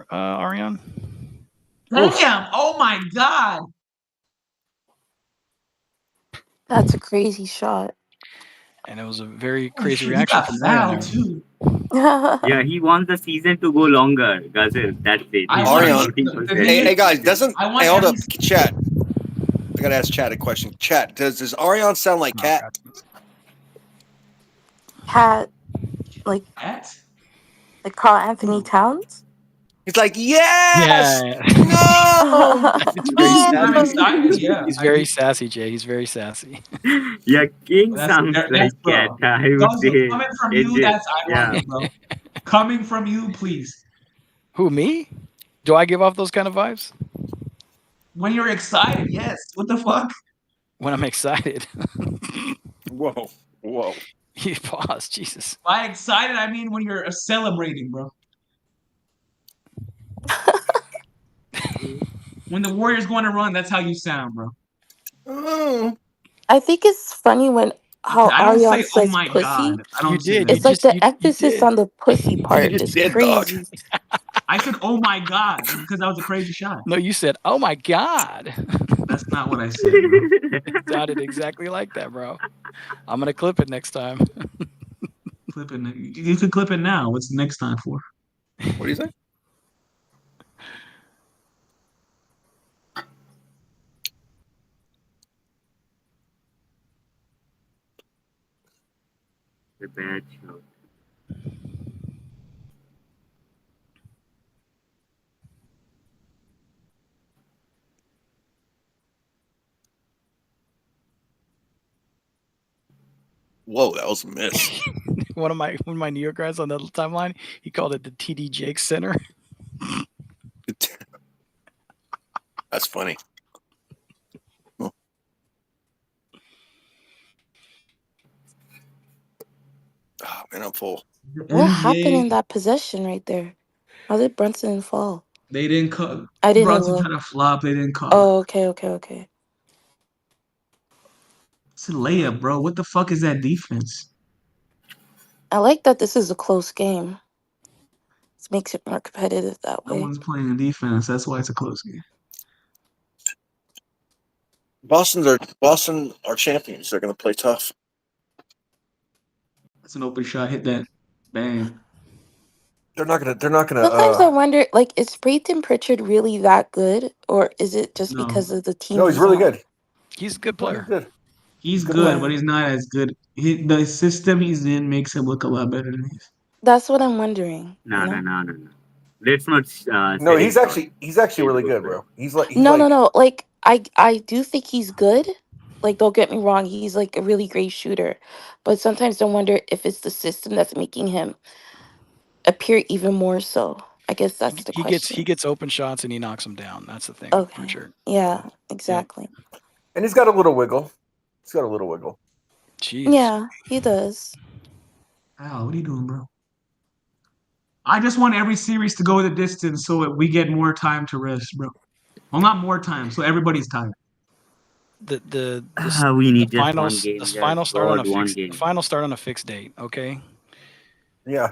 there, Ariane? Oof. Damn! Oh my god! That's a crazy shot. And it was a very Oh crazy shit! He reaction got from Ariane fouled there. too. Yeah, he wants the season to go longer, Gazil. That's it. I He's want not him. Ariane. looking for The thing Hey, is, guys, doesn't I want hey hold every. up, chat. I gotta ask Chat a question. Chat, does Ariane sound like Oh, Cat? God. Cat, like At? Carl Anthony Towns. He's like, yes, Yeah. no, It's very When I'm no. sassy. excited, yeah. He's I very do. sassy, Jay. He's very sassy. Yeah, King That's sounds like Cat. bro. I would Guzzle, say. coming from you, AJ. that's Yeah. ironic, bro. Coming from you, please. Who, me? Do I give off those kind of vibes? When you're excited, yes. What the fuck? When I'm excited. Whoa, whoa. You pause, Jesus. By excited, I mean when you're celebrating, bro. When the Warriors going to run, that's how you sound, bro. Oh. I think it's funny when how I don't Ariane say, "Oh says my pussy. god." I You don't say did. that. It's like the You emphasis did. on the pussy You part just is did, dog. crazy. I said, "Oh my god," because that was a crazy shot. No, you said, "Oh my God." That's not what I said, bro. It sounded exactly like that, bro. I'm gonna clip it next time. Clip it. You could clip it now. What's the next time for? What do you say? The bad shot. Whoa, that was a miss. One of my New York guys on the timeline, he called it the TD Jakes Center. That's funny. Oh. Oh, man, I'm full. The What happened in NBA, that possession right there? How did Brunson fall? they didn't call. I didn't Brunson look. had a flop. They didn't call it. Oh, okay. It's a layup, bro. What the fuck is that defense? I like that this is a close game. It makes it more competitive that No way. one's playing defense. That's why it's a close game. Boston are champions. They're gonna play tough. That's an open shot. Hit that. Bang. They're not gonna Sometimes I wonder, like, is Brayton Pritchard really that good, or is it just No. because of the team? No, he's really on? good. He's a good He's player. good. He's Good good, player. but he's not as good. The system he's in makes him look a lot better than he is. That's what I'm wondering. No, you know? no. Let's not. No, say he's it actually really good, bro. He's like No. Like, I do think he's good. Like, don't get me wrong, he's like a really great shooter, but sometimes I wonder if it's the system that's making him appear even more so. I guess that's the He question. gets open shots and he knocks them down. That's the thing with Okay. Pritchard. Yeah, exactly. And he's got a little wiggle. Jeez. Yeah, he does. Al, what are you doing, bro? I just want every series to go the distance so that we get more time to rest, bro. Well, not more time, so everybody's tired. The We need just final one game. the Just final start on a one fixed game. the final start on a fixed date. Okay. Yeah.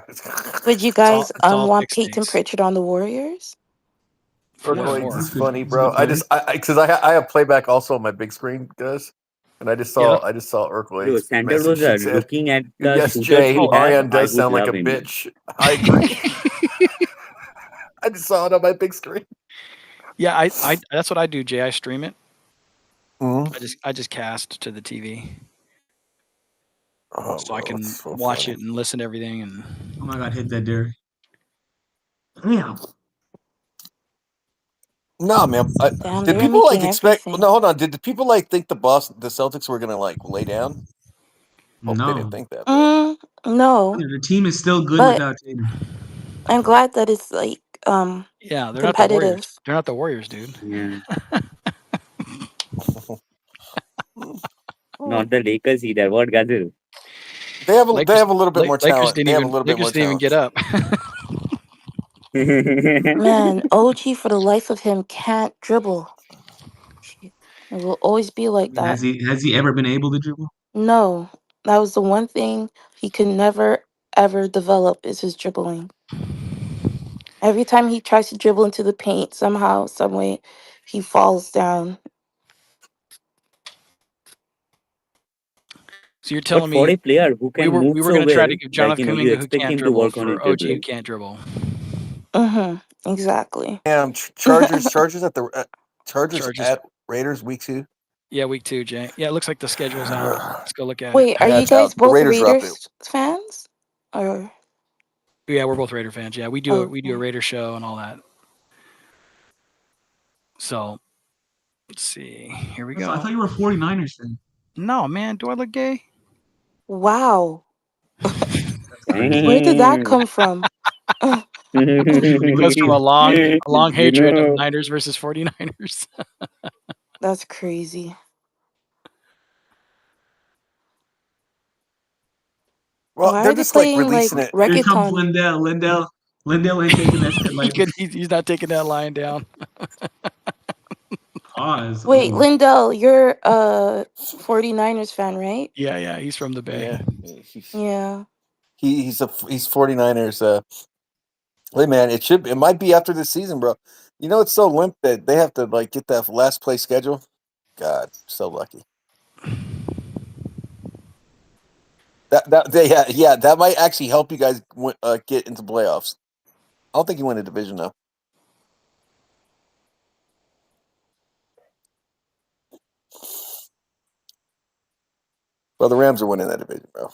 Would you guys it's all want fixed Peyton dates. Pritchard on the Warriors? Turquoise is Good. funny, It's bro. good I play. just because I have playback also on my big screen, guys, and I just saw Bro, Urquade's Sanders was message. It said, looking at the "Yes, shooters Jay, we have. Ariane I does would sound like a love him. bitch." I agree. I just saw it on my big screen. Yeah, I that's what I do, Jay. I stream it. Mhm. I just cast to the TV Oh, so I bro, can that's so watch funny. it and listen to everything. And Oh my god, hit that, Derek. Damn. No, man. Damn, Did they're people like making expect? everything. No, hold on. Did the people like think the Celtics were gonna like lay down? Hope they No. didn't think that, bro. No, The team is still good but without Tatum. I'm glad that it's like yeah, they're not the Warriors. competitive. They're not the Warriors, dude. Yeah. Not the Lakers either. What, Gazil? They have a little bit more Lakers talent. They have a little bit more Lakers didn't even talent. get up. Man, OG for the life of him can't dribble. It will always be like that. Has he ever been able to dribble? No, that was the one thing he could never ever develop is his dribbling. Every time he tries to dribble into the paint, somehow, some way, he falls down. So you're But telling for me a player who we can were move gonna so try well, to give like Jonathan you Kuminga, who expect can't him to dribble, work on his for OG, who dribbling. can't dribble. Exactly. Chargers at the Chargers Chargers. at Raiders week 2. Yeah, week 2, Jay. Yeah, it looks like the schedule's out. Let's go look at it. Wait, are Yeah, you it's out. guys The both Raiders are up. Raiders fans? Or Yeah, we're both Raider fans. Yeah, we do a okay. Raider show and all that. So let's see. Here we I thought go. you were a 49ers fan. No, man, do I look gay? Wow. That's crazy. Where did that come from? It comes from a long You hatred of know, Niners versus 49ers. That's crazy. Well, Why they're are they just like playing like releasing it. Here comes reggaeton? Lindell ain't taking that shit like He's not taking that line down. pause. Wait, Oh. Lindell, you're a 49ers fan, right? Yeah, he's from the Bay. Yeah, Yeah. he's 49ers. Hey man, it might be after this season, bro. You know it's so limp that they have to like get that last place schedule. God, so lucky. That might actually help you guys get into playoffs. I don't think you win a division though. Well, the Rams are winning that division, bro.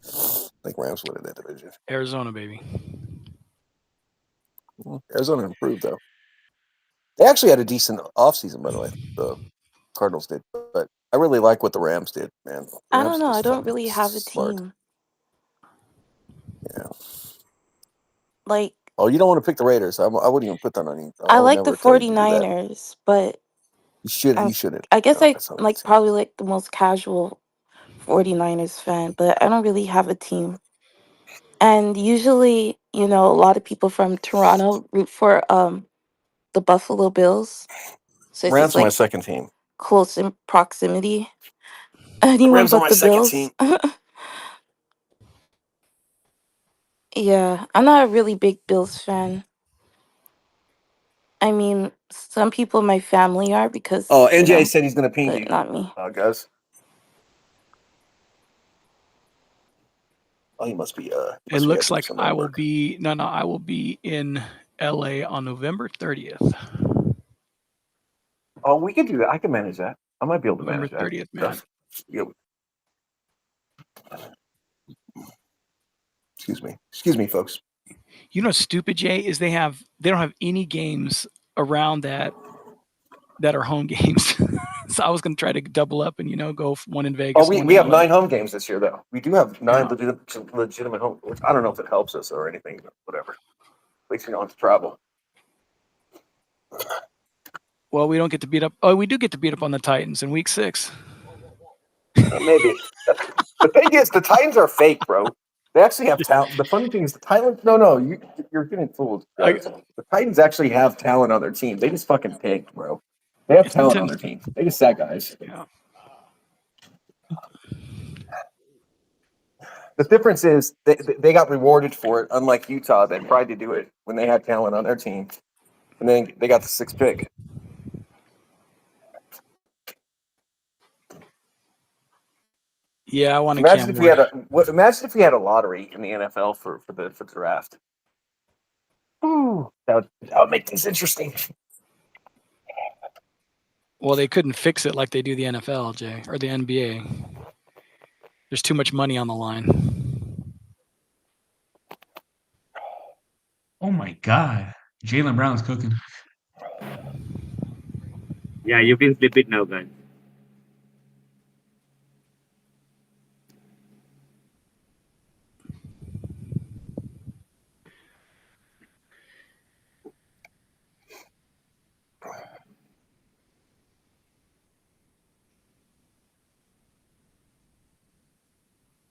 I think Rams winning that division. Arizona, baby. Arizona improved though. They actually had a decent offseason, by the way. The Cardinals did, but I really like what the Rams did, man. The I Rams don't know. just I don't fucking really have a smart. team. Yeah. Like, Oh, you don't want to pick the Raiders. I wouldn't even put that on you. I would like the never tell you to do that. 49ers, but You should. I, You shouldn't. I guess No, I that's not like right. probably like the most casual 49ers fan, but I don't really have a team. And usually, a lot of people from Toronto root for the Buffalo Bills. So it's Rams just are my like second team. close in proximity. Anyone Rams are but my the second Bills. team. Yeah, I'm not a really big Bills fan. I mean, some people in my family are because, Oh, NJ said he's gonna ping but you, not me. guys. Oh, he must be. It looks like I will be I will be in LA on November 30th. Oh, we can do that. I can manage that. I might be able to November manage that. 30th, man. Yeah. Excuse me, folks. You know, stupid Jay is they don't have any games around that are home games. So I was gonna try to double up and go one in Vegas. Oh, we have 9 home games this year, though. We do have 9 legitimate home. Which I don't know if it helps us or anything, but whatever. At least we don't have to travel. Well, we don't get to beat up. Oh, we do get to beat up on the Titans in week 6. Maybe. The thing is, the Titans are fake, bro. They actually have talent. The funny thing is, the Titans. No, you're getting fooled. The Titans actually have talent on their team. They just fucking tanked, bro. They have talent on their team. They just sat guys. Yeah. The difference is they got rewarded for it, unlike Utah that tried to do it when they had talent on their team, and then they got the 6th pick. Yeah, I want to. Imagine if we had a lottery in the NFL for the draft. Ooh, that would make things interesting. Well, they couldn't fix it like they do the NFL, Jay, or the NBA. There's too much money on the line. Oh my God. Jaylen Brown's cooking. yeah, you can flip it now, guys.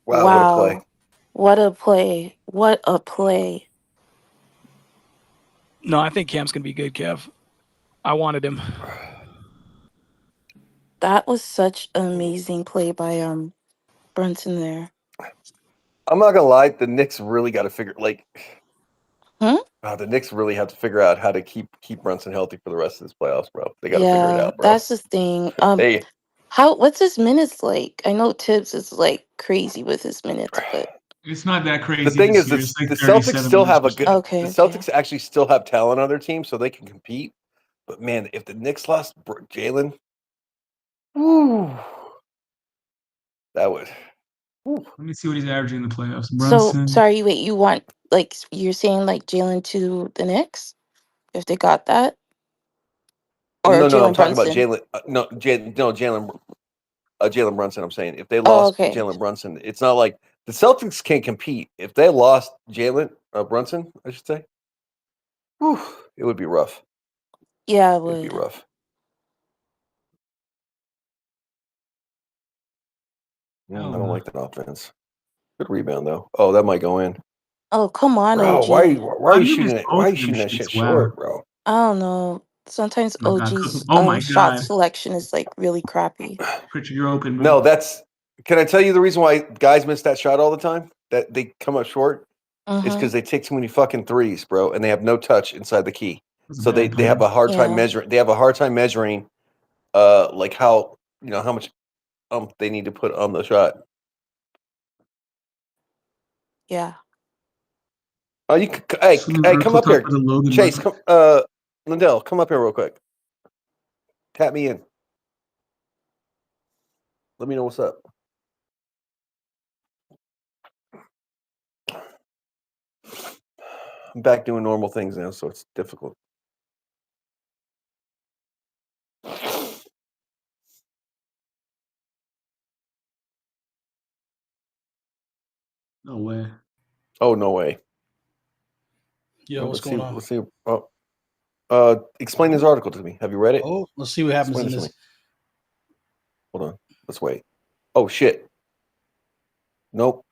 Wow, What a play. What a play. No, I think Cam's gonna be good, Kev. I wanted him. That was such an amazing play by Brunson there. I'm not gonna lie. The Knicks really got to figure Hmm? the Knicks really have to figure out how to keep Brunson healthy for the rest of this playoffs, bro. They got to figure it Yeah, out, bro. that's the thing. They What's his minutes like? I know Tibbs is like crazy with his minutes, but It's not that crazy. the thing this is, year. It's like the Celtics 37 still have a minutes. good. okay, The okay. Celtics actually still have talent on their team, so they can compete. But man, if the Knicks lost Jalen, woo, that would. Let me see what he's averaging in the playoffs. So Brunson. sorry, wait, you want like you're saying like Jalen to the Knicks if they got that? Or No, I'm Jalen talking about Brunson? Jalen. Jalen. Jalen Brunson. I'm saying if they Oh, lost okay. Jalen Brunson, it's not like the Celtics can't compete. If they lost Jalen Brunson, I should say, whew, it would be rough. Yeah, I It'd be would. rough. I don't like that offense. Good rebound though. Oh, that might go in. Oh, come on, Bro, OG. why are you you shooting missed it? both Why are you of them shooting that shits? shit Wow. short, bro? I don't know. Sometimes Oh, God. OG's Oh, my shot God. selection is like really crappy. Pritchard, you're open, man. No, can I tell you the reason why guys miss that shot all the time? That they come up short? It's Mm-hmm. because they take too many fucking threes, bro, and they have no touch inside the key. That's a So bad they have play. a hard time Yeah. measuring. They have a hard time measuring, like how how much they need to put on the shot. Yeah. Oh, hey, Soon as come Urkel up here, talked to the Logan Chase. brother. Come, Lindell, come up here real quick. Tap me in. Let me know what's up. I'm back doing normal things now, so it's difficult. No way. Oh, no way. Yo, Well, what's going on? Let's see. Explain this article to me. Have you read it? Oh, let's see what happens Explain in this to this. me. Hold on. Let's wait. Oh shit. Nope.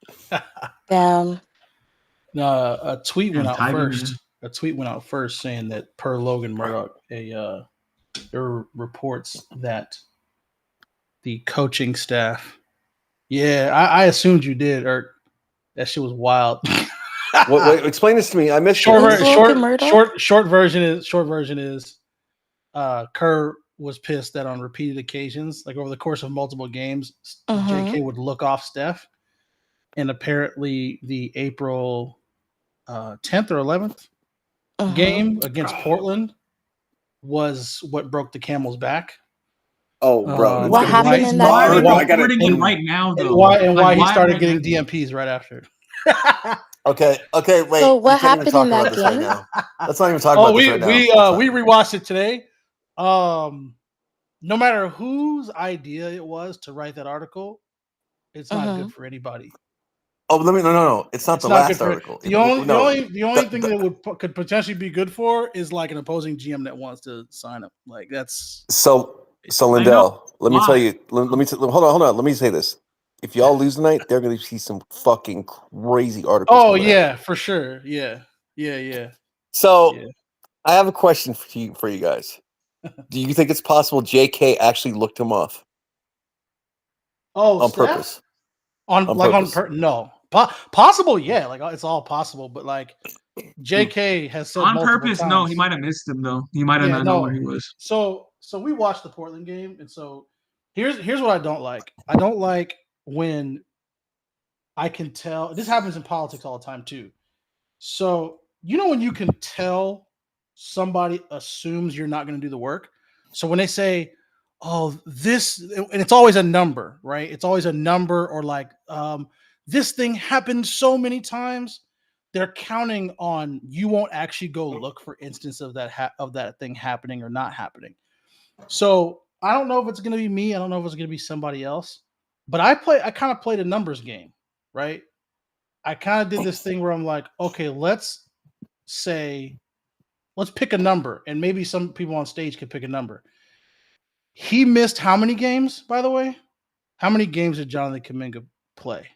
Damn. No, a tweet went out Tiger, first. man. A tweet went out first saying that per Logan Murdoch, there were reports that the coaching staff. Yeah, I assumed you did, or that shit was wild. Wait, explain this to me. I missed short, it. Who's Logan Murdoch? short version is Kerr was pissed that on repeated occasions, like over the course of multiple games, Mhm. JK would look off Steph, and apparently the April 10th or 11th Mhm. game against Portland was what broke the camel's back. Oh, bro. What happened in that Why are game? they I gotta- reporting it right now, And though? why Like, he started right getting now? DMPs right after. Okay, wait. So what we can't even happened talk in that about this right game? now. Let's not even talk Oh, about this right now. we rewatched it today. No matter whose idea it was to write that article, it's not good for anybody. Oh, no. It's not It's the not last good for article. the only thing that could potentially be good for is like an opposing GM that wants to sign him. Like that's So Lindell, let me tell you. Hold on. Let me say this. If y'all lose tonight, they're going to see some fucking crazy articles. Oh coming yeah, out. for sure. Yeah. So Yeah. I have a question for you guys. Do you think it's possible JK actually looked him off Oh, on Steph? purpose? No. Possible, yeah. Like it's all possible, but like JK has said On multiple purpose, times. no. He might have missed him, though. He might have not known where he was. So we watched the Portland game, and so here's what I don't like. I don't like when I can tell. This happens in politics all the time too. So when you can tell somebody assumes you're not going to do the work. So when they say, "Oh, this," and it's always a number, right? It's always a number, or like, this thing happened so many times. They're counting on you won't actually go look for instance of that thing happening or not happening. So I don't know if it's going to be me. I don't know if it's going to be somebody else. But I kind of played a numbers game, right? I kind of did this thing where I'm like, okay, let's pick a number, and maybe some people on stage could pick a number. He missed how many games, by the way? How many games did Jonathan Kuminga play?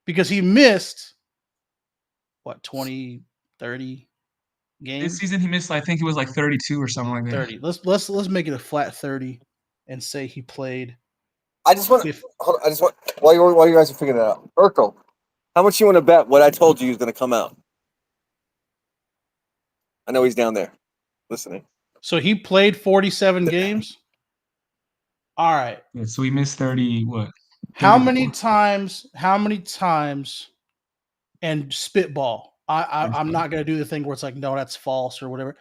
Because he missed 20, 30 games? This season he missed, I think it was like 32 or something like that. 30. Let's make it a flat 30 and say he played. I just want while you guys are figuring it out, Urkel, How much you want to bet what I told you is going to come out? I know he's down there listening. So he played 47 games. All right. Yeah, so we missed 30. What? How 34. many times? How many times? And spitball. I'm not gonna do the thing where it's like, no, that's false or whatever.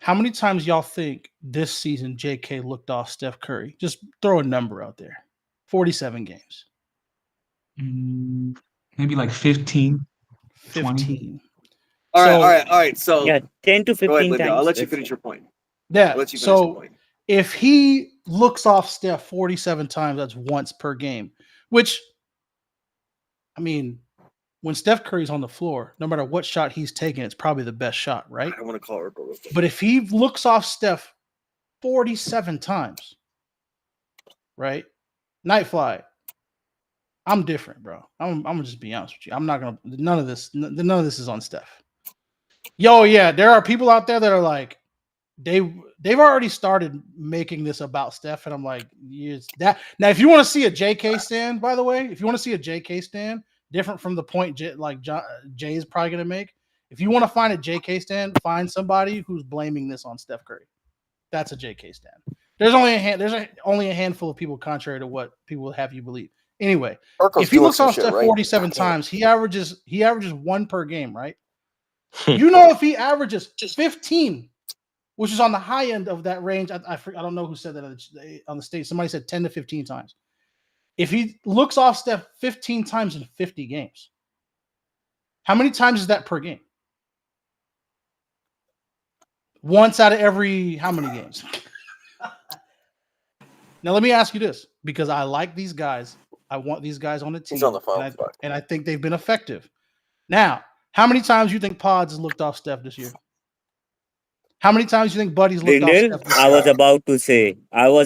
How many times y'all think this season JK looked off Steph Curry? Just throw a number out there. 47 games. Maybe like 15. 15. All So- right. So Yeah, 10 to 15 go ahead, Linda. times. I'll let you That's finish it. your point. Yeah. I'll let you finish your So point. if he looks off Steph 47 times, that's once per game. Which, I mean, when Steph Curry's on the floor, no matter what shot he's taking, it's probably the best shot, right? I want to call her. Real quick. But if he looks off Steph 47 times, right? Nightfly, I'm different, bro. I'm gonna just be honest with you. I'm not gonna none of this is on Steph. Yo, yeah, there are people out there that are like, they've already started making this about Steph, and I'm like, yes, that now if you want to see a JK stand, by the way, if you want to see a JK stand, different from the point Jay is probably gonna make. If you want to find a JK stand, find somebody who's blaming this on Steph Curry. That's a JK stand. There's only a handful of people, contrary to what people have you believe. Anyway, Urkel's if he doing looks some off shit, Steph right? 47 times, he averages one per game, right? You know, if he averages 15, which is on the high end of that range, I don't know who said that on the stage. Somebody said 10 to 15 times. If he looks off Steph 15 times in 50 games, how many times is that per game? Once out of every how many games? Now let me ask you this, because I like these guys. I want these guys on the team. He's on the phone. And I think they've been effective. Now, how many times do you think Pods has looked off Steph this year? How many times do you think Buddy's looked off Lindell, Steph this I year? was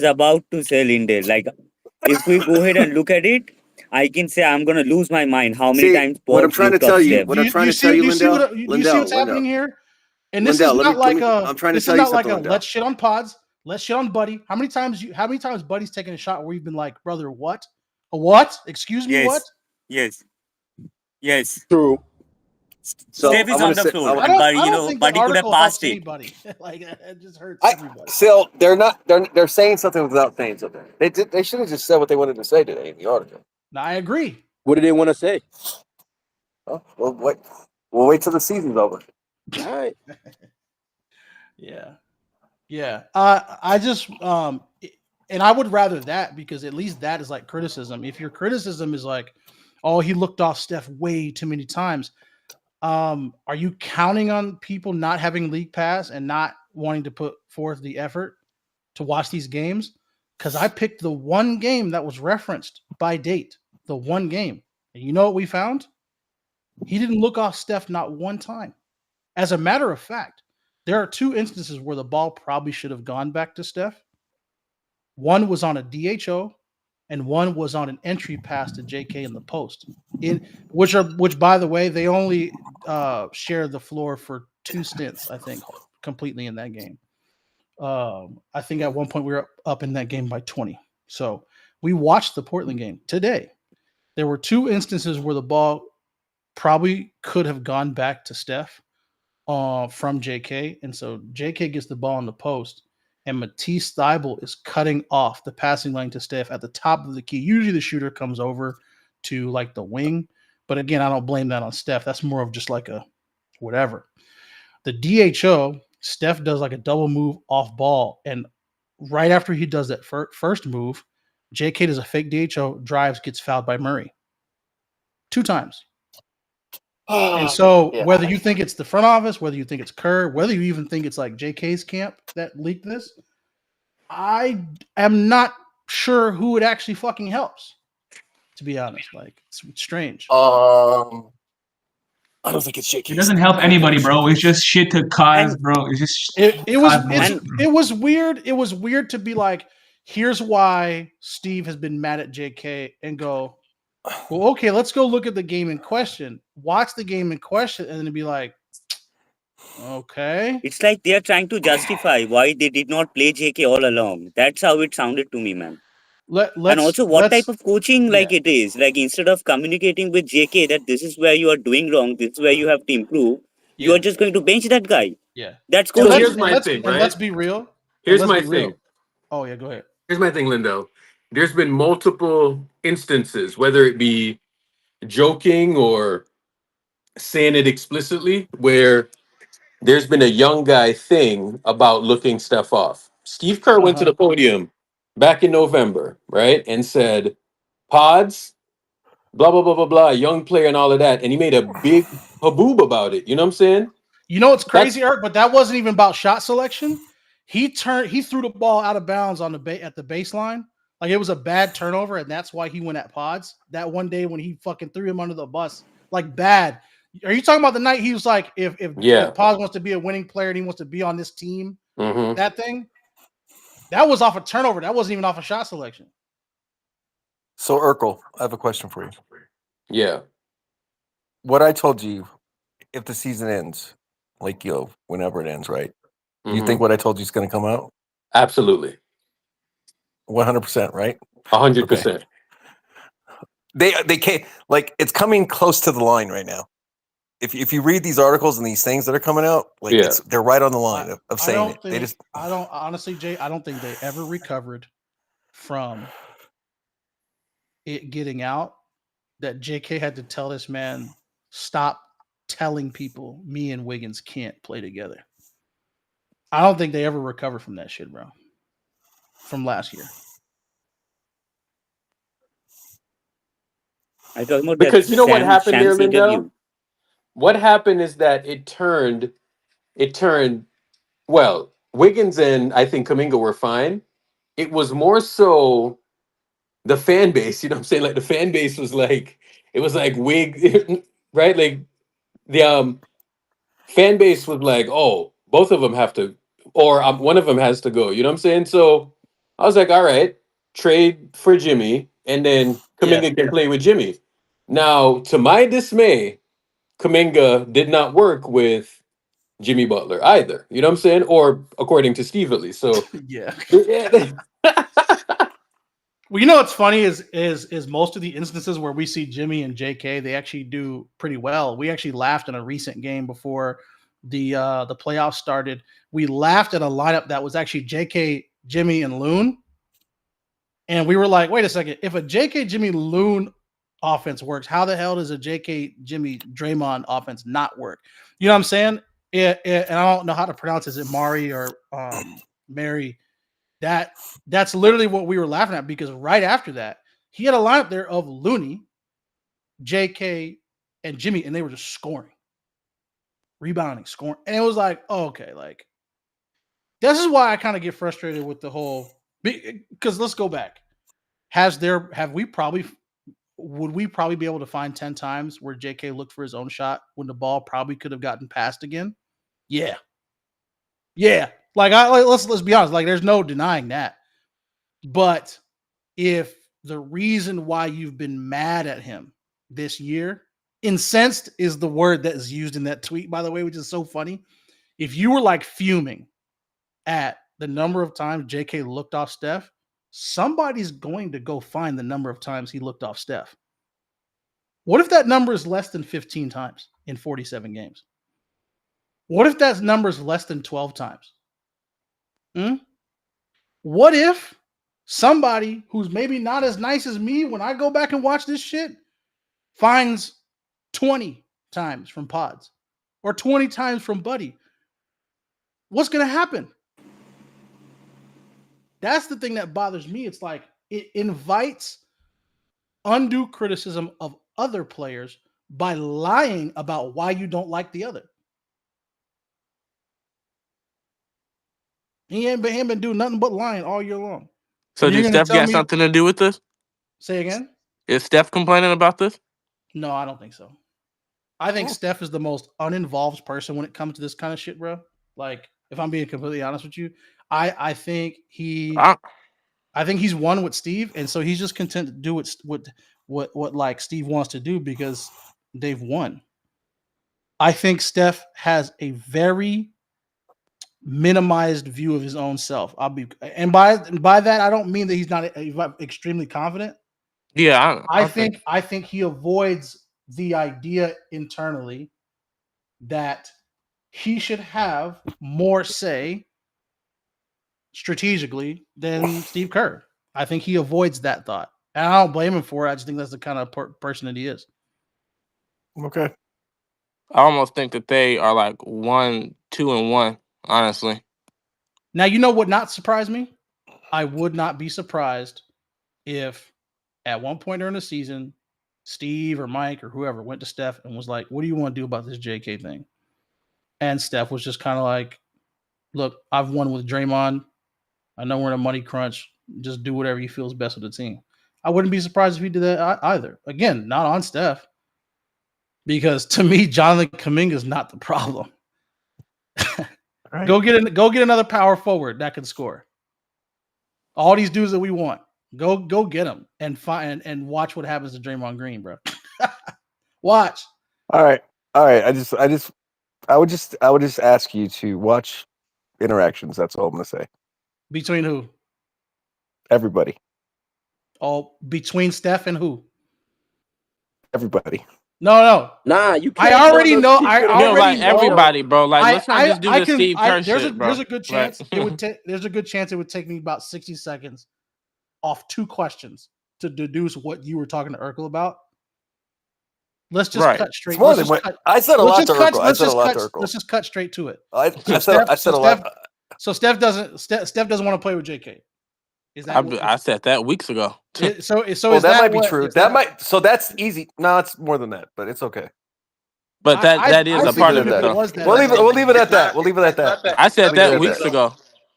about to say Lindell. Like, if we go ahead and look at it, I can say I'm gonna lose my mind. How many See, times what I'm Pods trying to looked tell off you, Steph? what I'm trying to tell you, Lindell, Do you see what's happening here? And this Lindell, is not like I'm trying to this tell is you not like something, a Lindell. let's shit on Pods, let's shit on Buddy. How many times Buddy's taken a shot where you've been like, brother, what? A what? Excuse me, Yes. what? Yes. True. So Steph is I'm on gonna the say, floor, I don't, but I don't think that Buddy could have article passed helps it. anybody. Like it just hurts everybody. Still, they're saying something without saying something. They should have just said what they wanted to say today in the article. Now, I agree. What do they want to say? Oh, well, we'll wait till the season's over. All right. Yeah. I just and I would rather that, because at least that is like criticism. If your criticism is like, oh, he looked off Steph way too many times, are you counting on people not having league pass and not wanting to put forth the effort to watch these games? Because I picked the one game that was referenced by date, the one game. And you know what we found? He didn't look off Steph not one time. As a matter of fact, there are two instances where the ball probably should have gone back to Steph. One was on a DHO, and one was on an entry pass to JK in the post. Which by the way, they only shared the floor for 2 stints, I think, completely in that game. I think at one point we were up in that game by 20. So we watched the Portland game today. There were 2 instances where the ball probably could have gone back to Steph from JK. And so JK gets the ball in the post, and Matisse Thybulle is cutting off the passing lane to Steph at the top of the key. Usually the shooter comes over to like the wing. But again, I don't blame that on Steph. That's more of just like a whatever. The DHO, Steph does like a double move off ball. And right after he does that first move, JK does a fake DHO, drives, gets fouled by Murray 2 times. And so whether you think it's the front office, whether you think it's Kerr, whether you even think it's like JK's camp that leaked this, I am not sure who it actually fucking helps, to be honest. Like, it's strange. I don't think it's JK. It doesn't help anybody, bro. It's just shit to cause, bro. It's just It was weird. It was weird to be like, here's why Steve has been mad at JK, and go, well, okay, let's go look at the game in question. Watch the game in question, and then be like, okay. It's like they're trying to justify why they did not play JK all along. That's how it sounded to me, man. And also, what type of coaching yeah. like it is? Like instead of communicating with JK that this is where you are doing wrong, this is where you have to improve, you Yeah. are just going to bench that guy. Yeah. That's And coaching. here's my thing, right? Let's be real. Here's let's my be real. thing. Oh yeah, go ahead. Here's my thing, Lindo. There's been multiple instances, whether it be joking or saying it explicitly, where there's been a young guy thing about looking stuff off. Steve Kerr went to the podium back in November, right, and said, "Pods, blah blah blah blah blah, young player and all of that," and he made a big haboob about it. You know what I'm saying? You know what's crazy, Art? But that wasn't even about shot selection. He threw the ball out of bounds on at the baseline. Like it was a bad turnover, and that's why he went at Pods that one day when he fucking threw him under the bus. Like bad. Are you talking about the night he was like, if Pods wants to be a winning player and he wants to be on this team, that thing? That was off a turnover. That wasn't even off a shot selection. So Urkel, I have a question for you. Yeah. What I told you, if the season ends, like whenever it ends, right? You think what I told you is going to come out? Absolutely. 100%, right? 100%. They can't, like, it's coming close to the line right now. If you read these articles and these things that are coming out, like they're right on the line of saying it. I don't honestly, Jay. I don't think they ever recovered from it getting out that JK had to tell this man, stop telling people me and Wiggins can't play together. I don't think they ever recovered from that shit, bro. From last year. I talking about because you know what happened there, Shams Lindell? interview. What happened is that it turned. Well, Wiggins and I think Kuminga were fine. It was more so the fan base. You know what I'm saying? Like the fan base was like, it was like Wig, right? Like the fan base was like, oh, both of them have to, or one of them has to go. You know what I'm saying? So I was like, all right, trade for Jimmy, and then Kuminga can play with Jimmy. Now, to my dismay, Kuminga did not work with Jimmy Butler either. You know what I'm saying? Or according to Steve at least. So yeah. Well, you know what's funny is most of the instances where we see Jimmy and JK, they actually do pretty well. We actually laughed in a recent game before the playoffs started. We laughed at a lineup that was actually JK, Jimmy, and Loon. And we were like, wait a second, if a JK, Jimmy, Loon offense works, how the hell does a JK, Jimmy, Draymond offense not work? You know what I'm saying? And I don't know how to pronounce it. Is it Mari or Mary? That's literally what we were laughing at, because right after that, he had a lineup there of Looney, JK, and Jimmy, and they were just scoring, rebounding, scoring. And it was like, oh, okay, like this is why I kind of get frustrated with the whole, because let's go back. Would we probably be able to find 10 times where JK looked for his own shot when the ball probably could have gotten passed again? Yeah. Let's be honest. Like, there's no denying that. But if the reason why you've been mad at him this year, incensed is the word that is used in that tweet, by the way, which is so funny. If you were like fuming at the number of times JK looked off Steph, somebody's going to go find the number of times he looked off Steph. What if that number is less than 15 times in 47 games? What if that number is less than 12 times? What if somebody who's maybe not as nice as me, when I go back and watch this shit, finds 20 times from Pods or 20 times from Buddy? What's going to happen? That's the thing that bothers me. It's like it invites undue criticism of other players by lying about why you don't like the other. He ain't been doing nothing but lying all year long. So did Steph got something to do with this? Say again? Is Steph complaining about this? No, I don't think so. I think Steph is the most uninvolved person when it comes to this kind of shit, bro. Like, if I'm being completely honest with you, I think he's one with Steve, and so he's just content to do what like Steve wants to do because they've won. I think Steph has a very minimized view of his own self. And by that I don't mean that he's not extremely confident. Yeah, I think he avoids the idea internally that he should have more say strategically than Steve Kerr. I think he avoids that thought. And I don't blame him for it. I just think that's the kind of person that he is. Okay. I almost think that they are like 1-2-1, honestly. Now, you know what not surprised me? I would not be surprised if at one point during the season, Steve or Mike or whoever went to Steph and was like, what do you want to do about this JK thing? And Steph was just kind of like, look, I've won with Draymond. I know we're in a money crunch. Just do whatever you feel is best with the team. I wouldn't be surprised if he did that either. Again, not on Steph. Because to me, Jonathan Kuminga is not the problem. Right. Go get another power forward that can score. All these dudes that we want. Go get them and watch what happens to Draymond Green, bro. Watch. All right. I would just ask you to watch interactions. That's all I'm gonna say. Between who? Everybody. Oh, between Steph and who? Everybody. No. Nah, you I can't. already know. I already know. Everybody, bro. Like, let's not just do the Steve Kerr shit, bro. There's a good chance it would take. There's a good chance it would take me about 60 seconds off 2 questions to deduce what you were talking to Urkel about. Let's just cut straight. I said a lot to Urkel. Let's just cut straight to it. I said a lot. So Steph doesn't want to play with JK. Is that? I said that weeks ago. So that might be true. So that's easy. No, it's more than that, but it's okay. But that is a part of it, though. We'll leave it at that. We'll leave it at that. I said that weeks ago.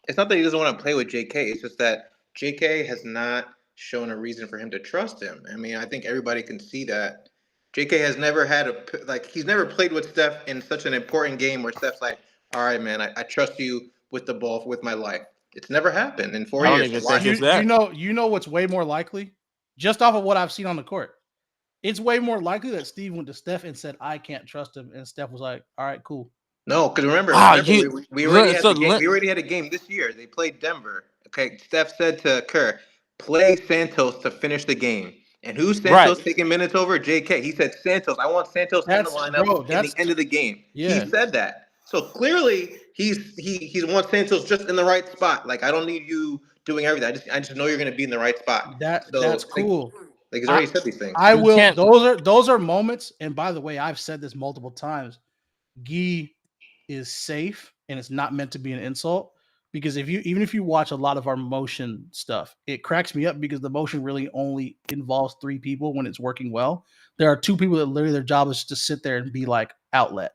It's not that he doesn't want to play with JK. It's just that JK has not shown a reason for him to trust him. I mean, I think everybody can see that. JK has never had he's never played with Steph in such an important game where Steph's like, all right, man, I trust you with the ball, with my life. It's never happened in 4 years. You know what's way more likely? Just off of what I've seen on the court. It's way more likely that Steve went to Steph and said, I can't trust him. And Steph was like, all right, cool. No, because remember we already had a game this year. They played Denver. Okay, Steph said to Kerr, play Santos to finish the game. And who's Santos taking minutes over? JK. He said, Santos, I want Santos in the lineup at the end of the game. Yeah. He said that. So clearly he wants Santos just in the right spot. Like, I don't need you doing everything. I just know you're going to be in the right spot. That's cool. Like he's already said these things. I will. Those are moments. And by the way, I've said this multiple times. Guy is safe, and it's not meant to be an insult. Because even if you watch a lot of our motion stuff, it cracks me up because the motion really only involves 3 people when it's working well. There are 2 people that literally their job is to sit there and be like outlet.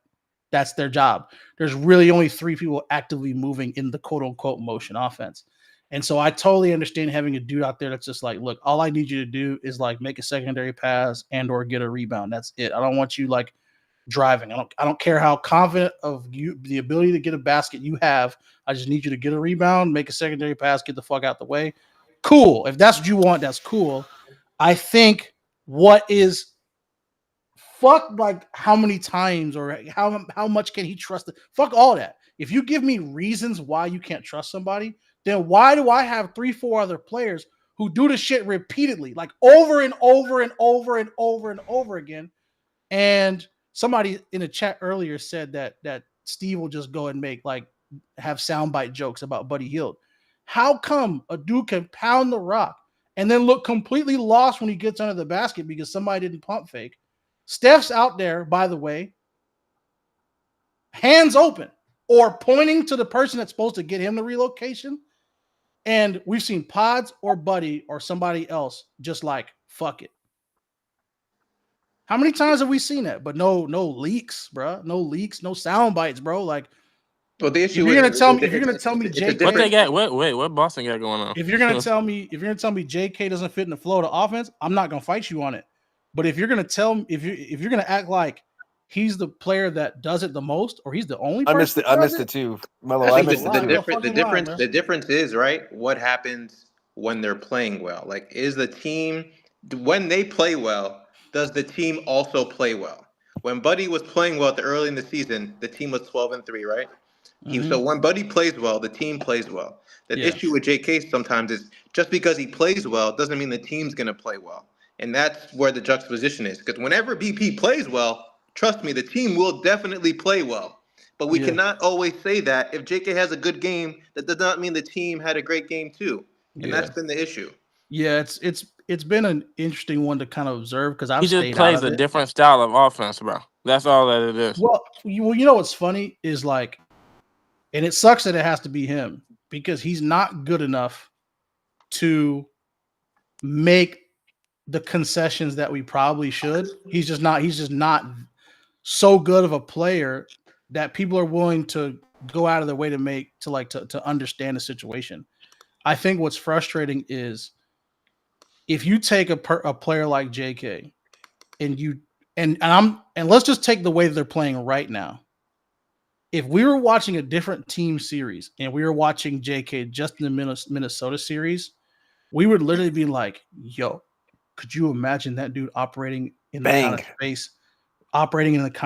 That's their job. There's really only 3 people actively moving in the quote unquote motion offense. And so I totally understand having a dude out there that's just like, look, all I need you to do is like make a secondary pass and or get a rebound. That's it. I don't want you like driving. I don't care how confident of you, the ability to get a basket you have. I just need you to get a rebound, make a secondary pass, get the fuck out the way. Cool. If that's what you want, that's cool. I think what is fuck, like how many times or how much can he trust it? Fuck all that. If you give me reasons why you can't trust somebody, then why do I have 3-4 other players who do the shit repeatedly, like over and over and over and over and over again? And somebody in the chat earlier said that Steve will just go and have soundbite jokes about Buddy Hield. How come a dude can pound the rock and then look completely lost when he gets under the basket because somebody didn't pump fake? Steph's out there, by the way, hands open or pointing to the person that's supposed to get him the relocation. And we've seen Pods or Buddy or somebody else just like, fuck it. How many times have we seen that? But no leaks, bro. No leaks, no sound bites, bro. Like, well, the issue if you're gonna tell me JK, what they got? What Boston got going on? If you're gonna tell me JK doesn't fit in the flow of the offense, I'm not gonna fight you on it. But if you're gonna if you're gonna act like he's the player that does it the most, or he's the only person, I missed it too. Mello, I think the difference is right. What happens when they're playing well? Like, is the team when they play well? Does the team also play well? When Buddy was playing well early in the season, the team was 12-3, right? Mm-hmm. So when Buddy plays well, the team plays well. The issue with JK sometimes is just because he plays well doesn't mean the team's going to play well. And that's where the juxtaposition is. Because whenever BP plays well, trust me, the team will definitely play well. But we cannot always say that. If JK has a good game, that does not mean the team had a great game too. And that's been the issue. Yeah, it's been an interesting one to kind of observe because he just plays a different style of offense, bro. That's all that it is. Well, you know what's funny is like, and it sucks that it has to be him because he's not good enough to make the concessions that we probably should. He's just not so good of a player that people are willing to go out of their way to understand the situation. I think what's frustrating is if you take a player like JK and let's just take the way that they're playing right now. If we were watching a different team series and we were watching JK just in the Minnesota series, we would literally be like, yo, could you imagine that dude operating in the kind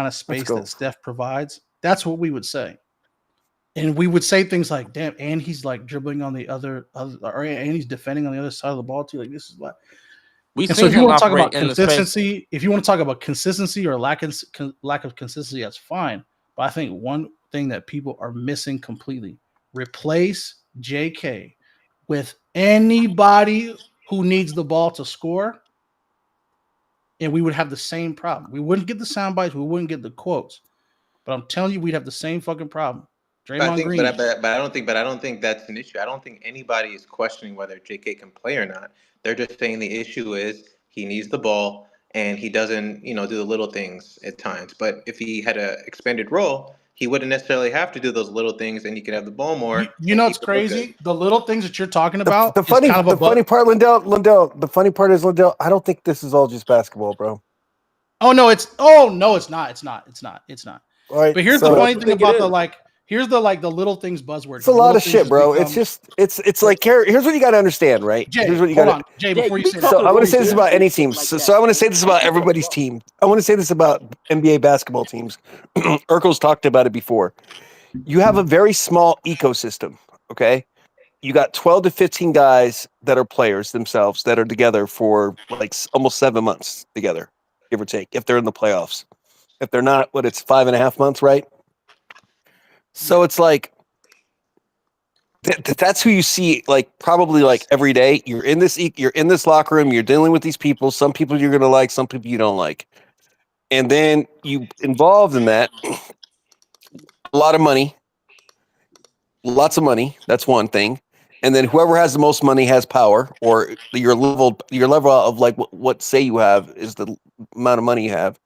of space, that Steph provides? That's what we would say. And we would say things like, damn, and he's like dribbling on the other and he's defending on the other side of the ball too. Like, this is what so if you want to talk about consistency or lack of consistency, that's fine. But I think one thing that people are missing completely, replace JK with anybody who needs the ball to score, and we would have the same problem. We wouldn't get the sound bites, we wouldn't get the quotes. But I'm telling you, we'd have the same fucking problem. Draymond Green. But I don't think that's an issue. I don't think anybody is questioning whether JK can play or not. They're just saying the issue is he needs the ball and he doesn't, do the little things at times. But if he had an expanded role, he wouldn't necessarily have to do those little things, and he could have the ball more. It's crazy. The little things that you're talking about. The funny part, Lindell. The funny part is, Lindell, I don't think this is all just basketball, bro. Oh no, it's not. It's not. All right, but here's the funny thing about here's the little things buzzword. It's a lot of shit, bro. It's like here's what you got to understand, right? Jay, here's what you got. Jay, before you say so I want to say this about any team. So I want to say this about everybody's team. I want to say this about NBA basketball teams. Urkel's talked about it before. You have a very small ecosystem. Okay, you got 12 to 15 guys that are players themselves that are together for like almost 7 months together, give or take, if they're in the playoffs. If they're not, it's 5.5 months, right? So it's like that's who you see, like probably like every day. You're in this locker room. You're dealing with these people. Some people you're gonna like, some people you don't like, and then you involved in that. A lot of money, lots of money. That's one thing, and then whoever has the most money has power, or your level of like what say you have is the amount of money you have.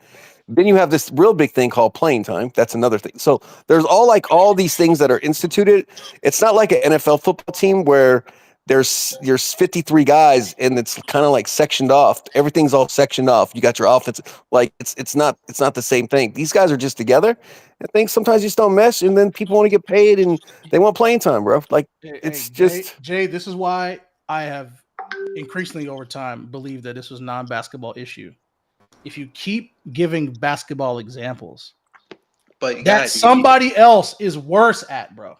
Then you have this real big thing called playing time. That's another thing. So there's all these things that are instituted. It's not like an NFL football team where there's 53 guys and it's kind of like sectioned off. Everything's all sectioned off. You got your offense. Like it's not the same thing. These guys are just together. And things sometimes just don't mesh, and then people want to get paid and they want playing time, bro. Like Jay, this is why I have increasingly over time believed that this was a non-basketball issue. If you keep giving basketball examples, but that somebody else is worse at, bro.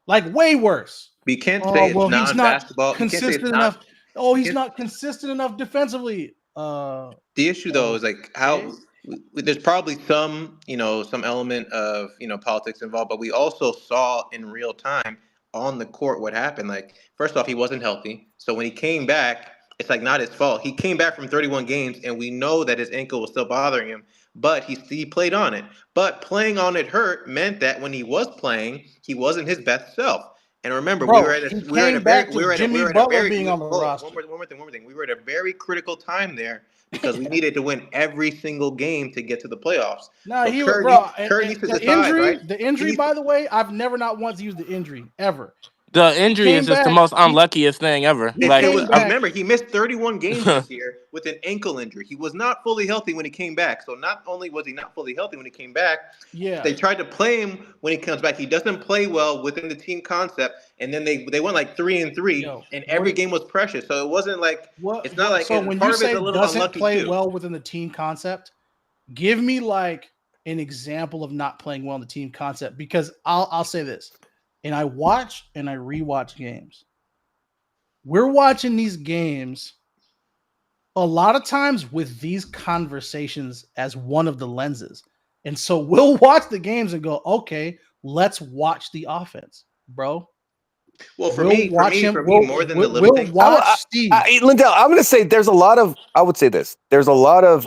Like way worse. We can't say it's non-basketball. Consistent enough. He's not consistent enough defensively. The issue though is like how there's probably some element of politics involved, but we also saw in real time on the court what happened. Like, first off, he wasn't healthy, so when he came back, it's like not his fault. He came back from 31 games, and we know that his ankle was still bothering him, but he played on it. But playing on it hurt meant that when he was playing, he wasn't his best self. And remember, we were at a very critical time there because we needed to win every single game to get to the playoffs. The injury, by the way, I've never not once used the injury ever. The injury is just the most unluckiest thing ever. Remember, he missed 31 games this year with an ankle injury. He was not fully healthy when he came back. So not only was he not fully healthy when he came back, they tried to play him when he comes back. He doesn't play well within the team concept. And then they went like 3-3, and every game was precious. So it wasn't like it's not like so when you say doesn't play well within the team concept, give me like an example of not playing well in the team concept, because I'll say this, and I watch and I rewatch games. We're watching these games a lot of times with these conversations as one of the lenses. And so we'll watch the games and go, okay, let's watch the offense, bro. Well, for me, more than the little things. Steve. Lindell, I'm going to say I would say this. There's a lot of,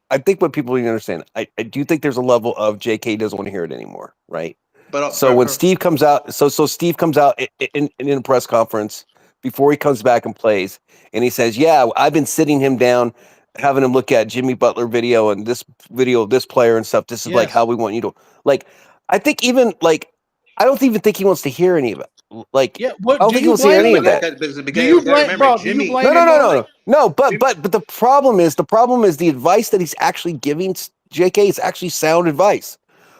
I think what people need to understand, I do think there's a level of JK doesn't want to hear it anymore, right? But when Steve comes out, so Steve comes out in a press conference before he comes back and plays, and he says, yeah, I've been sitting him down, having him look at Jimmy Butler video and this video of this player and stuff. This is like how we want you to, like, I think even, like, I don't even think he wants to hear any of it. Like, I don't think he wants to hear any of that. Do you blame, bro? Jimmy, no. But the problem is the advice that he's actually giving JK is actually sound advice.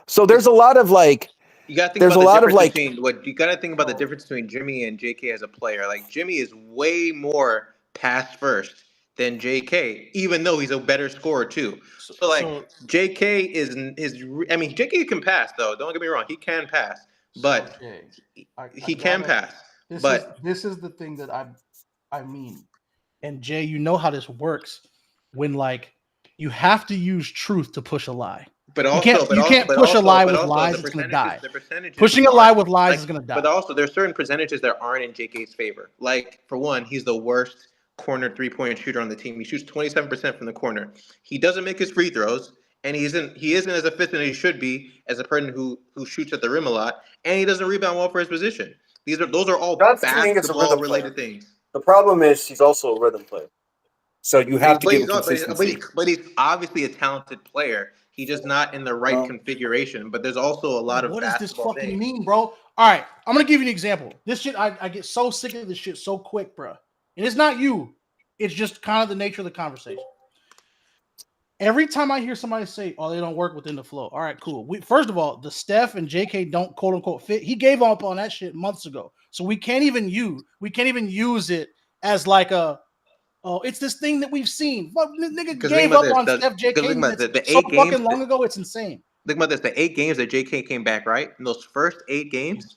So there's a lot of like, you gotta think about the difference between Jimmy and JK as a player. Like, Jimmy is way more pass first than JK, even though he's a better scorer too. So JK is I mean, JK can pass though. Don't get me wrong, he can pass, but he can pass. This is the thing that I mean. And Jay, you know how this works when, like, you have to use truth to push a lie. But also, you can't push a lie with lies; it's gonna die. Pushing a lie with lies is gonna die. But also, there's certain percentages that aren't in JK's favor. Like, for one, he's the worst corner 3-point shooter on the team. He shoots 27% from the corner. He doesn't make his free throws, and he isn't as efficient as he should be as a person who shoots at the rim a lot, and he doesn't rebound well for his position. Those are all basketball related things. The problem is he's also a rhythm player, so you have to give him consistency. But he's obviously a talented player. He's just not in the right configuration. But there's also a lot of what does this fucking mean, bro? All right, I'm gonna give you an example. This shit, I get so sick of this shit so quick, bro. And it's not you. It's just kind of the nature of the conversation. Every time I hear somebody say, "Oh, they don't work within the flow," all right, cool. First of all, the Steph and JK don't quote unquote fit. He gave up on that shit months ago, so we can't even use it as like a, oh, it's this thing that we've seen. But nigga gave up on Steph, JK so fucking long ago. It's insane. Think about this: the 8 games that JK came back, right? In those first 8 games,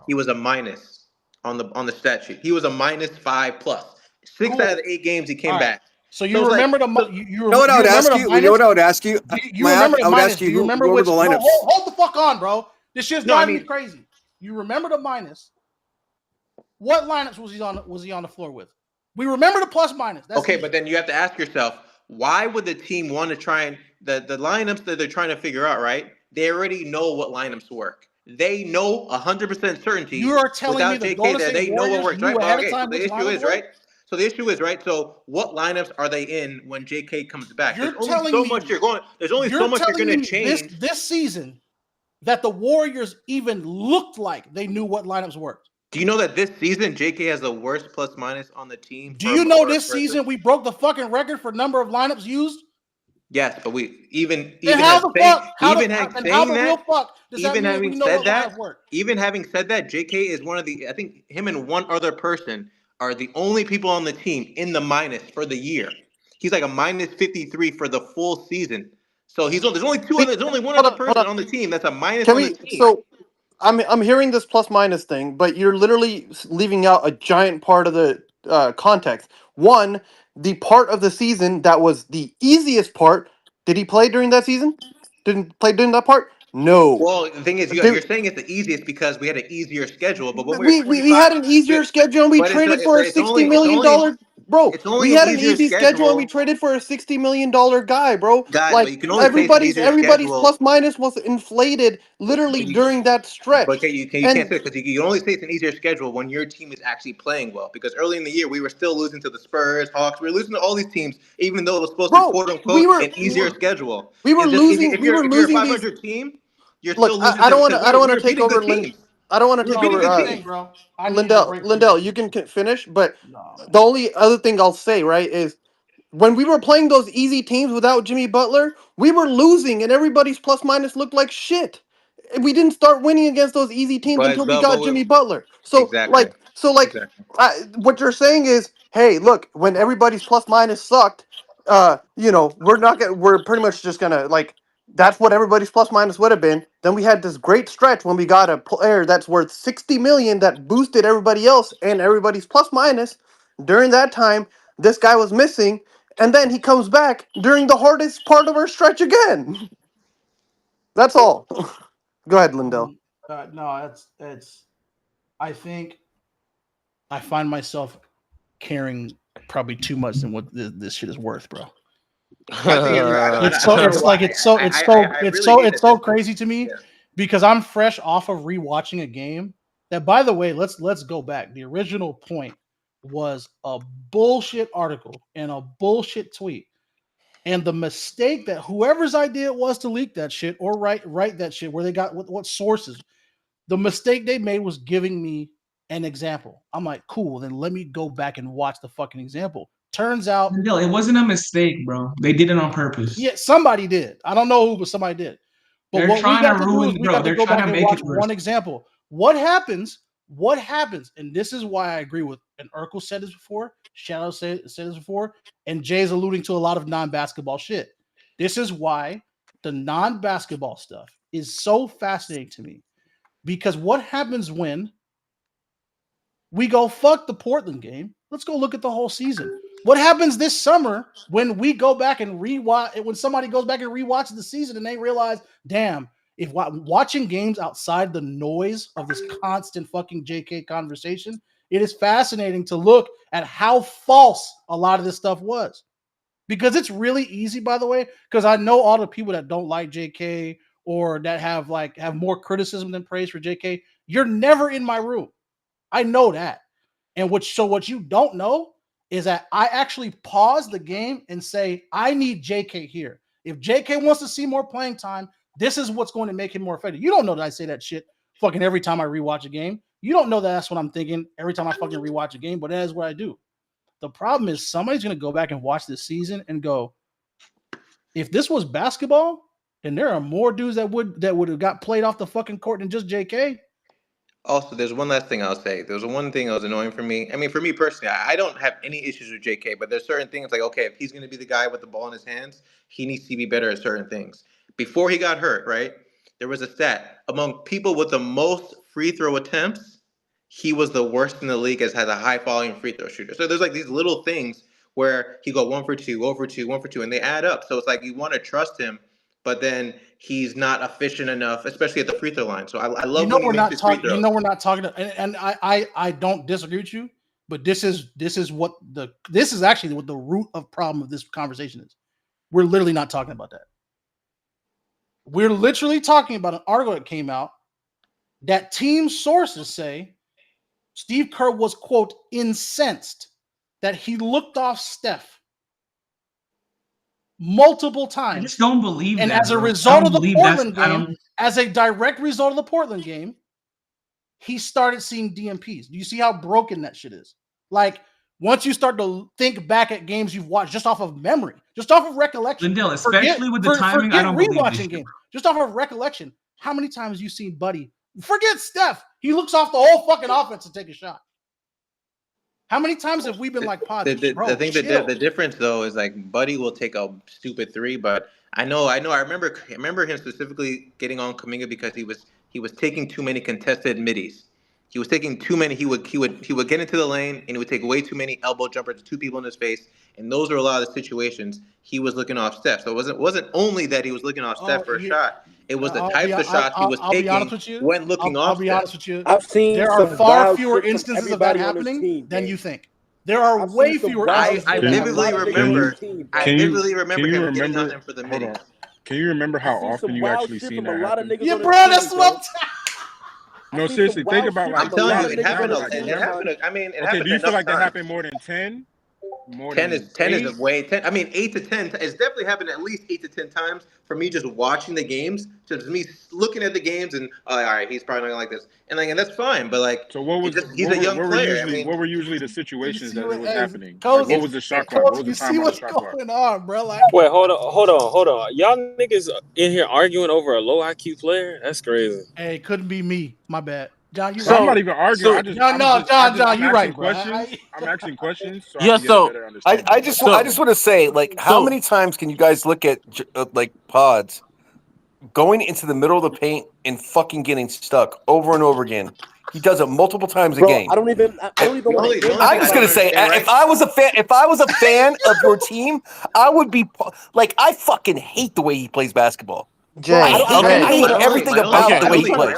he was a minus on the stat sheet. He was a -5+. 6 out of the 8 games he came back. So you remember the you know what I would ask you? You know what I would ask you? You remember the minus? Do you remember which the lineups? Hold the fuck on, bro. This shit's driving me crazy. You remember the minus? What lineups was he on the floor with? We remember the plus minus. That's okay, but then you have to ask yourself, why would the team want to try and the lineups that they're trying to figure out, right? They already know what lineups work. They know 100% certainty. You are telling me the Golden State they know what works, right? Okay, so the issue is, right? So the issue is, right? So what lineups are they in when JK comes back? There's only so much you're going to change this season that the Warriors even looked like they knew what lineups worked. Do you know that this season JK has the worst plus minus on the team? Do you know this season we broke the fucking record for number of lineups used? Yes, but we even having said that, JK is one of the, I think him and one other person are the only people on the team in the minus for the year. He's like a -53 for the full season. So there's only one other person on the team that's a minus on the team. So I'm hearing this plus minus thing, but you're literally leaving out a giant part of the context. One, the part of the season that was the easiest part. Did he play during that season? Didn't play during that part? No. Well, the thing is, you're saying it's the easiest because we had an easier schedule, but when we had an easier schedule and we traded for a $60 million. Bro, we had an easy schedule and we traded for a $60 million guy, bro. Like, you can only everybody's plus minus was inflated literally during that stretch. But you can't say it because you can only say it's an easier schedule when your team is actually playing well. Because early in the year we were still losing to the Spurs, Hawks. We were losing to all these teams, even though it was supposed to be quote unquote an easier schedule. We were losing. If you're a 500 team, you're still losing. I don't want to take over. I don't want to take over. Lindell, you can finish, but the only other thing I'll say, right, is when we were playing those easy teams without Jimmy Butler, we were losing and everybody's plus minus looked like shit. We didn't start winning against those easy teams until we got Jimmy Butler. So, what you're saying is, hey, look, when everybody's plus minus sucked, we're pretty much just gonna That's what everybody's plus minus would have been. Then we had this great stretch when we got a player that's worth 60 million that boosted everybody else and everybody's plus minus. During that time, this guy was missing, and then he comes back during the hardest part of our stretch again. That's all. Go ahead, Lindell. No, it's. I think I find myself caring probably too much than what this shit is worth, bro. It's so crazy to me because I'm fresh off of rewatching a game that, by the way, let's go back. The original point was a bullshit article and a bullshit tweet. And the mistake that whoever's idea it was to leak that shit or write that shit, where they got what sources, the mistake they made was giving me an example. I'm like, cool, then let me go back and watch the fucking example. Turns out it wasn't a mistake, bro. They did it on purpose. Yeah, somebody did. I don't know who, but somebody did. But they're what trying we got to to ruin, do is we bro. got to They're go trying back to and make watch it worse. one example. What happens, and this is why I agree with, and Urkel said this before, Shadow said this before, and Jay's alluding to a lot of non-basketball shit. This is why the non-basketball stuff is so fascinating to me. Because what happens when we go, fuck the Portland game, let's go look at the whole season. What happens this summer when we go back and rewatch, when somebody goes back and rewatches the season and they realize, damn, if watching games outside the noise of this constant fucking JK conversation, it is fascinating to look at how false a lot of this stuff was. Because it's really easy, by the way, because I know all the people that don't like JK or that have more criticism than praise for JK, you're never in my room. I know that. And what you don't know is that I actually pause the game and say, I need JK here. If JK wants to see more playing time, this is what's going to make him more effective. You don't know that I say that shit fucking every time I rewatch a game. You don't know that that's what I'm thinking every time I fucking rewatch a game, but that is what I do. The problem is somebody's going to go back and watch this season and go, if this was basketball, then there are more dudes that would have got played off the fucking court than just JK. Also, there's one last thing I'll say. There's one thing that was annoying for me. I mean, for me personally, I don't have any issues with JK, but there's certain things like, okay, if he's going to be the guy with the ball in his hands, he needs to be better at certain things. Before he got hurt, right, there was a stat. Among people with the most free throw attempts, he was the worst in the league as a high volume free throw shooter. So there's like these little things where he go 1 for 2, 1 for 2, 1 for 2, and they add up. So it's like you want to trust him, but then he's not efficient enough, especially at the free throw line. So I love when he makes his free throws. We're not talking, and I don't disagree with you, but this is actually what the root of problem of this conversation is. We're literally not talking about that. We're literally talking about an article that came out that team sources say Steve Kerr was, quote, incensed that he looked off Steph multiple times. I just don't believe and that. As a result of the Portland game, as a direct result of the Portland game, he started seeing DMPs. Do you see how broken that shit is? Like, once you start to think back at games you've watched just off of memory, just off of recollection. Lindell, especially with the timing, I don't believe rewatching games. Just off of recollection. How many times have you seen Buddy? Forget Steph. He looks off the whole fucking offense to take a shot. How many times have we been like, Pod, the difference though is like Buddy will take a stupid three, but I remember him specifically getting on Kuminga because he was taking too many contested middies. He was taking too many. He would get into the lane and he would take way too many elbow jumpers to two people in his face, and those are a lot of the situations he was looking off Steph. So it wasn't only that he was looking off Steph for a shot. It was the types of shots he was taking when looking off. I'll be honest with you. I've seen there are far fewer instances of that happening than you think. There are way fewer. I vividly remember him getting on him for the middies. Can you remember how often you actually seen that happen? Yeah, bro, that's what I'm No, seriously, think about like. I'm telling you, it happened. I mean, it happened. Do you feel like that happened more than 10? More 10 than is 10 is way 10. I mean, 8 to 10. It's definitely happened at least 8 to 10 times for me just watching the games, just me looking at the games and all right, he's probably not gonna like this, and that's fine. But like, so what was he's a young player. What were usually the situations that it was happening? Coach, what was the shot clock? What was you the time see on what's the shot clock? going on, bro? Like, wait, hold on. Y'all niggas in here arguing over a low IQ player? That's crazy. Hey, it couldn't be me. My bad. John, you're right. I'm not even arguing. John, you're right, bro. I'm asking questions. I just want to say, like, how many times can you guys look at like pods going into the middle of the paint and fucking getting stuck over and over again. He does it multiple times a game. I don't even want to. I'm just gonna say, if I was a fan of your team, I would be like, I fucking hate the way he plays basketball. I hate everything about the way he plays.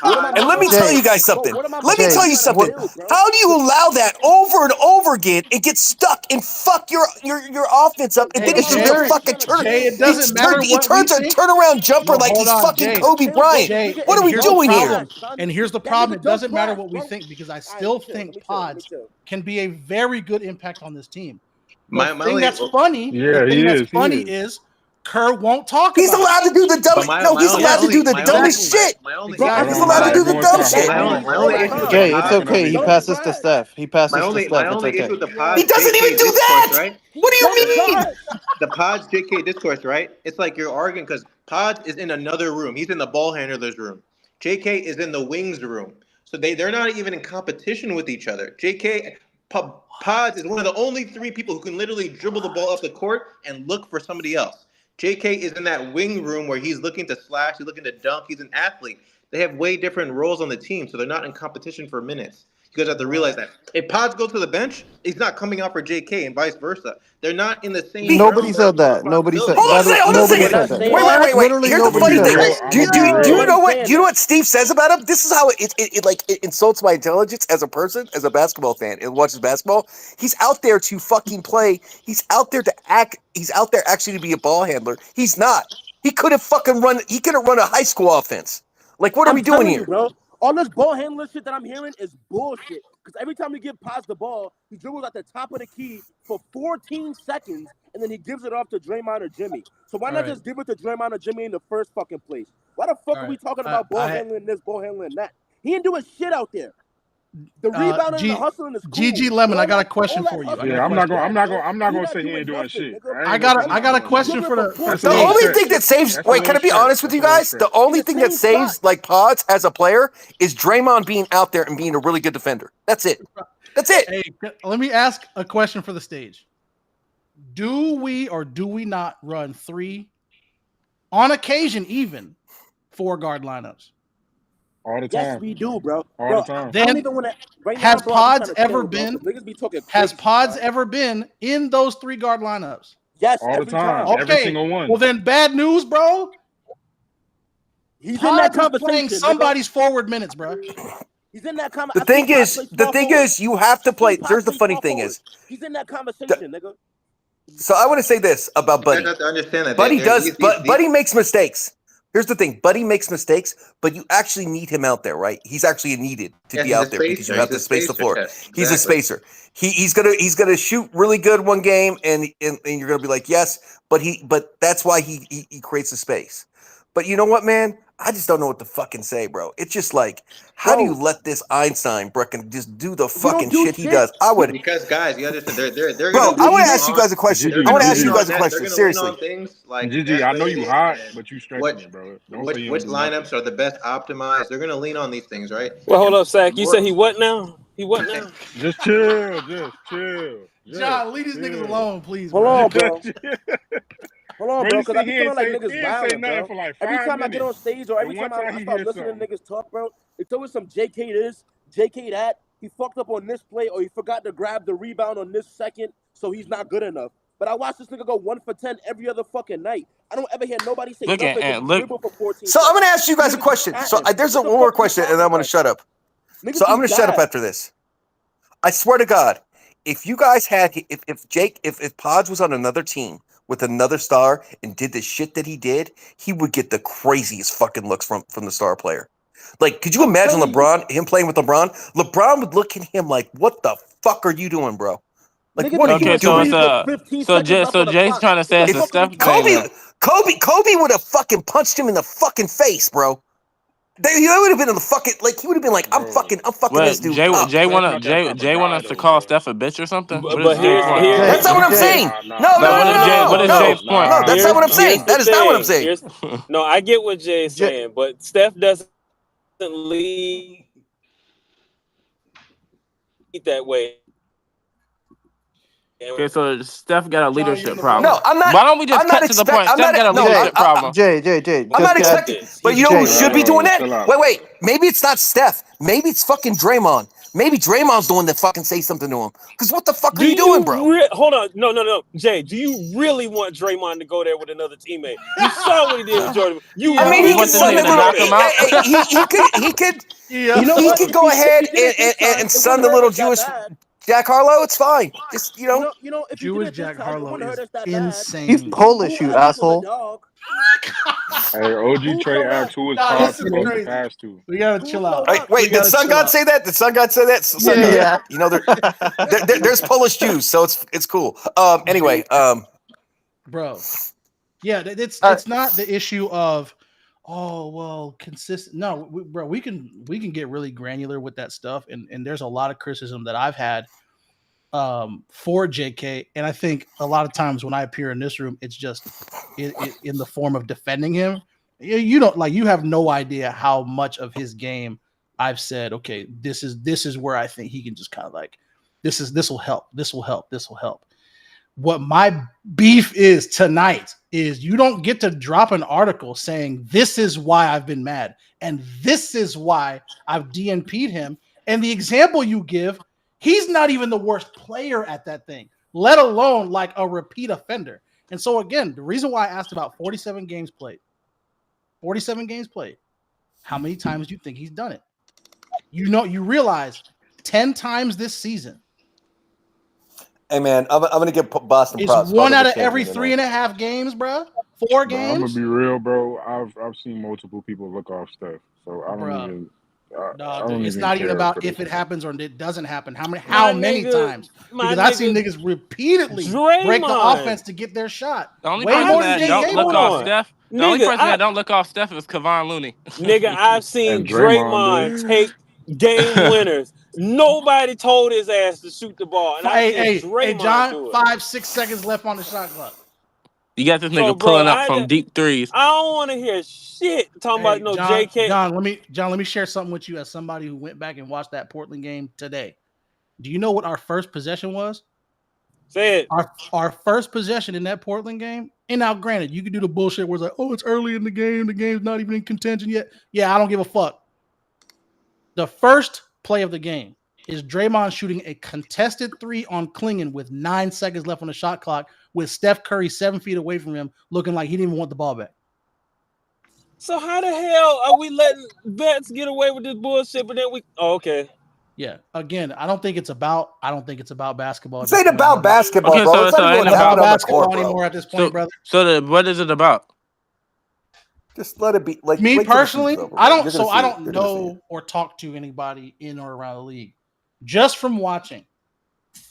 And let me tell you guys something. How do you allow that over and over again and get stuck and fuck your offense up and then it's just a fucking turn? It doesn't matter He turns a turnaround jumper like he's fucking Kobe Bryant. What are we doing here? And here's the problem. It doesn't matter what we think because I still think Pods can be a very good impact on this team. The thing that's funny is Kerr won't talk about it. He's allowed to do the dumbest. No, he's allowed to do the dumbest shit. He's allowed to do the dumb shit. Jay, it's okay. He passes to Steph. He passes to Steph. It's okay. He doesn't even do that. Right? What do you mean? The Pods JK discourse, right? It's like you're arguing because Pods is in another room. He's in the ball handler's room. JK is in the wings room. So they're not even in competition with each other. Pods is one of the only 3 people who can literally dribble the ball up the court and look for somebody else. JK is in that wing room where he's looking to slash, he's looking to dunk, he's an athlete. They have way different roles on the team, so they're not in competition for minutes. You guys have to realize that. If Pods goes to the bench, he's not coming out for JK and vice versa. They're not in the same. Nobody said that. Nobody said that. Wait. Here's the funny thing. Do you know what? Do you know what Steve says about him? This is how it insults my intelligence as a person, as a basketball fan, and watches basketball. He's out there to fucking play. He's out there to act. He's out there actually to be a ball handler. He's not. He could have fucking run. He could have run a high school offense. Like, what are we doing here, bro? All this ball handling shit that I'm hearing is bullshit. Because every time we give Pods the ball, he dribbles at the top of the key for 14 seconds, and then he gives it off to Draymond or Jimmy. So why not just give it to Draymond or Jimmy in the first fucking place? Why the fuck are we talking about ball handling this, ball handling that? He ain't doing shit out there. The rebounding and the hustling is cool. GG Lemon, I got a question for you. Yeah, I'm not gonna say he ain't doing shit. I got a question for the only thing that saves. Wait, can I be honest with you guys? The only thing that saves like Pods as a player is Draymond being out there and being a really good defender. That's it. That's it. Hey, let me ask a question for the stage. Do we or do we not run 3, on occasion even, 4 guard lineups? All the time. Yes, we do, bro. All the time. Then has Pods ever been? Has Pods ever been in those 3 guard lineups? Yes, all the time. Okay. Every single one. Well, then bad news, bro. He's in that Pods is conversation. playing somebody's forward minutes, bro. He's in that conversation. The thing is, you have to play. Here's the funny thing is, he's in that conversation, nigga. So I want to say this about Buddy. You have to understand that Buddy makes mistakes. Here's the thing. Buddy makes mistakes, but you actually need him out there, right? He's actually needed to be out there because you have to space the floor. He's a spacer. He's gonna shoot really good one game, and you're gonna be like, yes, but that's why he creates a space. But you know what, man? I just don't know what to fucking say, bro. It's just like, how do you let this Einstein Brecken just do the fucking shit he does? I would, because guys, you understand they're bro. I want to ask you guys a question. Seriously. Things like GG, I know you hot, but you stretching it, bro. Which lineups are the best optimized? They're gonna lean on these things, right? Well, hold up, Sack. You said he what now? He what now? Just chill. John, leave these niggas alone, please. Hold on, bro. Hold on, Bro, bro, because I be feeling like he niggas ain't violent, say nothing bro. for like Every 5 time I get on stage or every time I start listening to niggas talk, bro, it's always some JK this, JK that. He fucked up on this play or he forgot to grab the rebound on this second, so he's not good enough. But I watch this nigga go 1 for 10 every other fucking night. I don't ever hear nobody say nothing. So I'm going to ask you guys a question. So there's one more question, and I'm going to shut up. So I'm going to shut up after this. I swear to God, if you guys had, if Pods was on another team with another star and did the shit that he did, he would get the craziest fucking looks from the star player. Like, could you imagine him playing with LeBron? LeBron would look at him like, "What the fuck are you doing, bro? Like, what are you doing?" So Jay's trying to say it's a Steph. Kobe would have fucking punched him in the fucking face, bro. He would have been in the fucking he would have been like, I'm fucking this dude. Jay want us to call Steph a bitch or something? That's not what I'm saying. No. What is Jay's point? No, that's not what I'm saying. That is not what I'm saying. No, I get what Jay's saying, but Steph doesn't lead that way. Okay, so Steph got a leadership problem. No, I'm not. Why don't we just I'm not cut to the expect- point? I'm Steph not- got a no, leadership problem. Jay, I'm not expecting, but you know who Jay. should be doing that? Chill out. Wait. Maybe it's not Steph. Maybe it's fucking Draymond. Maybe Draymond's the one that fucking say something to him. Because what the fuck are you doing, bro? Hold on. No. Jay, do you really want Draymond to go there with another teammate? You saw what he did with Jordan. He could sun the little. He could go ahead and sun the little Jewish Jack Harlow. It's fine. Just You know, if Jewish Jack Harlow is insane. He's Polish, you asshole. Hey, OG Trey asked who is Pod supposed to pass to. We gotta chill out. Wait, did Sun God say that? Did Sun God say that? Yeah. You know, there's Polish Jews, so it's cool. Anyway, bro. Yeah, it's not the issue of consistent. No, bro, we can get really granular with that stuff, and there's a lot of criticism that I've had for JK, and I think a lot of times when I appear in this room, it's just in the form of defending him. You don't you have no idea how much of his game I've said, okay, this is where I think he can just kind of this will help. What my beef is tonight is you don't get to drop an article saying this is why I've been mad and this is why I've DNP'd him. And the example you give, he's not even the worst player at that thing, let alone like a repeat offender. And so again, the reason why I asked about 47 games played, how many times do you think he's done it? You realize 10 times this season. hey man, I'm gonna give Boston It's props. one out of every 3.5 games, bro. 4 games. I'm gonna be real, bro. I've seen multiple people look off Steph, so I don't even. It's not even about if it happens or it doesn't happen. How many times? Because I've seen niggas repeatedly break the offense to get their shot. The only Way person more that than don't JK look won. off Steph. The only person that don't look off Steph is Kevon Looney. Nigga, I've seen And Draymond, Draymond take game winners. Nobody told his ass to shoot the ball. And Hey, Draymond John, do it. 5-6 seconds left on the shot clock. You got this nigga So, bro, pulling up from deep threes. I don't want to hear shit talking about no John, JK. John, let me share something with you as somebody who went back and watched that Portland game today. Do you know what our first possession was? Say it. Our first possession in that Portland game. And now, granted, you can do the bullshit where it's like, oh, it's early in the game. The game's not even in contention yet. Yeah, I don't give a fuck. The first play of the game is Draymond shooting a contested 3 on Klingon with 9 seconds left on the shot clock with Steph Curry 7 feet away from him looking like he didn't even want the ball back. So how the hell are we letting vets get away with this bullshit? But then okay. Yeah. Again, I don't think it's about basketball. This ain't about basketball, Okay, bro. so It's not even ain't what's about happening on the basketball court, bro. anymore at this point, brother. So what is it about? Just let it be. Like Me wait till the personally, season's over, I bro. don't. You're So gonna see I it. don't You're gonna see it. know or talk to anybody in or around the league. Just from watching,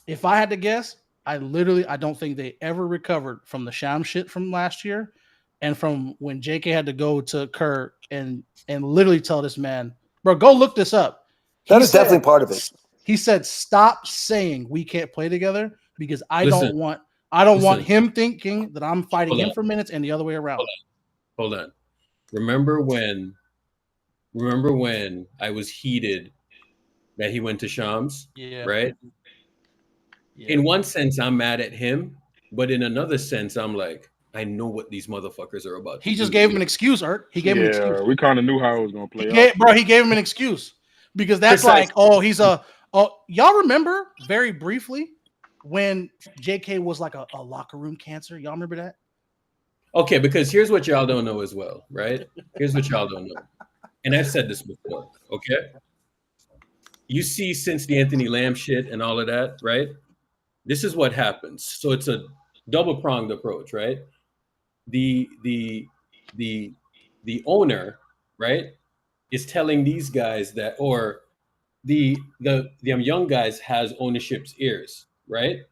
if I had to guess, I don't think they ever recovered from the Sham shit from last year, and from when JK had to go to Kerr and literally tell this man, bro, go look this up. That is definitely part of it. He said, "Stop saying we can't play together because I don't want Listen. him thinking that I'm fighting Hold him on. for minutes and the other way around." Hold on. Remember when I was heated that he went to Shams? Yeah. Right? In one sense, I'm mad at him, but in another sense, I'm like, I know what these motherfuckers are about. He just gave him an excuse, Art. He gave him an excuse. we kind of knew how it was gonna play out. He gave him an excuse because that's y'all remember very briefly when JK was like a locker room cancer. Y'all remember that? Okay, because here's what y'all don't know as well, right? Here's what y'all don't know. And I've said this before, okay? You see, since the Anthony Lamb shit and all of that, right? This is what happens. So it's a double-pronged approach, right? The owner, right, is telling these guys that, or the young guys has ownership's ears, right?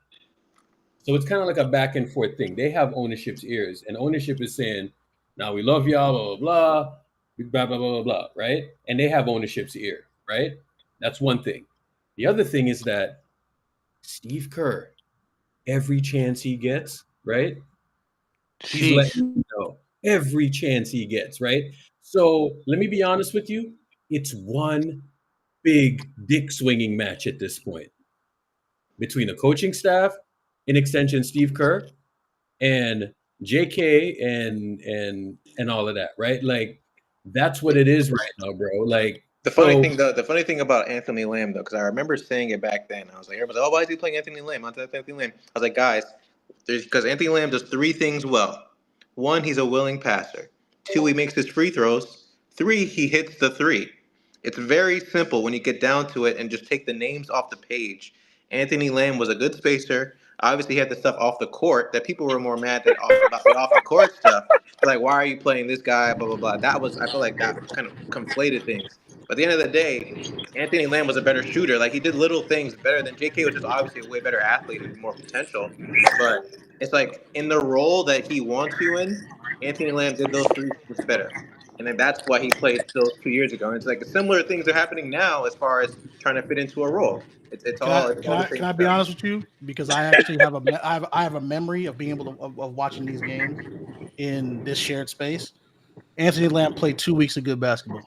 So it's kind of like a back and forth thing. They have ownership's ears, and ownership is saying, "Now we love y'all, blah blah blah, blah blah blah blah," right? And they have ownership's ear, right? That's one thing. The other thing is that Steve Kerr, every chance he gets, right? He's letting you know every chance he gets, right? So let me be honest with you. It's one big dick swinging match at this point between the coaching staff in extension Steve Kerr and JK and all of that, right? Like that's what it is right now, bro. Like the funny thing about Anthony Lamb though, because I remember saying it back then. I was like, everybody's like, oh, why is he playing Anthony Lamb? Anthony Lamb. I was like, guys, because Anthony Lamb does 3 things well. 1, he's a willing passer. 2, he makes his free throws. 3, he hits the 3. It's very simple when you get down to it and just take the names off the page. Anthony Lamb was a good spacer. Obviously, he had the stuff off the court that people were more mad about the off the court stuff. Like, why are you playing this guy? Blah, blah, blah. I feel like that kind of conflated things. But at the end of the day, Anthony Lamb was a better shooter. Like, he did little things better than JK, which is obviously a way better athlete and more potential. But it's like in the role that he wants you in, Anthony Lamb did those 3 things better. And then that's why he played those 2 years ago. And it's like similar things are happening now as far as trying to fit into a role. Can I be honest with you? Because I actually have a memory of being able to of watching these games in this shared space. Anthony Lamb played 2 weeks of good basketball,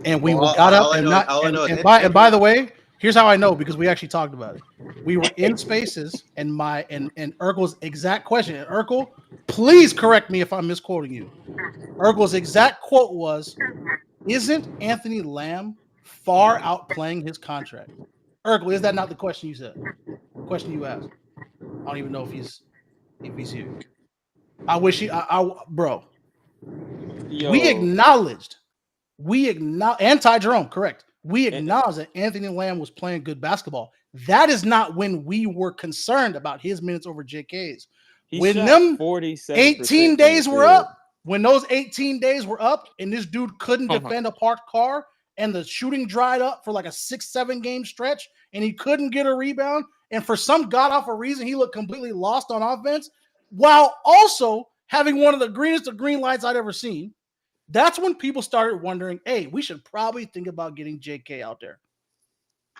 and we got up and by the way, here's how I know, because we actually talked about it. We were in spaces, and Urkel's exact question. And Urkel, please correct me if I'm misquoting you. Urkel's exact quote was, "Isn't Anthony Lamb far outplaying his contract?" Urkel, is that not the question you said? The question you asked. I don't even know if he's here. I wish bro. Yo. We acknowledged, anti Jerome, correct. We acknowledged that Anthony Lamb was playing good basketball. That is not when we were concerned about his minutes over JK's. When them 18 days were up, when those 18 days were up, and this dude couldn't defend a parked car, and the shooting dried up for like a 6-7 game stretch, and he couldn't get a rebound, and for some god-awful reason, he looked completely lost on offense, while also having one of the greenest of green lights I'd ever seen. That's when people started wondering, hey, we should probably think about getting JK out there.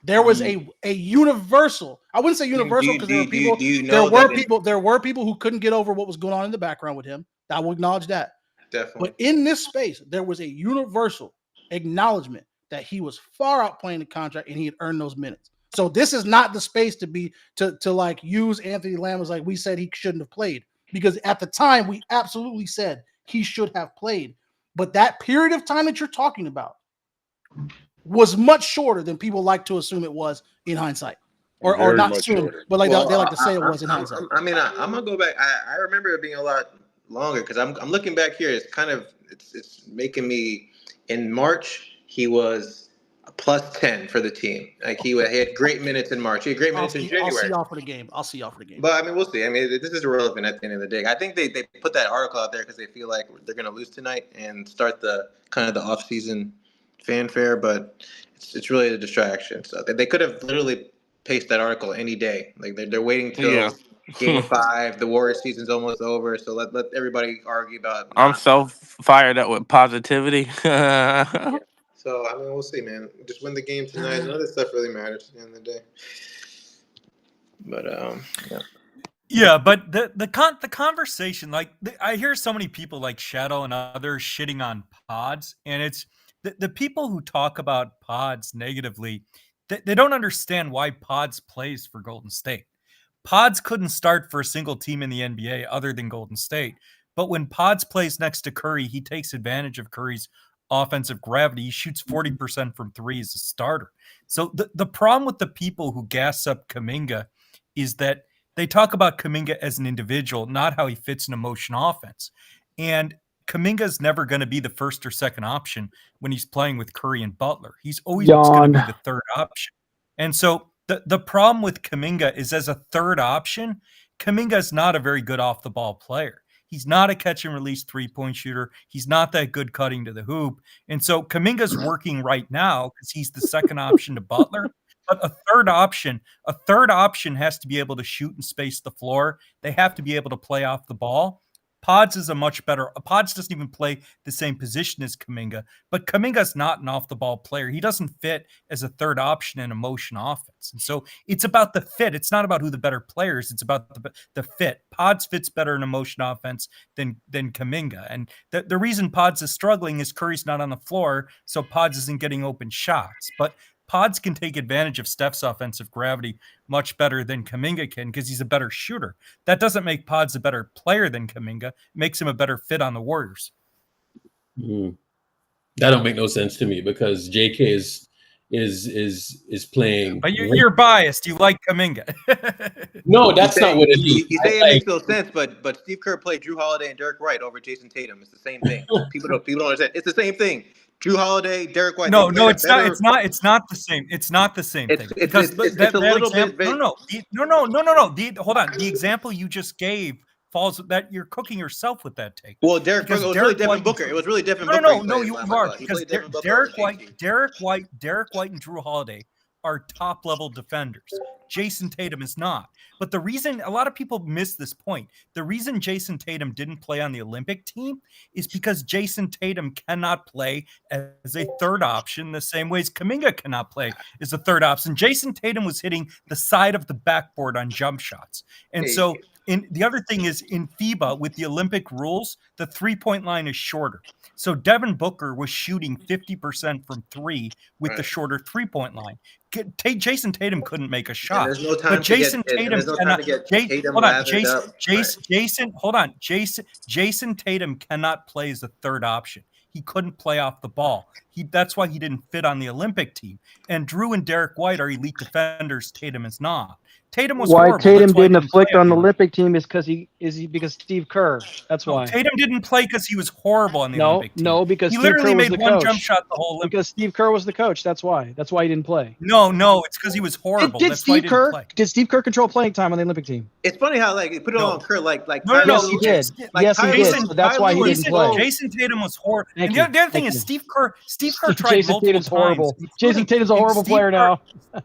There was a universal, I wouldn't say universal, because there were people who couldn't get over what was going on in the background with him. I will acknowledge that. Definitely. But in this space, there was a universal acknowledgement that he was far outplaying the contract and he had earned those minutes. So this is not the space to like use Anthony Lamb as like we said he shouldn't have played, because at the time we absolutely said he should have played. But that period of time that you're talking about was much shorter than people like to assume it was in hindsight, or not assume, but like they like to say it was in hindsight. I'm gonna go back. I remember it being a lot longer, because I'm looking back here. It's kind of it's making me. In March, he was a +10 for the team. Like he had great minutes in March. He had great minutes in January. I'll see y'all for the game. But I mean, we'll see. I mean, this is irrelevant at the end of the day. I think they put that article out there because they feel like they're going to lose tonight and start the kind of the off-season fanfare. But it's really a distraction. So they could have literally pasted that article any day. Like they're waiting till Game 5. The Warriors season's almost over. So let everybody argue about. I'm so fired up with positivity. Yeah. So, I mean, we'll see, man. Just win the game tonight. None of this stuff really matters at the end of the day. But, yeah. Yeah, but the conversation, like, I hear so many people like Shadow and others shitting on pods, and it's the people who talk about pods negatively, they don't understand why pods plays for Golden State. Pods couldn't start for a single team in the NBA other than Golden State. But when Pods plays next to Curry, he takes advantage of Curry's offensive gravity. He shoots 40% from 3 as a starter. So the problem with the people who gas up Kuminga is that they talk about Kuminga as an individual, not how he fits in a motion offense. And Kuminga is never going to be the first or second option when he's playing with Curry and Butler. He's always going to be the third option. And so the problem with Kuminga is, as a third option, Kuminga is not a very good off-the-ball player. He's not a catch-and-release three-point shooter. He's not that good cutting to the hoop. And so Kuminga's working right now because he's the second option to Butler. But a third option has to be able to shoot and space the floor. They have to be able to play off the ball. Pods doesn't even play the same position as Kuminga, but Kuminga's not an off-the-ball player. He doesn't fit as a third option in a motion offense. And so it's about the fit. It's not about who the better player is. It's about the fit. Pods fits better in a motion offense than Kuminga. And the reason Pods is struggling is Curry's not on the floor, so Pods isn't getting open shots. But Pods can take advantage of Steph's offensive gravity much better than Kuminga can because he's a better shooter. That doesn't make Pods a better player than Kuminga. It makes him a better fit on the Warriors. That don't make no sense to me because JK is playing. But you're biased. You like Kuminga. No, that's not what it is. You say it makes no sense, but Steve Kerr played Drew Holiday and Derek White over Jason Tatum. It's the same thing. People don't understand. It's the same thing. Drew Holiday, Derek White. No, it's not. It's not the same. It's not the same thing. Because it's a little bit. No. Hold on. The example you just gave falls that you're cooking yourself with that take. Well, Derek White was really Devin Booker. It was really Devin Booker. No, you are because Derek White, and Drew Holiday are top level defenders. Jason Tatum is not. But the reason a lot of people miss this point, the reason Jason Tatum didn't play on the Olympic team is because Jason Tatum cannot play as a third option the same way as Kuminga cannot play as a third option. Jason Tatum was hitting the side of the backboard on jump shots. And so the other thing is in FIBA with the Olympic rules, the 3-point line is shorter. So Devin Booker was shooting 50% from three with the shorter 3-point line. Jason Tatum couldn't make a shot. There's no time but Jason Tatum cannot. Jason Tatum cannot play as a third option. He couldn't play off the ball. That's why he didn't fit on the Olympic team. And Drew and Derek White are elite defenders. Tatum is not. Tatum was why horrible. Tatum didn't afflict on the Olympic team is because Steve Kerr. That's why. Tatum didn't play because he was horrible on the Olympic team. No, because he Steve literally Kerr was made the one coach. jump shot the whole Olympic. Because Steve Kerr was the coach. That's why. That's why he didn't play. No, it's because he was horrible. Did That's why he Steve didn't Kerr? play. Did Steve Kerr control playing time on the Olympic team? It's funny how you put it all on Kerr like No, yes, he did. Yes, he did. So that's why he didn't play. Jason Tatum was horrible. Thank And you. the other thing Thank is you. Steve Kerr tried Jason multiple Tatum's horrible. times. Jason Tatum's a horrible player now.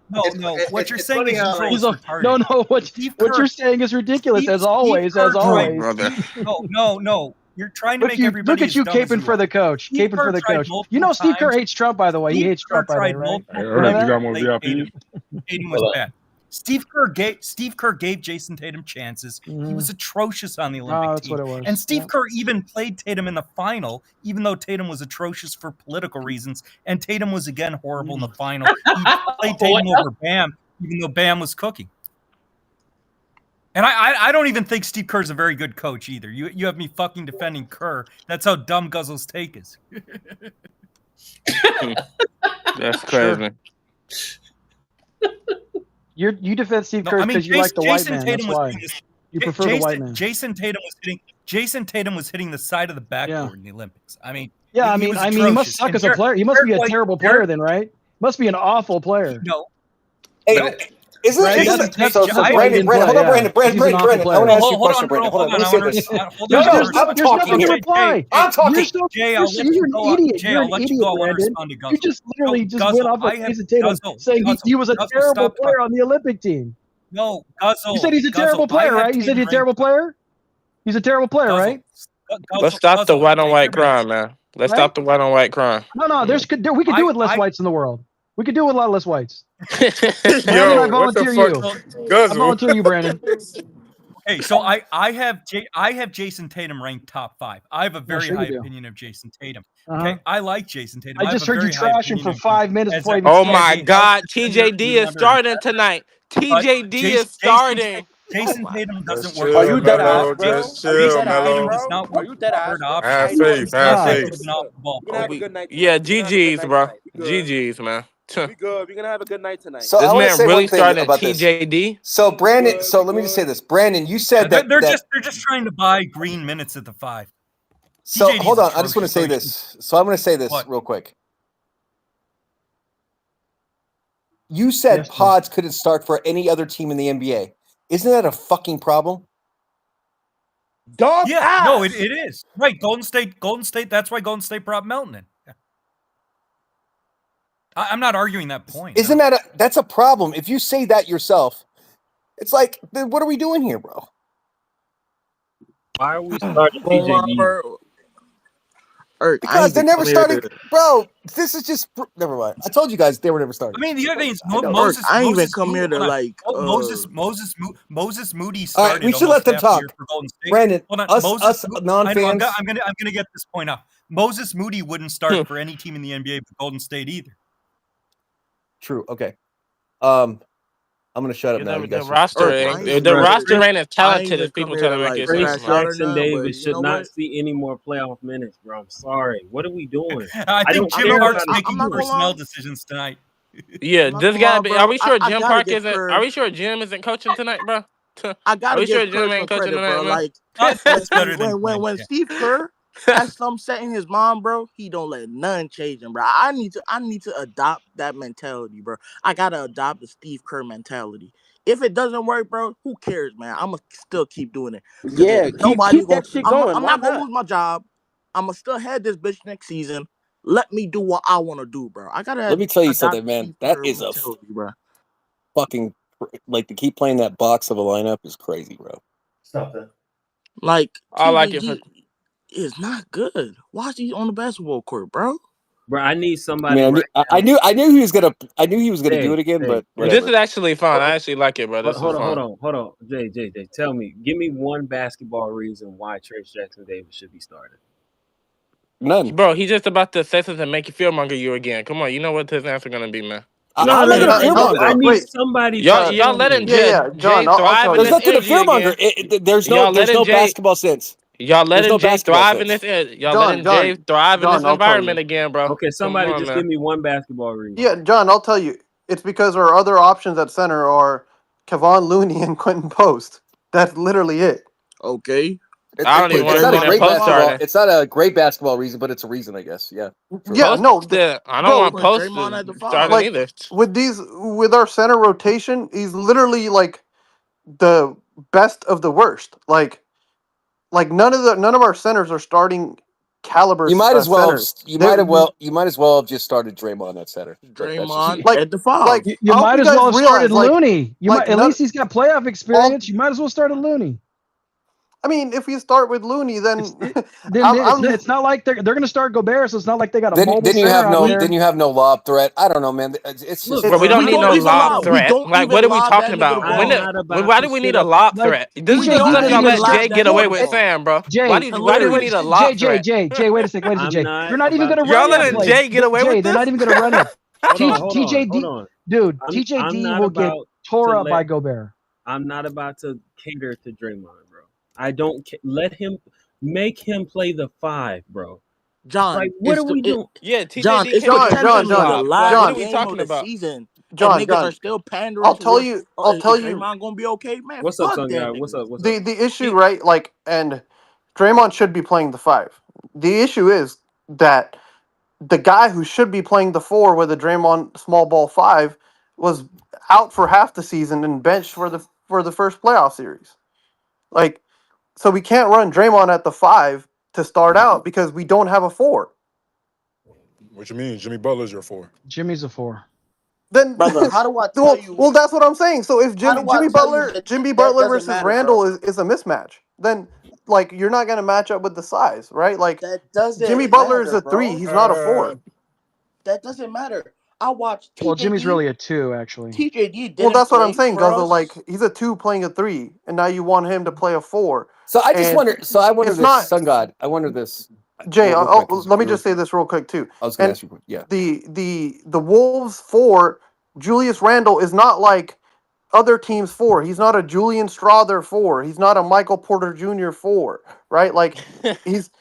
No. What you're saying is retarded. No. What you're saying is ridiculous, as always. No. You're trying to make everybody. Look at you caping for the coach. Caping for the coach. You know Steve Kerr hates Trump, by the way. He hates Trump, by the way, right? I heard you got more VIPs. Tatum was bad. Steve Kerr gave Jason Tatum chances. He was atrocious on the Olympic team. What it was. And Steve Kerr even played Tatum in the final, even though Tatum was atrocious for political reasons. And Tatum was again horrible in the final. He played Tatum over Bam, even though Bam was cooking. And I don't even think Steve Kerr's a very good coach either. You have me fucking defending Kerr. That's how dumb Guzzle's take is. That's crazy. You defend Steve Kerr because you like the white man. That's why. You prefer the white man. Jason Tatum was hitting the side of the backboard in the Olympics. I mean, he must suck as a player. He must be a terrible player then, right? Must be an awful player. No. Isn't it? So Brandon, hold on, Brandon. I want to ask you a question, Brandon. Hold on, let me say this. No, I'm talking here. I'm talking. You're an idiot. You're an idiot, Brandon. You just literally went off of Jason Tatum saying he was a terrible player on the Olympic team. No, Guzzle. You said he's a terrible player, right? You said he's a terrible player? He's a terrible player, right? Let's stop the white on white crime, man. Let's stop the white on white crime. No, we could do with less whites in the world. We could do with a lot less whites. Yo, I volunteer you. I volunteer you, Brandon. Okay, so I have Jason Tatum ranked top 5. I have a very high opinion of Jason Tatum. Okay, I like Jason Tatum. I just heard you trash him for 5 minutes before he Oh my God, TJD is starting tonight. TJD is starting. Jason Tatum doesn't work. Are you dead ass, bro? Just chill, Mello. Are you dead ass? Have faith. Yeah, GG's, bro. GG's, man. We good. We're gonna have a good night tonight. So this I want to man say really one thing started about TJD. This. So Brandon, so let me just say this, Brandon. You said that they're just trying to buy green minutes at the 5. So TJD's hold on, I just want to say this. So I'm going to say this real quick. You said Pods couldn't start for any other team in the NBA. Isn't that a fucking problem? No, it is right. Golden State. That's why Golden State brought Melton in. I'm not arguing that point. Isn't that's a problem? If you say that yourself, it's like, then what are we doing here, bro? Why are we starting TJD? Because they never started, bro. This is just never mind. I told you guys they were never started. I mean, the other thing is Moses. I ain't even come here to like Moses Moody started. All right, we should let them talk. Brandon, us non-fans. I'm gonna get this point out. Moses Moody wouldn't start for any team in the NBA but Golden State either. True. Okay. I'm gonna shut up Yeah, now. the, You the guys roster should- ain't the roster ain't as I ain't talented even as people come try here to to make it like seem. crash bro. out or Jackson nothing, but Davis you should know not what? see any more playoff minutes, bro. I'm sorry. What are we doing? I think don't Jim care Park's about his making not gonna personnel lie. decisions tonight. Yeah, I'm not this gonna lie, gotta be. Are bro. we sure I Jim gotta Park give isn't? Are Kerr. we sure Jim isn't coaching tonight, bro? I Are gotta we sure give Jim Kerr ain't some coaching credit, tonight, bro. man? Like That's better than when Steve Kerr has some set in his mind, bro, he don't let none change him, bro. I need to adopt that mentality, bro. I gotta adopt the Steve Kerr mentality. If it doesn't work, bro, who cares, man? I'm gonna still keep doing it. Yeah, keep that shit going. I'm Why not gonna not? lose my job. I'm gonna still head this bitch next season. Let me do what I want to do, bro. I gotta Let me tell you adopt something, the man. Steve That Kerr is a mentality, bro. fucking like to keep playing that box of a lineup is crazy, bro. Stop that. Like I like it. TJD is not good. Why is he on the basketball court, bro? Bro, I need I somebody mean, right I now. knew he was gonna do it again, but This whatever. is actually fun. I actually like it, bro. This Hold is on, fun. hold on. Jay, tell me. Give me one basketball reason why Trace Jackson Davis should be started. None. Bro, he's just about to say something and make you feel monger you again. Come on, you know what his answer gonna be, man. I'm not gonna fearmonger. I need somebody. Y'all letting John, Jay I'll thrive tell in you. this There's nothing to energy fearmonger. again. There's Y'all no letting Jay basketball sense. Y'all There's letting no Jay basketball thrive in sense. this. Y'all letting Jay thrive in this I'll tell you. environment again, bro. Okay, somebody just give me one basketball reason. Yeah, John, I'll tell you. It's because our other options at center are Kevon Looney and Quentin Post. That's literally it. Okay. I don't even want It's to not see a them great post basketball. starting. It's not a great basketball reason, but it's a reason, I guess. Yeah. Sure. Yeah, no, I don't bro, want Put post Draymond at the starting five. like either. with our center rotation, he's literally like the best of the worst. Like none of our centers are starting caliber. You might as well. Centers. You might as well have just started Draymond at center. Draymond Like at the five. like You I hope might you as guys well have realize, started like, Looney. You like might at none- least he's got playoff experience. You might as well start a Looney. I mean, if we start with Looney, then It's not like they're going to start Gobert, so it's not like they got a mobile Then you center have out there. Then you have no lob threat. I don't know, man. It's just. Bro, we don't need no even lob lob. We threat. don't Like, even what are we lob talking that nigga about? the ball. Why do we need a lob Like, threat? This is DJ, stuff didn't y'all even let start Jay get away with saying, bro. Jay, Why do we need a lob threat? Jay, wait a second, I'm Jay. not They're not even about going to to- Y'all run that letting play. Jay get away Jay, with they're this? not even going to run it. Hold on. TJD, dude, I'm TJD not will get about tore to up by Gobert. I'm not about to cater to Draymond, bro. I don't let him make him play the 5, bro. John, Like, what are we doing? Yeah, John, TJD it's can play potentially the five. last What are we game talking of the about? season, and John, niggas are still pandering. I'll tell towards, you. oh, I'll is tell you. Draymond gonna be okay, man? What's up, Fuck son that guy? nigga. What's up? The issue, right? Like, and Draymond should be playing the 5. The issue is that the guy who should be playing the 4 with a Draymond small ball 5 was out for half the season and benched for the first playoff series. Like, so we can't run Draymond at the 5 to start out because we don't have a 4. What you mean? Jimmy Butler's your 4. Jimmy's a 4. Then, Brother, how do I tell you? well, that's what I'm saying. So if How do I Jimmy tell you Butler that doesn't versus matter, Randall bro? is a mismatch, then like you're not gonna match up with the size, right? Like That doesn't Jimmy Butler is matter, a 3. bro. He's not a 4. That doesn't matter. I watched TJD. Well, Jimmy's really a 2, actually. TJD didn't Well, that's what I'm play saying, for Guzzle. us. Like he's a 2 playing a 3, and now you want him to play a 4. So I just wonder. So I wonder it's this, not- Sun God. I wonder this. Jay, real quick, 'cause let me you're- just say this real quick too. I was going to And ask you. Yeah. the Wolves 4, Julius Randle is not like other teams 4. He's not a Julian Strother 4. He's not a Michael Porter Jr. 4. Right? Like he's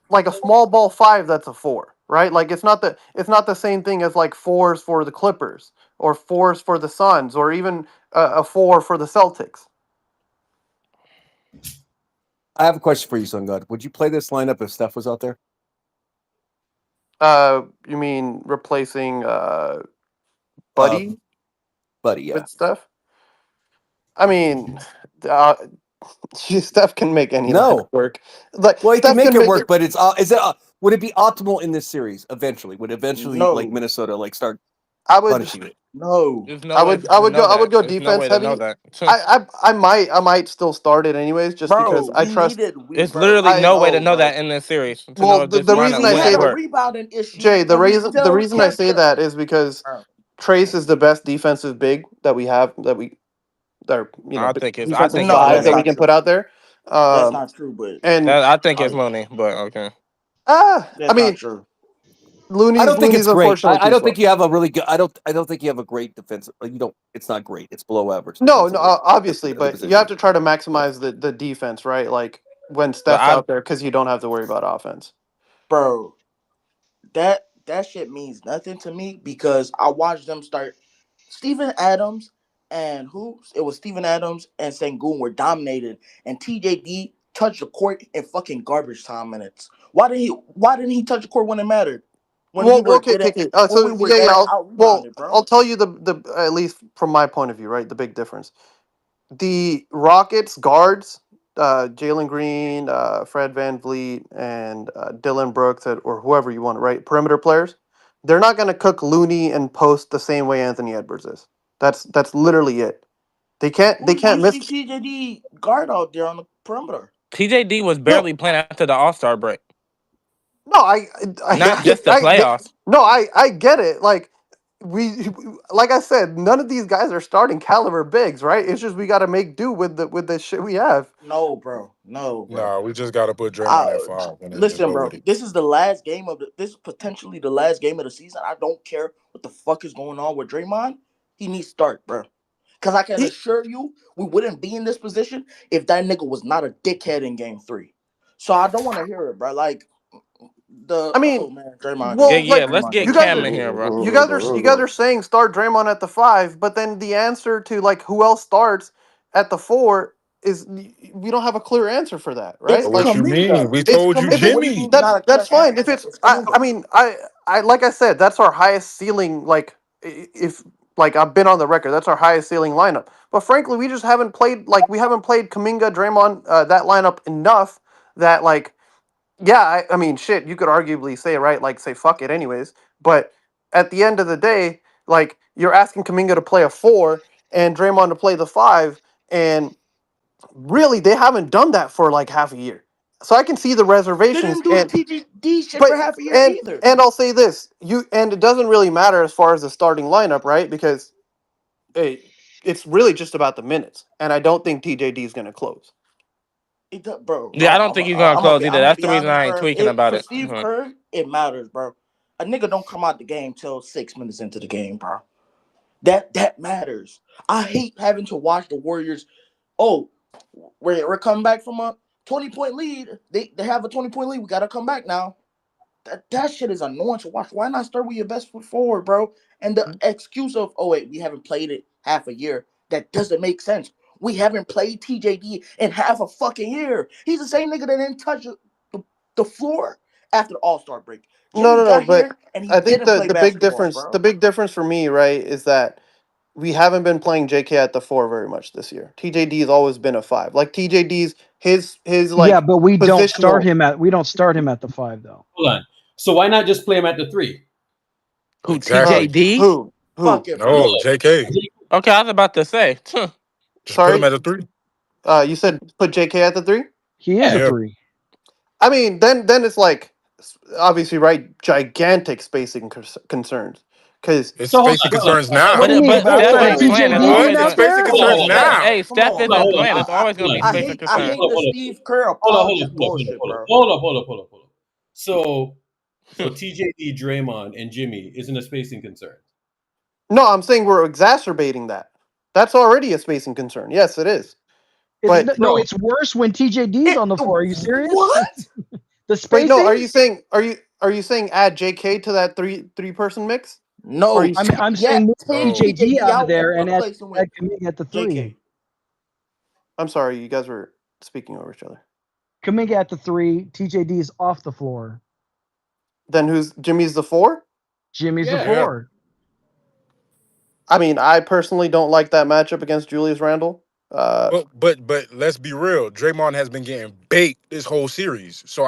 like a small ball 5 that's a 4. Right? Like it's not the same thing as like 4s for the Clippers or 4s for the Suns or even a 4 for the Celtics. I have a question for you, Sun God. Would you play this lineup if Steph was out there? You mean replacing Buddy? Buddy, yeah. With Steph? I mean, Steph can make any lineup work. Like, Well, he Steph can make it work, but it's would it be optimal in this series eventually? Would eventually No. like Minnesota like start I would punishing it? No. There's no I way would to I would know go I would that. go There's no defense way to heavy. know that. I might still start it anyways just because I trust. There's literally no way to know bro. that in this series. To Well, know if the this reason lineup I wouldn't say had a work. rebounding issue. Jay, the and we reason still I kept say it. that is because Trace is the best defensive big that we have I think it's defensive No, 5 that's that we not can true. put out there. That's not true, but And I think it's Looney, but okay. I that's mean, not true. Looney's, I don't think Looney's it's great. unfortunately I too don't slow. think you have a really good. I don't think you have a great defense. Like, you don't. It's not great. It's below average. No, defensively obviously, at the but you position. have to try to maximize the defense, right? Like when Steph's out there, because you don't have to worry about offense. Bro, that shit means nothing to me because I watched them start. Steven Adams and it was Steven Adams and Sengun were dominated, and TJD touched the court in fucking garbage time minutes. Why didn't he touch the court when it mattered? When we were Okay. getting I'll tell you the at least from my point of view, right? The big difference. The Rockets guards, Jalen Green, Fred VanVleet, and Dylan Brooks, or whoever you want, right? Perimeter players. They're not going to cook Looney and post the same way Anthony Edwards is. That's literally it. They can't miss. TJD guard out there on the perimeter. TJD was barely playing after the All-Star break. No, I not just the playoffs. I get it. Like like I said, none of these guys are starting caliber bigs, right? It's just we got to make do with the shit we have. No, bro. Nah, we just got to put Draymond at 5. And Listen, bro. This is the last game this is potentially the last game of the season. I don't care what the fuck is going on with Draymond. He needs to start, bro. Because I can assure you, we wouldn't be in this position if that nigga was not a dickhead in game 3. So I don't want to hear it, bro. Like Draymond. Well, let's get Cam in here, bro. You guys are saying start Draymond at the 5, but then the answer to like who else starts at the 4 is we don't have a clear answer for that, right? What you mean? We told you Jimmy. That's fine. If it's, I mean, I like I said, that's our highest ceiling. Like if like I've been on the record, that's our highest ceiling lineup. But frankly, we just haven't played Kuminga, Draymond, that lineup enough that like. Yeah, I mean, shit, you could arguably say, right, like, say, fuck it anyways. But at the end of the day, like, you're asking Kuminga to play a 4 and Draymond to play the 5, and really, they haven't done that for, like, half a year. So I can see the reservations. They didn't do TJD shit for half a year either. And I'll say this, and it doesn't really matter as far as the starting lineup, right? Because it's really just about the minutes, and I don't think TJD is going to close. Bro, I don't think he's gonna close either. That's the reason I ain't tweaking about it. For Steve Kerr, it matters, bro. A nigga don't come out the game till 6 minutes into the game, bro. That matters. I hate having to watch the Warriors. Oh, we're coming back from a 20-point lead. They have a 20-point lead. We gotta come back now. That shit is annoying to watch. Why not start with your best foot forward, bro? And the excuse of, oh wait, we haven't played it half a year. That doesn't make sense. We haven't played TJD in half a fucking year. He's the same nigga that didn't touch the floor after the All-Star break. No, but I think the big difference for me, right, is that we haven't been playing JK at the 4 very much this year. TJD has always been a 5. Like TJD's his like yeah, but we don't start him at the 5 though. Hold on. So why not just play him at the 3? Who TJD? Who? No, JK. Okay, I was about to say. Just put him at the 3. You said put JK at the 3? He is a 3. I mean, then it's like obviously, right, gigantic spacing concerns. Because it's spacing concerns now. But Steph is playing. It's spacing concerns now. Hey, Steph isn't playing. It's always going to be spacing concerns. I hate the Steve Kerr bullshit, bro. Hold up. So TJD, Draymond, and Jimmy isn't a spacing concern. No, I'm saying we're exacerbating that. That's already a spacing concern. Yes, it is. But no, it's worse when TJD's on the floor. Are you serious? What? The spacing? No, are you saying add JK to that three person mix? No, I'm saying move TJD out of there and add Kuminga at the 3. JK. I'm sorry, you guys were speaking over each other. Kuminga at the 3, TJD is off the floor. Then Jimmy's the 4? Jimmy's the 4. I mean, I personally don't like that matchup against Julius Randle. But let's be real. Draymond has been getting baked this whole series, so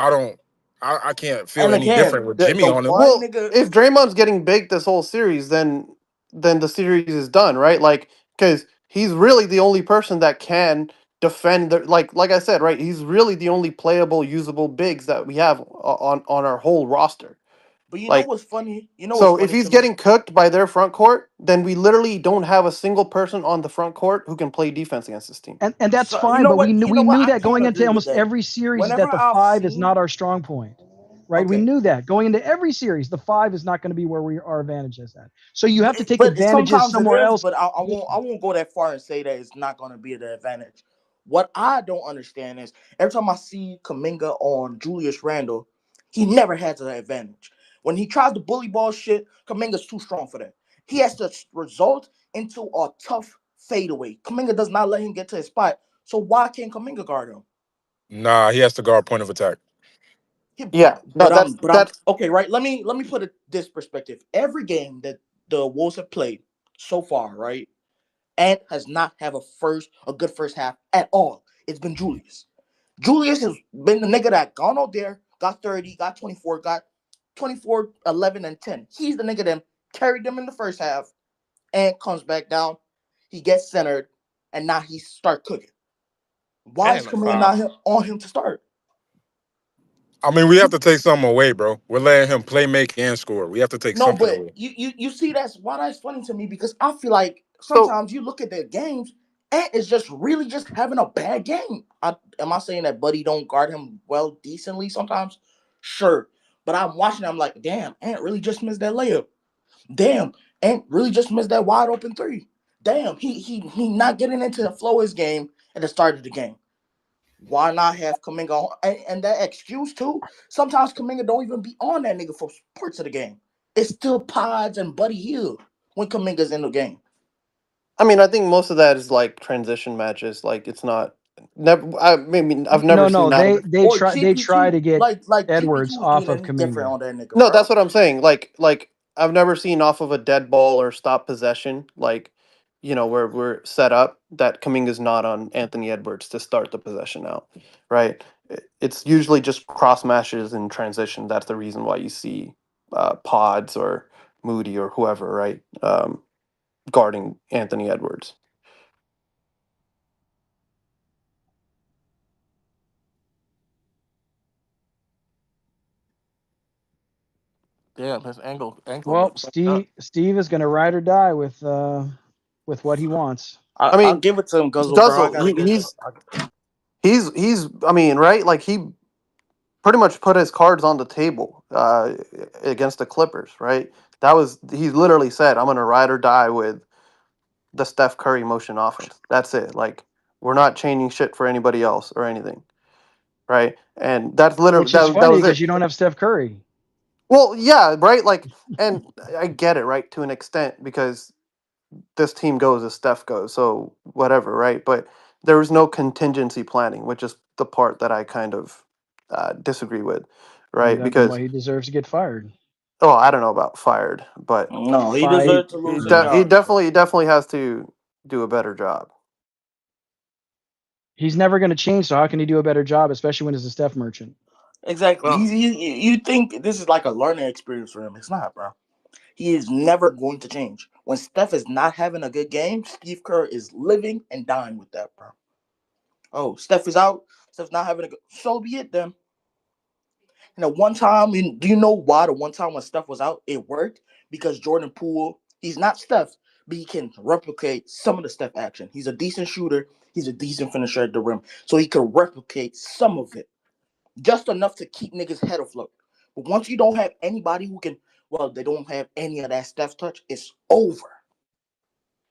I can't feel any different with Jimmy on him. Well, if Draymond's getting baked this whole series, then the series is done, right? Like, because he's really the only person that can defend. Like I said, right? He's really the only playable, usable bigs that we have on our whole roster. But you know what's funny? So if he's getting cooked by their front court, then we literally don't have a single person on the front court who can play defense against this team. And that's fine, but we knew that going into almost every series that the 5 is not our strong point. right? We Okay. knew that going into every series, the 5 is not going to be where our advantage is at. So you have to take But advantages sometimes it somewhere is, else. but I won't go that far and say that it's not going to be the advantage. What I don't understand is every time I see Kuminga on Julius Randle, he never has an advantage. When he tries to bully ball shit, Kuminga's too strong for that. He has to result into a tough fadeaway. Kuminga does not let him get to his spot. So why can't Kuminga guard him? Nah, he has to guard point of attack. Yeah, no, I'm that's okay, right? Let me put it this perspective. Every game that the Wolves have played so far, right? Ant has not have a good first half at all. It's been Julius. Julius has been the nigga that gone out there, got 30, got 24, got 24, 11, and 10. He's the nigga that carried them in the first half and comes back down. He gets centered, and now he start cooking. Why is Kuminga not on him to start? I mean, we have to take something away, bro. We're letting him play, make, and score. We have to take No, something but away. you see that's funny to me because I feel like sometimes you look at their games, Ant is just really just having a bad game. Am I saying that Buddy don't guard him well decently sometimes? Sure. But I'm watching, I'm like, damn, Ant really just missed that layup. Damn, Ant really just missed that wide open three. Damn, he not getting into the flow of his game at the start of the game. Why not have Kuminga on? And that excuse too, sometimes Kuminga don't even be on that nigga for parts of the game. It's still Pods and Buddy Hield when Kuminga's in the game. I mean, I think most of that is like transition matches. Like it's not never. I mean, I've never seen that. They try to get like Edwards off of different Kuminga. on that nigga. No, bro. that's what I'm saying. Like I've never seen off of a dead ball or stop possession. Like, you know, where we're set up that Kuminga's not on Anthony Edwards to start the possession out, right? It's usually just cross matches and transition. That's the reason why you see Pods or Moody or whoever, right, guarding Anthony Edwards. Yeah, his ankle. Well, Steve is going to ride or die with what he wants. I mean, I'll give it to him, Guzzle. He's. I mean, right? Like he pretty much put his cards on the table against the Clippers, right? He literally said, "I'm going to ride or die with the Steph Curry motion offense." That's it. Like we're not changing shit for anybody else or anything, right? And that's literally Which is that funny was because it. you don't have Steph Curry. Well, yeah, right. Like, and I get it, right, to an extent because this team goes as Steph goes, so whatever, right? But there was no contingency planning, which is the part that I kind of disagree with, right? Then Because why he deserves to get fired. oh, I don't know about fired, but no, he deserves to lose. He definitely has to do a better job. He's never going to change, so how can he do a better job, especially when he's a Steph merchant? Exactly. You think this is like a learning experience for him? It's not, bro. He is never going to change. When Steph is not having a good game, Steve Kerr is living and dying with that, bro. Oh, Steph is out. Steph's not having a good. So be it then. And at one time, do you know why the one time when Steph was out, it worked? Because Jordan Poole, he's not Steph, but he can replicate some of the Steph action. He's a decent shooter. He's a decent finisher at the rim. So he can replicate some of it. Just enough to keep niggas' head afloat. But once you don't have anybody who can, they don't have any of that Steph touch, it's over.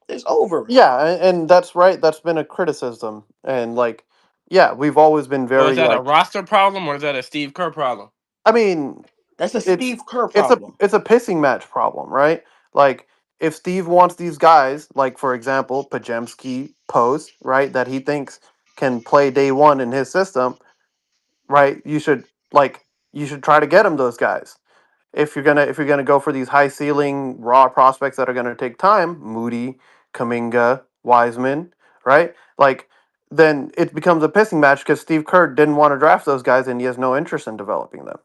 It's over. Yeah, and that's right. That's been a criticism. And like, yeah, we've always been very. So is that a roster problem or is that a Steve Kerr problem? I mean, that's a Steve Kerr problem. It's a pissing match problem, right? Like, if Steve wants these guys, like for example, Pajemski, Post, right, that he thinks can play day one in his system, right? You should try to get him those guys. If you're gonna go for these high ceiling raw prospects that are gonna take time, Moody, Kuminga, Wiseman, right? Like, then it becomes a pissing match because Steve Kerr didn't want to draft those guys and he has no interest in developing them,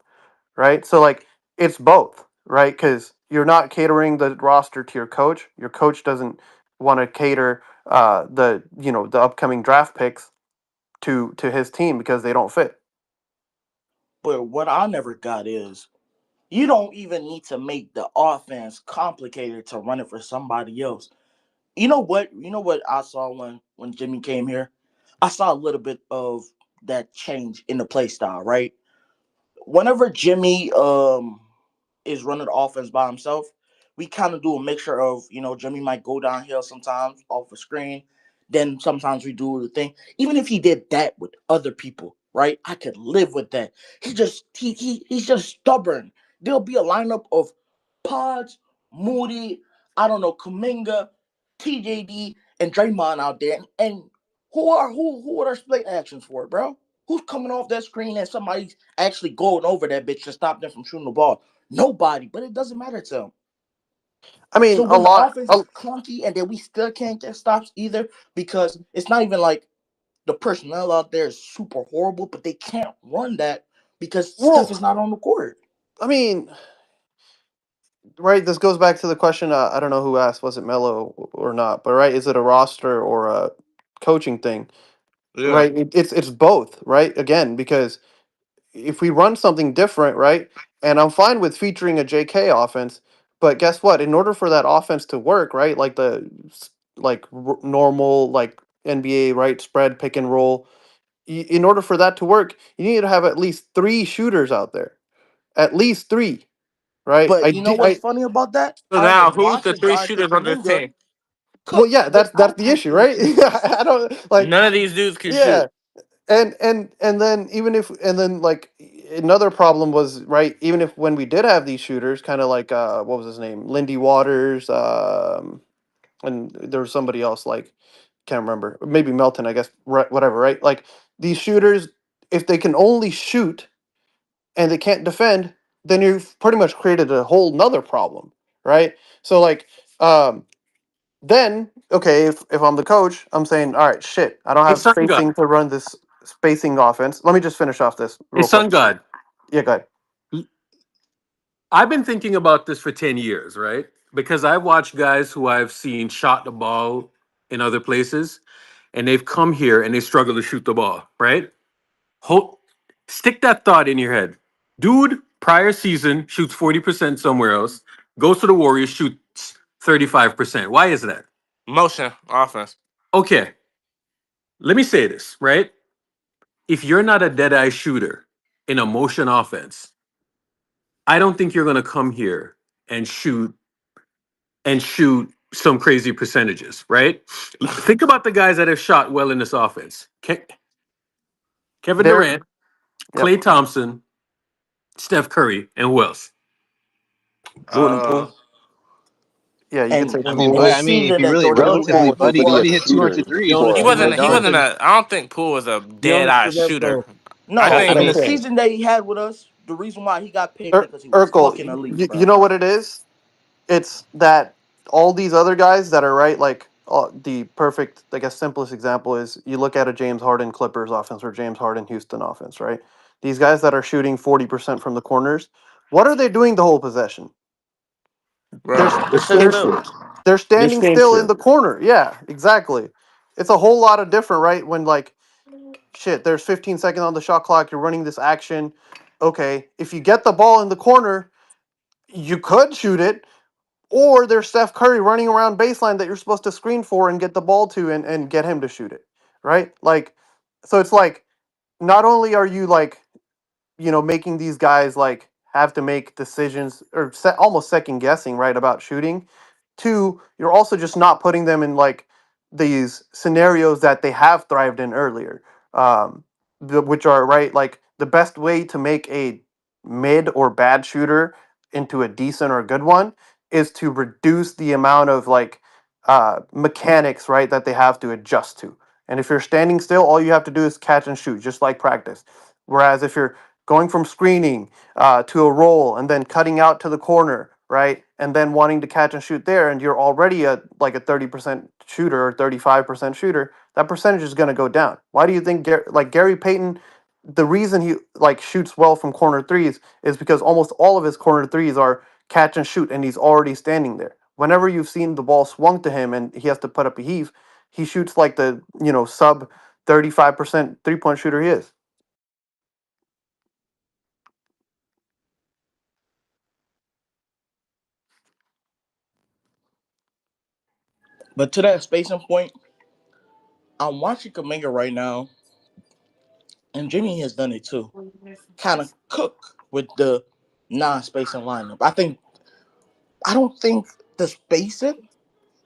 right? So like, it's both, right? Because you're not catering the roster to your coach. Your coach doesn't want to cater the upcoming draft picks to his team because they don't fit. But what I never got is, you don't even need to make the offense complicated to run it for somebody else. You know what? I saw when Jimmy came here? I saw a little bit of that change in the play style, right? whenever Jimmy is running the offense by himself, we kind of do a mixture of, Jimmy might go downhill sometimes off a screen. Then sometimes we do the thing. Even if he did that with other people, right? I could live with that. He's just stubborn. There'll be a lineup of Pods, Moody, I don't know, Kuminga, TJD, and Draymond out there. And who are their split actions for, bro? Who's coming off that screen and somebody's actually going over that bitch to stop them from shooting the ball? Nobody, but it doesn't matter to them. I mean, so when the offense is clunky and then we still can't get stops either, because it's not even like the personnel out there is super horrible, but they can't run that because Steph is not on the court. I mean, right, this goes back to the question, I don't know who asked, was it Melo or not, but right, is it a roster or a coaching thing? Yeah. Right, it's both, right? Again, because if we run something different, right, and I'm fine with featuring a JK offense, but guess what? In order for that offense to work, right, like normal like NBA, right, spread pick and roll, in order for that to work, you need to have at least 3 shooters out there, at least 3, right? But you know what's funny about that? So now, who's the 3 shooters on this team? Well, yeah, that's the issue, right? I don't like None of these dudes can yeah. shoot. And then like another problem was, right, even if when we did have these shooters, kind of like what was his name, Lindy Waters, and there was somebody else, like can't remember, maybe Melton, I guess, right, whatever, right? Like these shooters, if they can only shoot and they can't defend, then you've pretty much created a whole nother problem, right? So like then okay, if I'm the coach, I'm saying, all right, shit, I don't Hey, have Sun God. spacing to run this spacing offense. Let me just finish off this Hey, real Sun quick. God. Yeah, go ahead. I've been thinking about this for 10 years, right? Because I've watched guys who I've seen shot the ball in other places, and they've come here and they struggle to shoot the ball, right? Stick that thought in your head. Dude, prior season, shoots 40% somewhere else, goes to the Warriors, shoots 35%. Why is that? Motion offense. Okay, let me say this, right? If you're not a dead-eye shooter in a motion offense, I don't think you're going to come here and shoot some crazy percentages, right? Think about the guys that have shot well in this offense. Kevin Durant, Klay Thompson, Steph Curry, and who else? Jordan Poole. Yeah, you can say I Poole. if you really relatively, Buddy hit 200 threes. He wasn't I don't think Poole was a dead eye shooter. No, I think in the season that he had with us, the reason why he got picked because he was fucking elite. You know what it is? It's that all these other guys that are right, like the perfect, I guess, simplest example is you look at a James Harden Clippers offense or James Harden Houston offense, right? These guys that are shooting 40% from the corners, what are they doing the whole possession? They're standing still in the corner. Yeah, exactly. It's a whole lot of different, right? When like, shit, there's 15 seconds on the shot clock, you're running this action. Okay, if you get the ball in the corner, you could shoot it, or there's Steph Curry running around baseline that you're supposed to screen for and get the ball to and get him to shoot it, right? Like, so it's like, not only are you like, making these guys like have to make decisions or almost second guessing, right, about shooting. 2, you're also just not putting them in like these scenarios that they have thrived in earlier, which are right, like the best way to make a mid or bad shooter into a decent or good one is to reduce the amount of like mechanics, right, that they have to adjust to. And if you're standing still, all you have to do is catch and shoot, just like practice. Whereas if you're going from screening to a roll and then cutting out to the corner, right, and then wanting to catch and shoot there, and you're already like a 30% shooter or 35% shooter, that percentage is going to go down. Why do you think Gary Payton, the reason he like shoots well from corner threes is because almost all of his corner threes are catch and shoot, and he's already standing there. Whenever you've seen the ball swung to him and he has to put up a heave, he shoots like the sub 35% 3-point shooter he is. But to that spacing point, I'm watching Kuminga right now, and Jimmy has done it too. Kind of cook with the non-spacing lineup. I don't think the spacing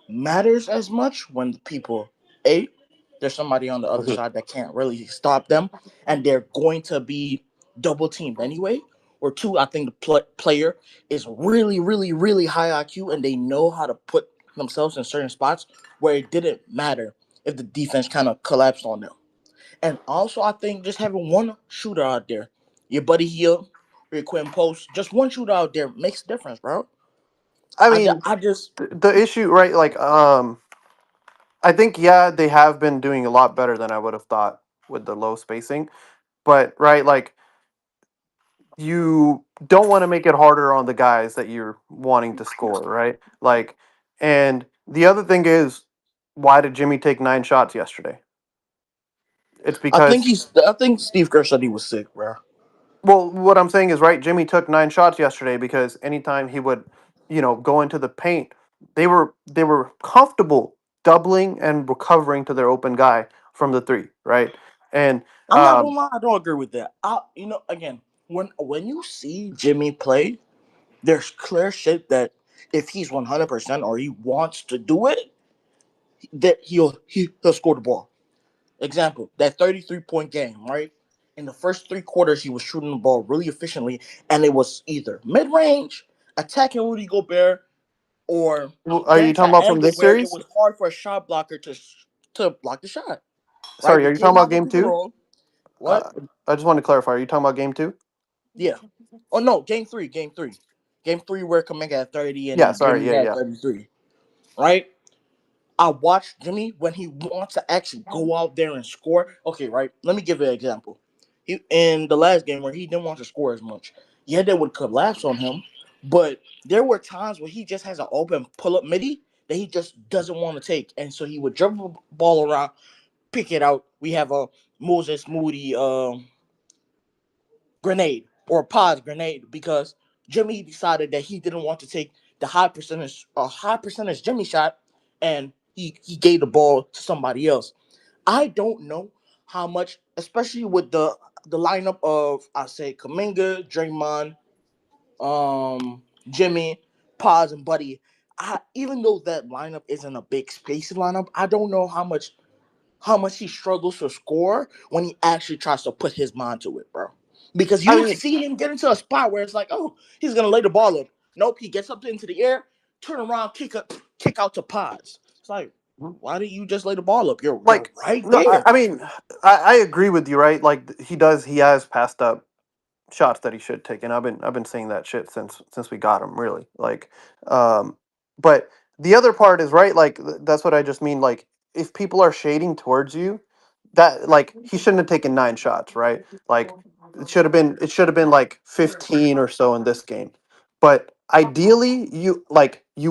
matters as much when people there's somebody on the other side that can't really stop them, and they're going to be double teamed anyway. Or 2, I think the player is really, really, really high IQ, and they know how to put themselves in certain spots where it didn't matter if the defense kind of collapsed on them. And also, I think just having one shooter out there, your Buddy Hield or your Quinn Post, just one shooter out there makes a difference, bro. I mean, I just the issue, right? Like, I think they have been doing a lot better than I would have thought with the low spacing, but right, like you don't want to make it harder on the guys that you're wanting to score, right? Like, and the other thing is, why did Jimmy take 9 shots yesterday? It's because I think Steve Kerr said he was sick, bro. Well, what I'm saying is, right, Jimmy took 9 shots yesterday because anytime he would, go into the paint, they were comfortable doubling and recovering to their open guy from the 3, right? And I'm not gonna lie, I don't agree with that. Again, when you see Jimmy play, there's clear shit that if he's 100% or he wants to do it, that he'll score the ball. Example, that 33-point game, right? In the first 3 quarters, he was shooting the ball really efficiently, and it was either mid-range, attacking Rudy Gobert, or are you talking about from this where series? it was hard for a shot blocker to block the shot. Sorry, right? are you talking about game 2? What? I just want to clarify. Are you talking about game 2? Yeah. Oh no, game 3. Game 3 where Kuminga had 30 and Jimmy had 33. Right? I watched Jimmy when he wants to actually go out there and score. Okay, right. Let me give you an example. In the last game where he didn't want to score as much, they would collapse on him, but there were times where he just has an open pull-up midi that he just doesn't want to take, and so he would dribble the ball around, pick it out. We have a Moses Moody grenade or pause grenade because Jimmy decided that he didn't want to take the high percentage Jimmy shot, and he gave the ball to somebody else. I don't know how much, especially with the lineup of I say Kuminga, Draymond, Jimmy, Paz, and Buddy. Even though that lineup isn't a big spacing lineup, I don't know how much he struggles to score when he actually tries to put his mind to it, bro. Because you see him get into a spot where it's like, oh, he's gonna lay the ball up. Nope, he gets up into the air, turn around, kick out to Paz. It's like, why didn't you just lay the ball up? You're right there. I agree with you, right? Like he has passed up shots that he should take, and I've been saying that shit since we got him, really. Like, but the other part is right. Like that's what I just mean. Like if people are shading towards you, that like he shouldn't have taken 9 shots, right? Like it should have been like 15 or so in this game. But ideally, you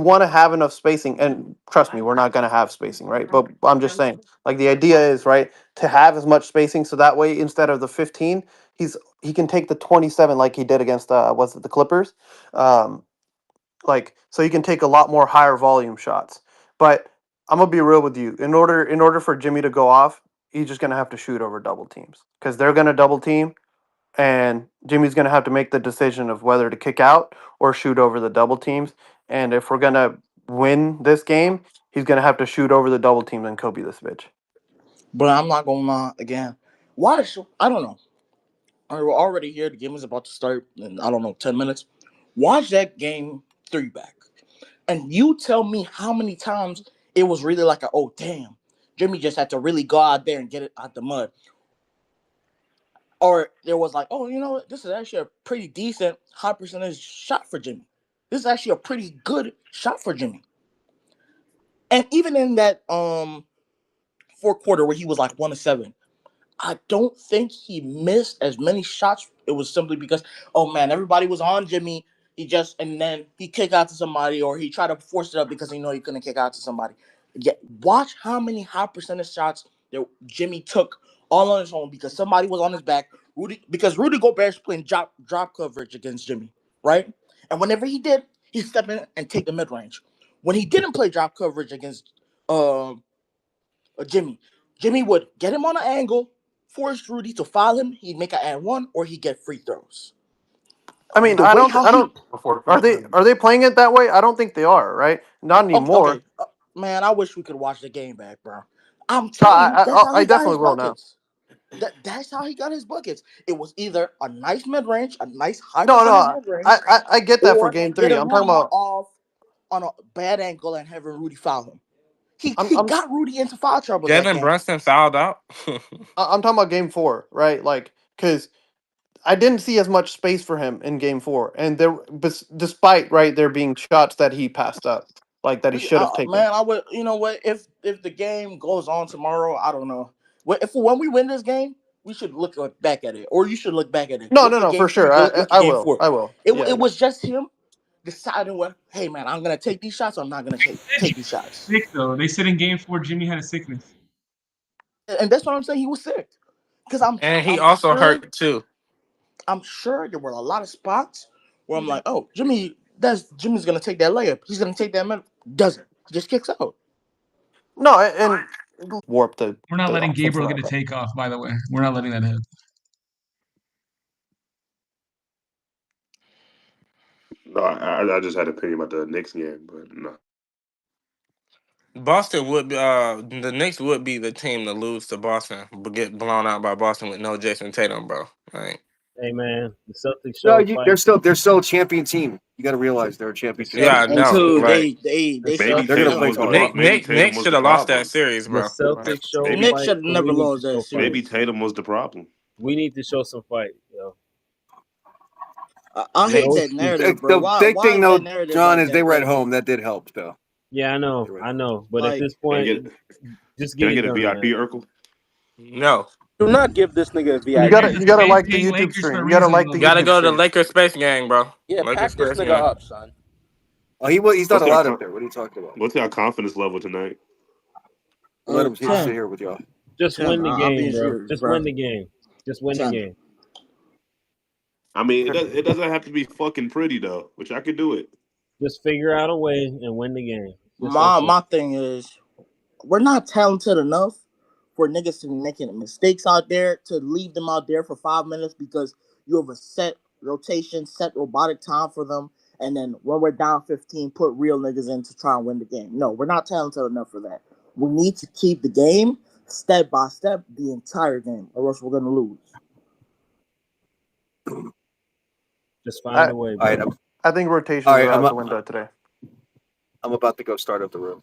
want to have enough spacing, and trust me, we're not going to have spacing, right? But I'm just saying, like the idea is right to have as much spacing, so that way instead of the 15, he can take the 27 like he did against was it the Clippers, so you can take a lot more higher volume shots. But I'm gonna be real with you. In order for Jimmy to go off, he's just gonna have to shoot over double teams because they're gonna double team, and Jimmy's gonna have to make the decision of whether to kick out or shoot over the double teams. And if we're gonna win this game, he's gonna have to shoot over the double teams and Kobe this bitch. But I'm not gonna lie again. Why? I don't know. We're already here. The game is about to start in, I don't know, 10 minutes. Watch that game 3 back. And you tell me how many times it was really like, oh, damn. Jimmy just had to really go out there and get it out the mud. Or there was like, oh, you know what? This is actually a pretty decent high percentage shot for Jimmy. This is actually a pretty good shot for Jimmy. And even in that fourth quarter where he was like 1 of 7, I don't think he missed as many shots. It was simply because, oh man, everybody was on Jimmy. And then he kicked out to somebody, or he tried to force it up because he couldn't kick out to somebody. Yeah, watch how many high percentage shots that Jimmy took all on his own because somebody was on his back. Rudy Gobert's playing drop coverage against Jimmy, right? And whenever he did, he step in and take the mid range. When he didn't play drop coverage against Jimmy would get him on an angle, force Rudy to foul him. He'd make an and one, or he'd get free throws. I mean, The I way don't. how I he don't. Are they playing it that way? I don't think they are. Right? Not anymore. okay, man, I wish we could watch the game back, bro. I'm No, telling you, that's how I he got his definitely will now. buckets. That's how he got his buckets. It was either a nice mid range, a nice high No, percentage no, mid range, I get that for or game 3. getting I'm Rudy talking about. off on a bad angle and having Rudy foul him. He I'm got Rudy into foul trouble that Jalen game. Brunson fouled out. I'm talking about game 4, right? Like, because I didn't see as much space for him in game 4, and despite there being shots that he passed up, like that he should have taken. Man, I would. You know what? If the game goes on tomorrow, I don't know. When we win this game, we should look back at it, or you should look back at it. No, Look at for game sure. three, look at I game will. 4. I will. It was just him deciding what. Hey, man, I'm gonna take these shots. Or I'm not gonna take these shots. Sick though. They said in game 4 Jimmy had a sickness. And that's what I'm saying. He was sick. Because he also hurt too. I'm sure there were a lot of spots where I'm like, oh, Jimmy's gonna take that layup. He's gonna take that minute. Doesn't. He just kicks out. No, and warp the. We're not the letting offensive Gabriel get a outlet. takeoff, by the way. We're not letting that happen. No, I just had an opinion about the Knicks game, but no. Boston would be the Knicks would be the team to lose to Boston, but get blown out by Boston with no Jason Tatum, bro. Right. Hey man, the Celtics No, show. they're still a champion team. You got to realize they're a champion team. Yeah, I know. Right. They they're gonna play hard. Nick should have lost that series, bro. The Celtics show. Nick should have never lost that series. Maybe Tatum was the problem. We need to show some fight, yo. I hate that narrative, bro. The big thing, though, John, is they were at home. That did help, though. Yeah, I know. But at this point, just Can I get get a VIP, Urkel? No. Do not give this nigga a VIP. You gotta like the YouTube stream. You gotta go to the Lakers Space Gang, bro. Yeah, Lakers pack this Space nigga Gang. up, son. Oh, he's not What's allowed our- up there. What are you talking about? What's our confidence level tonight? Let him sit here with y'all. Just win the I'll game, be bro. serious, Just bro. win the game. Just win the game. I mean, it doesn't have to be fucking pretty though, which I could do it. Just figure out a way and win the game. Just My thing is, we're not talented enough for niggas to be making mistakes out there to leave them out there for 5 minutes because you have a set rotation, set robotic time for them, and then when we're down 15, put real niggas in to try and win the game. No, we're not talented enough for that. We need to keep the game step by step the entire game, or else we're gonna lose. Just find a way, bro. All right, I think rotations All right, are I'm out up- the window today. I'm about to go start up the room.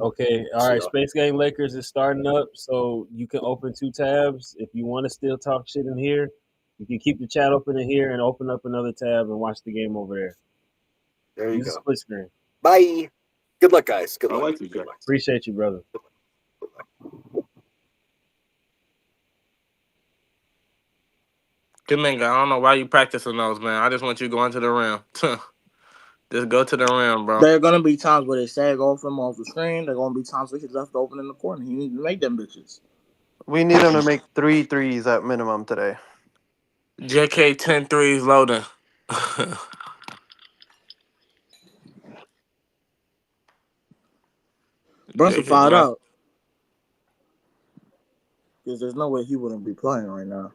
Okay, all right. Space Gang Lakers is starting up, so you can open 2 tabs. If you want to still talk shit in here, you can keep the chat open in here and open up another tab and watch the game over there. There you Use go. split screen. Bye. Good luck, guys. Good luck. Good luck. Appreciate you, brother. Kuminga, I don't know why you practicing those, man. I just want you going to the rim. Just go to the rim, bro. There are gonna be times where they sag off him off the screen. There are gonna be times where he's left open in the corner. He needs to make them bitches. We need him to make 3 threes at minimum today. JK 10 threes loading. Brunson JK, fired bro. out. Because there's no way he wouldn't be playing right now.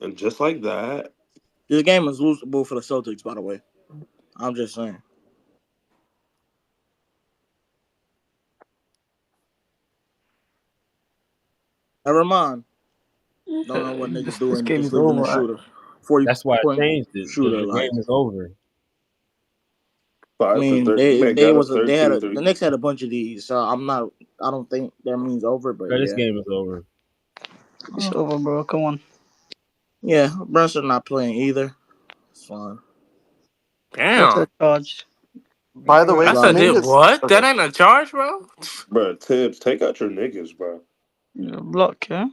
And just like that, This game is losable for the Celtics, by the way. I'm just saying. Never mind. Don't know what niggas doing. This game Just is leaving over. the shooter. 40 That's why I point changed it. 'Cause shooter the line. game is over. I mean, man, they got had a the Knicks had a bunch of these, so I don't think that means over, but Bro, this yeah. game is over. It's over, bro. Come on. Yeah, Brunson not playing either. It's fine. Damn. What's that charge? By the way, That's a dip. Kuminga's- What? okay. That ain't a charge, bro? bro, Tibbs, take out your niggas, bro. Block, yeah?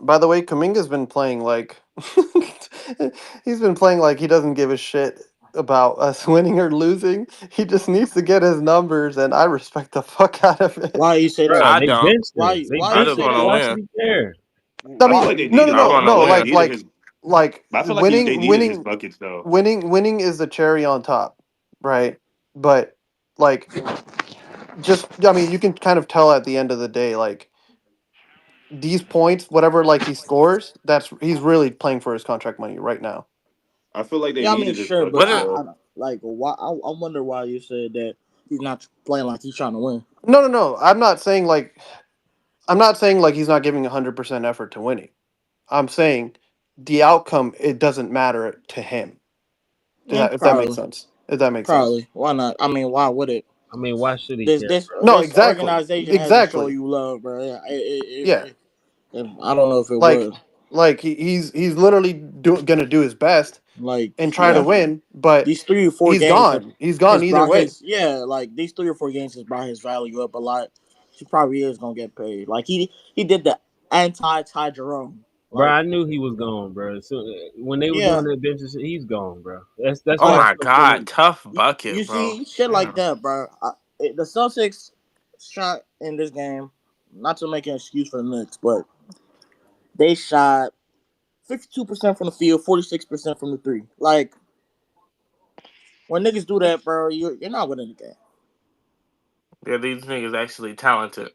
By the way, Kuminga's been playing like he's been playing like he doesn't give a shit about us winning or losing. He just needs to get his numbers, and I respect the fuck out of it. Why you say Bro, that? I they don't. benched him. Why- They why benched you him. say that? Why Win. should he care? I I feel mean, like they no, needed no, his- no, they needed like his- like I feel like they needed his winning, buckets though. winning is the cherry on top, right? But like you can kind of tell at the end of the day, like these points, whatever like he scores, he's really playing for his contract money right now. I feel like they Yeah, I mean, needed this. sure, but I though. like why? I wonder why you said that he's not playing like he's trying to win. No. I'm not saying like he's not giving 100% effort to winning. I'm saying the outcome, it doesn't matter to him. If that makes sense. If that makes sense. Why not? I mean, why would it? I mean, why should he care? This exactly. organization has to show you love, bro. Yeah. I don't know if it would. Like he's literally gonna do his best, and try to win. But these 3 or 4 games, he's gone either way. Like these 3 or 4 games has brought his value up a lot. He probably is gonna get paid. Like he did the anti-Ty Jerome. Bro, I knew he was gone, bro. So when they were doing that bench, he's gone, bro. That's. Oh my god, tough bucket, you bro. see shit like that, bro. The Celtics shot in this game, not to make an excuse for the Knicks, but they shot 52% from the field, 46% from the 3. Like when niggas do that, bro, you're not winning the game. Yeah, these niggas actually talented.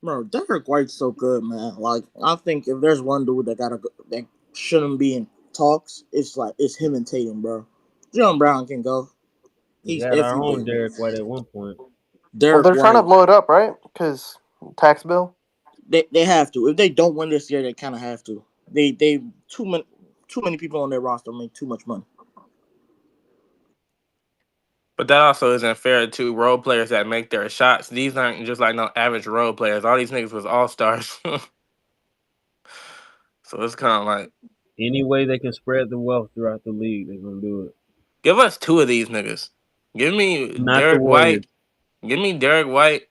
Bro, Derek White's so good, man. Like I think if there's one dude that shouldn't be in talks, it's him and Tatum, bro. Jaylen Brown can go. He's had our own Derek White at one point. They're trying to blow it up, right? Because tax bill. They have to. If they don't win this year, they kind of have to. They too many people on their roster make too much money. But that also isn't fair to role players that make their shots. These aren't just like no average role players. All these niggas was all-stars. So it's kind of like... Any way they can spread the wealth throughout the league, they're going to do it. Give us 2 of these niggas. Give me Derek White. Give me Derek White.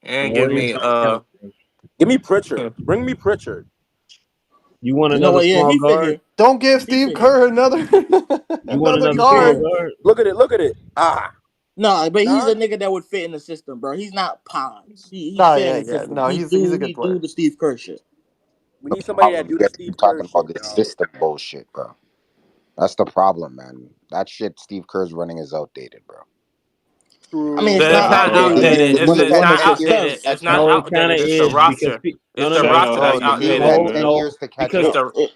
And give me... Give me Pritchard. Bring me Pritchard. You want another small guard? Don't give Steve Kerr another. You want another guard? Look at it. No, but he's a nigga that would fit in the system, bro. He's not Pons. He's No, he's a good player. Do the Steve Kerr shit. We need somebody that do the Steve Kerr talking about the system bullshit, bro. That's the problem, man. That shit Steve Kerr's running is outdated, bro. I mean, it's not outdated. It's not outdated. It's not outdated. It's the roster. It's the roster that's outdated.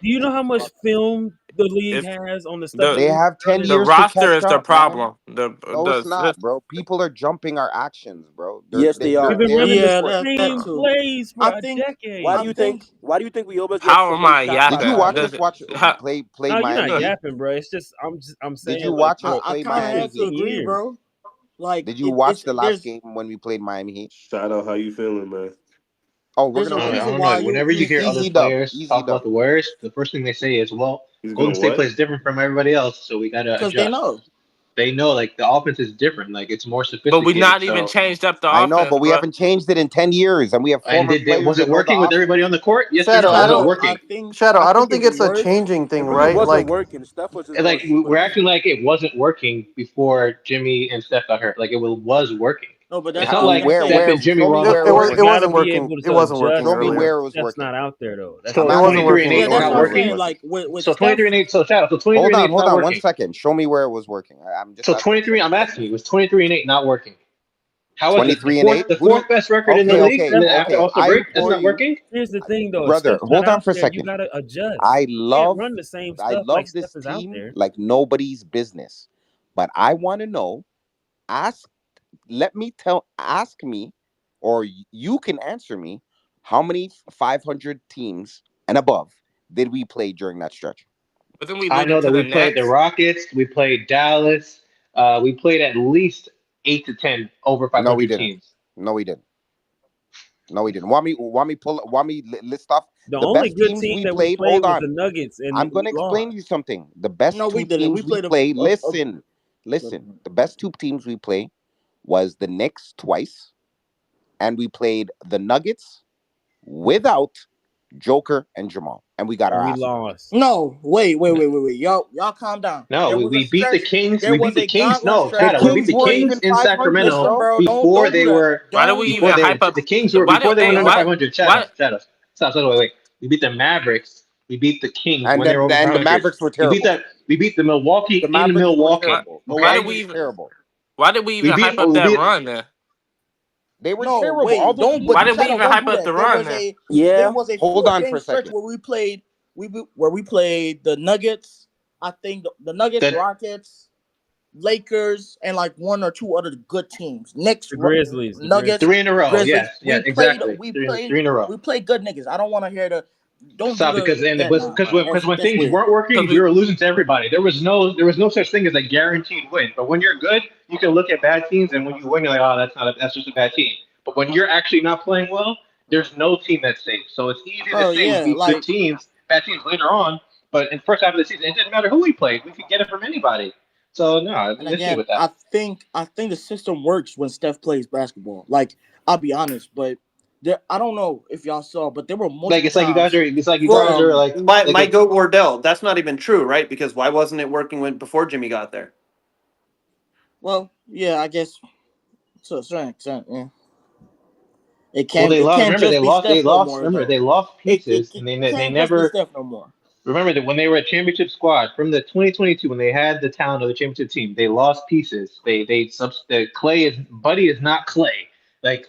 Do you know how much film the league has on the stuff? They have 10 years. The roster is the problem. No, it's not, bro. People are jumping our actions, bro. Yes, they are. We've been running the same plays for a decade. Why do you think we always? How am I yapping? Did you watch us play no, Miami? You're not yapping, bro. It's just I'm saying. Did you watch us I play kind of Miami have to agree, bro. Like, did you watch the last game when we played Miami Heat? Shout out, how you feeling, man? Oh, we're gonna. I don't know. Whenever you hear other players talk about the Warriors, the first thing they say is, "Well, Golden State plays different from everybody else, so we gotta adjust." They know. They know, like the offense is different, like it's more sophisticated. But we not even changed up the offense. I know, but we haven't changed it in 10 years, and we have. Was it working with everybody on the court? Yes, Shadow, it was working. Shadow, I don't think it's a changing thing, right? Like working. Steph was just like we're acting like it wasn't working before Jimmy and Steph got hurt. Like it was working. No, but that's it's not like Steph and Jimmy were. It wasn't working. It wasn't working. Show me where it was That's working. not out there though. So 23 and 8 is not working. Like with so 23 and 8. So Shadow. So 23 and 8 Hold on 1 second. Show me where it was working. I'm just. So 23. I'm asking you. Was 23 and 8 not working? How was 23 and 8? The fourth best record in the league. And after All-Star break, that's not working. Here's the thing, though, brother. Hold on for a second. You gotta adjust. I love run the same stuff. I love like this Steph is team out there. like nobody's business, but I want to know. Ask me, or you can answer me. How many 500 teams and above did we play during that stretch? But then we I know that we played the Rockets. We played Dallas. We played at least 8 to 10 over 500 No, we didn't. teams. No, we didn't. Want me list off The the only best good teams team we that played? we played Hold was on. the Nuggets. And I'm going to explain you something. The best two teams we played. Listen. The best 2 teams we played was the Knicks twice, and we played the Nuggets without Joker and Jamal, and we got our ass. lost. No, wait. Y'all calm down. No, we beat the Kings. We beat the Kings. No, Shadow. We beat the Kings in Sacramento before they were. Why do we even hype up the Kings? Were before they were number 500. Shadow. Stop. Wait. We beat the Mavericks We beat the Kings and when they were over 500. The Mavericks were terrible. We beat the Milwaukee in Milwaukee. Why did we even hype up that run then? They were terrible. Wait, why did we even hype up the run then? There was a hold on for a stretch second where we played the Nuggets. I think the Nuggets, Rockets, Lakers, and like one or two other good teams. Knicks, Grizzlies, Nuggets, 3 in a row. Grizzlies. Yes, exactly. We 3 in a row. We played good niggas. I don't want to hear the. Don't stop do because when things weird. weren't working, we were losing to everybody. There was no such thing as a guaranteed win. But when you're good, you can look at bad teams, and when you win, you're like, that's just a bad team. But when you're actually not playing well, there's no team that's safe. So it's easy to say we beat good teams, bad teams later on. But in the first half of the season, it didn't matter who we played. We could get it from anybody. So no, I issue with that. I think the system works when Steph plays basketball. Like, I'll be honest, but I don't know if y'all saw, but there were multiple you guys are like Mike Goat Wardell. That's not even true, right? Because why wasn't it working before Jimmy got there? Well, yeah, I guess to a certain extent, yeah. It can't. Well, they lost pieces, and they never. Steph no more. Remember that when they were a championship squad from the 2022, when they had the talent of the championship team, they lost pieces. Buddy is not Clay. Like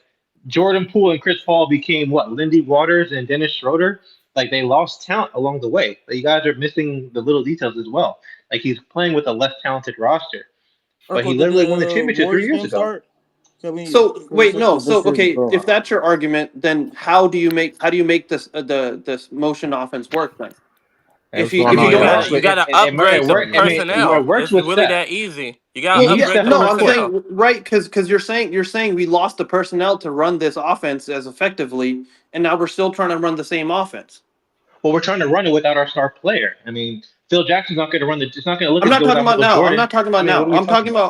Jordan Poole and Chris Paul became what? Lindy Waters and Dennis Schroeder. Like they lost talent along the way. Like, you guys are missing the little details as well. Like he's playing with a less talented roster, but he literally won the championship 3 years ago. If that's your argument, then how do you make this motion offense work then? You gotta upgrade the personnel. It's really that easy. You gotta upgrade the personnel. I'm saying right because you're saying we lost the personnel to run this offense as effectively, and now we're still trying to run the same offense. Well, we're trying to run it without our star player. I mean, Phil Jackson's not going to run it's not going to look. I'm not talking about now. I'm not talking about now.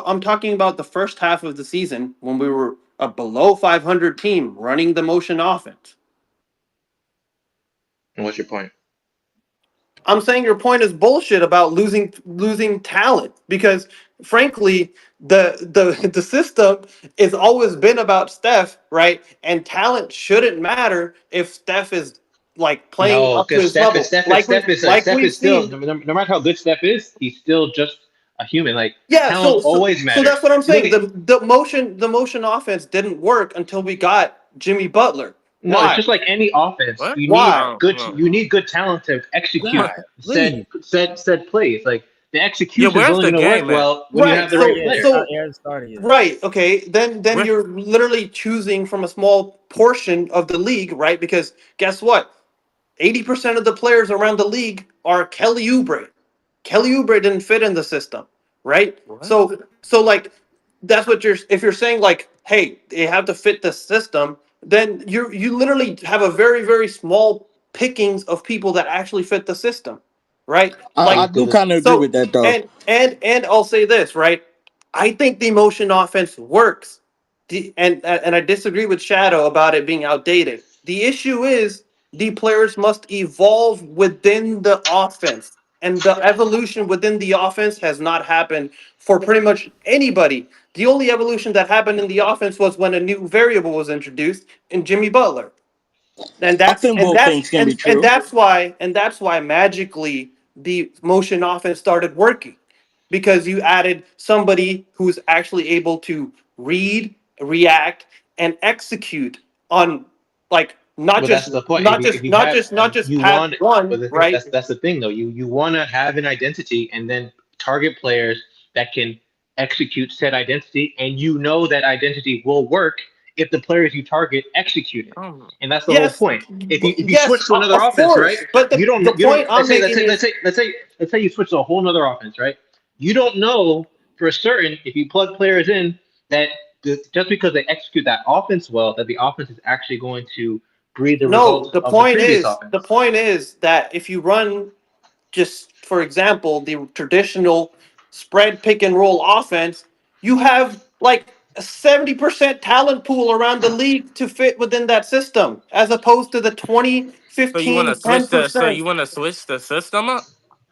I'm talking about the first half of the season when we were a below 500 team running the motion offense. And what's your point? I'm saying your point is bullshit about losing talent because, frankly, the system has always been about Steph, right? And talent shouldn't matter if Steph is like playing up to his level. Steph is still no matter how good Steph is, he's still just a human. Like talent always matters. So that's what I'm saying. The motion offense didn't work until we got Jimmy Butler. No, it's just like any offense. What? You need good talent to execute said plays. Like the execution is only going to work well when you have the right player. Right. Okay. Then you're literally choosing from a small portion of the league, right? Because guess what? 80% of the players around the league are Kelly Oubre. Kelly Oubre didn't fit in the system, right? What? So like that's what if you're saying like, hey, they have to fit the system. Then you literally have a very, very small pickings of people that actually fit the system, right? I do kind of agree with that, though. And I'll say this, right? I think the motion offense works, and I disagree with Shadow about it being outdated. The issue is the players must evolve within the offense, and the evolution within the offense has not happened for pretty much anybody. The only evolution that happened in the offense was when a new variable was introduced in Jimmy Butler, and that's why magically the motion offense started working, because you added somebody who's actually able to read, react, and execute on like not just pass one, right? That's the thing though. You want to have an identity and then target players that can execute said identity, and you know that identity will work if the players you target execute it. And that's the whole point. If you switch to another offense, right? But let's say you switch to a whole other offense, right? You don't know for certain if you plug players in that just because they execute that offense well, that the offense is actually going to breed the results of the previous offense. The point is that if you run, just for example, the traditional spread pick and roll offense, you have like a 70% talent pool around the league to fit within that system, as opposed to the 20, 15, so you want to switch the system up?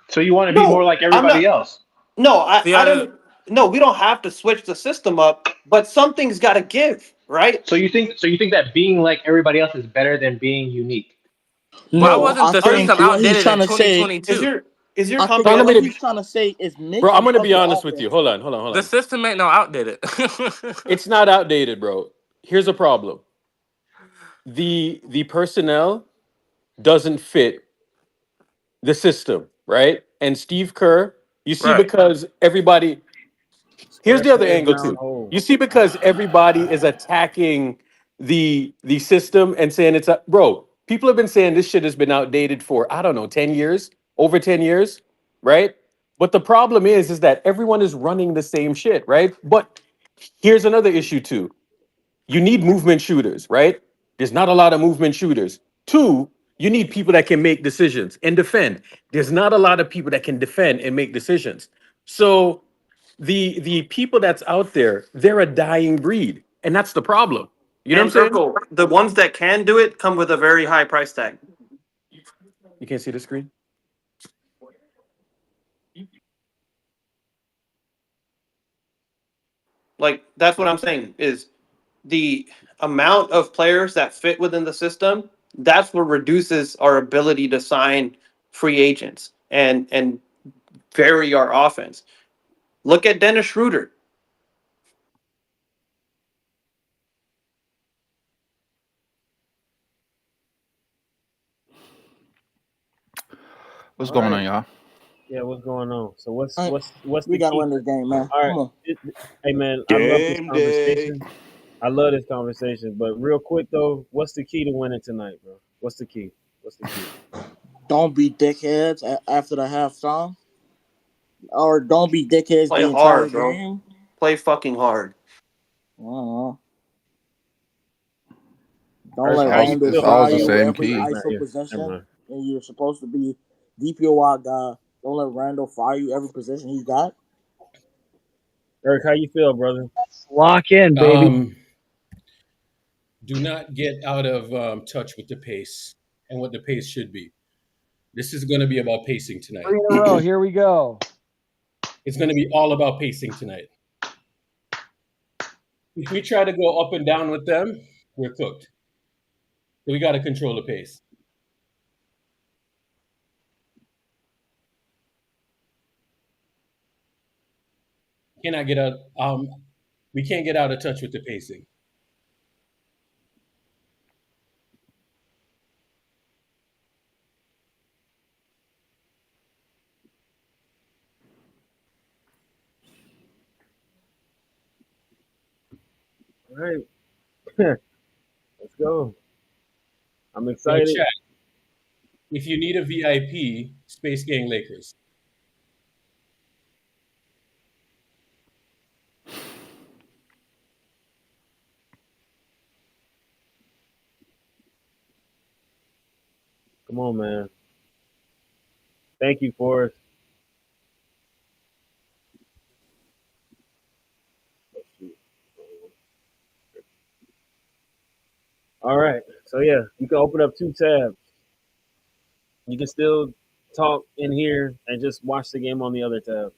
So you want to be more like everybody else? No, I don't. No, we don't have to switch the system up, but something's got to give, right? So you think that being like everybody else is better than being unique? Why wasn't the system outdated in 2022? Is your what he's trying to say is mixing. Bro, I'm gonna be honest with you. Hold on. The system ain't no outdated. It's not outdated, bro. Here's a problem. The personnel doesn't fit the system, right? And Steve Kerr, you see, because everybody. Here's the other angle too. You see, because everybody is attacking the system and saying it's a bro. People have been saying this shit has been outdated for I don't know 10 years, over 10 years, right? But the problem is that everyone is running the same shit, right? But here's another issue too. You need movement shooters, right? There's not a lot of movement shooters. Two, you need people that can make decisions and defend. There's not a lot of people that can defend and make decisions. So the people that's out there, they're a dying breed, and that's the problem. You know what I'm saying? The ones that can do it come with a very high price tag. You can't see the screen? Like, that's what I'm saying, is the amount of players that fit within the system, that's what reduces our ability to sign free agents and vary our offense. Look at Dennis Schroeder. What's going on, y'all? Yeah, what's going on? So what's we gotta win this game, man. All right. Come on. Hey man, I love this conversation. I love this conversation, but real quick though, what's the key to winning tonight, bro? What's the key? Don't be dickheads after the halftime, or don't be dickheads Play the hard, entire bro. game. Play fucking hard. Don't let Randall fire you every ISO possession, and you're supposed to be DPOI guy. Don't let Randall fire you every position he got. Eric, how you feel, brother? Lock in, baby. Do not get out of touch with the pace and what the pace should be. This is going to be about pacing tonight. 3 in a row. Here we go. It's going to be all about pacing tonight. If we try to go up and down with them, we're cooked. So we got to control the pace. Cannot get out. We can't get out of touch with the pacing. All right. Let's go. I'm excited. Chat, if you need a VIP, Space Gang Lakers. Come on, man. Thank you, Forrest. All right. So, yeah, you can open up 2 tabs. You can still talk in here and just watch the game on the other tab.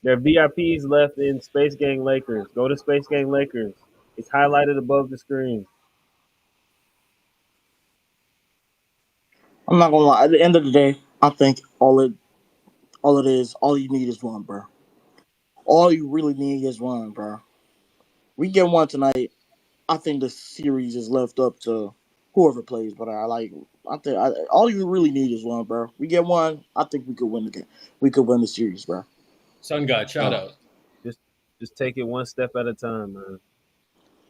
There are VIPs left in Space Gang Lakers. Go to Space Gang Lakers. It's highlighted above the screen. I'm not gonna lie. At the end of the day, I think all you need is one, bro. All you really need is one, bro. We get one tonight. I think the series is left up to whoever plays, but I think all you really need is one, bro. We get one. I think we could win the game. We could win the series, bro. Sun God, shout out. Just take it one step at a time, man.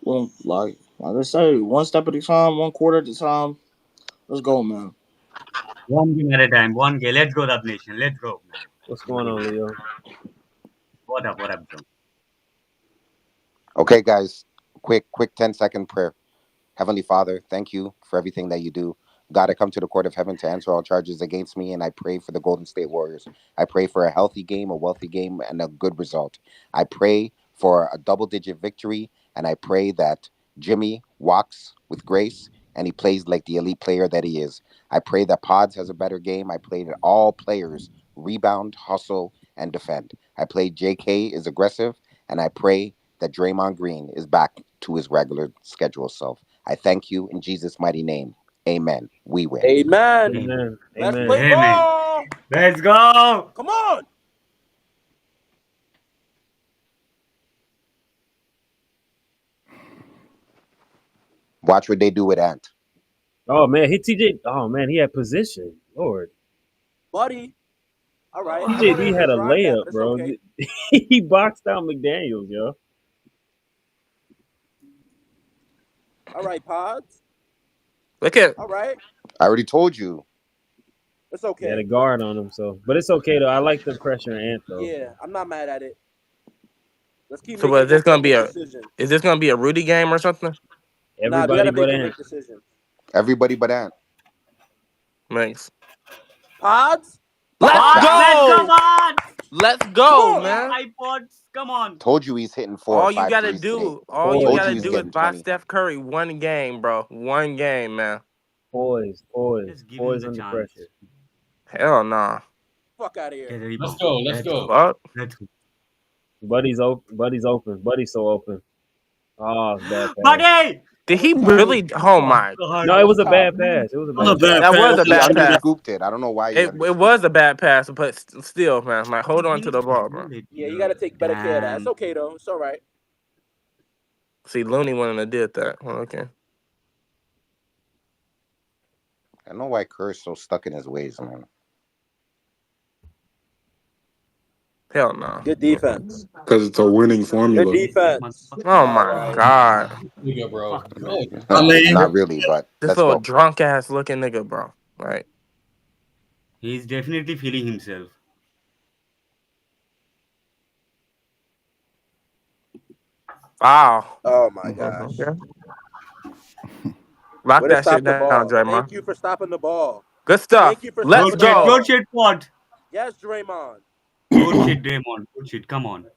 Well, like I say, one step at a time, 1 quarter at a time. Let's go, man. One game at a time. One game. Let's go, Dub Nation. Let's go, man. What's going on, Leo? What up, John? Okay, guys. Quick 10-second prayer. Heavenly Father, thank you for everything that you do. God, I come to the court of heaven to answer all charges against me, and I pray for the Golden State Warriors. I pray for a healthy game, a wealthy game, and a good result. I pray for a double-digit victory, and I pray that Jimmy walks with grace and he plays like the elite player that he is. I pray that Pods has a better game. I pray that all players rebound, hustle, and defend. I pray JK is aggressive, and I pray that Draymond Green is back to his regular schedule self. I thank you in Jesus' mighty name. Amen. We win. Amen. Amen. Let's Amen. play Amen. ball. Let's go. Come on. Watch what they do with Ant. Oh man, TJ. Oh man, he had position. Lord, buddy. All right. TJD had a layup, bro. Okay. He boxed out McDaniels, yo. All right, Pods. Look at. All right. I already told you. It's okay. He had a guard on him, but it's okay though. I like the pressure Ant though. Yeah, I'm not mad at it. Let's keep. So, is this gonna be Is this gonna be a Rudy game or something? Everybody but Ant. Everybody but Ant. Thanks. Pods. Let's go. Come on. Let's go, man. iPods, come on. Told you he's hitting 4 All or 5 you gotta threes do, today. all you gotta he's do is getting buy 20. Steph Curry one game, bro. One game, man. Poise under pressure. Hell nah. Fuck out of here. Let's go. Let's go. Fuck. Buddy's open. Buddy's so open. Oh, bad pass. Buddy! Did he really? Oh my! No, it was a bad pass. It was a bad pass. That was a bad pass. Scooped it. I don't know why. It was a bad pass, but still, man, like hold on to the ball, bro. Yeah, you gotta take better care of that. It's okay though. It's all right. See, Looney wouldn't have did that. Well, okay. I don't know why Kerr's so stuck in his ways, man. Hell no. Good defense. Because it's a winning formula. Good defense. Oh my god. Nigga, bro. Not really, but This let's little go. drunk ass looking nigga, bro. Right. He's definitely feeling himself. Wow. Oh my gosh. Okay. Lock Way to that stop shit the down, ball. Draymond. Thank you for stopping the ball. Good stuff. Thank you for Let's stopping the go. ball. Good shit, Pod. Yes, Draymond. Good shit, Draymond. Good shit. Come on.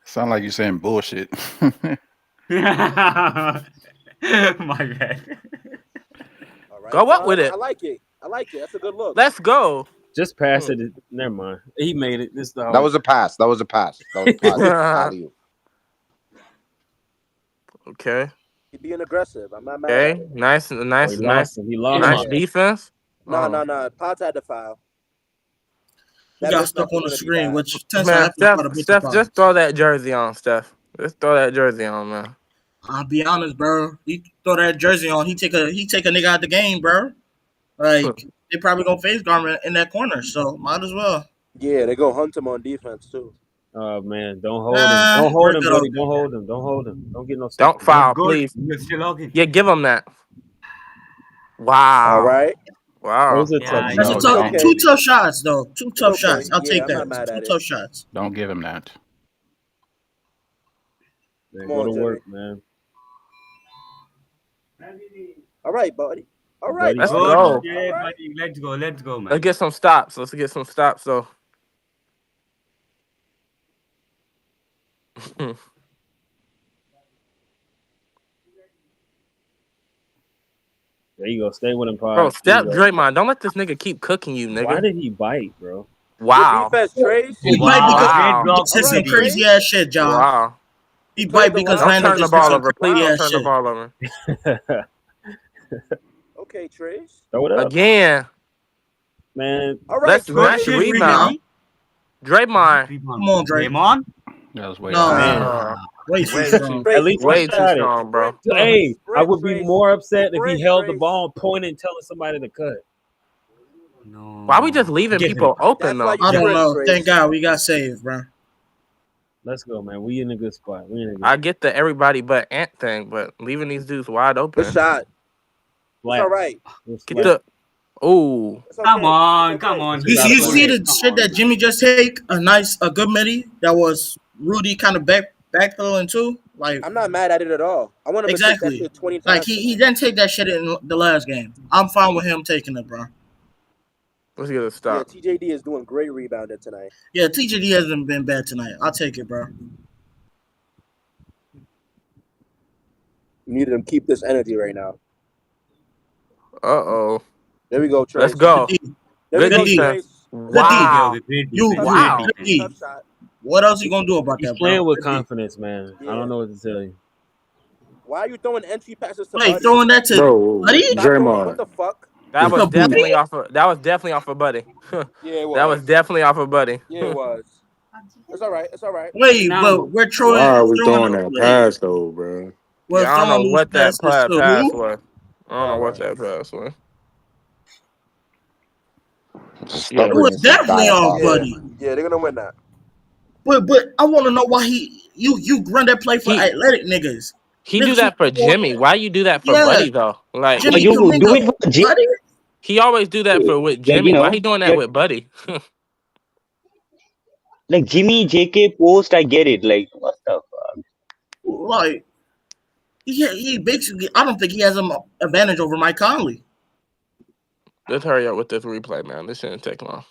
Sound like you're saying bullshit. My bad. All right, Go up with it. I like it. I like it. That's a good look. Let's go. Just pass it. Never mind. He made it. This That was a pass. That was a pass. That was a pass. Alley-oop. Okay. He's being aggressive. I'm not mad at Okay. it. Nice He lost him. defense. No. Pods had the foul. He got stuck on the screen, which tends to Man, happen. Steph, just throw that jersey on, Steph. Just throw that jersey on, man. I'll be honest, bro. He throw that jersey on. He take a nigga out the game, bro. Like they probably gonna face Garment in that corner, so might as well. Yeah, they go hunt him on defense too. Oh man, don't hold him. Don't hold him, buddy. Don't hold him. Don't hold him. Don't get no. Don't foul, Good. please. You're still okay. Yeah, give him that. Wow. All right. Wow. Those are That's tough. a tough, Okay. 2 tough shots, though. 2 tough Okay, shots. I'll yeah, take I'm that. not mad 2 at it. tough shots. Don't give him that. Man, Come go on, to work, man. All right, buddy. All right. Let's buddy. go. Yeah, buddy. Let's go. Let's go, man. Let's get some stops. Let's get some stops, though. There you go. Stay with him, Pod. Bro, step There you go. Draymond. Don't let this nigga keep cooking you, nigga. Why did he bite, bro? Wow. Good defense, Trace. He Wow. bite because he said some crazy ass shit, John. Wow. He bite because Don't Randall turn the just did ball some over. Please crazy don't ass turn the shit. ball over. Okay, Trace. Throw it up, Again. man. All right, Let's Trace. nice rebound. Draymond. Come on, Drake. Draymond. That was way No, off. man. Way too strong. At least Way he too got it. strong, bro. Hey, I would be Trace. more upset if Trace, he held the Trace. ball, pointing, telling somebody to cut. No. Why we just leaving Get people open, That's though? why I don't Trace, know. Trace. Thank God we got saved, bro. Let's go, man. We in a good spot. We in a good I get the everybody but Ant thing, but leaving these dudes wide open. Good shot. It's flat. all right. Get the. Ooh. It's okay. Come on, It's okay. come on. You see the shit that Jimmy just take? A good midi that was Rudy kind of backpedaling too? Like, I'm not mad at it at all. I want him to take exactly. that shit 20 times. Like he didn't take that shit in the last game. I'm fine with him taking it, bro. Let's get a Yeah, stop. TJD is doing great rebounding tonight. Yeah, TJD hasn't been bad tonight. I'll take it, bro. You need him to keep this energy right now. Uh-oh. There we go, Trace. Let's go. Good D. There we Good go, defense. Trace. Wow. You Wow. good D. Tough shot. What else you gonna do about He's that? playing bro? with confidence, man. I don't know what to tell you. Why are you throwing entry passes to Wait, Buddy? throwing that to Bro, Buddy? What the fuck? That was The definitely Buddy? off of. That was definitely off of Buddy. Yeah, it was. That was definitely off of Buddy. Yeah, it was. It's all right. It's all right. Wait, but we're throwing. why are we throwing throwing that pass though, bro? We're Yeah, I don't know throwing what that these passes to pass who? was. I don't know what that pass was. It was definitely on Buddy. Yeah, they're gonna win that. But I want to know why you run that play for athletic niggas. He do that for Jimmy. Why you do that for Yeah. Buddy though? Like Jimmy Kuminga, Buddy? He always do that for with Jimmy. Why he doing that with Buddy? Like Jimmy JK post, I get it. Like what the fuck? Like, he basically. I don't think he has an advantage over Mike Conley. Let's hurry up with this replay, man. This shouldn't take long.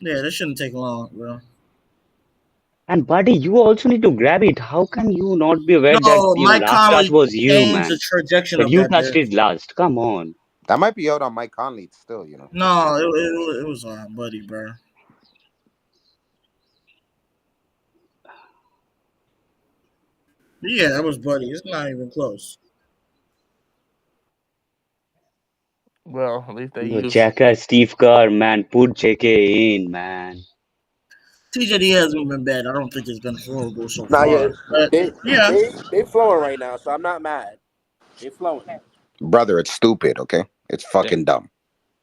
Yeah, this shouldn't take long, bro. And buddy, you also need to grab it. How can you not be aware No, that your Mike last Conley touch was you, changed man? the trajectory But of you that touched dude. it last. Come on. That might be out on Mike Conley still, you know. No, it was on Buddy, bro. Yeah, that was Buddy. It's not even close. Well, at least they Yo, use. Jackass Steve Kerr, man, put JK in, man. TJD hasn't been bad. I don't think it's been horrible so Nah, far. yeah, But, they flowing right now, so I'm not mad. They flowing. Brother, it's stupid, okay? It's fucking dumb.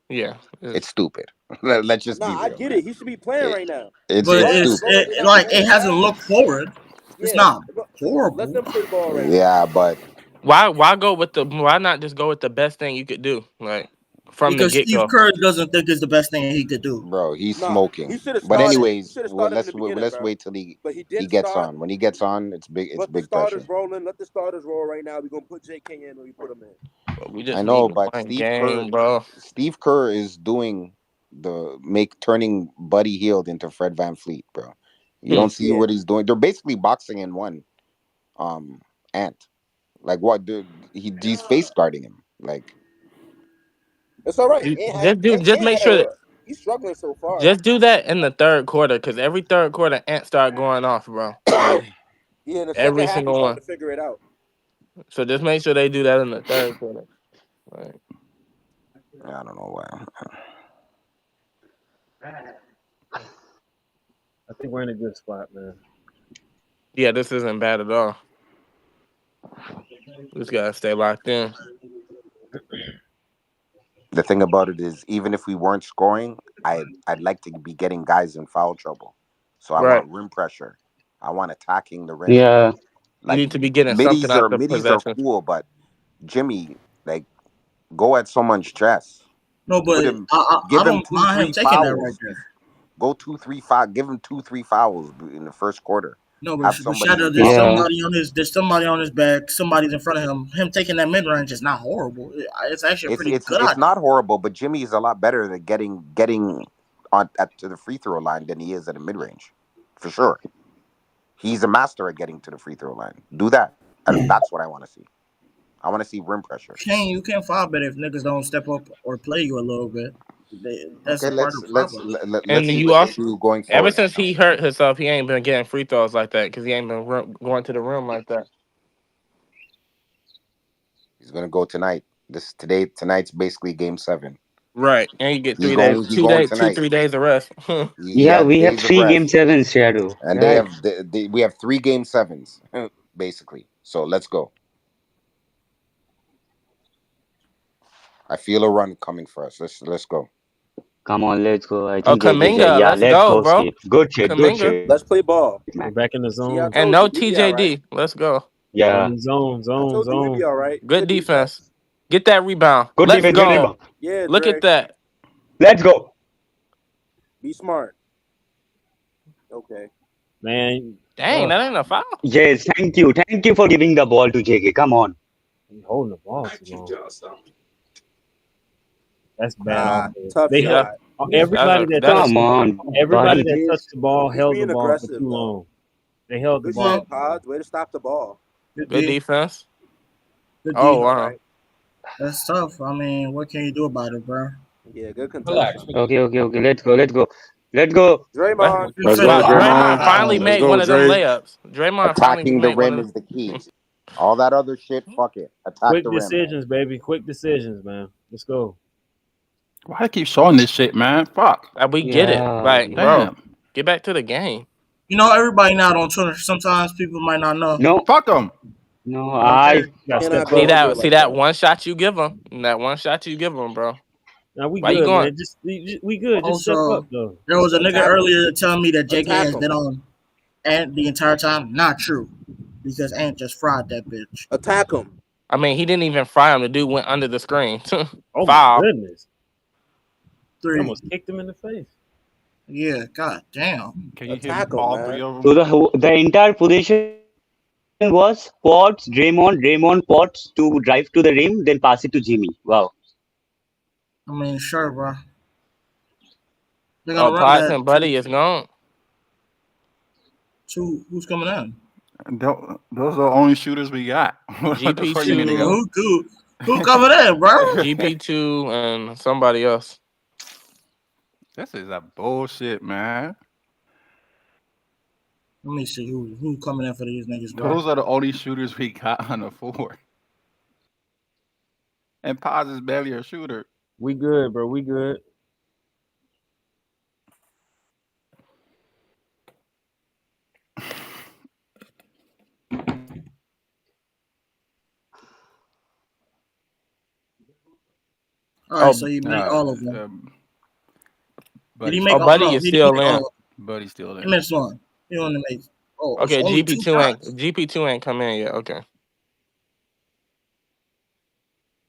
Yeah. It's stupid. Let's just be Nah, I real. get it. He should be playing right now. It's stupid. it hasn't looked forward. It's not horrible. Let them play ball right Yeah, but Why go with the? Why not just go with the best thing you could do, like from Because the get Steve go? Kerr doesn't think it's the best thing he could do. bro, he's Nah, smoking. he should've But started- anyways, he should've well, started in the beginning, let's bro. wait till he But he did gets start. on. When he gets on, it's big. It's Let the big starters pressure. rolling. Let the starters roll right now. We're gonna put JK in when we put him in. We just I know, need but one Steve game, Kerr, bro. Steve Kerr is doing turning Buddy Hield into Fred VanVleet, bro. You don't see what he's doing. They're basically boxing in one. Ant, like what? Dude, he's face guarding him. Like It's all right. Just make sure that He's struggling so far. just do that in the third quarter, because every third quarter Ant start going off, bro. Like, Yeah, in the every second half, single he's one. starting to figure it out. So just make sure they do that in the third quarter. Like, I don't know why. I think we're in a good spot, man. yeah, this isn't bad at all. Just gotta stay locked in. The thing about it is, even if we weren't scoring, I'd like to be getting guys in foul trouble. So I want rim pressure. I want attacking the rim. Yeah. You need to be getting something out of the middies are possession. cool, but Jimmy, like, go at someone's chest. No, but Put him- I give him don't 2, mind 3 him taking that fouls. right there. Go 2, 3, 5. Give him 2, 3 fouls in the first quarter. No, Have but somebody Shadow, in there's foul. somebody on his back. Somebody's in front of him. Him taking that mid range is not horrible. It's actually a pretty It's good idea. not horrible, but Jimmy is a lot better at getting on to the free throw line than he is at a mid range, for sure. He's a master at getting to the free throw line. Do that. And that's what I want to see. I want to see rim pressure. You can't foul better if niggas don't step up or play you a little bit. That's Okay, a part of the problem. And see you what also, they do going ever forward. since he hurt himself, he ain't been getting free throws like that because he ain't been going to the rim like that. He's gonna go tonight. Tonight's basically game 7. Right, and you get He's 3 going- days, he's 2 going days, tonight. 3 days of rest. Yeah, we have days of 3 rest. game 7s, Shadow. And Yeah. we have 3 game 7s, basically. So let's go. I feel a run coming for us. Let's go. Come on, let's go. I Oh, think Kuminga, yeah, let's let's go, go, bro. Skip. Good shit, good Kuminga. shit. Let's play ball. We're back in the zone. And no told you, he'll be all TJD. Let's go. Yeah. Zone. Told you he'll be all right. Good defense. Get that rebound. Good Let's defense, go. good rebound. Yeah, Look Dre. at that. Let's go. Be smart. Okay. Man. Dang, that ain't a foul. Yes, thank you. Thank you for giving the ball to JK. Come on. He's holding the ball too long. That's bad. offense. Tough They shot. held everybody that Come on. everybody buddy. that touched the ball held the being ball for aggressive, too though. long. They held the Good ball. shit, Pods. Way to stop the ball. Good defense. Good Oh, D. wow. That's tough. I mean, what can you do about it, bro? Yeah, good Relax. contention. Okay. Let's go. Let's go. Draymond. Let's go, Draymond Draymond. finally made one of them layups. Draymond finally Attacking the made one rim of is the key. All that other shit, fuck it. Attack Quick the rim. decisions, baby. Quick decisions, man. Let's go. Why I keep showing this shit, man? Fuck. We get it. Like, Damn. bro, get back to the game. You know, everybody not on Twitter. Sometimes people might not know. No. Fuck them. No, I. See that one shot you give them. That one shot you give them, bro. Now we Why good, you going? man. We good. Just step Also, up, though. there was a nigga earlier telling me that JK has been on Ant the entire time. Not true, because Ant just fried that bitch. Attack him. I mean, he didn't even fry him. The dude went under the screen. Oh Foul. my goodness! 3. Almost kicked him in the face. Yeah, god damn. Can you Attack hit all him, three man. of them? So the entire position was Potts, Draymond, Potts to drive to the rim, then pass it to Jimmy. Wow. I mean, sure, bro. They're Oh, gonna run Potts that. and Buddy is gone. Who's coming in? Those are the only shooters we got. GP2. Who coming in, bro? GP2 and somebody else. This is a bullshit, man. Let me see who coming in for these niggas, bro. Those are the only shooters we got on the floor. And Paz is barely a shooter. We good, bro. We good. All right, so you make all of them. Did he make all? Buddy No, is he still didn't make in. all of Buddy's still them. in. He missed one. He only made. Oh, Okay, so only 2 shots. GP2 ain't come in yet. Okay.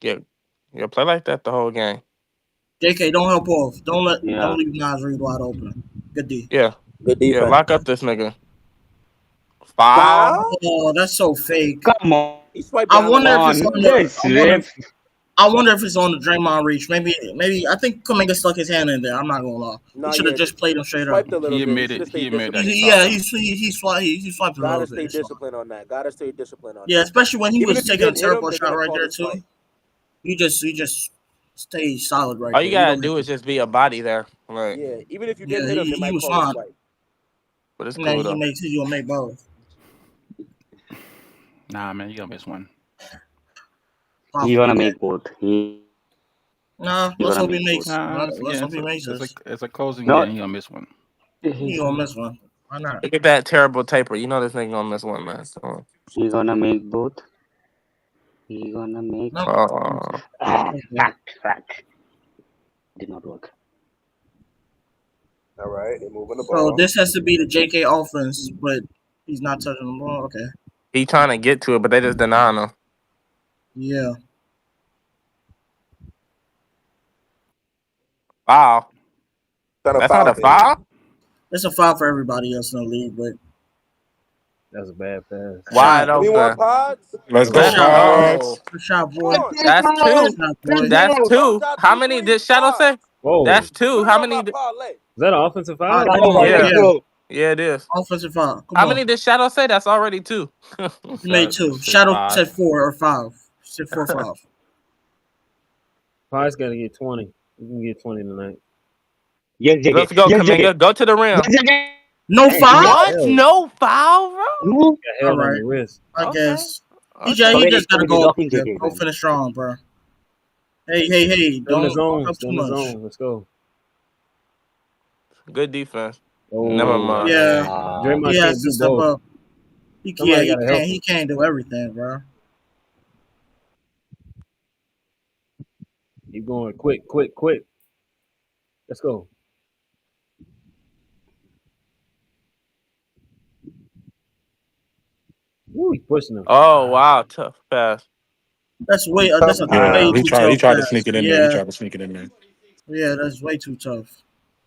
Yeah, play like that the whole game. JK, don't help off. Don't leave Nas Reed wide open. Good D. Yeah. Good defense. Yeah, lock up this nigga. Foul. Oh, that's so fake. Come on. He swiped I down wonder the if it's ball. on Yes, ref. I wonder if it's on the Draymond reach. Maybe. I think Kuminga stuck his hand in there. I'm not gonna lie. No, He should have yeah, just played him straight up. swiped a little He bit. admitted. should've stayed He admitted that. disciplined. He swiped a Gotta little stay bit. so. disciplined on that. Gotta stay disciplined on Yeah, that. especially when he Even was if you taking a didn't hit him, terrible they're shot gonna right call there it swipe. too. You just stay solid right All there. you gotta do is just be a body there. Like, Yeah, even if you didn't Yeah, hit him, they he might was call it fine. swipe. but it's You know, cool though. he gonna make both. Nah, man, you gonna miss one. He gonna make both. Nah, He let's gonna hope make he makes. Nah, Let's hope he makes this. it's a closing No. game. You gonna miss one. He gonna miss one. Why not? Look at that terrible taper. You know this nigga gonna miss one, man. So, He gonna make both. He gonna make. No. Fact. Did not work. All right, they're moving the So ball. this has to be the JK offense, but he's not touching the ball. Okay. he trying to get to it, but they just denying him. Yeah. Foul. Not a That's foul, not a baby. foul? It's a foul for everybody else in the league, but That's a bad pass. Wide Give me one open. pods. Let's go, good shot, Pods. good shot, boy. Come on. That's Good two. shot, boy. That's two. How many did Shadow say? Whoa. That's two. How Put it many? on my parlay. Is that an offensive foul? Yeah. Yeah, it is. Offensive foul. Come How on. many did Shadow say? That's already two. He made 2. Said Shadow 5. said 4 or 5. Said 4 or 5. Pies got to get 20. You can get 20 tonight. Yes, JK. Let's go, Yes, Kuminga. JK. Go to the rim. Yes, JK. No foul? What? No foul, bro? No. Got held on Alright. the wrist. I Okay. guess. Okay. He just gotta go. Blocking JK, Go man. finish strong, bro. Hey. Still in the Don't zone. fuck up Still too in the much. zone. Let's go. Good defense. Oh, Never mind. Yeah. Draymond He can't has to do step both. up. Somebody gotta help him. He can't do everything, bro. Keep going. Quick. Let's go. Woo, he pushing him. Oh, wow. Tough pass. That's way Yeah, way he too tried. He tough. tried to pass. sneak it in there. He tried to sneak it in there. Yeah, that's way too tough.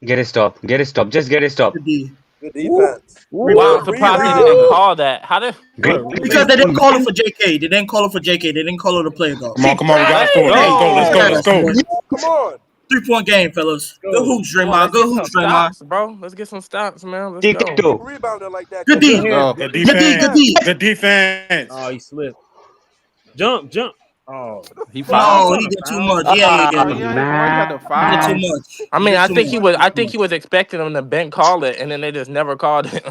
Get a stop. Just get a stop. Good D. Good defense. Wow, I'm surprised he didn't call that. How did? Because they didn't call it for JK. They didn't call it for JK. They didn't call it a play though. Come on, we got to score. Let's go. Come on. 3-point game, fellas. Good hoops, Come on, Draymond. let's Good get hoops, some Draymond. stops, bro. Let's get some stops, man. Let's Take go. it too. Rebounding like that. Good D. Good Good D. Good D. defense. Oh, he slipped. Jump. Oh, he No, fouled. he did too much. Yeah. Oh, yeah, bro, he had to He did foul. too much. I mean, I He did think too he much. was. I think he was expecting them to Ben call it, and then they just never called it.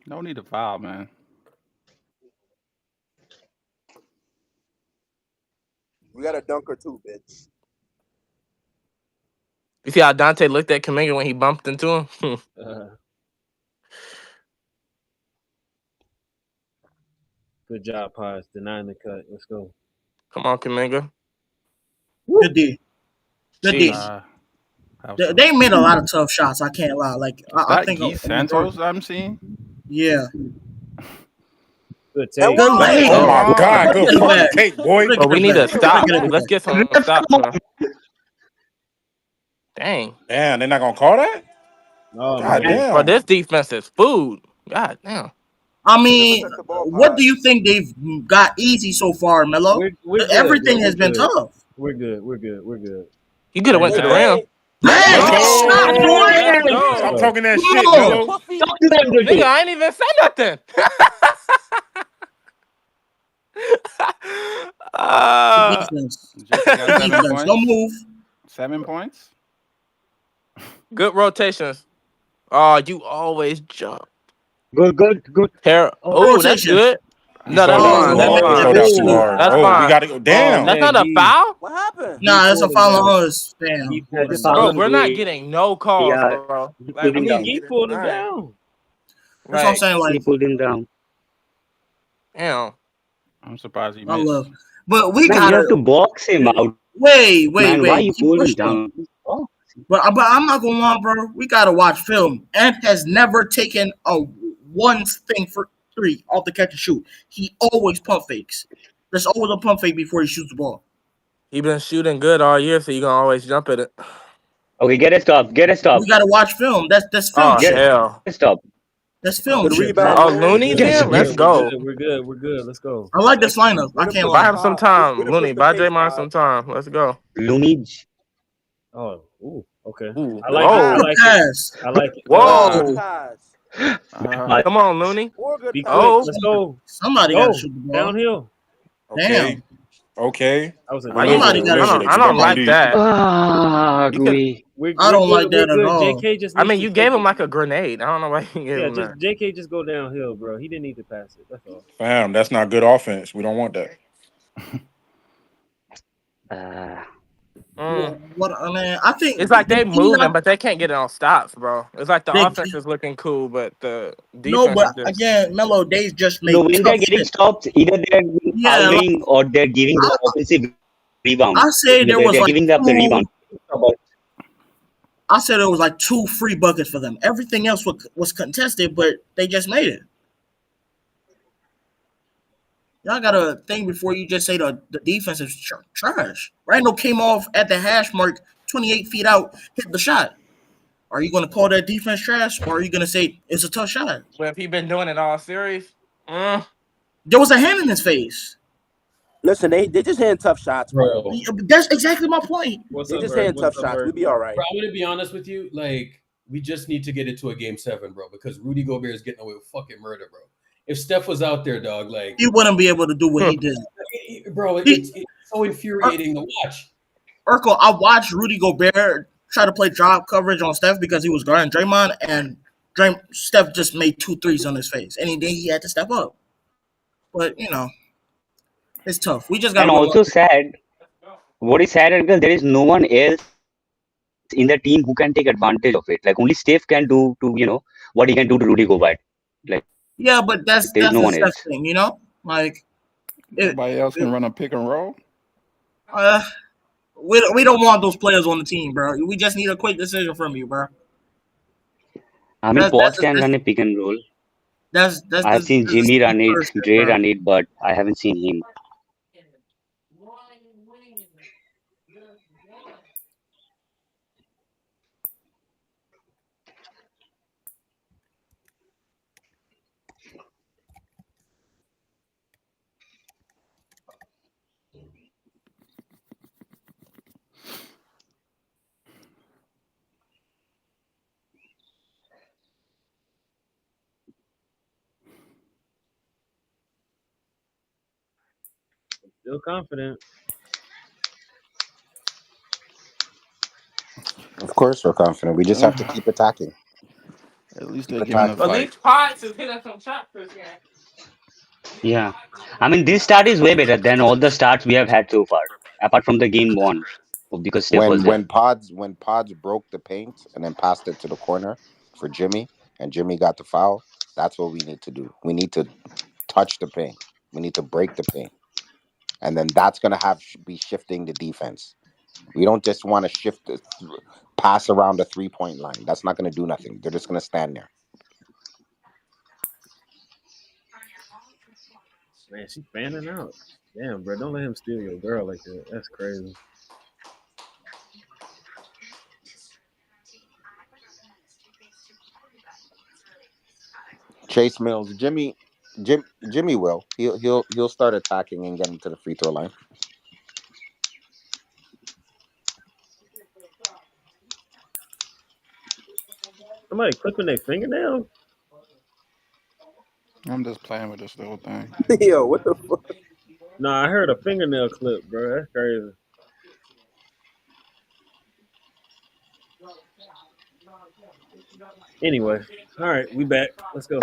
No need to foul, man. We got a dunker too, bitch. You see how Dante looked at Kuminga when he bumped into him? Good job, Pies. Denying the cut. Let's go. Come on, Kuminga. Good D. Good D. They made a lot of tough shots. I can't lie. Like I think Guy Santos I'm seeing. Yeah. Good take. Good leg. Oh my God, good fucking take, boy. But we need to stop. Let's get some stop. Dang. Damn, they're not gonna call that? Oh, God damn. Bro, this defense is food. God damn. I mean, what do you think they've got easy so far, Melo? We're Everything good. has been tough. We're good. We're good. We're good. You could have went to the rim. Stop talking that shit, Melo. Nigga, I ain't even say nothing. Defense. Don't move. 7 points. Good rotations. Oh, you always jump. Good. Oh, that's good. No, that's fine. That's fine. That's fine. We gotta go. Damn. That's not a foul? What happened? Nah, that's a foul on us. Damn. Bro, we're not getting no calls, bro. Like, He pulled him down. That's what I'm saying. Like, He pulled him down. Damn. I'm surprised he I missed. love. But we Man, you gotta have to box him out. wait. Man, why you Keep pull him pushing. down? But I'm not gonna lie, bro. We gotta watch film. Ant has never taken a one thing for three off the catch and shoot. He always pump fakes. There's always a pump fake before he shoots the ball. He been shooting good all year, so you gonna always jump at it. Okay, get a stop. We gotta watch film. That's film. Oh, shit. hell. Stop. That's film. Shit. Oh, Looney's here? Let's go. We're good. Let's go. I like this lineup. I can't Buy lie. him some time. Looney, buy Draymond some time. Let's go. Looney. Oh, ooh, okay. Ooh. I like it. I like it. Whoa. Come on, Looney. Be quick. Oh. Let's go. Somebody gotta shoot the ball. Downhill. Damn. Okay. I don't like that. I don't like that at all. JK just. I mean, you gave him like a grenade. I don't know why you gave him that. JK just go downhill, bro. He didn't need to pass it. That's all. Fam, that's not good offense. We don't want that. What I mean, I think It's like they moving, but they can't get it on stops, bro. It's like the offense is looking cool, but the defense. No, but is just... again, Melo, they just made. No, when they're getting stops, either they're fouling or they're giving the offensive rebound. I say there was they're like giving up the rebound. I said it was like 2 free buckets for them. Everything else was contested, but they just made it. Y'all gotta think before you just say the defense is trash. Randall came off at the hash mark, 28 feet out, hit the shot. Are you gonna call that defense trash, or are you gonna say it's a tough shot? But if he been doing it all series, there was a hand in his face. Listen, they just hitting tough shots, bro. That's exactly my point. They just hitting tough shots. We'll be all right. Bro, I'm gonna be honest with you. Like, we just need to get it to a game 7, bro, because Rudy Gobert is getting away with fucking murder, bro. If Steph was out there, dog, like he wouldn't be able to do what he did. Bro, it's so infuriating to watch. Urkel, I watched Rudy Gobert try to play drop coverage on Steph because he was guarding Draymond, and Steph just made 2 threes on his face, and then he had to step up. But it's tough. We just got. And also sad. What is sad, Urkel, there is no one else in the team who can take advantage of it. Like only Steph can do to what he can do to Rudy Gobert. Like. Yeah, but that's no the one Steph else. thing, Like everybody else can run a pick and roll. We don't want those players on the team, bro. We just need a quick decision from you, bro. I mean, Post can run a pick and roll. I've seen Jimmy run it, Dre run it, but I haven't seen him. Still confident. Of course, we're confident. We just have to keep attacking. At least they're giving us But like. these pots is hitting some shots this game. Yeah. I mean, this start is way better than all the starts we have had so far, apart from the game one, because Steph was there. When Pods broke the paint and then passed it to the corner for Jimmy, and Jimmy got the foul, that's what we need to do. We need to touch the paint. We need to break the paint. And then that's going to be shifting the defense. We don't just want to pass around the 3-point line. That's not going to do nothing. They're just going to stand there. Man, she fanning out. Damn, bro, don't let him steal your girl like that. That's crazy. Chase Mills, Jimmy will. He'll start attacking and getting to the free throw line. Somebody clipping their fingernail? I'm just playing with this little thing. Yo, what the fuck? Nah, I heard a fingernail clip, bro. That's crazy. Anyway, all right, we back. Let's go.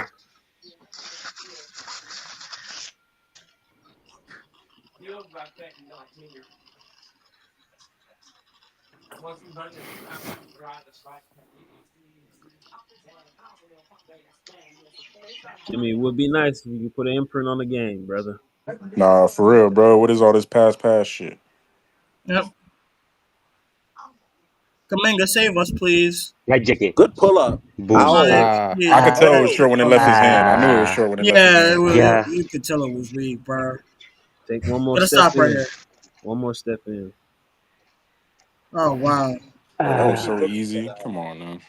Jimmy, it would be nice if you could put an imprint on the game, brother. Nah, for real, bro. What is all this pass shit? Yep. Kaminga, save us, please. Right, JK. Good pull up. I could tell it was short when it left his hand. I knew it was short when it left his hand. You could tell it was weak, bro. Take one more step step stop right in. here. One more step in. Oh, wow. That was so easy. Come on, man.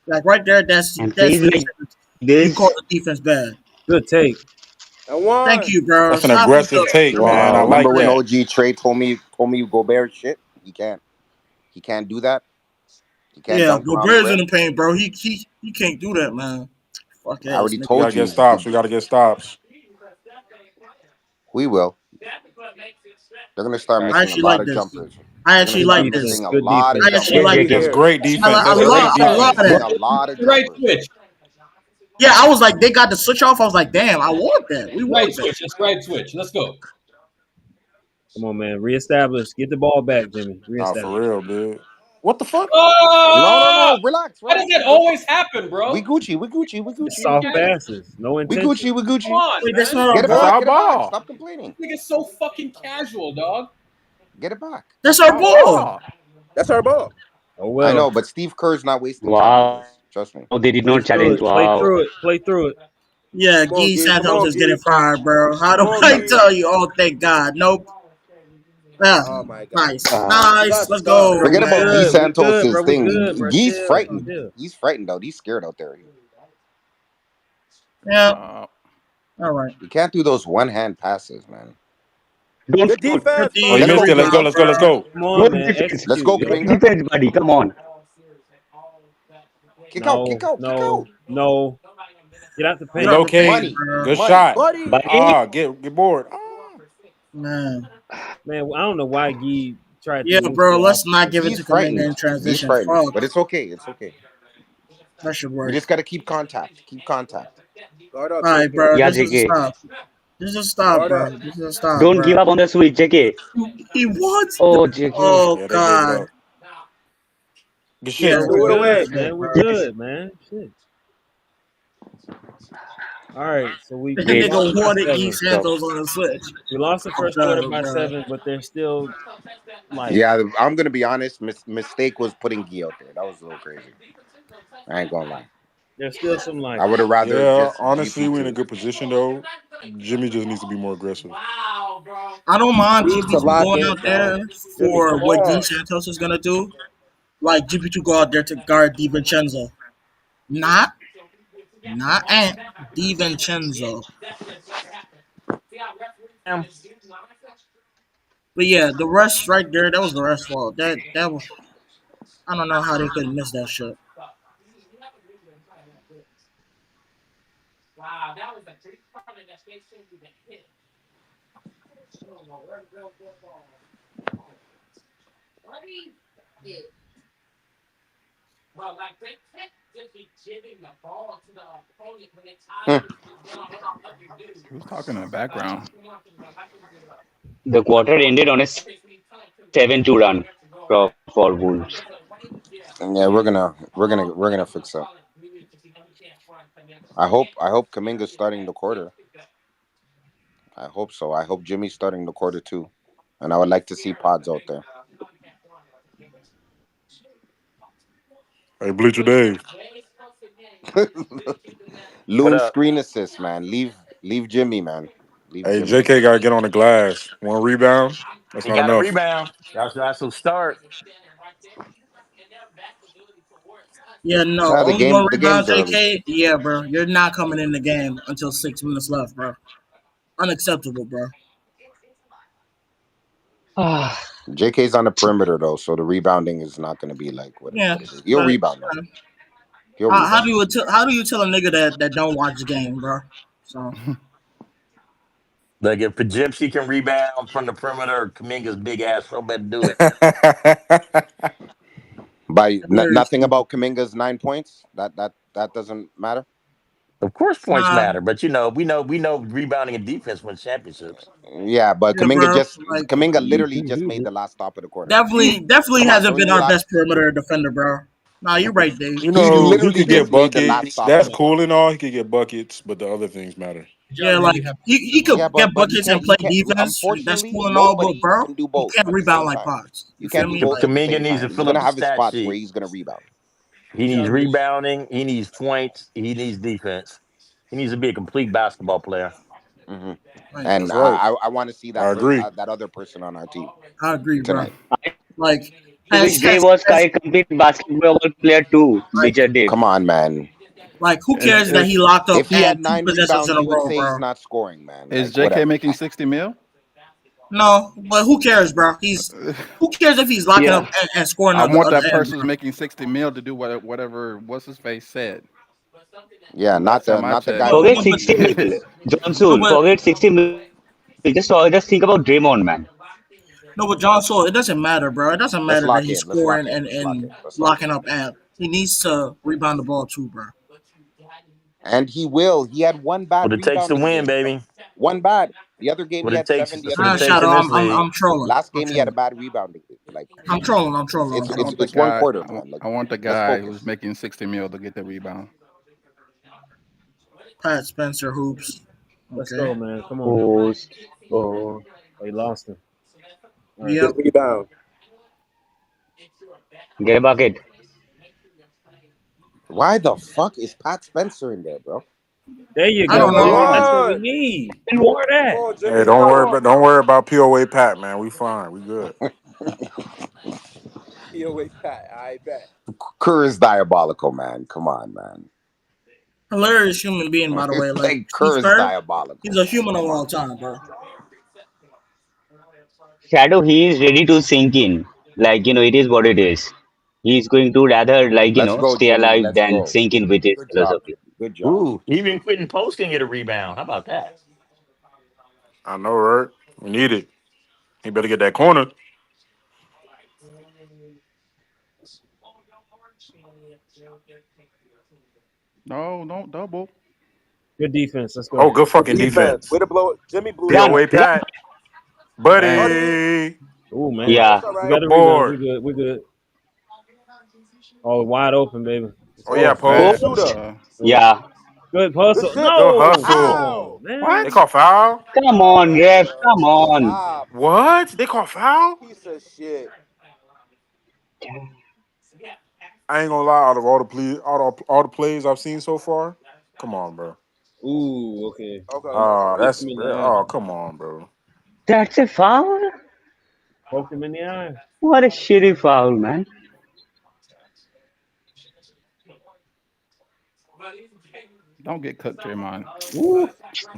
Like right there, that's you call the defense bad. Good take. Thank you, bro. That's an aggressive take, man. I like Remember when that. OG Trey told me Gobert shit? He can't do that. He can't dunk around the Gobert's rim. in the paint, bro. He can't do that, man. Fuck I already ass, told We gotta get stops. We will. They're gonna start I missing actually a lot like of this. jumpers. I actually like this. A lot of I actually like this. That's great defense. I love that. A lot of Right jumpers. switch. Yeah, I was like, they got the switch off. I was like, damn, I want that. We want Right that. switch. That's right switch. Let's go. Come on, man. Reestablish. Get the ball back, Jimmy. Nah, Reestablish. for real, dude. What the fuck? Oh! No. Relax. Why does that always happen, bro? We Gucci. Soft passes. No We intention. Gucci. Come on, Wait, man. that's not Get it our back. ball. Get it back. Stop complaining. This nigga's so fucking casual, dog. Get it back. That's our ball. That's our ball. Oh well. I know, but Steve Kerr's not wasting time Wow. on this. Trust me. Oh, they did not challenge. Play Wow. through it. Yeah, Come on, Guy Gee. Come Santos on, is Gee. getting fired, bro. How do Come on, I Gee. tell you? Oh, thank God. Nope. Yeah. Oh my God. Nice. Let's Stop. go. Forget man. about Guy good, Santos' bro, we thing. good, bro. He's Chill, frightened. chill. He's frightened out. He's scared out there. Yeah. All right. You can't do those one-hand passes, man. Don't Good defense. Oh, you missed it. Let's go. Come on, man. Execute. Let's go, Good Kaminga. defense, buddy. Come on. Kick out. No. Get out the paint. Relocate. Good shot. Buddy. Get bored. Man. Man, I don't know why Guy tried to. Yeah, bro. Let's not give it He's to Kaminga frightened. in He's transition. frightened. Fuck. But it's okay. That should work. We just got to keep contact. Guard up. All right, bro. Yeah, This is a JK. stop. This is a stop, bro. This is a stop. Don't bro. give up on the switch, JK. He wants. Oh, JK. Oh Yeah, they gave it God. up. Good Yeah, shit. Throw it away. Man, we're good, man. Shit. All right, so we That Great. nigga wanted seven. Guy Santos on the switch. We lost the first quarter by bro. 7, but they're still like Yeah, I'm going to be honest. Mistake was putting Guy out there. That was a little crazy. I ain't going to lie. there's still some like I would have rather Yeah, just honestly, we're in a GP2. good position though. Jimmy just needs to be more aggressive. I don't mind We need to GP2 lock going in, out there bro. for Come what Guy on. Santos is gonna do. Like GP2 go out there to guard DiVincenzo. Not Ant. DiVincenzo. But yeah, the rest right there, that was the rest fault. That was, I don't know how they could miss that shit. Who's talking in the background? The quarter ended on a 7-2 run for Wolves. Yeah, we're gonna fix that. I hope Kuminga's starting the quarter. I hope so. I hope Jimmy's starting the quarter too, and I would like to see Pods out there. Hey, Bleacher Dave. Loon screen assist, man. Leave Jimmy, man. Leave Hey, Jimmy. JK gotta get on the glass. One rebound. That's He not got a enough. rebound. That's a start. Yeah, no, the only one rebound, game's early. JK. Yeah, bro, you're not coming in the game until 6 minutes left, bro. Unacceptable, bro. JK's on the perimeter though, so the rebounding is not going to be like what it is. He'll rebound. How do you tell a nigga that don't watch the game, bro? So Like if Podziemski can rebound from the perimeter, Kuminga's big ass so better do it. By nothing about Kuminga's 9 points. That doesn't matter. Of course, points matter, but we know rebounding and defense wins championships. Yeah, but Kuminga literally just made the last stop of the quarter. Definitely hasn't been our best perimeter defender, bro. Nah, you're right, Dave. You know, he could get buckets. That's cool and all. He could get buckets, but the other things matter. Yeah, like he could get buckets and play defense. That's cool and all, but bro, you can't rebound like Pods. You can't do both. Kuminga needs to fill up have his stat spots sheet. where he's gonna rebound. He needs rebounding. He needs points. He needs defense. He needs to be a complete basketball player. Mm-hmm. And I want to see that that other person on our team. I agree, tonight. Bro. Like Jay was a complete basketball player too. Major Dave. Come on, man. Like who cares that he locked up? If he had 9 rebounds, in a you would row, say bro. he's not scoring, man. Is JK making 60 mil? No, but who cares, bro? Who cares if he's locking up and scoring? I want that person who's making 60 mil to do whatever what's his face said. Yeah, not the guy. Forget 60 mil. Johnson, forget 60 mil. Just think about Draymond, man. No, but John Sol, it doesn't matter, bro. It doesn't matter that he's scoring and locking up amp. He needs to rebound the ball too, bro. And he will. He had one bad. What it takes to win, baby. One bad. The other game he had 7. I'm trolling. Last game he had a bad rebounding. Like I'm trolling. It's one quarter, man. I want the guy who's making 60 mil to get the rebound. Pat Spencer hoops. Let's go, man. Come on. Oh, they lost him. Yeah. Rebound. Get a bucket. Why the fuck is Pat Spencer in there, bro? There you go. I don't know. That's what we need. More that. Hey, don't worry about POA Pat, man. We fine. We good. POA Pat, I bet. Kerr is diabolical, man. Come on, man. Hilarious human being, by the way. Like Kerr is diabolical. He's a human of all time, bro. Shadow, he is ready to sink in. Like, it is what it is. He's going to rather, stay alive than sink in with his philosophy. Good job. Ooh, even Quentin Post can get a rebound. How about that? I know, right? We need it. He better get that corner. No, don't double. Good defense. Let's go. Oh, good fucking defense. Way to blow it. Jimmy blew it. POA Pat. Buddy. Oh, man. Yeah. We got a rebound. We're good. Oh, wide open, baby. Oh, yeah, post. Yeah. Good hustle. No. Good hustle. What? They call foul? Come on, ref. Come on. What? They call foul? Piece of shit. I ain't gonna lie. Out of all the plays I've seen so far, come on, bro. Ooh, okay. Come on, bro. That's a foul? Poke him in the eye. What a shitty foul, man. Don't get cooked, Draymond. Ooh.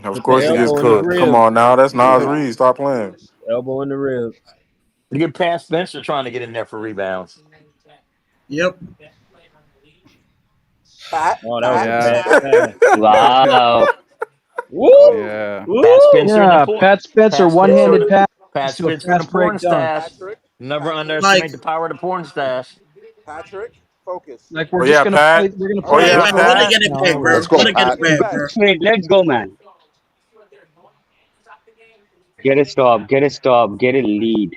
Of course he gets cooked. Come on now. That's Nas Reed. Stop playing. Elbow in the ribs. You get Pat Spencer trying to get in there for rebounds. Yep. Oh, that was bad. Wow. Woo! Yeah. Pat Spencer. Yeah, Pat Spencer, one-handed pass Pat to a Spencer and the fast break porn dunk. stash. Never underestimate the power of the porn stash. Patrick, focus. Like we're just gonna play. We're gonna play. Hey, man, let it get it back, bro. Let's go, Let it get Pat. it back, bro. Wait, let's go, man. Get a stop. Get a stop. Get a lead.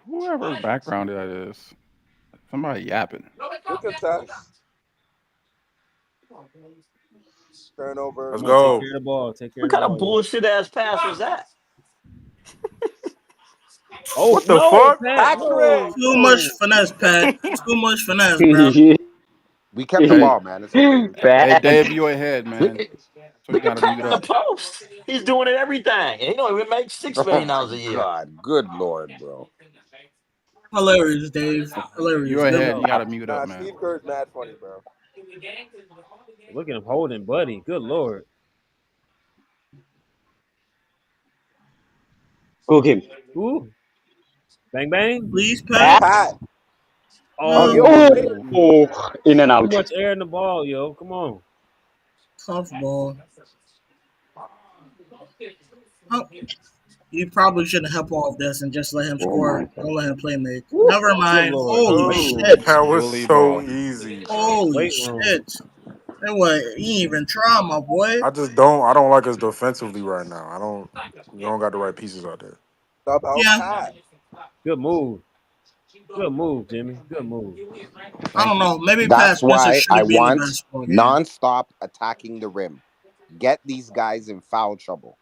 Whoever's background that is. Somebody yapping. Good contest. Turnover. Let's Come on, go. take care of the ball. Take care What of the kind of ball. bullshit ass pass was that? Oh, What the no, fuck? Pat. No, Too much finesse, Pat. Too much finesse, bro. We kept the ball, man. It's okay. Hey, Dave, you ahead, man. So you gotta mute The up. post. He's doing it everything. And you know, he makes $6 Oh million my a year. God. Good Lord, bro. Hilarious, Dave. You Hilarious. ahead. Good You gotta mute up, man. Steve Kerr's mad funny, bro. Look at him holding Buddy. Good Lord. Go him. Ooh. Bang, bang. Please, Pat. Pat. Oh, in and out. Too much air in the ball, yo. Come on. Tough ball. Oh, you probably shouldn't help off this and just let him score. Don't let him play make. Never mind. Holy shit. That was Billy so ball. easy. Holy Wait, room. shit. That was he ain't even try, my boy. I don't like us defensively right now. We don't got the right pieces out there. Sub help Yeah. Pat. Good move. Good move, Jimmy. Good move. I don't know. Maybe Pat That's Spencer why I shouldn't be in the want basketball game. non-stop attacking the rim. Get these guys in foul trouble.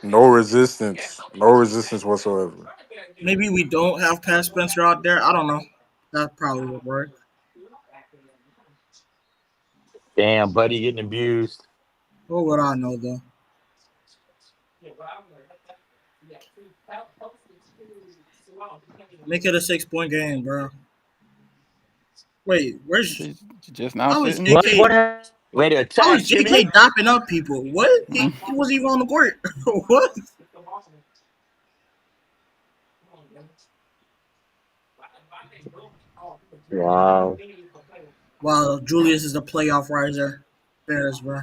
No resistance. No resistance whatsoever. Maybe we don't have Pat Spencer out there. I don't know. That probably would work. Damn, Buddy getting abused. What would I know, though? Make it a 6-point game, bro. Wait, where's Just now how is sitting. JK? Way to How attack, is JK Jimmy. dopping up people? What? He wasn't even on the court. What? Wow. Wow, Julius is a playoff riser. Bears, bro.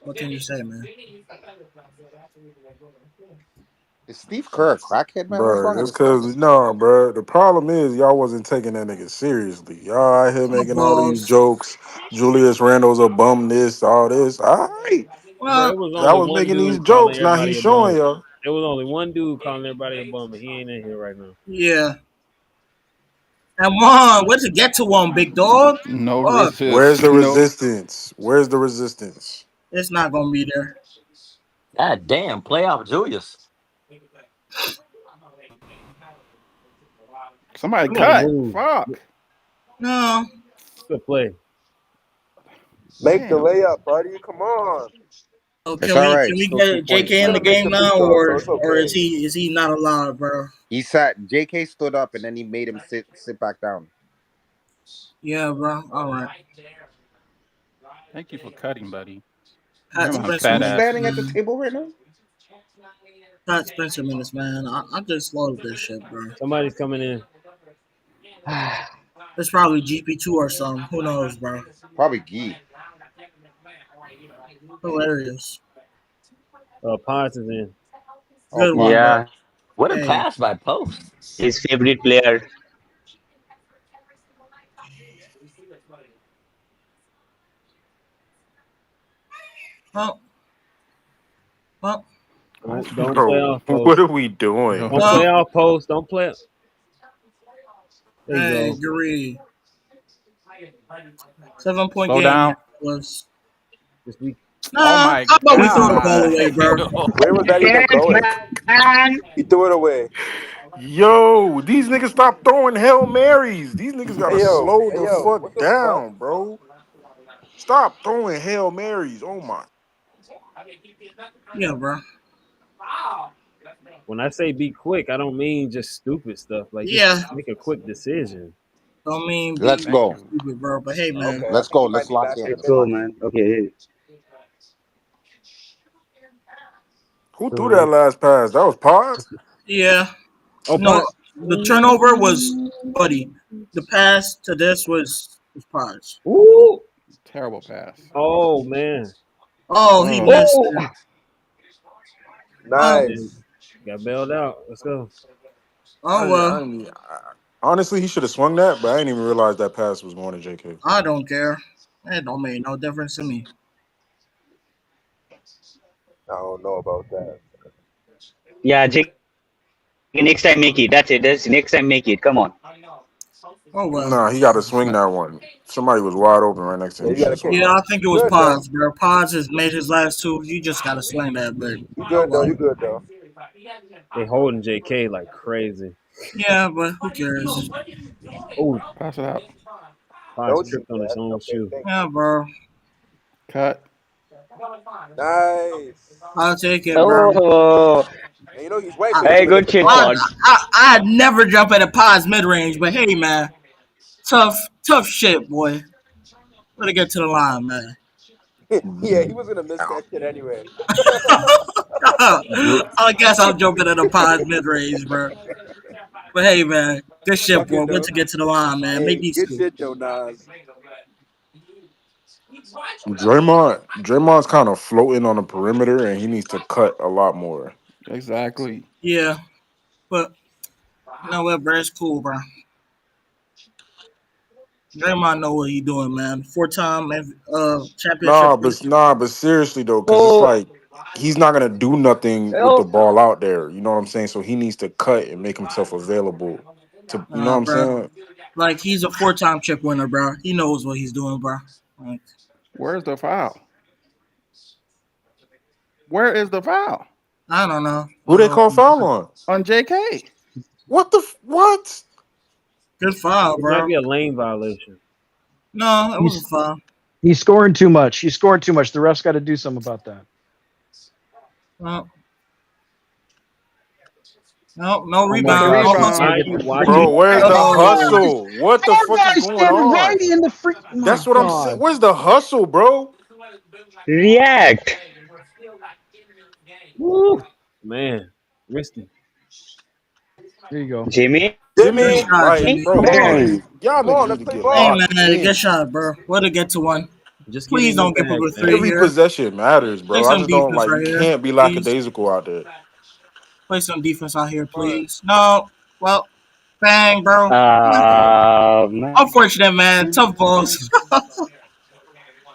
What can you say, man? Is Steve Kerr a crackhead, man? What's Bro, wrong that's with this because bro. The problem is y'all wasn't taking that nigga seriously. Y'all out here making all these jokes. Julius Randle's a bum. This, all this. All right. Bro, it was I only was one making these dude calling jokes. Now everybody he's a showing bum. y'all. There was only one dude calling everybody a bum, and he ain't in here right now. Yeah. Come on, where's it get to one, big dog? No Fuck. resistance. Where's the No. resistance? Where's the resistance? It's not gonna be there. God damn, playoff Julius. Somebody Come cut. on, move. Fuck. No. Good play. Make the layup, buddy. Come on. So It's can all we right. can we Still get 2 JK points. in the Make game the free now, throw, or so it's okay. is he not allowed, bro? He sat. JK stood up and then he made him sit back down. Yeah, bro. All right. Thank you for cutting, buddy. Pat Remember how Spencer fat Who's ass. standing at the table right now? Pat Spencer minutes, man. I just love this shit, bro. Somebody's coming in. It's probably GP2 or something. Who knows, bro? Probably Gee. Hilarious. Ponce is in. Good one, Yeah. What a Hey. pass by Post. His favorite player. bro. Well, Don't Bro, play off post. what are we doing? Don't play off post. Don't play. There hey, you go. Gary. 7-point Slow game. down. Was This week. nah, my how about we throw the God. ball away, bro? Where was that even going? He threw it away. Yo, these niggas stop throwing Hail Marys. These niggas gotta Hey, yo. slow Hey, the yo. fuck What the down, fuck? bro. Stop throwing Hail Marys. Oh my. Yeah, bro. When I say be quick, I don't mean just stupid stuff. Like, Yeah. just make a quick decision. Don't mean be Let's go. stupid, bro. But hey, man. Okay, Let's I think go. he might Let's be lock back in. in. Let's go, man. Okay. Who threw that last pass? That was Paz? Yeah. Oh, No, Ponce. the turnover was Buddy. The pass to this was It's Pods. Ooh, terrible pass. Oh man. Oh, he missed it. Nice. Got bailed out. Let's go. Oh well. Honestly, he should have swung that, but I didn't even realize that pass was going to JK. I don't care. It don't make no difference to me. I don't know about that. Yeah, JK, next time make it. That's it. Next time make it. Come on. Oh well. Nah, he got to swing that one. Somebody was wide open right next to him. Yeah, I think it was Pods, bro. Pods has made his last two. You just gotta swing that, but you good though. You good though. They holding JK like crazy. Yeah, but who cares? Oh, pass it out. Pods tripped on his own shoe. Yeah, bro. Cut. Nice. I'll take it, bro. Oh. And you know he's way. Hey, good shit, Pods. I'd never jump at a Pods mid range, but hey, man, tough shit, boy. Let it get to the line, man. Yeah, he was gonna miss that shit anyway. I guess I'm jumping at a Pods mid range, bro. But hey, man, good shit, boy. Let it get to the line, man. Hey, Make these good shit, Joe Nas. Draymond's kind of floating on the perimeter, and he needs to cut a lot more. Exactly. Yeah, but you know what, bro? It's cool, bro. Draymond know what he doing, man. 4-time championship. But seriously though, because it's like he's not gonna do nothing with the ball out there. You know what I'm saying? So he needs to cut and make himself available. To you know what I'm saying? Like he's a 4-time chip winner, bro. He knows what he's doing, bro. Like, where's the foul? Where is the foul? I don't know. Who they call foul on? On JK. What? Good foul, bro. It might be a lane violation. No, it wasn't foul. He's scoring too much. The refs got to do something about that. No rebound. Bro, where's the hustle? What the fuck is going on? Right in the That's what I'm saying. Where's the hustle, bro? React. Woo. Man, risky. There you go. Jimmy. Right, bro. Y'all niggas need to get lost. Hey, man, good shot, bro. Let it get to one. Just please don't give up a 3 Every here. possession matters, bro. Play I some just don't defense like. right You here, can't be please. lackadaisical out there. Play some defense out here, please. No. Well, bang, bro. Unfortunate, man. Tough balls.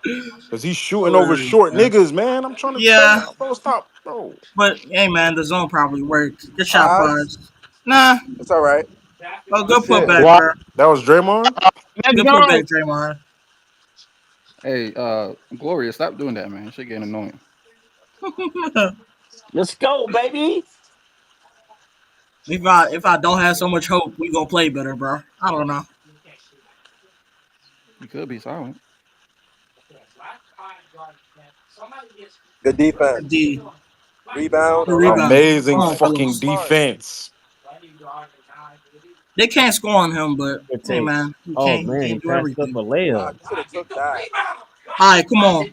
Because he's shooting over short niggas, man. I'm trying to tell you, bro. Stop, bro. But, hey, man, the zone probably worked. Good shot, Pods. Nah. It's all right. Oh, good putback, bro. That was Draymond? Good putback, Draymond. Hey, Gloria, stop doing that, man. Shit getting annoying. Let's go, baby. If I don't have so much hope, we gonna play better, bro. I don't know. You could be silent. Good defense. D. Rebound. Amazing fucking defense. They can't score on him, but hey, man, he can't he do passed everything. up a layup. Should have took that. All right, come on.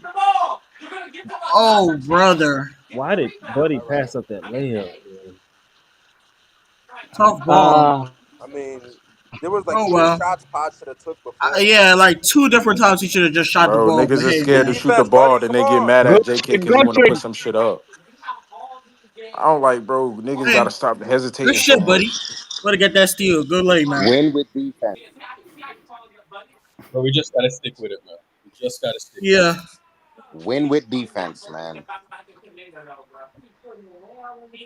Oh, brother. Why did Buddy pass up that layup? Man? Tough ball. I mean, there was like 2 shots Pods should have took before. Yeah, like 2 different times he should have just shot the ball. Niggas are scared to shoot the ball, then they get mad at JK because he want to put some shit up. I don't like, bro. Niggas gotta stop hesitating. Good shit, buddy. Better get that steal. Good lay, man. Win with defense. But we just gotta stick with it, man. We just gotta stick. Yeah. Win with defense, man.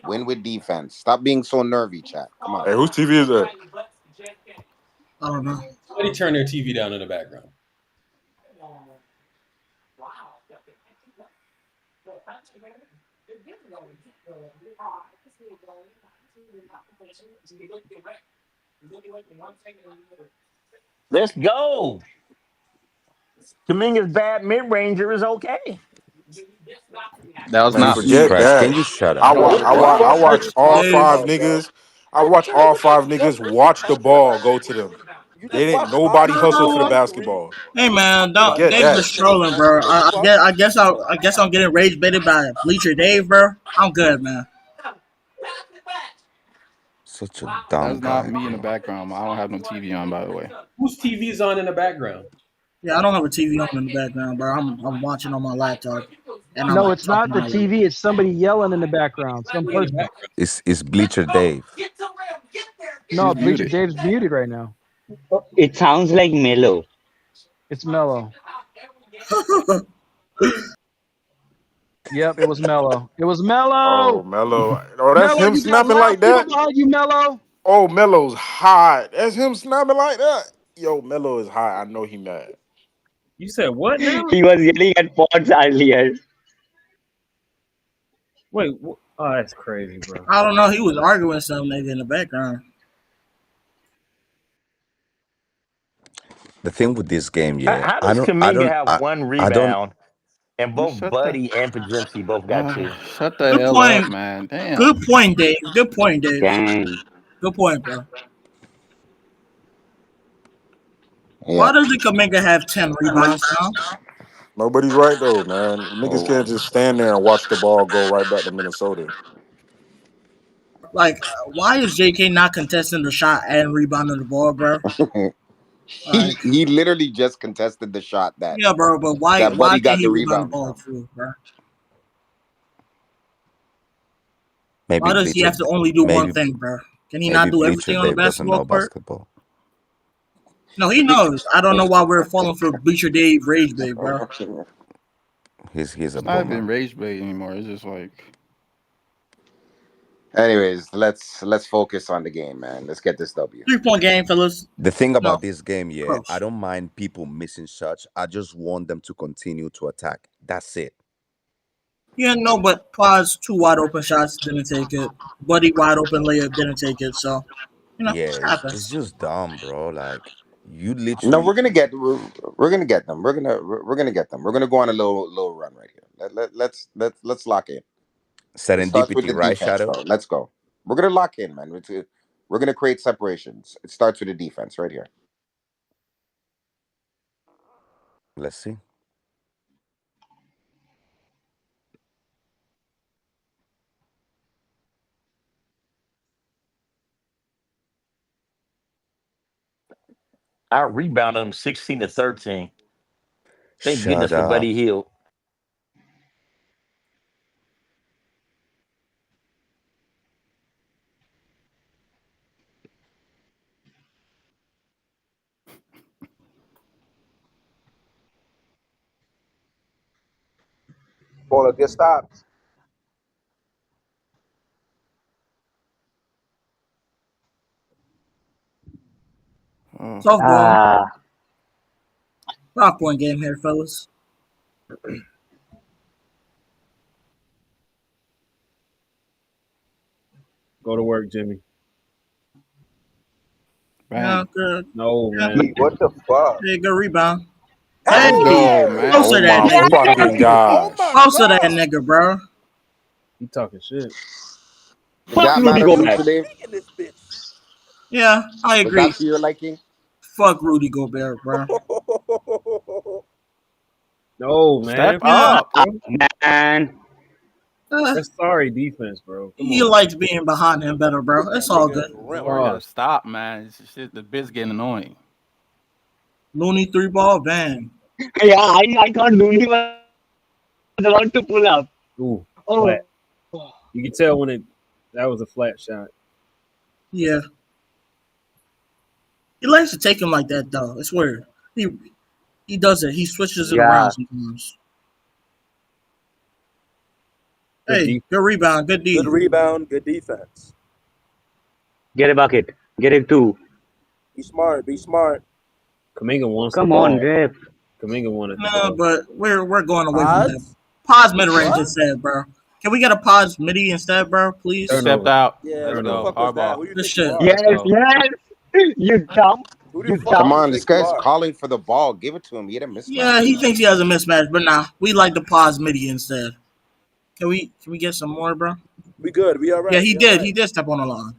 Win with defense. Stop being so nervy, chat. Come on. Hey, whose TV is that? I don't know. Somebody turn their TV down in the background. Let's go. Kuminga's bad mid-ranger is okay. That was not forget that. Can you shut up? I watch all 5 niggas. I watch all 5 niggas watch the ball go to them. They didn't. Nobody hustled for the basketball. Hey, man, don't. They just trolling, bro. I guess I'm getting rage baited by Bleacher Dave, bro. I'm good, man. Such a dumb That's guy. not me in the background. I don't have no TV on, by the way. Whose TV is on in the background? Yeah, I don't have a TV on in the background, bro. I'm watching on my laptop. And no, it's not the TV. It's somebody yelling in the background. Some person. It's Bleacher Dave. No, Bleacher Dave's muted right now. It sounds like Mellow. It's Mellow. Yep, it was Mellow. It was Mellow. Oh, Mellow. Oh, that's Mellow, him snapping like that? You Mellow. Oh, Mellow's hot. That's him snapping like that. Yo, Mellow is hot. I know he mad. You said what now? He was yelling at Pods earlier. Wait, oh, that's crazy, bro. I don't know. He was arguing with some nigga in the background. The thing with this game, How does Kuminga have one rebound and both Buddy and Podziemski both got two? Shut the hell up, man. Damn. Good point, Dave. Good point, Dave. Dang. Good point, bro. Yeah. Why does Kuminga have 10 rebounds now? Nobody's right, though, man. Niggas can't just stand there and watch the ball go right back to Minnesota. Like, why is JK not contesting the shot and rebounding the ball, bro? He literally just contested the shot that. Yeah, bro, but why Buddy got can't he the rebound the rebound ball too, bro? Maybe Why does he have to only do one thing, bro? Can he not do everything on the basketball court? No, he knows. I don't know why we're falling for Bleacher Dave rage bait, bro. He's a not even rage bait anymore. It's just like. Anyways, let's focus on the game, man. Let's get this W. 3-point game, fellas. The thing about this game, I don't mind people missing shots. I just want them to continue to attack. That's it. Yeah, no, but Paz 2 wide open shots didn't take it. Buddy wide open layup didn't take it. So, you know, it's just dumb, bro. Like you literally. No, we're gonna get them. We're gonna get them. We're gonna go on a little run right here. Let's lock in. Serendipity, right, Shadow? Bro. Let's go. We're gonna lock in, man. We're gonna create separations. It starts with the defense right here. Let's see. I rebounded him 16-13. Thank goodness for Buddy Hield. Ball get stopped. Softball. 5-point game here, fellas. Go to work, Jimmy. Yeah, good. No, man. What the fuck? Yeah, good rebound. Hey, man. Close to that nigga. Fucking God. Close to that nigga, bro. You talking shit. Fuck Rudy Gobert. Yeah, I agree. Was that to your liking? Fuck Rudy Gobert, bro. No, man. Step up, man. That's sorry defense, bro. He likes being behind him better, bro. It's all good. Stop, man. It's shit, the bit's getting annoying. Looney 3-ball van. Yeah, I thought Looney was about to pull up. Ooh, oh. Flat. You can tell when that was a flat shot. Yeah. He likes to take him like that, though. It's weird. He does it. He switches it around sometimes. Hey, good rebound. Good D. Good rebound. Good defense. Get a bucket. Get it too. Be smart. Be smart. Kuminga wants Come on, Rip. Kuminga wanted to No, but we're going away from that. Pause mid-range instead, bro. Can we get a pause midi instead, bro? Please. Stepped out. Yeah, There we go. Hardball. This shit. Yes. You dumb. Come on, this guy's calling for the ball. Give it to him. He had a mismatch. Yeah, he thinks he has a mismatch, but nah. We like the pause midi instead. Can we get some more, bro? We good. We all right. Yeah, he did. Right. He did step on the line.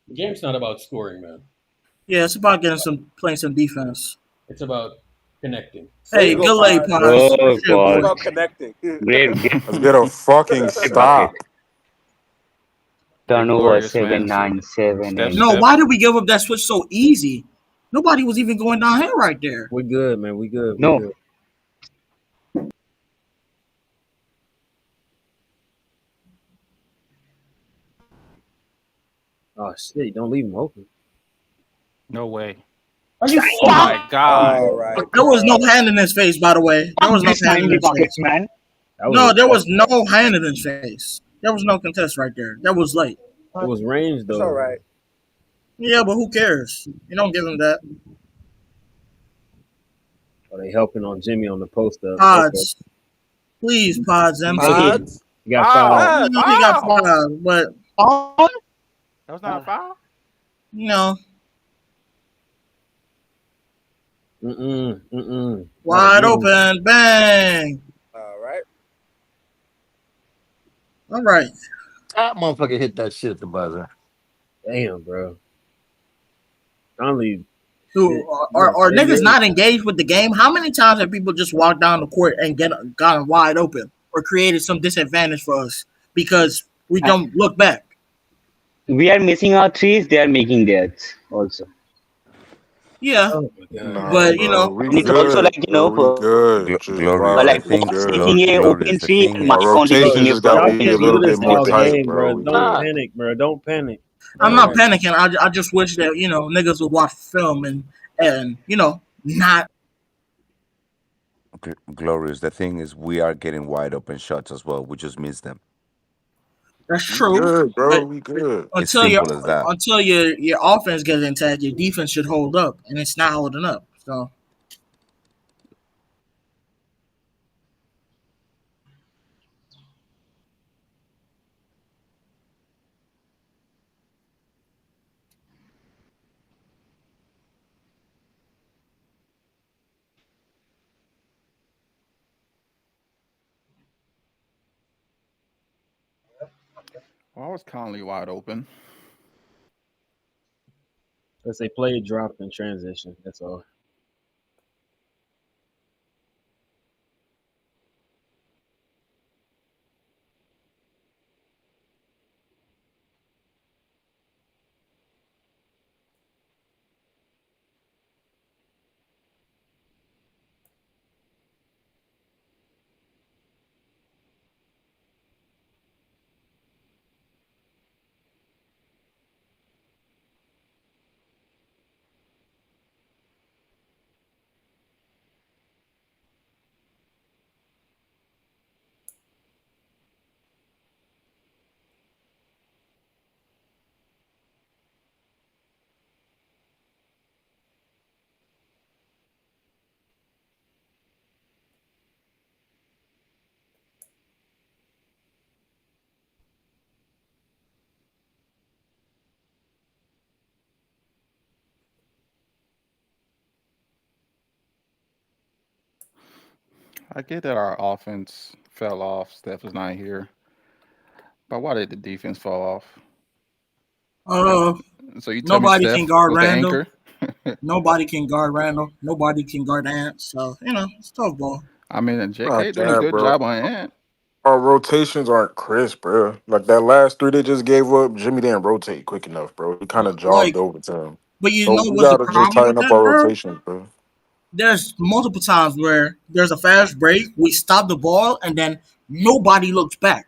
The game's not about scoring, man. Yeah, it's about playing some defense. It's about connecting. Hey, good lay, Paz. It's about connecting. Let's get a fucking stop. Turnover 7, 9, 7, 8. No, why did we give up that switch so easy? Nobody was even going downhill right there. We good, man. We good. No. Good. Oh shit! Don't leave him open. No way. Are you Oh my god! There was no hand in his face, by the way. There was no hand in his face, man. No, there was no hand in his face. There was no contest right there. That was late. It was range though. It's all right. Yeah, but who cares? You don't give him that. Are they helping on Jimmy on the post up? Pods. Please, Pods. MC. Pods? You got five. He got 5, but That was not a foul? no. Mm-mm. Wide open. Bang. All right. All right. That motherfucker hit that shit at the buzzer. Damn, bro. Conley. Dude, are niggas not engaged with the game? How many times have people just walked down the court and gotten wide open or created some disadvantage for us because we don't look back? We are missing our threes. They are making theirs also. Yeah, but you know, it's also like good. Glorious. like Fox taking a open three and Marcon taking a gotta be a little bit more tight, game, bro. Don't panic, bro. Don't panic. I'm not panicking. I just wish that niggas would watch film and not. Glorious. The thing is, we are getting wide open shots as well. We just miss them. That's true. Good, bro. We good. Until your offense gets intact, your defense should hold up, and it's not holding up. So. Why was Conley wide open? Let's say play dropped in transition. That's all. I get that our offense fell off. Steph is not here. But why did the defense fall off? So you tell Nobody me Steph can guard was the Randall. anchor? Nobody can guard Randall. Nobody can guard Ant. So it's tough ball. I mean, JK doing a good job on Ant. Our rotations aren't crisp, bro. Like that last 3 they just gave up, Jimmy didn't rotate quick enough, bro. He kind of jogged over to him. But so we what's the gotta just problem tighten with up that, our bro? rotations, bro. There's multiple times where there's a fast break, we stop the ball, and then nobody looks back.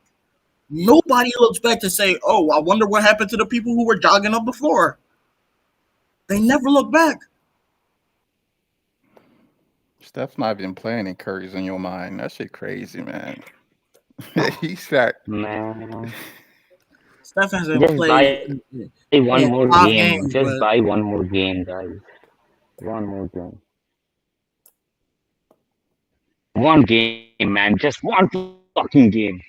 Nobody looks back to say, "Oh, I wonder what happened to the people who were jogging up before." They never look back. Steph's not even playing in Curry's in your mind. That shit crazy, man. He sat. Man. Steph hasn't Just played. buy one more game. Games, Just but buy one more game, guys. One more game. One game, man. Just one fucking game.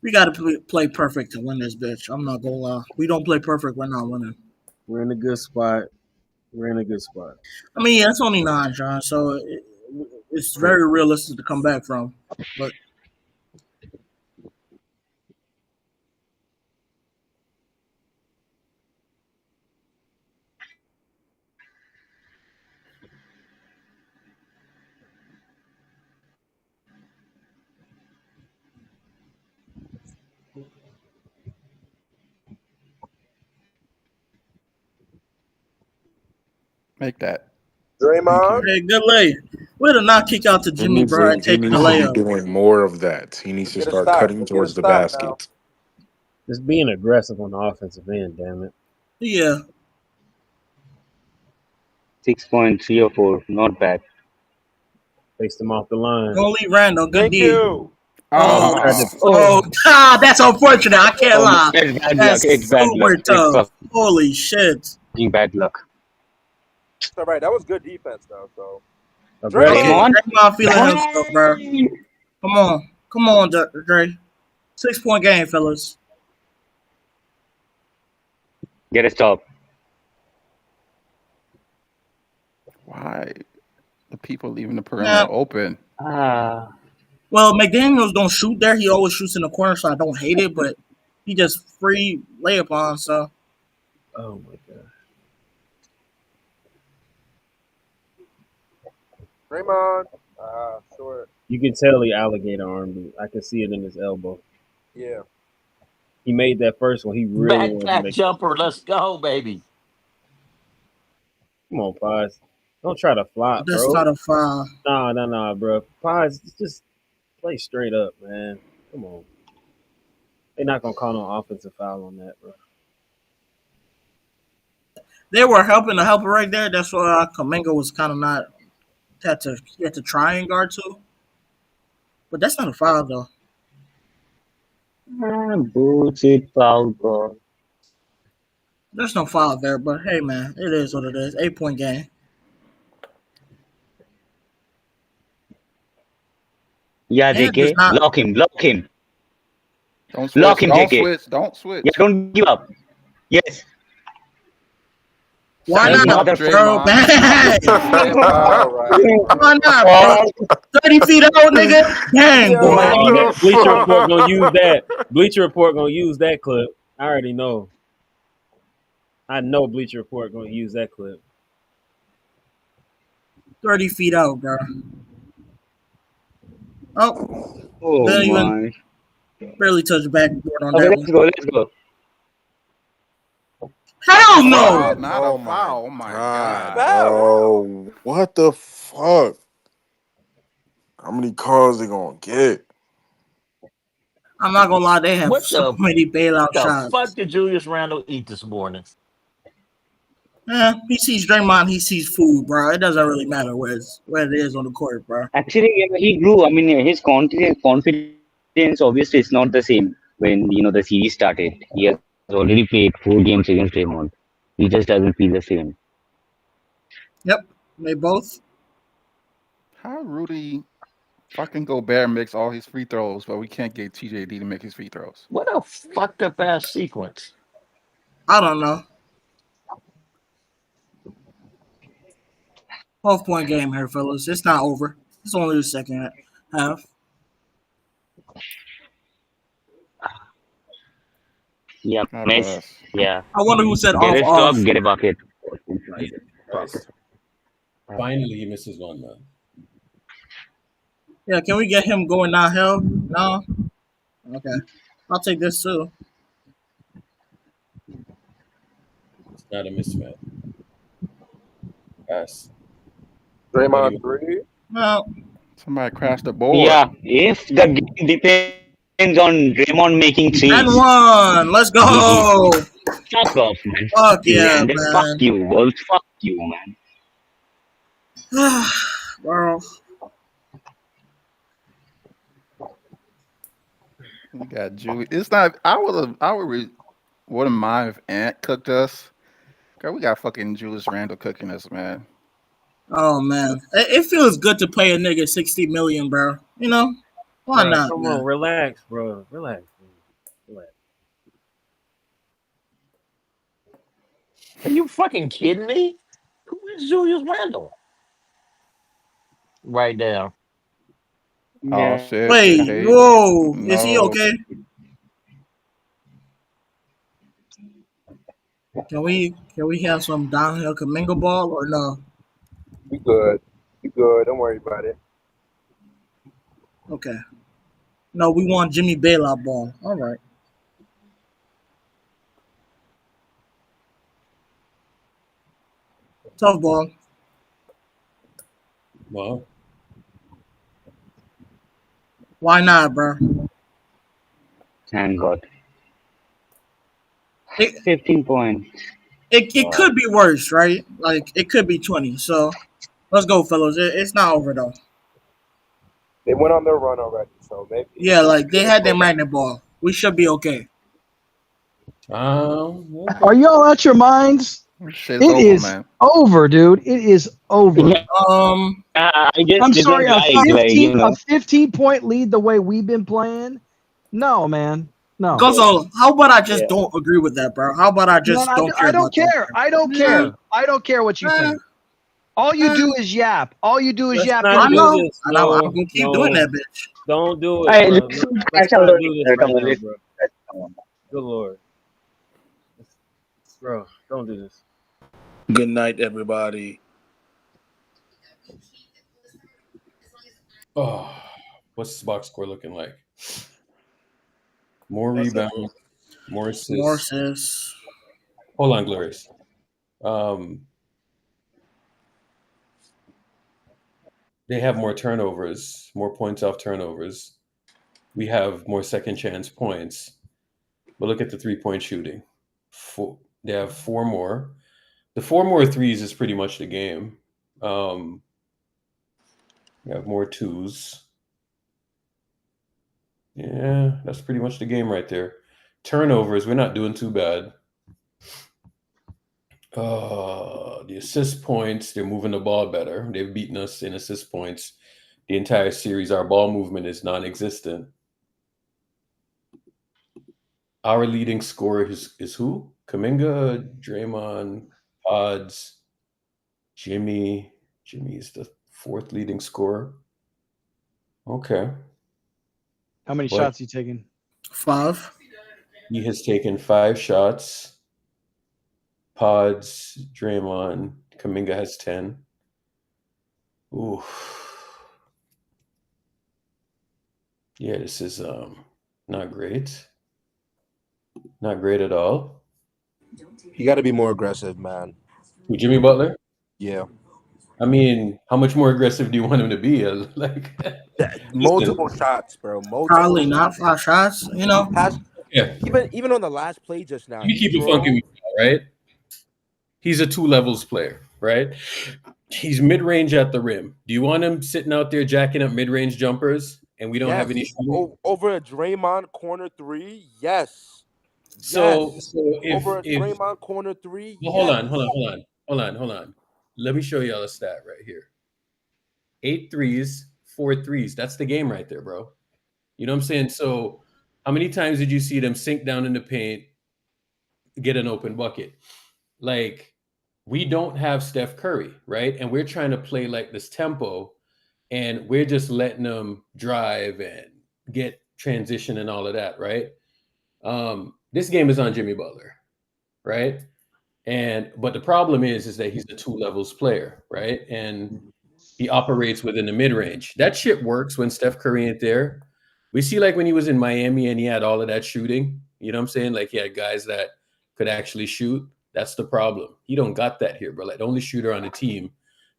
we got to play perfect to win this bitch. I'm not gonna lie. We don't play perfect, we're not winning. We're in a good spot. I mean, yeah, it's only 9, John, so it's very realistic to come back from. But Make that. Draymond. Hey, good lay. Way to not kick out to Jimmy, bro, and take the layup. Be doing more of that. He needs to start cutting towards the basket. Just being aggressive on the offensive end, damn it. Yeah. 6.3 or 4, not bad. Faced him off the line. Don't leave Randall. Good D. Oh, that's unfortunate. I can't lie. It's bad That's luck. It's bad super luck. tough. Holy shit. Bad luck. All right, that was good defense though. So Draymond feeling himself, bro. Come on, Dre. 6-point game, fellas. Get a stop. Why the people leaving the perimeter open? Well, McDaniels don't shoot there. He always shoots in the corner, so I don't hate it. But he just free layup on. So. Oh my god. Draymond, short. You can tell he alligator armed it. I can see it in his elbow. Yeah. He made that first one. He really backpack jumper. Let's go, baby. Come on, Pies. Don't try to flop, bro. That's not a foul. Nah, bro. Pies, just play straight up, man. Come on. They're not gonna call no offensive foul on that, bro. They were helping the helper right there. That's why Kuminga was kind of not. He had to try and guard too. But that's not a foul though. Bullshit foul, bro. There's no foul there, but hey, man, it is what it is. 8-point game. Yeah, JK, lock him. Don't switch. Lock him, JK. Don't switch. Yeah, don't give up. Yes. Why not, bro? Why not, bro? 30 feet out, nigga. Dang, boy. Bleacher Report gonna use that. Bleacher Report gonna use that clip. I already know. I know Bleacher Report gonna use that clip. 30 feet out, bro. Oh my. Even barely touched the backboard on that one. Let's go. Hell no! Not a foul. Oh my god. Bro, what the fuck? How many calls they gonna get? I'm not gonna lie, they have so many bailout shots. What the fuck did Julius Randle eat this morning? Yeah, he sees Draymond, he sees food, bro. It doesn't really matter where it is on the court, bro. Actually, he grew. I mean, his confidence obviously is not the same when the series started. He has already played 4 games against Draymond. He just doesn't feel the same. Yep, they both. How Rudy fucking Gobert makes all his free throws, but we can't get TJD to make his free throws. What a fucked up ass sequence. I don't know. 12-point game here, fellas. It's not over. It's only the second half. Yeah, nice. Yeah. I wonder who said get off. Get a bucket. Finally, he misses one, though. Yeah, can we get him going downhill? No? Okay. I'll take this too. It's not a mismatch. Pass. Draymond 3. Well, somebody crashed the board. Yeah, if the game depends on Draymond making 3. And 1. Let's go. Fuck off, man. Fuck yeah, man. Fuck you, Wolves. Fuck you, man. Bro. We got Julie. It's not. Wouldn't mind if Ant cooked us. Girl, we got fucking Julius Randle cooking us, man. Oh man, it feels good to pay a nigga $60 million, bro. You know why not? Come on, relax, bro. Relax. Are you fucking kidding me? Who is Julius Randle? Right there. Oh shit! Wait, whoa! No. Is he okay? Can we have some downhill Kuminga ball or no? You good? You good? Don't worry about it. Okay. No, we want Jimmy bailout ball. All right. Tough ball. Well, why not, bro? Thank God. 15 points. It could be worse, right? Like it could be 20. So let's go, fellas. It's not over though. They went on their run already, so maybe. Yeah, like they had their magnet ball. We should be okay. Are y'all out your minds? Shit's It over, is man. over, dude. It is over. I guess I'm different sorry, guys, a 15-point lead the way we've been playing. No, man. No. Gonzalo, how about I just don't agree with that, bro? How about I just No, don't care? I don't care. I don't care. I don't care what you think. All you do is yap. All you do is yap. I know. I'm gonna keep doing that, bitch. Don't do it. Hey, Bro. listen, Let's I not don't do need this to right now, listen. bro. Good Lord. Bro, don't do this. Good night, everybody. Oh, what's this box score looking like? More rebounds, more assists. More assists. Hold on, Glorious. They have more turnovers, more points off turnovers. We have more second chance points. But look at the 3-point shooting. They have 4 more. The 4 more threes is pretty much the game. We have more 2s. Yeah, that's pretty much the game right there. Turnovers, we're not doing too bad. The assist points, they're moving the ball better. They've beaten us in assist points the entire series. Our ball movement is non-existent. Our leading scorer is who? Kuminga, Draymond, Pods, Jimmy. Jimmy is the 4th leading scorer. Okay. How many shots you taking? 5. He has taken 5 shots. Pods, Draymond, Kuminga has 10. Ooh. Yeah, this is not great. Not great at all. You got to be more aggressive, man. Who, Jimmy Butler? Yeah. I mean, how much more aggressive do you want him to be? Multiple shots, bro. Probably not 5 shots. You know. Yeah. Even on the last play just now. You keep it funky with you, right? He's a 2 levels player, right? He's mid-range at the rim. Do you want him sitting out there jacking up mid-range jumpers and we don't have any shooting? Over a Draymond corner 3? Yes. So if over a Draymond corner 3? Well, hold on. Let me show y'all a stat right here. 8 threes, 4 threes. That's the game right there, bro. You know what I'm saying? So how many times did you see them sink down in the paint, get an open bucket? Like, we don't have Steph Curry, right? And we're trying to play like this tempo, and we're just letting them drive and get transition and all of that, right? This game is on Jimmy Butler, right? But the problem is that he's a 2 levels player, right? And he operates within the mid-range. That shit works when Steph Curry ain't there. We see like when he was in Miami and he had all of that shooting, you know what I'm saying? Like he had guys that could actually shoot. That's the problem. He don't got that here, bro. Like the only shooter on the team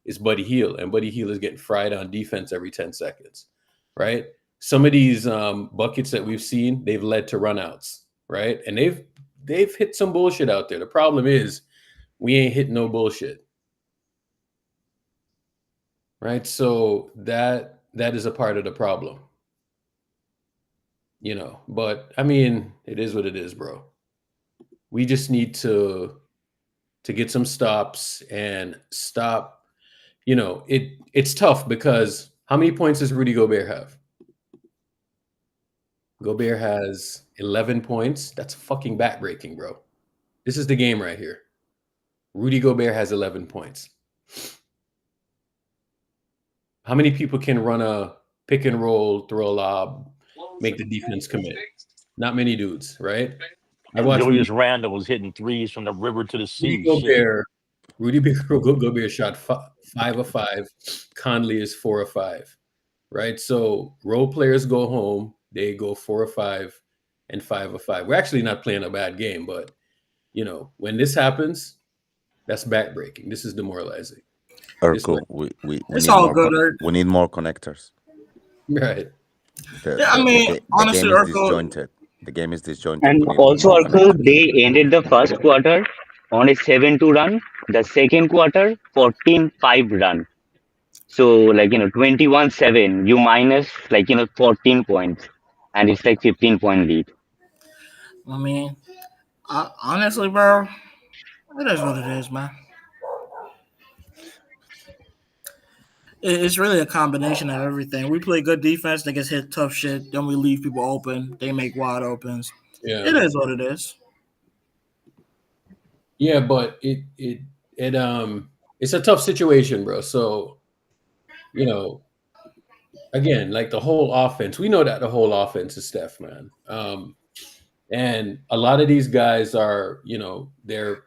is Buddy Hield, and Buddy Hield is getting fried on defense every 10 seconds, right? Some of these buckets that we've seen, they've led to runouts, right? And they've hit some bullshit out there. The problem is we ain't hitting no bullshit, right? So that is a part of the problem, you know. But I mean, it is what it is, bro. We just need to get some stops and stop. You know, it's tough because how many points does Rudy Gobert have? Gobert has 11 points. That's fucking backbreaking, bro. This is the game right here. Rudy Gobert has 11 points. How many people can run a pick and roll, throw a lob, make the defense commit? Not many dudes, right? Julius Randle was hitting threes from the river to the sea. Rudy Gobert shot 5 of 5. Conley is 4 of 5, right? So role players go home. They go 4 of 5 and 5 of 5. We're actually not playing a bad game, but you know when this happens, That's backbreaking. This is demoralizing. Urkel, we it's need all more good. We need more connectors. Right. Honestly, the game is Urkel, disjointed. The game is disjointed. And also, Urkel, they ended the first quarter on a 7-2 run. The second quarter, 14-5 run. So, like, 21-7, you minus, 14 points. And it's like 15-point lead. I mean, honestly, bro, it is what it is, man. It's really a combination of everything. We play good defense, they get hit tough shit, then we leave people open, they make wide opens. Yeah. It is what it is. Yeah, but it's a tough situation, bro. So, again, like the whole offense, we know that the whole offense is Steph, man. And a lot of these guys are, they're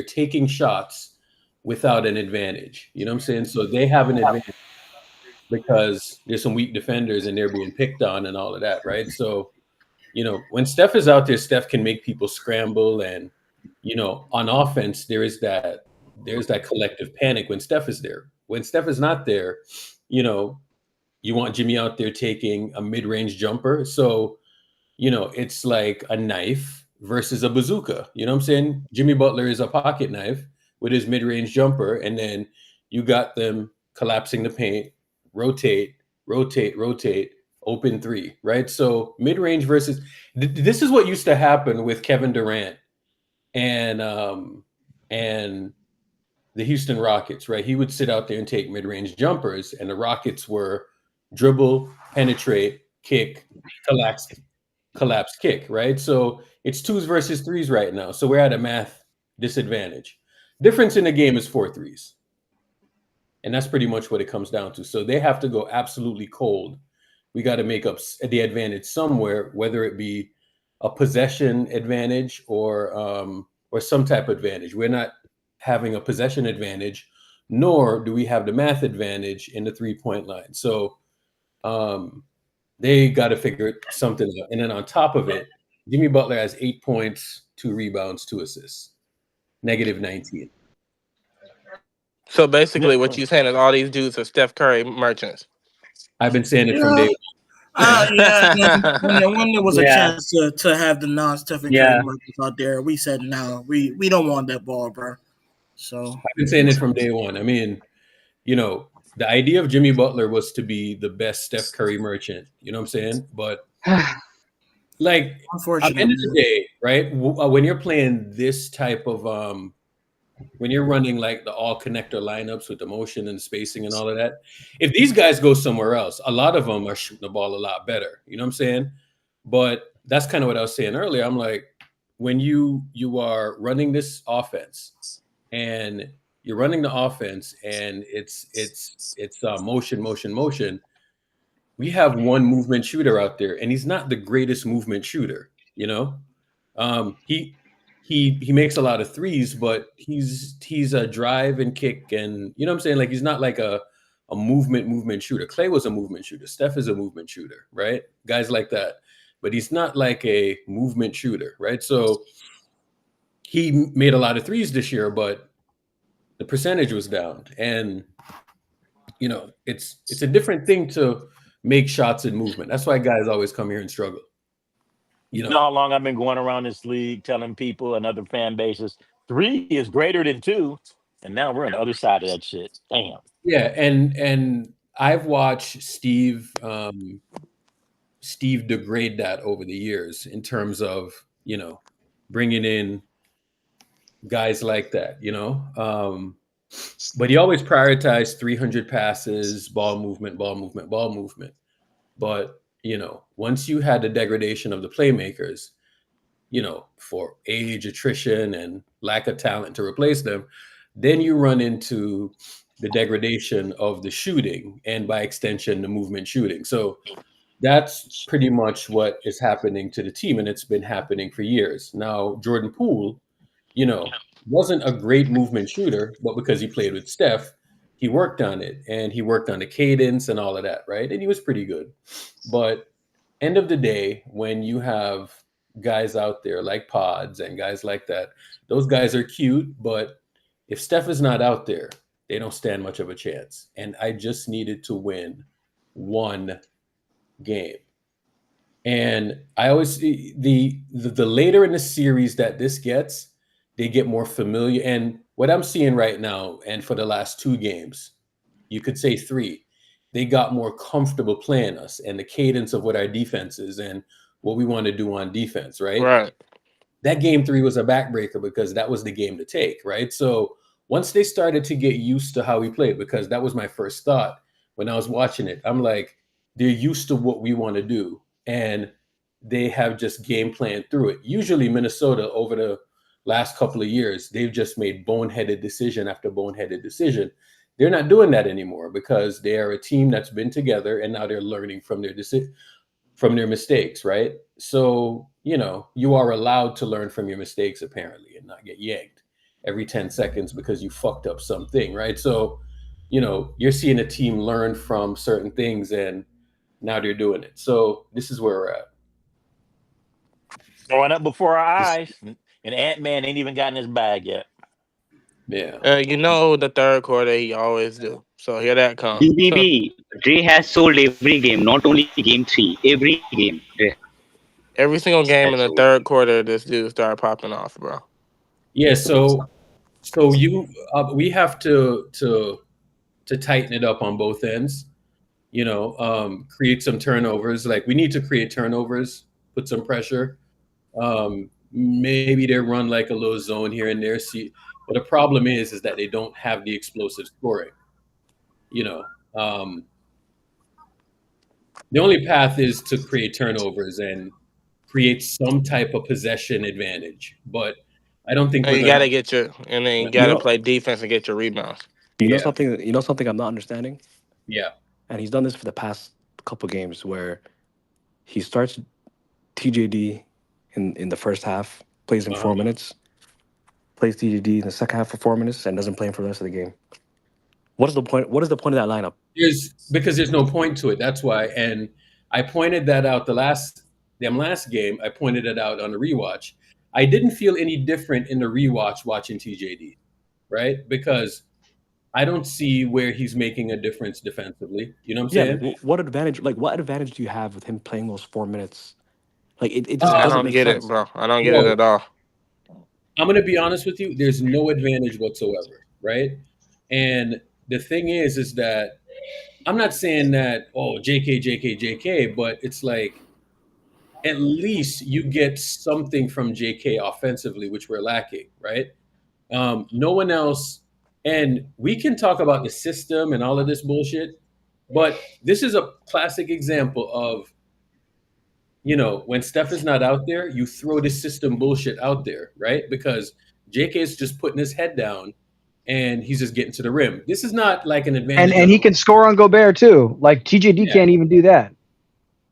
taking shots without an advantage. You know what I'm saying? So they have an advantage because there's some weak defenders and they're being picked on and all of that, right? So, when Steph is out there, Steph can make people scramble, and on offense, there's that collective panic when Steph is there. When Steph is not there, you want Jimmy out there taking a mid-range jumper. So, it's like a knife versus a bazooka. You know what I'm saying? Jimmy Butler is a pocket knife with his mid-range jumper, and then you got them collapsing the paint, rotate, open three, right? So mid-range versus this is what used to happen with Kevin Durant and the Houston Rockets, right? He would sit out there and take mid-range jumpers, and the Rockets were dribble, penetrate, kick, collapse, kick, right? So it's 2s versus 3s right now. So we're at a math disadvantage. Difference in the game is 4 threes. And that's pretty much what it comes down to. So they have to go absolutely cold. We got to make up the advantage somewhere, whether it be a possession advantage or some type of advantage. We're not having a possession advantage, nor do we have the math advantage in the 3-point line. So they got to figure something out. And then on top of it, Jimmy Butler has 8 points, 2 rebounds, 2 assists, -19. So basically, what you're saying is all these dudes are Steph Curry merchants. I've been saying it from day one. When there was a chance to have the non-Stephen Curry merchants out there, we said no, we don't want that ball, bro. So I've been saying it from day one. I mean, the idea of Jimmy Butler was to be the best Steph Curry merchant. You know what I'm saying? But like, at the end of the day, right? When you're playing this type of when you're running like the all connector lineups with the motion and spacing and all of that, if these guys go somewhere else, a lot of them are shooting the ball a lot better. You know what I'm saying? But that's kind of what I was saying earlier. I'm like, when you are running this offense and you're running the offense and it's motion. We have one movement shooter out there, and he's not the greatest movement shooter. He makes a lot of threes, but he's a drive and kick, and you know what I'm saying? Like, he's not like a movement shooter. Clay was a movement shooter. Steph is a movement shooter, right? Guys like that. But he's not like a movement shooter, right? So he made a lot of threes this year, but the percentage was down. And it's a different thing to make shots in movement. That's why guys always come here and struggle. You know how long I've been going around this league telling people and other fan bases 3 is greater than 2, and now we're on the other side of that shit. Damn. Yeah, and I've watched Steve degrade that over the years in terms of bringing in guys like that. But he always prioritized 300 passes, ball movement. But once you had the degradation of the playmakers, for age, attrition, and lack of talent to replace them, then you run into the degradation of the shooting and by extension, the movement shooting. So that's pretty much what is happening to the team. And it's been happening for years. Now, Jordan Poole, wasn't a great movement shooter, but because he played with Steph, he worked on it, and he worked on the cadence and all of that, right? And he was pretty good. But end of the day, when you have guys out there like Pods and guys like that. Those guys are cute, but if Steph is not out there, they don't stand much of a chance. And I just needed to win one game. And I always the later in the series that this gets, they get more familiar. And what I'm seeing right now, and for the last 2 games, you could say 3, they got more comfortable playing us and the cadence of what our defense is and what we want to do on defense, right? Right. That game 3 was a backbreaker because that was the game to take, right? So once they started to get used to how we played, because that was my first thought when I was watching it, I'm like, they're used to what we want to do. And they have just game planned through it. Usually Minnesota over the last couple of years, they've just made boneheaded decision after boneheaded decision. They're not doing that anymore because they are a team that's been together and now they're learning from their mistakes, right? So, you are allowed to learn from your mistakes apparently and not get yanked every 10 seconds because you fucked up something, right? So, you're seeing a team learn from certain things and now they're doing it. So this is where we're at. Throwing up before our eyes, and Ant-Man ain't even gotten his bag yet. Yeah. The third quarter he always do. So here that comes. BBB, Dre has sold every game, not only game 3, every game. Every single game in the third quarter, this dude started popping off, bro. Yeah, so we have to tighten it up on both ends. Create some turnovers. Like we need to create turnovers, put some pressure. Maybe they run like a little zone here and there. But the problem is that they don't have the explosive scoring. The only path is to create turnovers and create some type of possession advantage. But I don't think you gotta get and then you gotta play defense and get your rebounds. You know something? You know something I'm not understanding? Yeah. And he's done this for the past couple games where he starts TJD in the first half, plays him 4 minutes, plays TJD in the second half for 4 minutes, and doesn't play him for the rest of the game. What is the point? What is the point of that lineup? Because there's no point to it. That's why. And I pointed that out the last game. I pointed it out on the rewatch. I didn't feel any different in the rewatch watching TJD, right? Because I don't see where he's making a difference defensively. You know what I'm saying? What advantage do you have with him playing those 4 minutes? Like it just I doesn't don't make get sense. it, bro. I don't get it at all. I'm gonna be honest with you. There's no advantage whatsoever, right? And the thing is that I'm not saying that JK, but it's like at least you get something from JK offensively, which we're lacking, right? No one else. And we can talk about the system and all of this bullshit, but this is a classic example of, when Steph is not out there, you throw this system bullshit out there, right? Because JK is just putting his head down and he's just getting to the rim. This is not like an advantage. And he can score on Gobert too. Like TJD can't even do that.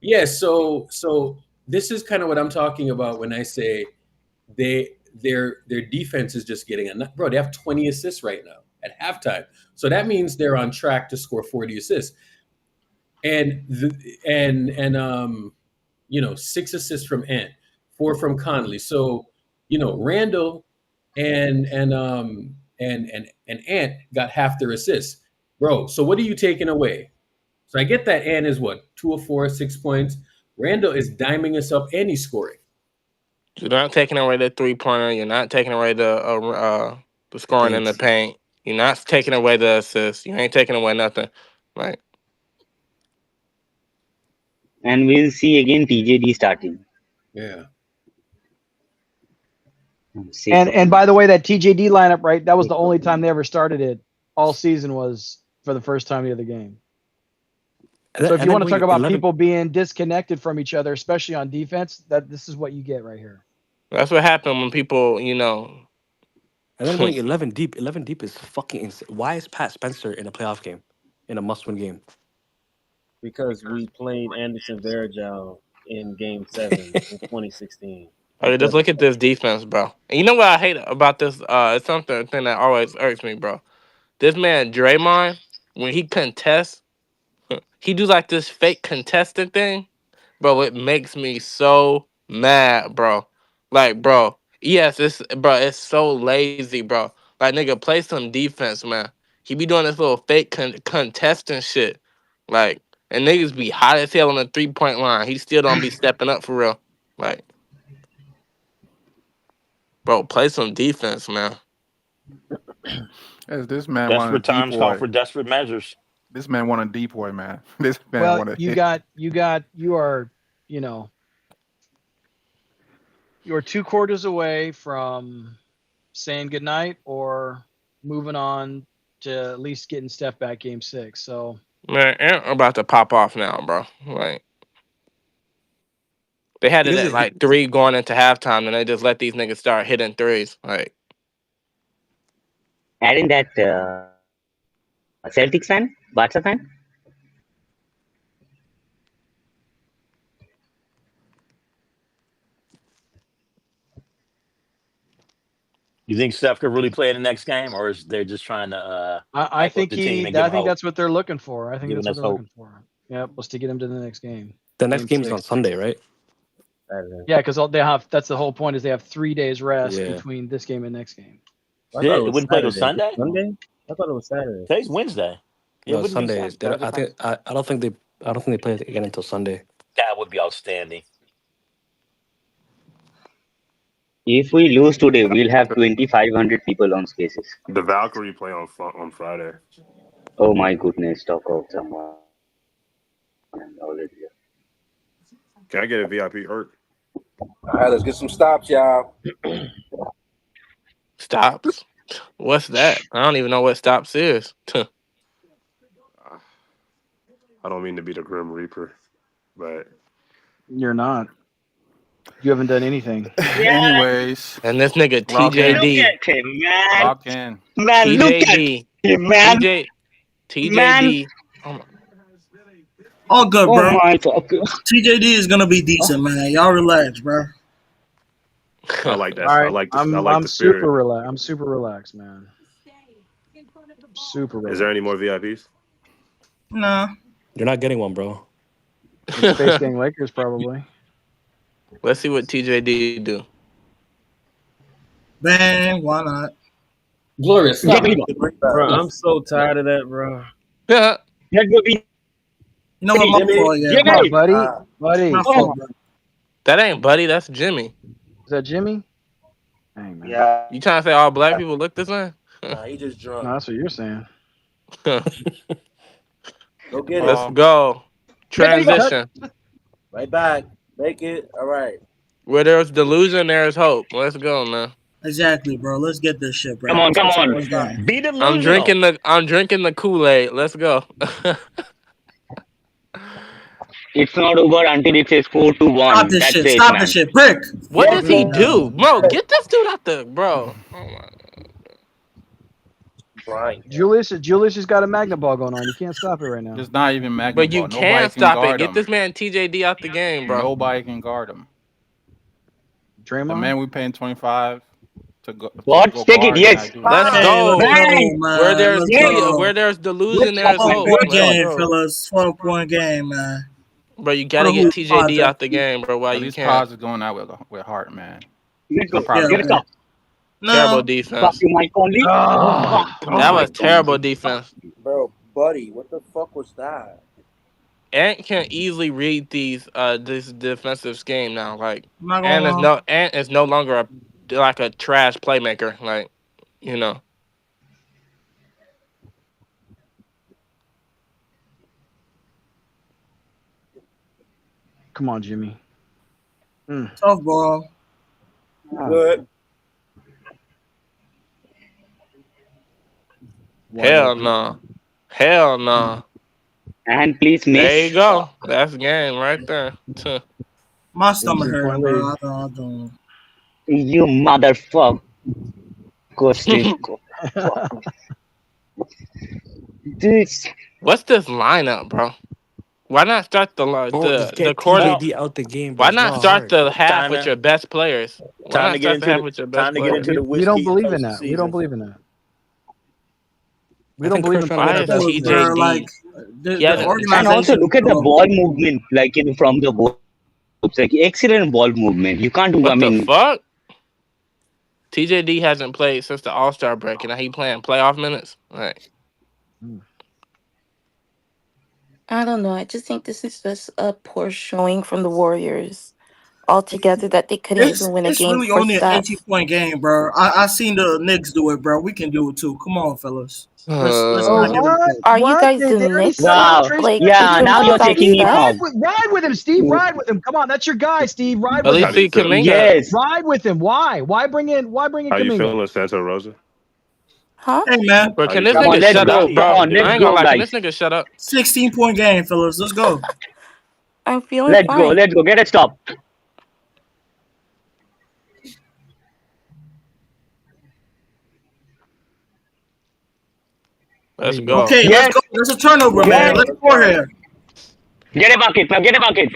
Yeah, so this is kind of what I'm talking about when I say their defense is just getting enough. Bro, they have 20 assists right now at halftime. So that means they're on track to score 40 assists. And 6 assists from Ant, 4 from Conley. So, Randall and Ant got half their assists. Bro, so what are you taking away? So I get that Ant is 2 of 4, 6 points. Randall is diming us up and he's scoring. You're not taking away the 3-pointer. You're not taking away the scoring in the paint. You're not taking away the assists. You ain't taking away nothing. Right. And we'll see again TJD starting. Yeah. And by the way, that TJD lineup, right? That was the only time they ever started it all season was for the first time the other game. So if you want to talk about people being disconnected from each other, especially on defense, this is what you get right here. That's what happened when people, And then going 11 deep is fucking insane. Why is Pat Spencer in a playoff game, in a must-win game? Because we played Anderson Varejao in Game 7 in 2016. Okay, just look at this defense, bro. And you know what I hate about this? It's something that always irks me, bro. This man Draymond, when he contests, he do like this fake contestant thing, bro. It makes me so mad, bro. Like, bro. Yes, it's so lazy, bro. Like, nigga, play some defense, man. He be doing this little fake contesting shit. Like, and niggas be hot as hell on the 3-point line. He still don't be stepping up for real. Like, bro, play some defense, man. As this man want a Desperate times call decoy. for desperate measures. This man want a decoy, man. This man Well, want you are, you know, you're 2 quarters away from saying goodnight or moving on to at least getting Steph back game 6. So Man, Ant about to pop off now, bro. Like, they had it at like 3 going into halftime, and they just let these niggas start hitting threes. Like, Adding that Celtics fan, Barca fan. You think Steph could really play in the next game, or is they just trying to? I think the team and give I him think hope? that's what they're looking for. I think Giving that's what us they're hope. looking for. Yep, was to get him to the next game. The next Game game is on 6. Sunday, right? Yeah, because they have. That's the whole point. Is they have 3 days rest Yeah. between this game and next game. Yeah, it wouldn't play till Sunday. Sunday? I thought it was Saturday. Today's Wednesday. It No, wouldn't be Sunday. Saturday. I don't think they play it again until Sunday. That would be outstanding. If we lose today, we'll have 2,500 people on Spaces. The Valkyrie play on Friday. Oh my goodness, talk of someone. Already. Can I get a VIP Erk? All right, let's get some stops, y'all. stops? What's that? I don't even know what stops is. I don't mean to be the Grim Reaper, but You're not. You haven't done anything. Anyways, And this nigga Lock in. TJD. Look at him, man. Lock in. Man, look at TJD. him, man. TJD. All good, bro. Oh my God. TJD is gonna be decent, man. Y'all relax, bro. I like that. All right, I like I'm the spirit. super relaxed. I'm super relaxed, man. Super relaxed. Is there any more VIPs? Nah. You're not getting one, bro. Space Gang Lakers probably. Let's see what TJD do. Bang, why not? Glorious. Bro, I'm so tired of that, bro. Yeah. You know what, my fault, yeah. Come on, buddy. My fault, bro. That ain't Buddy. That's Jimmy. Is that Jimmy? Dang, man. Yeah. You trying to say all black people look the same? Nah, he just drunk. No, that's what you're saying. Go get it. Let's go. Transition. Right back. Make it. All right. Where there's delusion, there's hope. Let's go, man. Exactly, bro. Let's get this shit, bro. Come on. Be the I'm drinking the Kool-Aid. Let's go. It's not over until it says 4-1. Stop this That's shit. it, Stop man. this shit. Brick. What does he do? Bro, get this dude out the bro. Oh my. Right. Julius has got a magnet ball going on. You can't stop it right now. It's not even magnet But you ball. can't Nobody stop guard it. Get him. this man TJD out the game, bro. Nobody can guard him. Draymond? The man we paying 25 to go. What? To go Take it, guard yes. him. Let's go. Bang! Where there's delusion, there's hope. 12-point game, fellas. 12-point game, man. Bro, you gotta get TJD out the game, bro. While At you least can. Paz is going out with heart, man. Let's go. Probably Get it up. Terrible Fuck defense. you, Mike Conley. That was terrible defense. Bro, buddy, what the fuck was that? Ant can easily read this defensive scheme now. Like, Not gonna Ant is no longer a trash playmaker. Like, you know. Come on, Jimmy. Tough ball. Good. Hell no. Hell no. And please miss. There you go. That's the game right there. My stomach hurt, bro. I don't. You motherfucker. This. What's this lineup, bro? Why not start the just get quarter? TJD out the game. Bro. Why It's not start hard. the half with your best players? Why Time not to get start into the half the- with your time best to get players? into the We don't whiskey believe in that. postseason. We don't believe in that. We I don't think believe in Kershaw playing has the the best best players. TJD. Like, Yeah, the And organization. also look at the ball movement, like from the ball. It's like excellent ball movement. You can't do. What I the mean, fuck? TJD hasn't played since the All-Star break, and now he playing playoff minutes. Like, I don't know. I just think this is just a poor showing from the Warriors altogether that they couldn't even win a It's game really for only an Steph. 18-point game, bro. I seen the Knicks do it, bro. We can do it too. Come on, fellas. Let's not get What? it. Are you What? guys They the already Knicks? cut wow. Trace Like, Yeah, to now you're stop taking it Steph? off. Ride with him, Steve. Ride with him. Come on, that's your guy, Steve. Ride at with least him. see Kaminga. Yes. Ride with him. Why? Why bring in How you Kaminga? feeling, Santa Rosa? Huh? Hey, man. But How can you this Come on, nigga let's shut go. up, Come bro? on, I let's ain't go, gonna lie. Can guys. this nigga shut up? 16-point game, fellas. Let's go. I'm feeling Let's go. fine. Let's go. Get a stop. Let's go. Okay, Yes. let's go. There's a turnover, man. Yes. Let's go here. Get a bucket. Now get a bucket.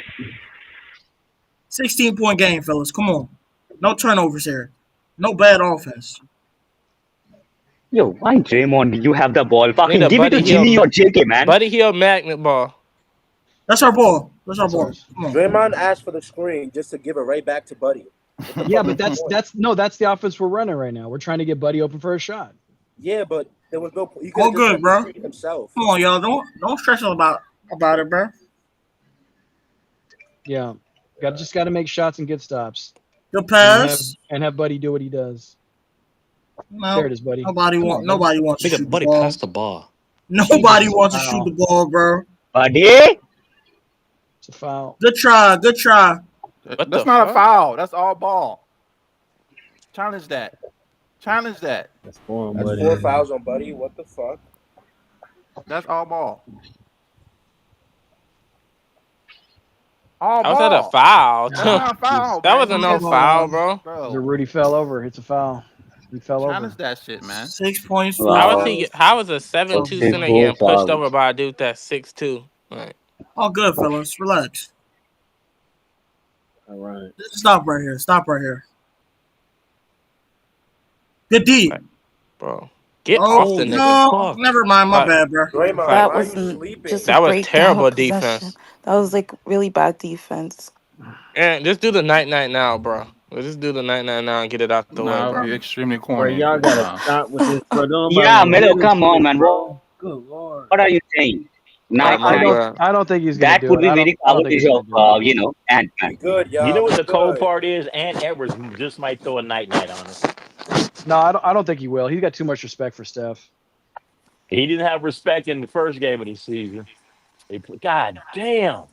16-point game, fellas. Come on. No turnovers here. No bad offense. Yo, why Draymond? You have the ball. Fucking Need a give it to Buddy Jimmy Hield. or JK, man. Buddy Hield magnet ball. That's our ball. That's our ball. Come on. Draymond asked for the screen just to give it right back to Buddy. Yeah, but that's the offense we're running right now. We're trying to get Buddy open for a shot. Yeah, but there was no. He All could good, bro. himself. Come on, y'all. Don't stress about it, bro. Yeah, just got to make shots and get stops. Good pass. And have Buddy do what he does. No, There it is, Buddy. Nobody wants to Nigga, shoot Buddy the ball. passed the ball. Nobody wants to shoot the ball, bro. Buddy. It's a foul. Good try. Good try. That's not a foul. That's all ball. Challenge that. Challenge that. That's 4 fouls on Buddy. What the fuck? That's all ball. All How was ball. that a foul? That's not a foul. That man. wasn't no foul, bro. The Rudy fell over. It's a foul. He fell Challenge over. that shit, man. 6 points. How is a 7'2" center getting pushed over by a dude that's 6'2"? Like, All good, fellas. Relax. All right. Stop right here. Stop right here. Good D. bro, get off the nigga. No, never mind. My Like, bad, bro. That was just That a was breakdown terrible of possession. defense. That was like really bad defense. And just do the night now, bro. Let's just do the night now and get it out the way, Nah, bro. it'd be extremely Bro, corny. y'all gotta stop with this, bro. Don't Yeah, nobody Melo, do come this on, shit, man. bro. Good lord. What are you saying? Night, my night. God. I don't think he's gonna That do would it. be I don't- very I don't think he's cowardice gonna of, do it. Ant-Man. Good, y'all. You know what the cold Good. part is? Ant Edwards just might throw a night on us. No, I don't think he will. He's got too much respect for Steph. He didn't have respect in the first game of the season. God damn.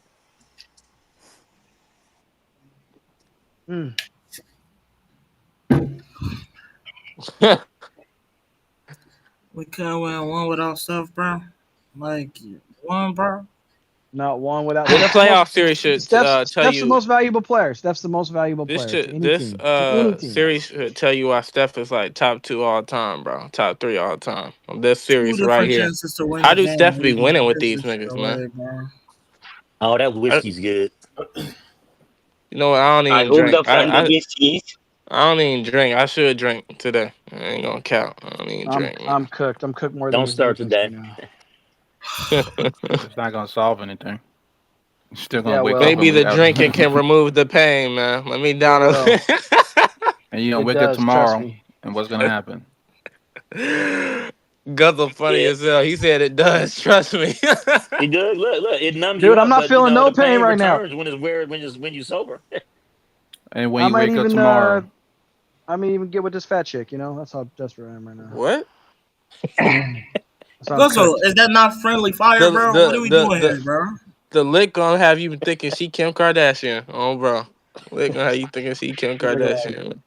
We couldn't win one without stuff, bro. Like one, bro. Not one without. This Steph's the playoff most- series should Steph's, tell Steph's you. the most valuable player. Steph's the most valuable This player. to should any this team. To any team. series should tell you why Steph is like top 2 all time, bro. Top 3 all time. This series Two right different here. chances to win How the do game. Steph be We winning with piss these this shit niggas, away, man? bro. Oh, that whiskey's good. You know what? I don't I even hope drink. the front I against cheese. don't even drink. I should drink today. I ain't gonna count. I don't even drink. man. I'm cooked. I'm cooked more than Don't this start defense today. right now. It's not gonna solve anything. You're still gonna Yeah, wake well- up. Maybe and the have- drinking can remove the pain, man. Let me down a. And you're gonna It wake does, up trust tomorrow, me. and what's gonna happen? Guzzle funny as hell. He said it does. Trust me. He good. Look, it numbs Dude, you I'm up, not but, feeling no the pain right now. returns when you sober. And when I you might wake up even tomorrow, I may even get with this fat chick. You know, that's how desperate I am right now. What? That's how I'm Guzzle, cooked. is that not friendly fire, The- bro? the- What are we the- doing the- here, bro? The lick gonna have you thinking she Kim Kardashian. Oh, bro. Lick gonna have you thinking she Kim Kardashian.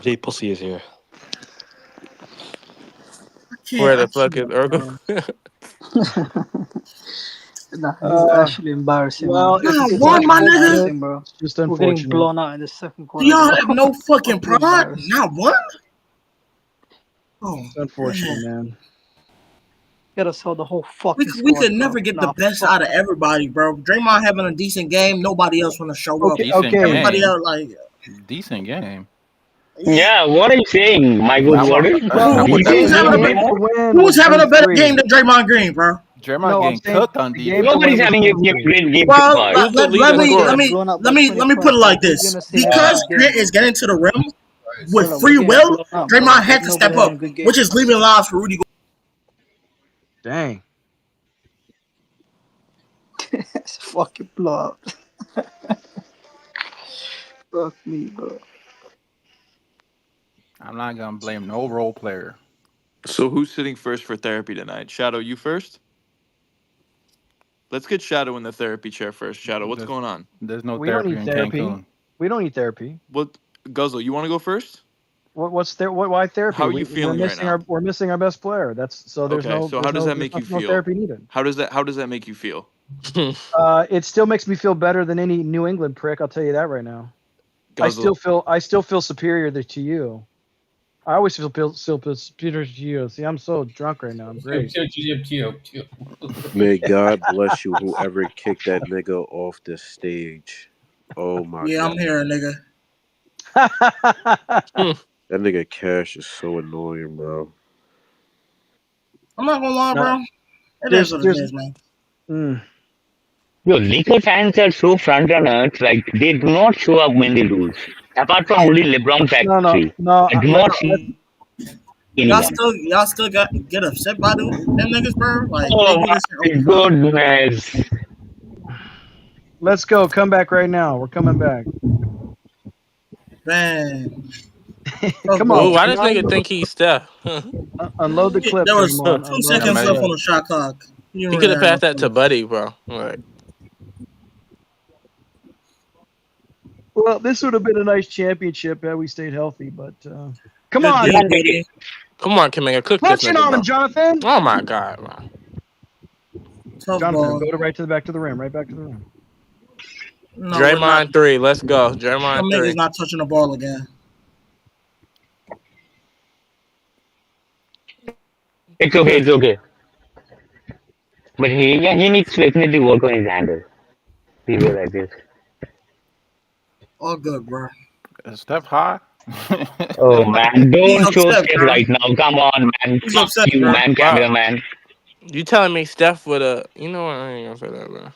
Jay Pussy is here. Where the fuck is Urkel? Nah, it's actually embarrassing. well, man. it's- it's One, my actually nigga. embarrassing, bro. It's just We're getting unfortunate. blown out in the second Do quarter. y'all bro. have no fucking pride? embarrassed. Not one? Oh, It's unfortunate, man. Gotta sell the whole fucking we squad, could bro. never get the Nah, best fuck out of everybody, bro. Draymond having a decent game, nobody else want to show up. Okay, decent okay. Everybody game. else like Decent game. Yeah, what are you saying, my good I word? want- I want who's that having a to be better, Win who's having a better three. game than Draymond Green, bro? Draymond getting cooked on defense. Nobody's having a great game. Well, let me put it like this: because Grant is getting to the rim with free will, Draymond had to step up, which is leaving lives for Rudy. Dang. It's a fucking blowout. Fuck me, bro. I'm not gonna blame no role player. So who's sitting first for therapy tonight? Shadow, you first? Let's get Shadow in the therapy chair first. Shadow, what's going on? There's no We don't therapy need in therapy. Cancun. We don't need therapy. What, Guzzle, you want to go first? Why therapy? How are you feeling right now? We're missing our best player. That's so. There's Okay, no. so how does that make you no feel? therapy needed. How does that make you feel? It still makes me feel better than any New England prick. I'll tell you that right now. Guzzle. I still feel superior to you. I always feel superior to you. See, I'm so drunk right now. I'm great. May God bless you, whoever kicked that nigga off the stage. Oh my Yeah, God. I'm here, nigga. That nigga Cash is so annoying, bro. I'm not gonna lie, bro. It is what it is, man. Yo, Laker fans are so front runners, like they do not show up when they lose. Apart from only LeBron factory. No. I do not see anyone. Y'all still get upset by them niggas, bro? Like, Oh my goodness. Let's go. Come back right now. We're coming back. Man. Come on. Ooh, why does nigga think he's Steph? Unload the clip. There was Draymond. 2 seconds left on the shot clock. He could have passed that to Buddy, bro. Like, Well, this would have been a nice championship had we stayed healthy, but come on, come on, Kaminga, cook this punching nigga, on bro. him, Jonathan. Oh my god, bro. Jonathan, go to back to the rim, right back to the rim. No, Draymond 3, let's go. Draymond Some 3. niggas not touching the ball again. It's okay. But he needs to definitely work on his handle. People like this. All good, bro. Is Steph high? Oh man, He's don't show upset, Steph bro. right now. Come on, man. He's Fuck upset, you, bro. man, cameraman. You telling me Steph would have? You know what? I ain't gonna say that, bro.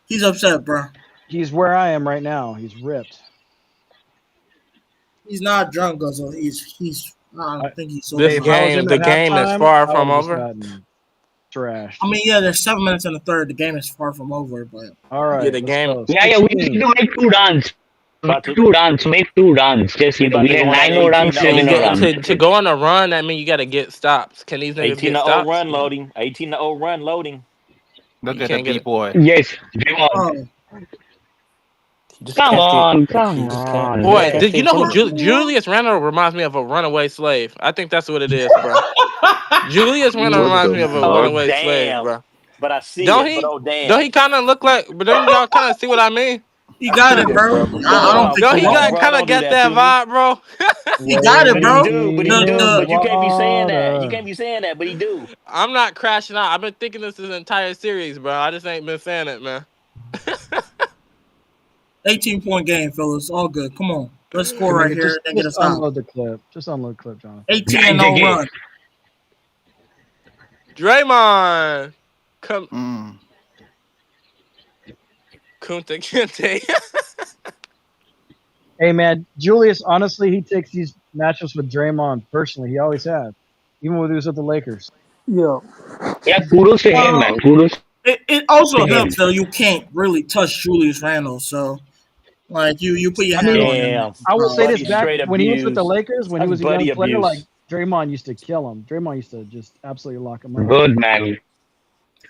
He's upset, bro. He's where I am right now. He's ripped. He's not drunk, Guzzle. I don't think he's so. This game, the game is far from over. Trash. I mean, yeah, there's 7 minutes in the third. The game is far from over, but all right. Yeah, the game. Yeah, we need to make 2 runs. Make two runs. Just we had 9 more runs, 7 more runs. To go on a run, I mean, you got to get stops. Can these niggas get 18-0 stops? run loading. 18-0 run loading. Look at the B-boy. Yes, Draymond. Come on. Boy, did you know who Julius Randle reminds me of a runaway slave? I think that's what it is, bro. Julius Randle reminds me of a runaway slave, bro. But I see don't it, he? but oh damn. Don't he kind of look like? But don't y'all kind of see what I mean? He got it, bro. I don't think don't he got kind of get that vibe, bro? He got it, bro. But you can't be saying that. You can't be saying that, but he do. I'm not crashing out. I've been thinking this entire series, bro. I just ain't been saying it, man. 18-point game, fellas. All good. Come on. Let's score right here and get a stop. Unload the clip. Just unload the clip, Jonathan. 18-0 run. Draymond. Come. Kunta Kinte. Hey, man. Julius, honestly, he takes these matchups with Draymond personally. He always has. Even when he was with the Lakers. Yo. Yeah, kudos to him, man. Kudos. It also helps though. You can't really touch Julius Randle, so like you put your hand on him. I will say this back when he was with the Lakers, when he was a young player, abuse. like Draymond used to kill him. Draymond used to just absolutely lock him up. Good man.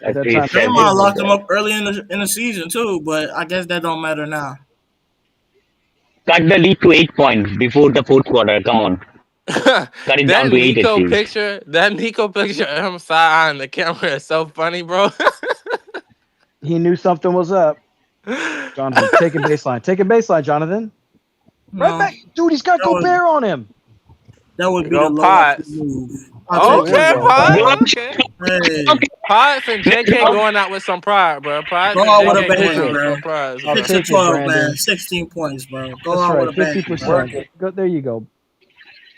At that time, Draymond locked him up early in the season too, but I guess that don't matter now. Cut the lead to 8 points before the fourth quarter. Come on. Cut it down to 8 at least. That Nico picture of him side on the camera is so funny, bro. He knew something was up. Jonathan, take a baseline, Jonathan. No. Right back. Dude, he's got Gobert on him. That would be Go the Pots. move. Okay, Pots. Hey. Pots and JK going out with some pride, bro. Pots Go and out with JK a bang, going out bro. with some pride, bro. 6 and 12, man. 16 points, bro. Go That's out right, with a bang. 50%. Go, there you go.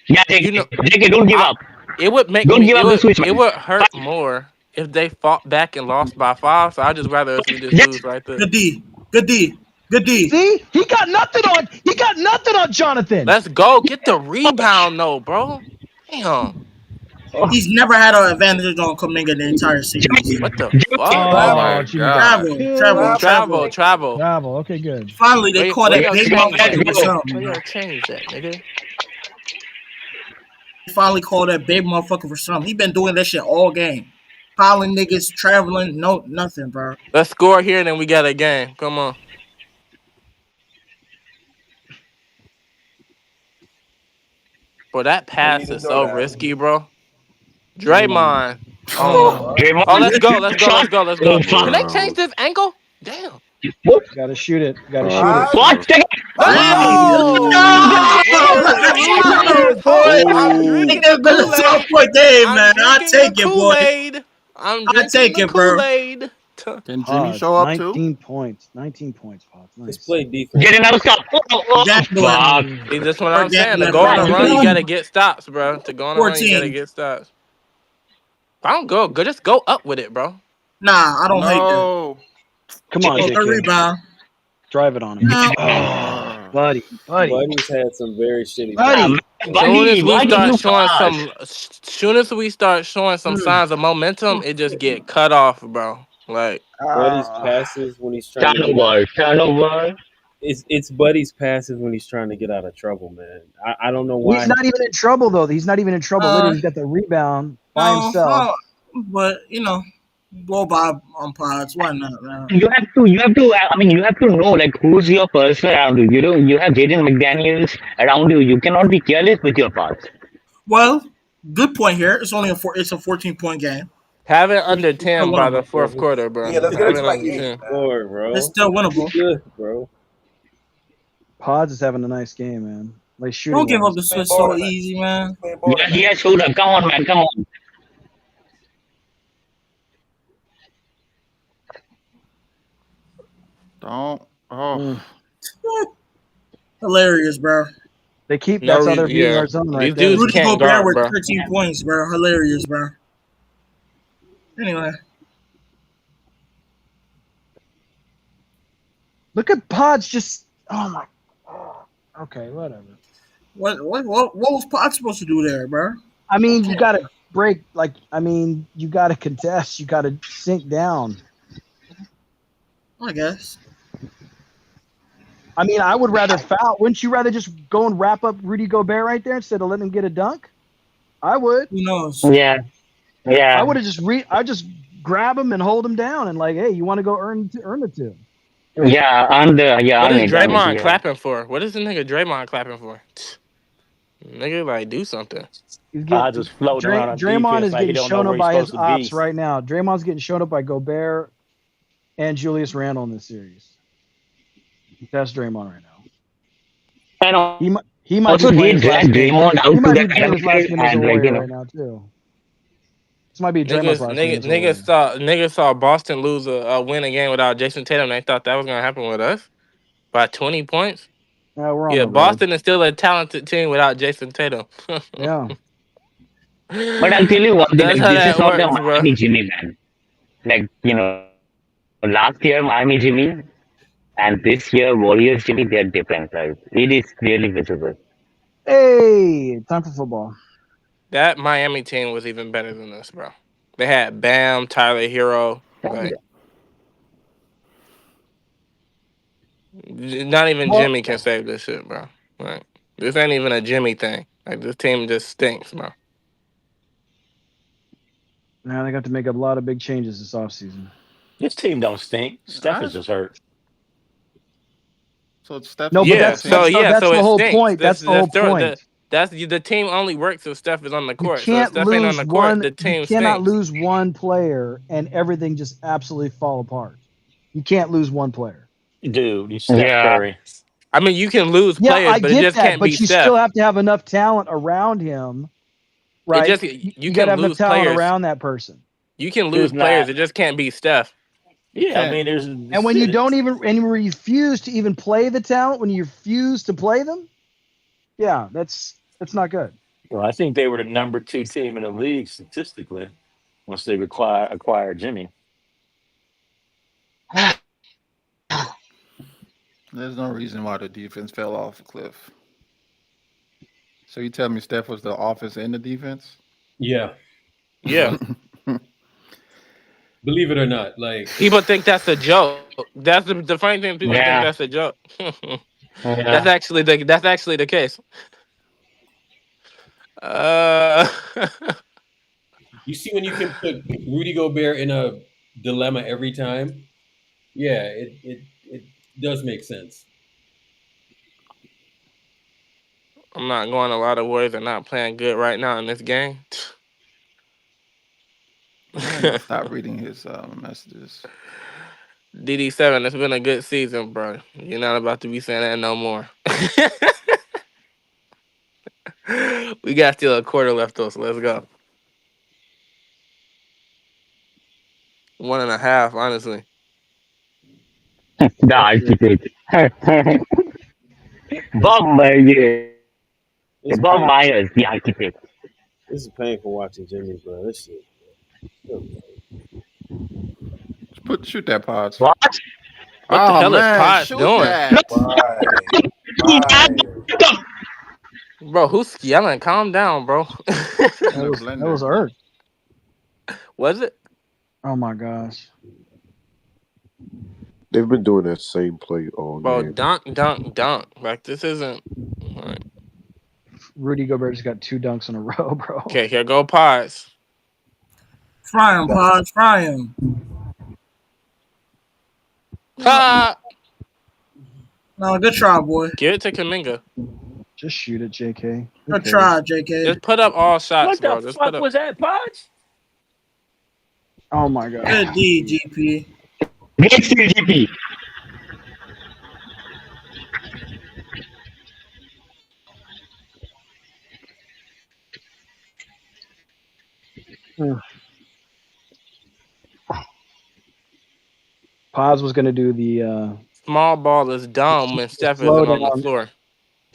Yeah, JK, don't give up. It would make Don't me, give up the switch, man. it would hurt more if they fought back and lost by 5. So I just rather us we just lose right there. Good D. Good D. Good D. See, he got nothing on Jonathan. Let's go. Get the rebound, though, bro. Damn. He's never had an advantage on Kuminga the entire series. What the fuck? Oh my god. Travel. Okay, good. Finally, they caught that big motherfucker for some. We gotta change that, nigga. Finally called that big motherfucker for some. He been doing that shit all game. Piling niggas, traveling, nothing, bro. Let's score here and then we got a game. Come on. Bro, that pass is so risky, bro. Draymond. Oh, let's go. Can they change this angle? Damn. Gotta shoot it. What? I take it, boy. I take it, bro. Can Jimmy show up 19 points. 19 points, Pops. Nice. Let's play defense. Get another stop. See, that's what I'm saying. To go on a run, you gotta get stops, bro. To go on a run, you gotta get stops. I don't go. Just go up with it, bro. Nah, I don't hate that. Come on, JK. Rebound. Drive it on him. Buddy. Buddy's had some very shitty. Soon as we start showing some signs of momentum, it just get cut off, bro. Like Buddy's passes when he's trying turnover. It's Buddy's passes when he's trying to get out of trouble, man. I don't know why. He's not even in trouble though. He's not even in trouble. Literally, he's got the rebound by himself. But blow by on pods. Why not, man? You have to. I mean, you have to know like who's your person around you. You have Jaden McDaniels around you. You cannot be careless with your pass. Well, good point here. It's only a 14-point game. Have it under 10 by the fourth quarter, bro. Yeah, that's Have it like under 10. Bro. It's still winnable. Good, bro. Pods is having a nice game, man. Like shooting. Don't give up the switch so easy, man. Yeah, shooter. Come on, man. Come on. Don't. Oh. Hilarious, bro. They keep that's how they're beating our zone right there. Rudy Gobert with 13 points, bro. Hilarious, bro. Anyway. Look at Pods just okay, whatever. What was Pods supposed to do there, bro? I mean, you gotta break you gotta contest, you gotta sink down. I guess. I mean, I would rather foul. Wouldn't you rather just go and wrap up Rudy Gobert right there instead of letting him get a dunk? I would. Who knows? Yeah. I would have just grab him and hold him down and like, hey, you want to go earn the two? Yeah, What is Draymond clapping for? What is the nigga Draymond clapping for? Nigga, like, do something. Just floating around on Draymond defense is like he getting don't know shown where up by he's his supposed to be. ops right now. Draymond's getting shown up by Gobert and Julius Randle in this series. That's Draymond right now. I know. He might also be playing did drag Draymond out to the his last game as a and Warrior like, right now too. This might be Draymond's last game. Niggas saw Boston lose win a game without Jason Tatum. They thought that was gonna happen with us by 20 points. We're Boston is still a talented team without Jason Tatum. Yeah. But I'll tell you what, That's how this that is not the works, bro. Miami Jimmy, man. Like, last year Miami Jimmy and this year Warriors Jimmy, they're different, right? It is really visible. Hey, time for football. That Miami team was even better than us, bro. They had Bam, Tyler Hero. Like, not even Jimmy can save this shit, bro. Like, this ain't even a Jimmy thing. Like, this team just stinks, bro. Now they got to make a lot of big changes this offseason. This team don't stink. Steph is just hurt. So it's Steph. No, but that's the whole point. That's the whole point. That's the team only works if Steph is on the court. You can't so if Steph ain't on the court, the team you cannot stinks. lose one player and everything just absolutely fall apart. You can't lose one player. Dude, you Steph Curry. I mean, you can lose players, but it just can't but be you Steph. still have to have enough talent around him, right? You got to can have lose enough talent players around that person. You can lose players. It just can't be Steph. Yeah, I mean, there's and when you don't even and you refuse to even play the talent, when you refuse to play them, that's not good. Well, I think they were the number 2 team in the league statistically. once they acquire Jimmy. There's no reason why the defense fell off a cliff. So you tell me Steph was the offense and the defense? Yeah. Yeah. Believe it or not, like People think that's a joke. That's the funny thing. People think that's a joke. That's actually the case. You see when you can put Rudy Gobert in a dilemma every time? Yeah, it does make sense. I'm not going a lot of ways and not playing good right now in this game. Stop reading his messages. DD7, it's been a good season, bro. You're not about to be saying that no more. We got still a quarter left, though, so let's go. 1.5, honestly. The architect. Bob Myers, the architect. This is painful watching Jimmy, bro. This shit. Shoot that Pods. What? What the hell is Pods doing? Bro, who's yelling? Calm down, bro. That was Erg. Was it? Oh my gosh. They've been doing that same play all Bro, game. dunk. Like, this isn't... Right. Rudy Gobert just got 2 dunks in a row, bro. Okay, here go Pods. Fry him, Pods. Fry him. Ha! No, good try, boy. Give it to Kuminga. Just shoot it, JK. Good try, JK. Just put up all shots, What bro. the Just fuck put up... was that, Podge? Oh my god. Good D, GP. Great steal, GP. Paz was gonna do the Small ball is dumb when Steph isn't on the floor.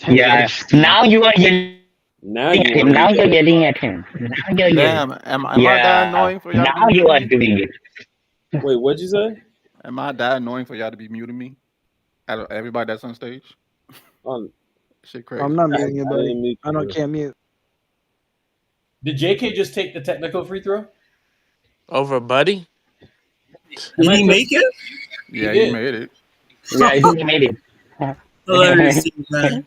Yeah. Now you are yelling. Now you're yelling at him. Now you're yelling. Damn, am I that annoying for y'all? Now you are doing it. Wait, what'd you say? Am I that annoying for y'all to be muting me? Everybody that's on stage? Shit crazy. I'm not muting you, buddy. Can't mute. Did JK just take the technical free throw? Over Buddy? Did he make it? Yeah, he made it. Yeah, he made it. Hilarious, man.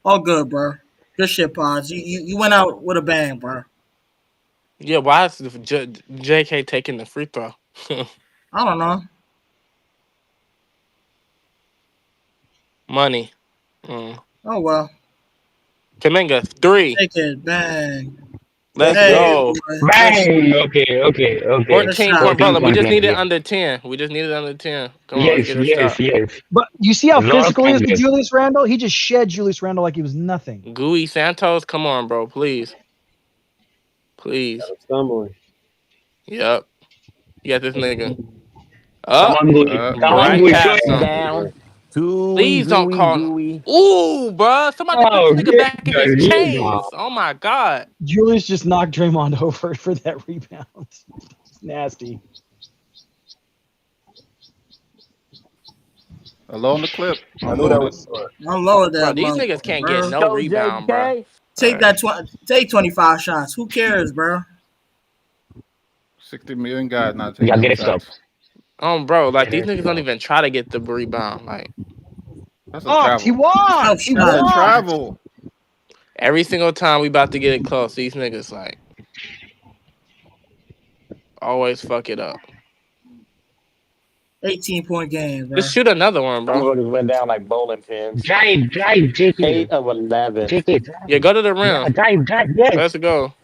All good, bro. Good shit, Pods. You went out with a bang, bro. Yeah, why is JK taking the free throw? I don't know. Money. Oh, well. Kuminga, 3. Take it, bang. Let's go. Bang. Okay. 14 point, brother. We just need it under 10. We just need it under 10. Come on, Yes, get a shot. yes. But you see how A lot of physical he is with confidence. Julius Randle? He just shed Julius Randle like he was nothing. Gooey Santos, come on, bro. Please. Stumbling. Yep. You got this nigga. Come on, Gooey. Come on, Gooey. Show past him. him. Down. Please don't call him. Ooh, bro. Somebody put this nigga back in his chains. Oh, my God. Julius just knocked Draymond over for that rebound. It's nasty. Along the clip. I knew that was. I'm low at that. Bro, these niggas can't get no rebound, bro. Take that. Take 25 shots. Who cares, bro? 60 million guys not taking Yeah, get it shots. stopped. Bro, like, these niggas don't even try to get the rebound. Like, That's a Oh, travel. he won! He That's a won! travel. every single time we about to get it close, these niggas, like, always fuck it up. 18-point game, bro. Just shoot another one, bro. Motherfuckers went down like bowling pins. Drive, JK. 8 of 11. JK. Yeah, go to the rim. Drive, yes. Let's go.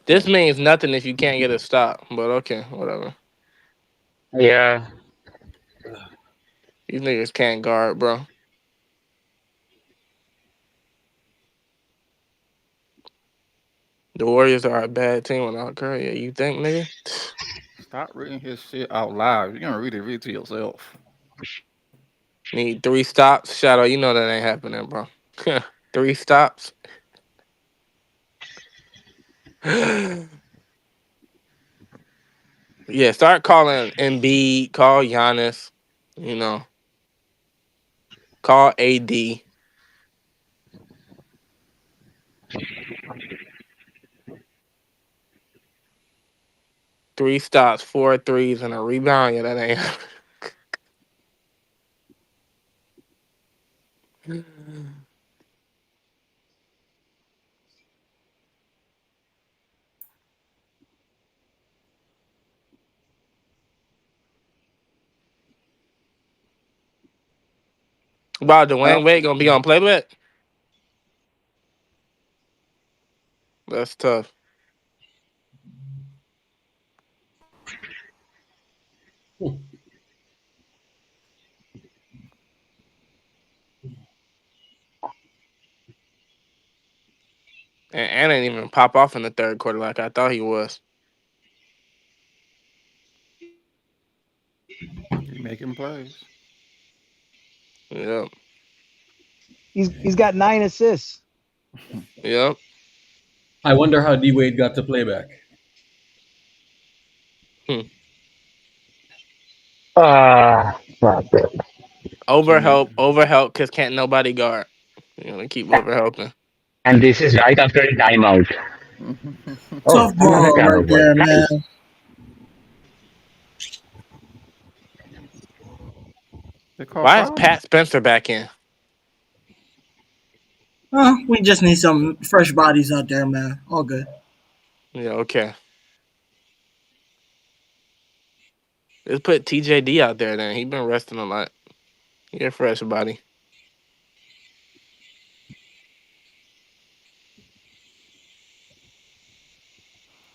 This means nothing if you can't get a stop, but okay, whatever. Yeah. These niggas can't guard, bro. The Warriors are a bad team without Curry. Yeah, you think, nigga? Stop reading his shit out loud. You're gonna read it to yourself. Need 3 stops. Shadow, you know that ain't happening, bro. 3 stops. Yeah, start calling Embiid, call Giannis, you know, call AD. 3 stops, 4 threes, and a rebound. Yeah, that ain't. Wow, Dwayne Wade gonna be on playback? That's tough. And didn't even pop off in the third quarter like I thought he was. He making plays. Yep. He's got 9 assists. Yep. I wonder how D Wade got to playback. Overhelp, because can't nobody guard. You know, keep overhelping. And this is right after a timeout. Tough ball right there, man. Why is Pat Spencer back in? We just need some fresh bodies out there, man. All good. Yeah, okay. Let's put TJD out there then. He been resting a lot. Get a fresh body.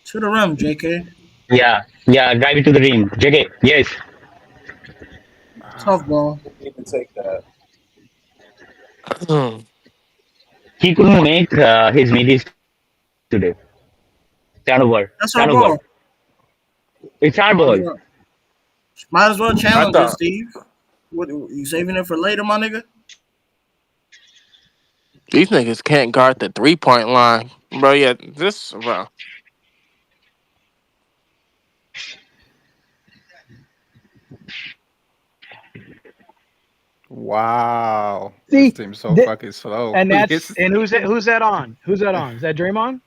To the rim, JK. Yeah, drive it to the rim. JK, yes. Tough ball. You can take that. He couldn't make his middies today. Turnover. That's our ball. It's our ball. Might as well challenge it, Steve. What, you saving it for later, my nigga? These niggas can't guard the 3-point line. Bro, yeah, bro. Wow. See, this team's so fucking slow. And who's that on? Who's that on? Is that Draymond?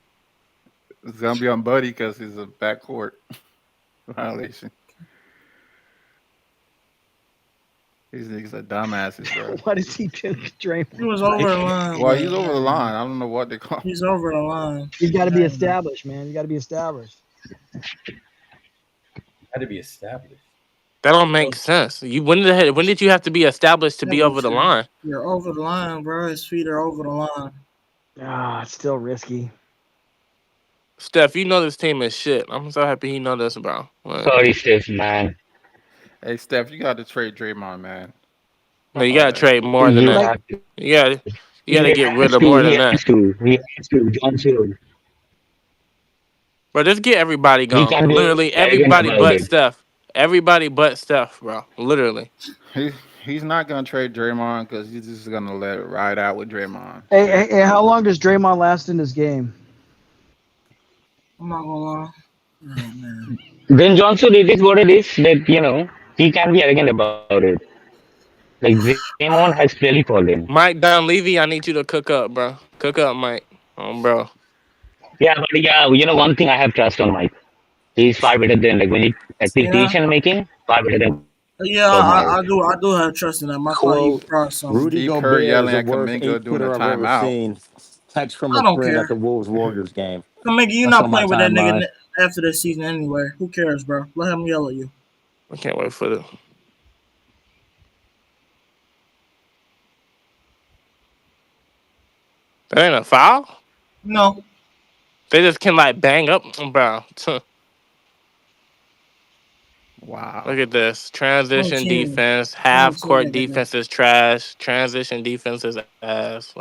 It's gonna be on Buddy because he's a backcourt violation. These niggas are dumbasses, bro. What is he doing, Draymond? He was over the line. Well, he's over the line. I don't know what they call. He's over the line. He's got to be established, man. You got to be established. Got to be established. That don't make sense. When did you have to be established to be over the line? You're over the line, bro. His feet are over the line. It's still risky. Steph, you know this team is shit. I'm so happy he know this, bro. Sorry, Steph, man. Hey, Steph, you got to trade Draymond, man. No, you gotta trade more than that. You gotta get rid of more than that. He has to. John Cena. Bro, just get everybody gone. Literally everybody but Steph. Everybody but Steph, bro. Literally. He's not gonna trade Draymond because he's just gonna let it ride out with Draymond. Hey, how long does Draymond last in this game? I'm not gonna lie. Oh, man. Ben Johnson, it is what it is. That he can't be arrogant about it. Like Draymond has clearly fallen. Mike Dunleavy, I need you to cook up, bro. Cook up, Mike. Bro. Yeah, but one thing I have trust on Mike. He's far better than when he decision making. Far better than. Yeah, I do have trust in that. My Quote, son. Rudy Gobert yelling at Kuminga during a timeout. Text from a friend at the Wolves Warriors game. Kuminga, you're not playing with that nigga after this season anyway. Who cares, bro? Let him yell at you. I can't wait for it. That ain't a foul? No. They just can bang up, bro. Wow. Look at this. Transition defense. Half court defense is trash. Transition defense is ass.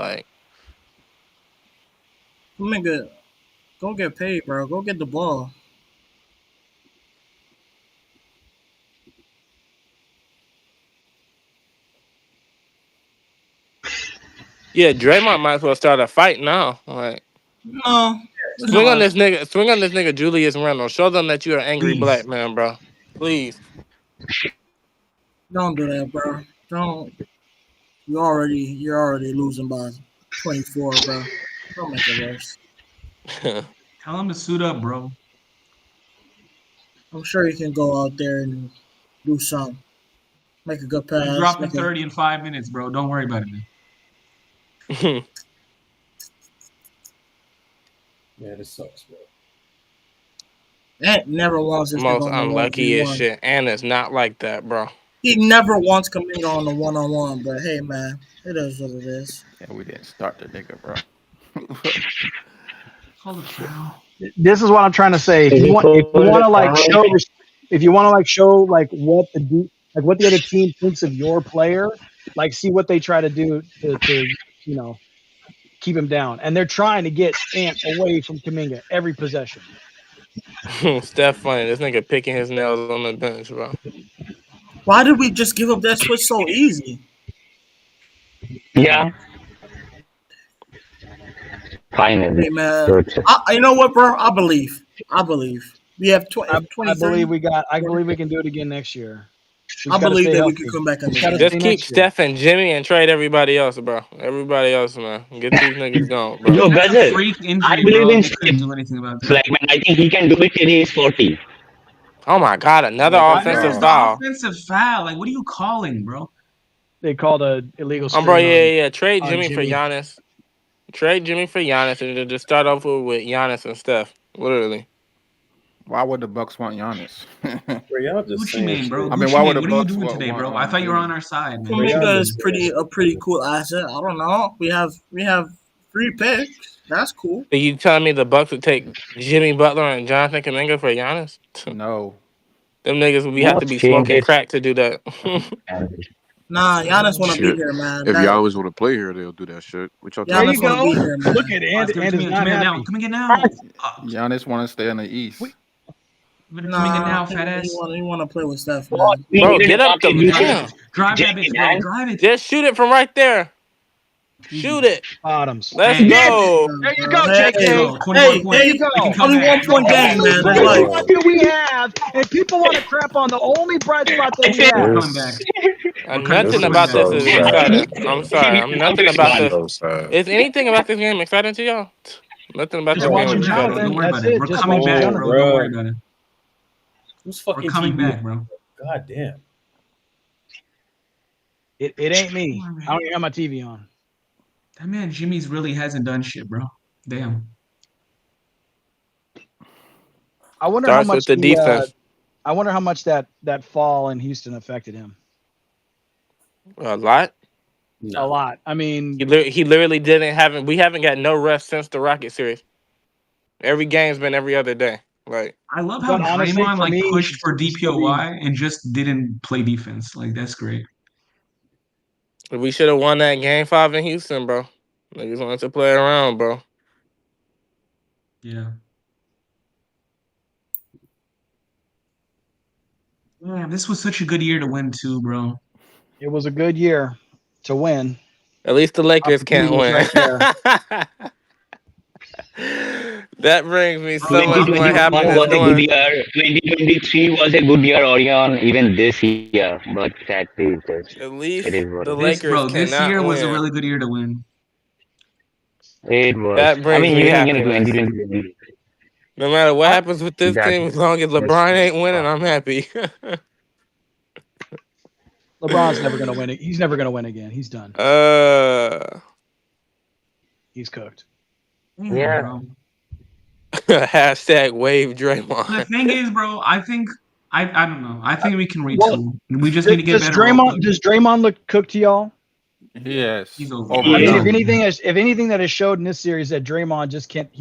Nigga, go get paid, bro. Go get the ball. Yeah, Draymond might as well start a fight now. No. Swing on this nigga Julius Randle. Show them that you're an angry black man, bro. Please. Don't do that, bro. Don't. You're already losing by 24, bro. Don't make it worse. Tell him to suit up, bro. I'm sure you can go out there and do something. Make a good pass. You dropped the 30 in 5 minutes, bro. Don't worry about it, man. Yeah, this sucks, bro. Ant never wants this Most unluckiest shit. And it's not like that, bro. He never wants Kaminga on the one-on-one, but hey, man, it is what it is. Yeah, we didn't start the nigga, bro. Hold it down. This is what I'm trying to say. If you want to show what the other team thinks of your player, like see what they try to do to keep him down. And they're trying to get Ant away from Kaminga every possession. Steph funny. This nigga picking his nails on the bench, bro. Why did we just give up that switch so easy? Yeah. Finally. Hey, man. You know what, bro? I believe. We have 20. I believe we can do it again next year. I believe that we can come back. Just keep Steph and Jimmy and trade everybody else, bro. Everybody else, man. Get these niggas going, bro. Yo, brother. I believe in Steph. Do anything about that. Like, man, I think he can do it till he's 40. Oh my God! Another offensive foul. Offensive foul. Like, what are you calling, bro? They called a illegal. Bro, yeah. Trade Jimmy for Giannis. Trade Jimmy for Giannis and just start off with Giannis and Steph. Literally. Why would the Bucks want Giannis? What you mean, bro? I mean, why would the What are you Bucks doing today, bro? I thought you were on our side, man. Kaminga is a pretty cool asset. I don't know. We have 3 picks. That's cool. Are you telling me the Bucks would take Jimmy Butler and Jonathan Kuminga for Giannis? No. Them niggas would have to be smoking crack to do that. Nah, Giannis want to be here, man. If y'all always want to play here, they'll do that shit. What y'all Giannis talking about? want to be here, man. Look at Ant. Come in now. Giannis want to stay in the East. Nah, now, fat ass. You want to play with Steph, man. Bro, get up the man. Drive that bitch, bro. Drive it. Just shoot it from right there. Shoot it. Bottoms. Let's go. There you go, Hey, JK. there you go. Only 1 point game, man. That's life. What do we have? And people want to crap on the only bright spot that we have. Coming back. Nothing about this is exciting. I'm sorry. Nothing about this. Is anything about this game exciting to y'all? Nothing about this Just game watching is Jonathan. exciting. Don't worry about it. We're Just coming watch back, Jonathan. bro. Don't worry about it. Who's fucking We're coming TV? back, bro. God damn. It ain't me. I don't even have my TV on. That man Jimmy's really hasn't done shit, bro. Damn. I wonder Starts how much with the defense. I wonder how much that fall in Houston affected him. A lot. A lot. I mean, He literally didn't have. We haven't got no rest since the Rocket series. Every game's been every other day. Like, I love how But honestly, Draymond for me, pushed for it's gonna DPOY and just didn't play defense. Like, that's great. we should have won that game 5 in Houston, bro. Niggas wanted to play around, bro. Yeah. Man, this was such a good year to win too, bro. it was a good year to win. At least the Lakers can't win. Opportunity was right That brings me so much more 2021 happiness. was a good Knowing, year. 2023 was a good year, Orion, even this year. But that is just, at least it is what the it is. Lakers This cannot year was a win. really good year to win. It was. That I brings mean, me even happiness. 2020. No matter what happens with this Exactly. team, as long as LeBron ain't winning, I'm happy. LeBron's never going to win it. He's never going to win again. He's done. He's cooked. Yeah. Bro. Hashtag wave Draymond. The thing is, bro, I think I don't know. I think we can retool. Well, We just need to get Does better. Draymond look cooked to y'all? Yes. He's over. I mean, if anything that has showed in this series that Draymond just can't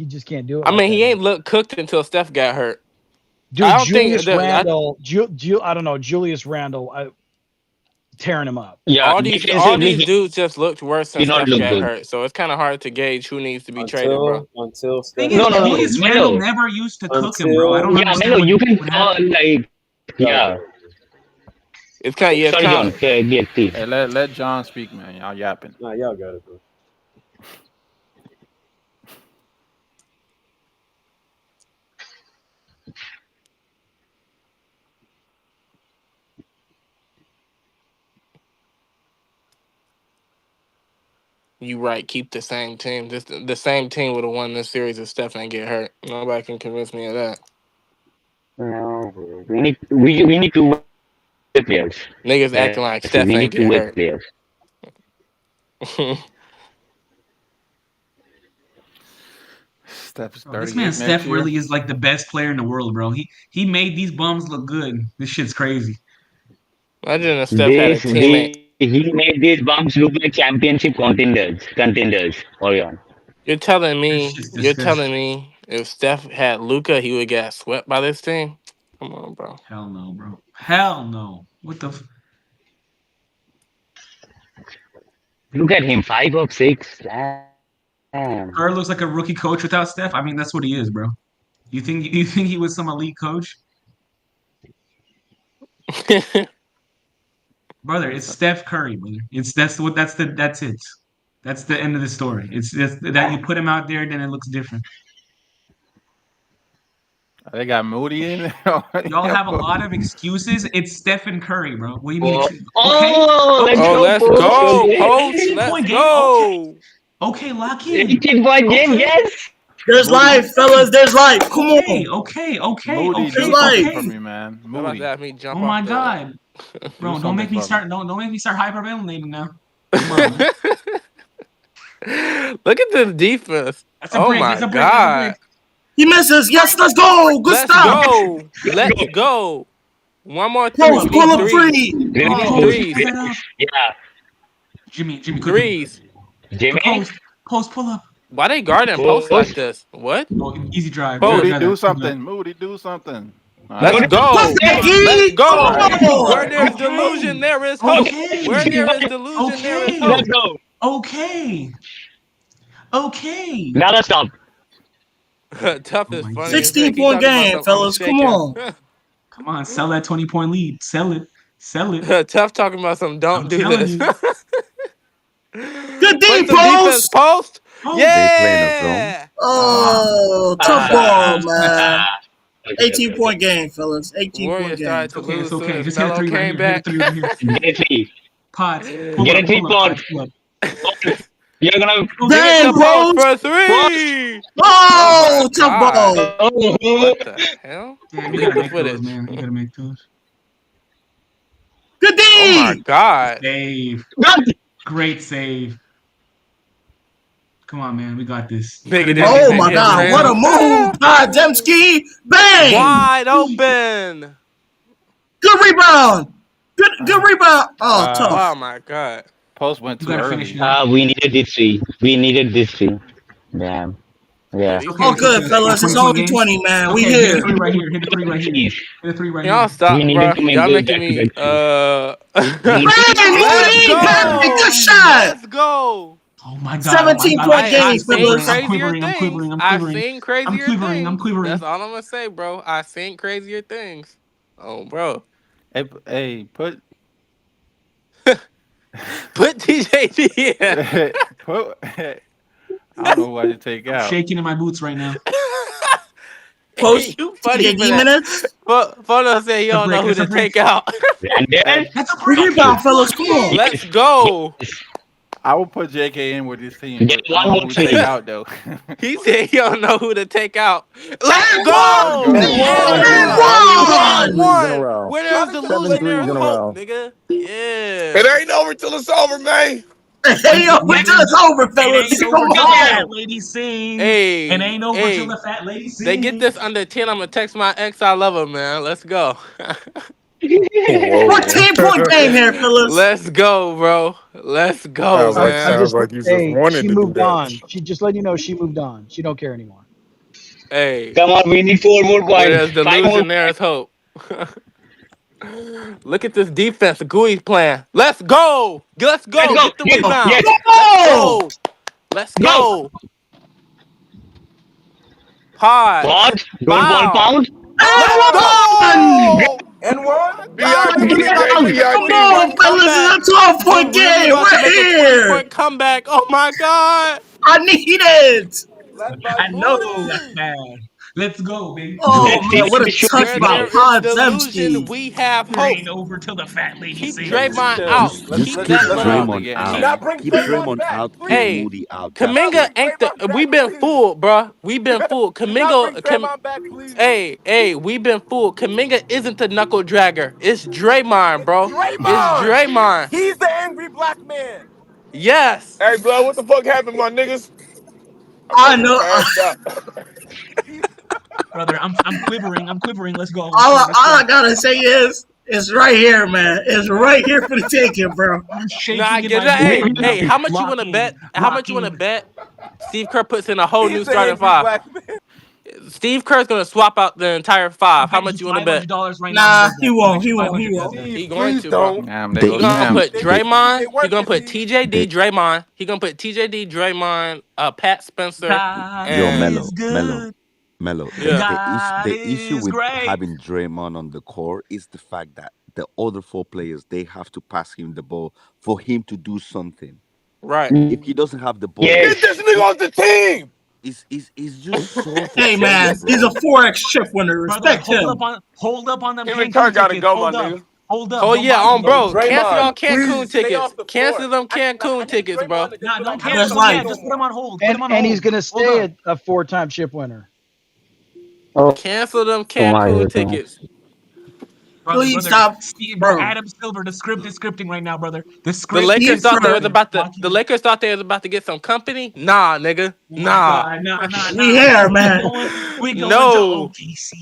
do it. I mean, he ain't looked cooked until Steph got hurt. Dude, I don't Julius think Randle, I don't know, Julius Randle, tearing him up. Yeah. all these dudes just looked worse since Did not Steph look got good. hurt. So it's kind of hard to gauge who needs to be traded, bro. Until Thing Steph. is, No, Julius Melo. Randle never used to cook him, bro. I don't Yeah, understand. Melo, you can what call happened. like, yeah. It's kind of yeah. Sorry, John. BXT. Hey, let John speak, man. Y'all yapping. Nah, y'all got it, bro. You right. Keep the same team. The same team would have won this series if Steph didn't get hurt. Nobody can convince me of that. No, bro. We need two players. Niggas acting like Steph we ain't need two get hurt. players. Steph is Bro, this 38 man next Steph year. really is like the best player in the world, bro. He made these bums look good. This shit's crazy. Imagine if Steph had a teammate. He made these bums look like championship contenders. Orion. You're telling me if Steph had Luka, he would get swept by this team? Come on, bro. Hell no, bro. Hell no. What the? Look at him, 5 of 6. Damn. Kerr looks like a rookie coach without Steph. I mean, that's what he is, bro. You think he was some elite coach? Brother, it's Steph Curry, brother. That's it. That's the end of the story. It's that you put him out there, then it looks different. They got Moody in there. Y'all have a lot of excuses. It's Stephen Curry, bro. What do you mean? Let's go, Post. Let's go. Okay, lock in. 18-point game, yes. There's life, fellas. There's life. Come on. Okay. Moody, There's do life. something for me, man. Moody. Oh my God, bro! Don't make me start hyperventilating now. Come on, Look at this defense. That's a break. My That's a break. God. He misses. Yes, let's go. Good stop. Let's go. One more Post, pull up free. Threes. Yeah. Jimmy. Threes. Jimmy. Post, pull up. Why they guarding Post like this? What? Oh, easy drive. Moody, do something. Moody, do something. Let's go. Let's go. Where there's delusion, there is hope. Where there is delusion, there is hope. Let's go. Okay. Now let's stop. Tough is funny. 16-point game, fellas. Come on. Come on, sell that 20-point lead. Sell it. Tough talking about some don't do this. Good D, Post. Post. They Yeah. Oh, tough ball, man. 18-point game, fellas. 18-point game. Started to lose. It's okay. Soon as Just hit a Melo three came right here. back. Get a 3. Pots. Get a 3 pot. You're gonna Bang, Post Post. for 3. Oh, tough ball. What the hell? Yeah, you gotta make those, man. You gotta make those. Good D. Oh my God. Save. Great save. Come on, man. We got this. Oh my God. What a move. Demski. Bang. Wide open. Good rebound. Good rebound. Oh, tough. Oh my God. Post went too early. We needed this 3. Damn. Yeah. Oh, good, fellas. It's only 20, man. We here. Hit the 3 right here. Hit the 3 right here. Hit the 3 right here. Y'all stop, bro. Y'all making me. Good shot. Let's go. Oh my God. 17-point game, I've seen fellas. crazier I'm quivering. things. I've seen crazier things. I'm quivering. That's all I'm gonna say, bro. I've seen crazier things. Oh, bro. Hey, put TJD in. I don't know why you take out. Shaking in my boots right now. Post you funny TJD minutes. Photo said he don't know who to take out. That's a rebound, fellas. Come on. Let's go. I will put JK in with this team. Get But I don't know who to take out though. He said he don't know who to take out. Let's go. One. Where there's delusion, there's hope, nigga. Yeah. It ain't over till it's over, man. Hey, yo, wait till it's over, fellas. Come on. Lady sing. Hey. And ain't over till the fat lady sing. They get this under 10. I'm gonna text my ex. I love her, man. Let's go. 14-point game here, fellas. Let's go, bro. Let's go, man. She moved on. She just letting you know she moved on. She don't care anymore. Hey. Come on, we need 4 more points. There's delusion, there's hope. Look at this defense. Gooey's playing. Let's go. Let's go. Get the rebound. Yes. Let's go. Pod. What? Wow. Pound? Let's go. And what? Come on, fellas. It's a 12-point game right here. Comeback. Oh my God. I need it. I know that's bad. Let's go, baby. Oh man, what a touch by There is Podzemski. delusion. We have hope. Rain over till the fat lady Keep sings. Draymond out. Just Keep keep that little. Draymond out. Keep Draymond out. Keep Hey, Moody out. That's Kaminga it. ain't the. We been fooled, bro. We been fooled. Kaminga. Hey, we been fooled. Kaminga isn't the knuckle dragger. It's Draymond, bro. It's Draymond. He's the angry black man. Yes. Hey, blood, what the fuck happened, my niggas? I know. Brother, I'm quivering. I'm quivering. Let's go. All I gotta say is, it's right here, man. It's right here for the taking, bro. Nah, get it. Hey, how much you want to bet? How much you want to bet? Steve Kerr puts in a whole new starting five. Steve Kerr's gonna swap out the entire five. How much you want to bet? Right nah, he won't. He won't. He won't. He going to, bro. He gonna put Draymond. He gonna put TJD, Draymond. He gonna put TJD, Draymond, Pat Spencer, Yo, and Melo. Yeah. The issue with having Draymond on the court is the fact that the other four players, they have to pass him the ball for him to do something. Right. If he doesn't have the ball, Get this nigga off the team. It's just so. Hey man, he's a 4X chip winner. Respect him. Hold up on them. Him and Kerr gotta go, my nigga. Hold up. Oh yeah, on bro. Draymond, Cancel y'all Cancun please stay tickets. off the Cancel floor. them Cancun tickets, bro. Nah, don't That's cancel like- yet. Just put him on hold. Put him on And hold. he's gonna stay a 4-time chip winner. Cancel them Cancun tickets. Brother, Please brother, stop, Steve, bro. Adam Silver, the script is scripting right now, brother. The The script. Lakers thought they was Steve about to. The Lakers thought they was about to get some company. Nah, nigga. Nah. We here, man. We going No. to OKC.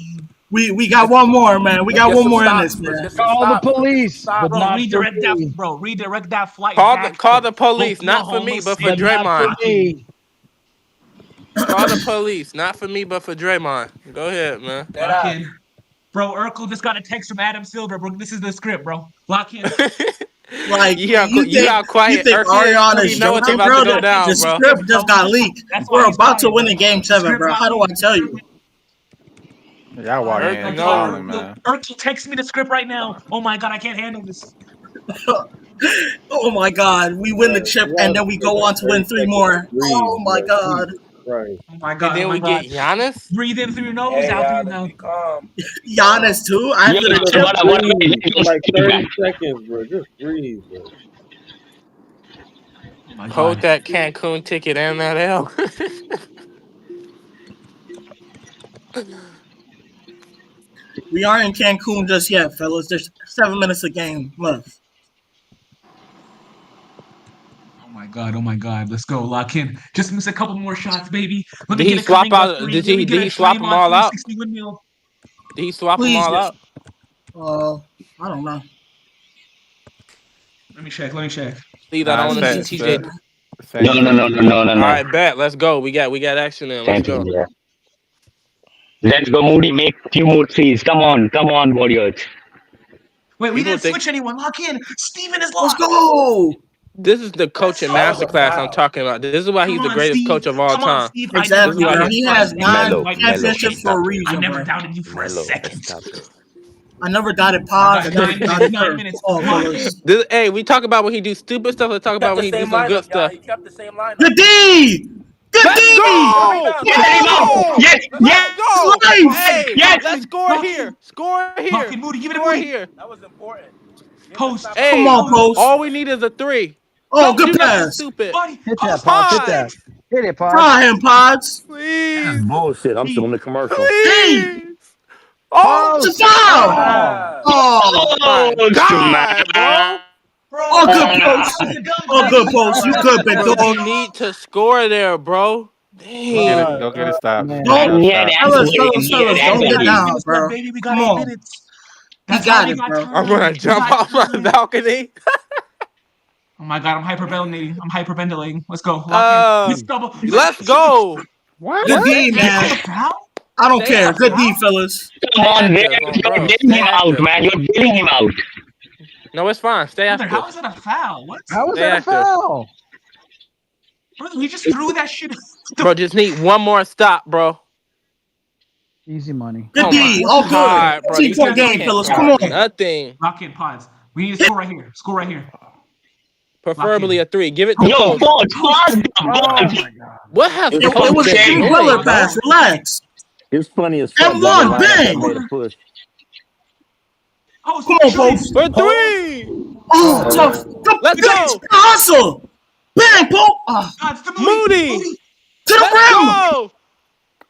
We got one more, man. We got one more in this, man. Call the police, but Bro, not for redirect that, me. bro. Redirect that flight. Call back call to the police, not for me, Oklahoma but for City. But not Draymond. for me. Call the police, not for me, but for Draymond. Go ahead, man. Lock in. Bro, Urkel just got a text from Adam Silver, bro. This is the script, bro. Lock in. Like You got quiet. You think Urkel, Ariana's you know what's joking, about bro? to go down, The bro. script just got leaked. That's why We're he's about to quiet, win in Game 7, bro. How do I tell you? Y'all walking in No. calling, man. Urkel, text me the script right now. Oh my god, I can't handle this. Oh my God, we win the chip and then we go on to win 3 more. Oh my God, Right. Oh my god. And then oh my we god. get Giannis. Breathe in through your nose, out through your mouth. Giannis too. After Yeah, the chip, what For like 30 seconds, bro. Just breathe, bro. Oh my Hold god. that Cancun ticket and that L. we aren't in Cancun just yet, fellas. There's 7 minutes of game left. Oh my god. Let's go. Lock in. Just miss a couple more shots, baby. Let me Did he get a swap Kaminga out? three. Did Let me he? get Did a he swap them Draymond all out? 360 windmill. Did he swap them Please, all out? I don't know. Let me check. Steve, I don't want to see TJ. No. All right, bet. Let's go. We got action in. Let's go. Yeah. Let's go, Moody. Make few more threes. Come on, Warriors. Wait, we People didn't think- switch anyone. Lock in. Steven is Let's locked. go. This is the coaching masterclass I'm talking about. This is why he's the greatest coach of all Come on, time. Steve. I Exactly, never bro. doubted He you has for a 9 Melo, championships for a Melo, reason, I never bro. doubted you for a second. I never doubted Pod. I never doubted 9 Kerr. minutes. Oh, Lock fellas. Hey, we talk about when he do stupid stuff. Let's talk about when he do some good stuff. He kept the same lineup. Good D. Good Let's D. go! Yes, yes. Go! Nice. Hey, Yes. let's score here. Score here. Lock in, Moody. Give it a Score Moody. here. That was important. Post. Hey, Come on, Post. all we need is a 3. Oh, Don't good do nothing pass. stupid. Buddy. Hit that, Post. Pods. Hit that. Hit it, Pods. Try him, Pods. Please. Bullshit. I'm still in the commercial. Please. Oh, It's a foul. Oh, God, bro. oh, good post. Oh, good post. You good, big Bro, dog. you need to score there, bro. Dang. Go get it stopped. Man. Don't, Yeah, fellas, that's don't get down, bro. Baby, we got Come 8 on. minutes. He That's got how we it, bro. time. I'm gonna We jump got off my time. balcony. Oh my god, I'm hyperventilating. Let's go. Lock in. Let's double. Let's go. Good D, man. I don't care. Good D, fellas. Come on, you're bailing him out, man. You're bailing him out. No, it's fine. Stay Brother, after. how is that a foul? What? How was Stay that a active. foul? Brother, we just threw that shit. Bro, just need one more stop, bro. Easy money. Good Oh D. my All God, good. bro. Team These for niggas game, can't fellas. do Come on. Nothing. Lock in, Pods. We need to score right here. Score right here. Preferably a 3. Give it to Yo, Post. Pods. What has It Post was a been Jimmy doing, Butler bro? pass. Relax. It's funny as fuck. And that the one, lineup that bang! made a push. Oh, Come on, Pope. For three. Oh, tough. Let's go. Hustle. Bang, Pope. That's the Moody. To the Let's rim. go.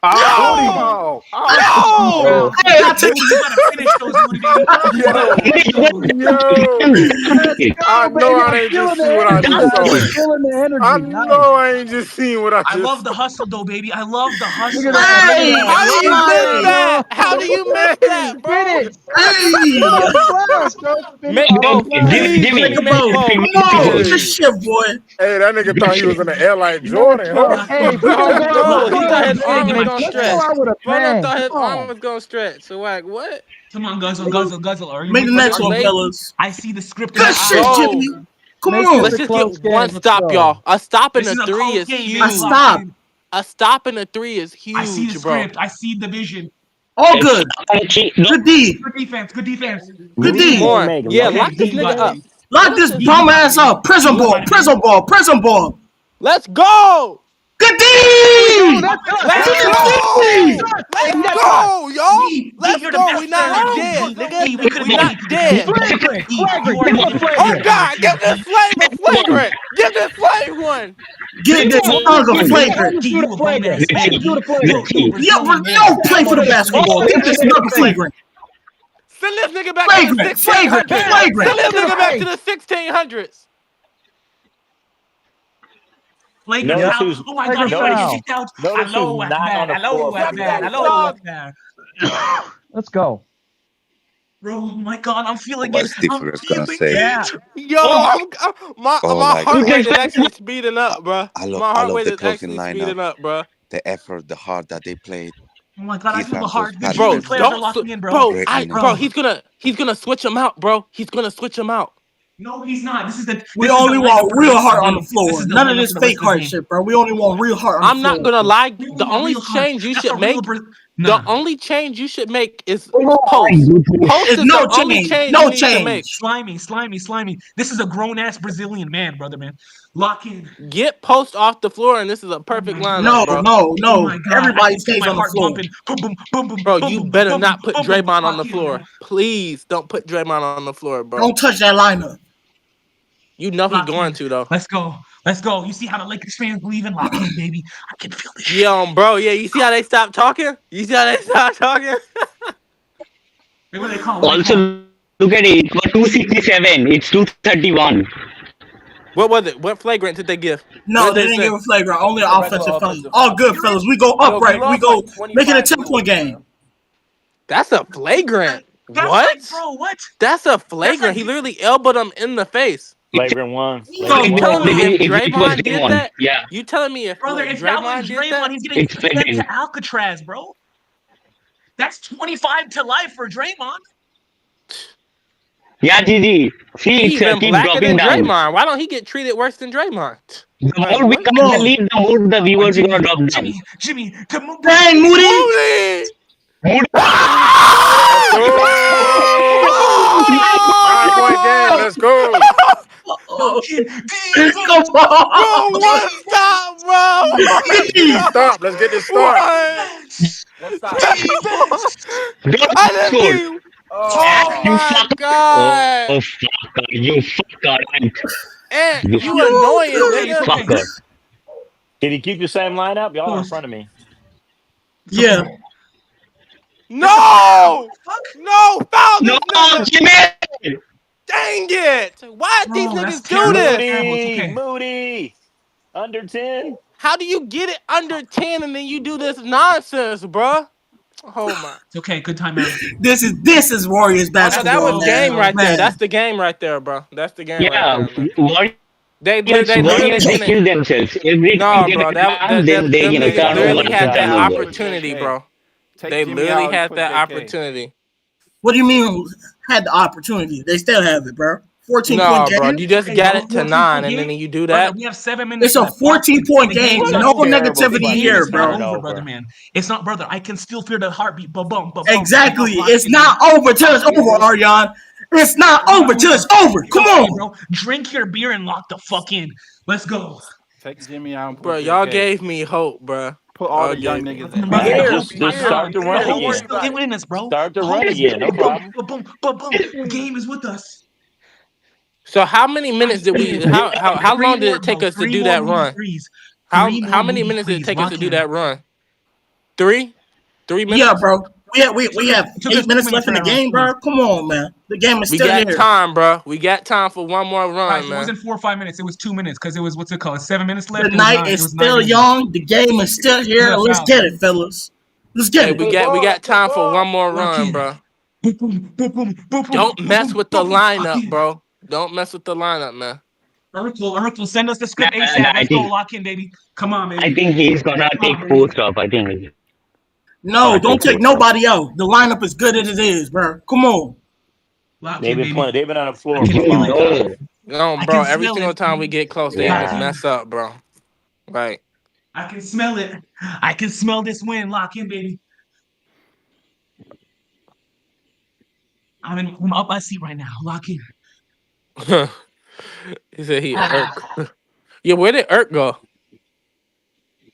Oh, No. no. Hey, I took You gotta finish those, Moody, baby. I know I ain't just see what I just saw. Feeling the energy. I Nice. know I ain't just seen what I just I love the hustle, though, baby. I love the hustle. Look at that. Hey, How do you miss that? How do you miss that, Did bro? it. hey. Make Jimmy, Jimmy, Come make on, Pope. come on. Good shit, boy. Hey, that nigga thought he was in the air like Jordan, huh? Hey, No, he thought his arm was Let's gonna Let's stretch. go out with a Bro, bang. thought his Come arm on. was gonna stretch. So like, what? Come on, guzzle. Are you Make the ready for next this? one, Late. fellas. I see the script. Good shit, go. Jimmy. Come Make on. this Let's a just close get game. one Let's stop, go. y'all. A stop in This the is a three close is game, huge. man. A stop. A stop in the three is I see the huge, bro. script. I see the vision. All good. Good D. Good defense. Good defense. Good Moody D. can't More. make it. Yeah, Low lock this D, you nigga got up. it. Lock this bum ass up. Prison ball. Prison ball. Prison ball. Let's go. Good D. Let's go. Let's go, y'all. Let's go. We not dead, nigga. We not dead. Flagrant. Oh God, give this flame a flagrant. Give this flame one. Get this tongue a flagrant. D, you a bum ass man. D. Yo, play for the basketball. Get this tongue a flagrant. Send this nigga back to the 1600s. Flagrant. Send this nigga back to the 1600s. Flagrant Notice foul. who's- Oh my God, he's Flagrant gonna foul. get kicked out. Notice Hello, who's not on the floor. Let's go. my God, I'm feeling What it. is Stifler's gonna say? Yeah. Yo, my like, heart rate is actually speeding up, bro. I My love heart rate the is closing actually lineup. speeding up, bro. The effort, the heart that they played. Oh my God, I Keith feel the Ramos, heart. The Pat Bro, defense players are don't, locking in, bro. bro, Great bro. lineup. He's gonna switch him out, bro. He's gonna switch him out. No, he's not. This is the. We this is only the want lineup for the real rest heart of the on the game. floor. This is the None of lineup this for the rest fake of the heart game. shit, bro. We only want real heart on the I'm floor. not gonna lie. We The want only real heart. change you That's a should real make, Nah. the only change you should make is post. Post It's is no the only change. change No you need to make. change. Slimy. This is a grown ass Brazilian man, brother, man. Lock in. Get post off the floor, and this is a perfect lineup, No, bro. no, Oh no. my God. Everybody I can feel stays my on the heart floor. bumping. Boom, boom, boom, boom. Bro, boom, you boom, better boom, not put boom, boom. Draymond on the Lock in, floor. man. Please don't put Draymond on the floor, bro. Don't touch that lineup. You know he's Lock going in. to though. Let's go. You see how the Lakers fans believe in lock in, baby. I can feel this. Yeah, bro. Yeah, you see how they stopped talking? You see how they stopped talking? What do they call? Also, look at it. For 267, it's 231. What was it? What flagrant did they give? No, What they did didn't say? give a flagrant. Only an offensive foul. All good, fellas. We go upright. We go make it a 10-point game. That's a flagrant. That's What? like, bro, what? That's a flagrant. He literally elbowed him in the face. Flagrant one. So you telling me if It was Draymond did Draymond. that? Yeah. You telling me if Brother, if that Draymond was did that? Draymond, he's getting It's sent flagrant. to Alcatraz, bro. That's 25 to life for Draymond. Yeah, GG. See, He it's even keep blacker dropping than down. Draymond. Why don't he get treated worse than Draymond? The more we come in the lead, the more the viewers are gonna drop down. Jimmy, come on. Dang, Moody. Moody! Let's go. Come Bro, on. one stop, bro. Stop. Let's get this started. I didn't see. Oh my God. Oh, fucker. You fucker. And You you annoying, nigga. fucker. Did he keep the same lineup? Y'all are in front of me. Yeah. No! No! Foul this No, nigga! Jimmy! Dang it! Why did these Bro, that's niggas do this? Okay. Moody. Under 10. How do you get it under 10 and then you do this nonsense, bruh? Oh my. It's okay. Good timeout. This is Warriors Oh, basketball. that was game right there. Man. That's the game right there, bro. That's the game Yeah, right there. Man. Warriors, They literally they kill themselves. Every no, time they bro. get a chance, then they turn literally over. had that turn over. opportunity, bro. Take They Jimmy literally out, had put that JK. opportunity. What do you mean had the opportunity? They still have it, bro. 14 No, point bro. game. You just got it to 9, and then you do that. We have 7 minutes. It's a left. 14-point game. It's No not negativity over. here, It's not bro. over, brother, man. It's not, brother. I can still feel the heartbeat. Ba-bum, ba-bum, Exactly. ba-bum, It's not over till it's over, Aryan. It's not over till it's over. Come on, bro. Drink your beer and lock the fuck in. Let's go. Take Jimmy out and put Bro, y'all JK. gave me hope, bro. Put all the young niggas in. Just start the run Don't worry again. about winning us, bro. Start the run again. No problem. Boom. The game is with us. So how many minutes did we? How long did it take us to do that run? How many minutes did it take us to do that run? 3 minutes. Yeah, bro. We have 8 minutes left in the game, bro. Come on, man. The game is still here. We got time, bro. We got time for one more run, It man. wasn't 4 or 5 minutes. It was 2 minutes because it was what's it called? 7 minutes left. The night is still young. The game is still here. Let's get it, fellas. Let's get it. We got time for one more run, bro. Don't mess with the lineup, bro. Don't mess with the lineup, man. Urkel, send us the script ASAP. Let's go, lock in, baby. Come on, baby. I think he's gonna take post off. I think. No, don't take nobody out. The lineup is good as it is, bro. Come on. They've been playing. They've been on the floor. No, bro. Every single time we get close, they just mess up, bro. Right. I can smell it. I can smell this win. Lock in, baby. I'm up my seat right now. Lock in. He said he Irk. Yeah, where did Irk go?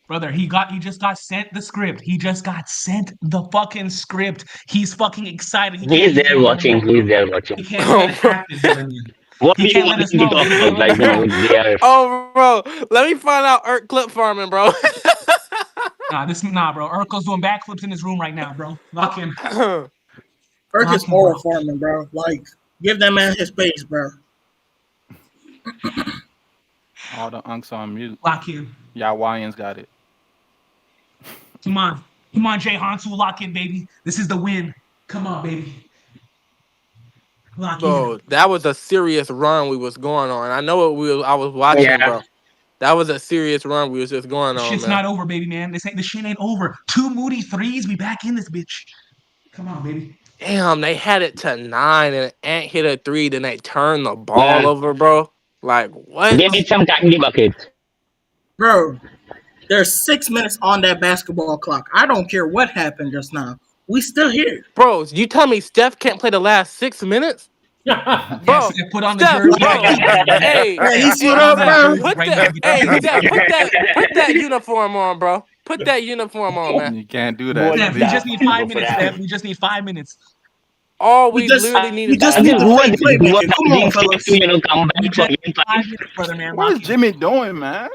Brother, he just got sent the script. He just got sent the fucking script. He's fucking excited. He's there watching. He's there watching. He can't let it happen. What do you want to talk about? Like, they are... Oh, bro. Let me find out Irk clip farming, bro. Nah, bro. Urkel's doing backflips in his room right now, bro. Lock in. Irk is horror farming, bro. Like, give that man his space, bro. All the unks on mute. Lock in. Y'all Wyans got it. Come on, Jay Hansu, lock in, baby. This is the win. Come on, baby. Lock Bro, in. that was a serious run we was going on. I know what I was watching, bro. That was a serious run we was just going on, Shit's man. not over, baby, man. The shit ain't over. 2 Moody threes. We back in this bitch. Come on, baby. Damn, they had it to 9 and Ant hit a 3, then they turned the ball over, bro. Like, what? They need some timely buckets. Bro, there's 6 minutes on that basketball clock. I don't care what happened just now. We still here. Bro, you tell me Steph can't play the last 6 minutes? Bro, yes, put on the jersey. Hey, he stood up, bro. Put that uniform on, bro. Put that uniform on, man. You can't do that. Steph, we just need 5 minutes, Steph. We just need 5 minutes. All we literally need is just need to play. Come on, fellas. Come back for 5 minutes, brother, man. What is Jimmy doing, man?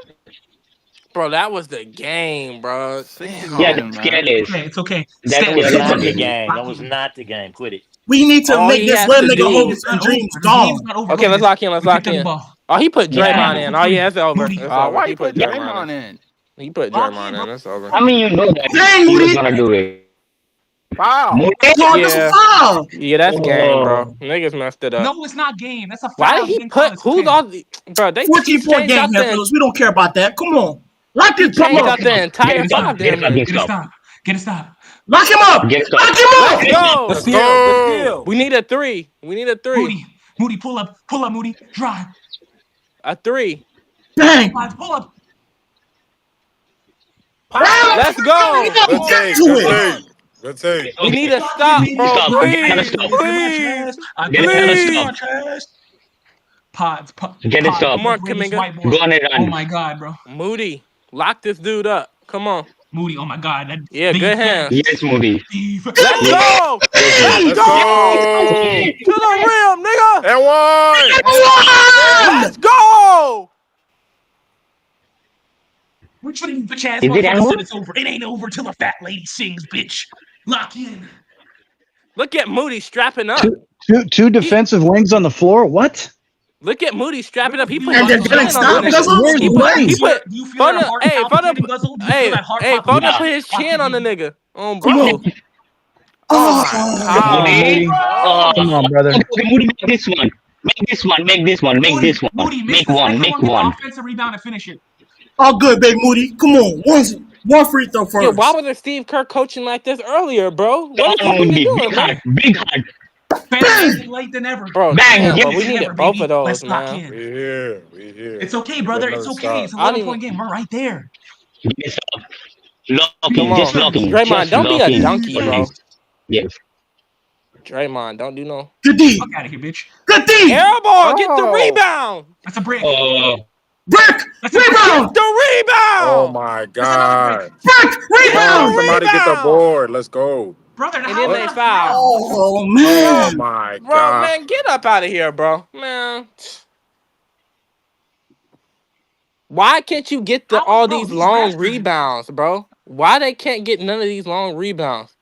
Bro, that was the game, bro. Yeah, that's careless. It's okay. That was not the game. That was not the game. Quit it. We need to make this little nigga hope his dreams gone. Okay, let's lock in. Oh, he put Draymond in. Oh, yeah, it's over. Why you put Draymond in? He put Draymond in. That's over. I mean, you know that. Dang, Moody. He's gonna do it. Wow. Yeah, that's game, bro. Niggas messed it up. No, it's not game. That's a foul. Why did he put who's all the bro? They 14-point game, fellas. We don't care about that. Come on. Lock this change out the entire time. Get it stop. Lock him up. Lock him up. Let's go. We need a 3. Moody, pull up, Moody. Drive. A 3. Bang. Pull up. Let's go. Get to it. Let's say we need a stop, bro. Please. Pods. Get it stop. Come on, Kuminga. Go on it. Oh my God, bro. Moody, lock this dude up. Come on. Moody, oh my God. Yeah, good hands. Yes, Moody. Let's go. Let's go. To the rim, nigga. And one. Let's go. We're trying to Chaz. It's over. It ain't over till a fat lady sings, bitch. Lock in. Look at Moody strapping up. Two defensive wings on the floor. What? Look at Moody strapping up. He put. And they're getting stopped. Foden put his chin on the nigga. Bro. Come on, brother. Moody, make this one. Make one. Offensive rebound and finish it. All good, baby Moody. Come on. One free throw first. Yeah, why wasn't Steve Kerr coaching like this earlier, bro? What the fuck are you doing, man? Big hard. Better late than ever. Bro, bang. Damn, we needed both of those, man. We here. It's okay, brother. It's okay. It's a 11-point game. We're right there. Locking. Draymond, don't be a donkey, bro. Yes. Draymond, don't do no. Good D. Fuck out of here, bitch. Good D. Air ball, get the rebound. That's a brick. Brick! Rebound! The rebound! Oh my god! Brick! Rebound! Somebody get the board. Let's go. Brother, And then they foul. Oh man! Oh my Bro, god! man, get up out of here, bro. Man. Why can't you get all these long rebounds, bro? Why they can't get none of these long rebounds?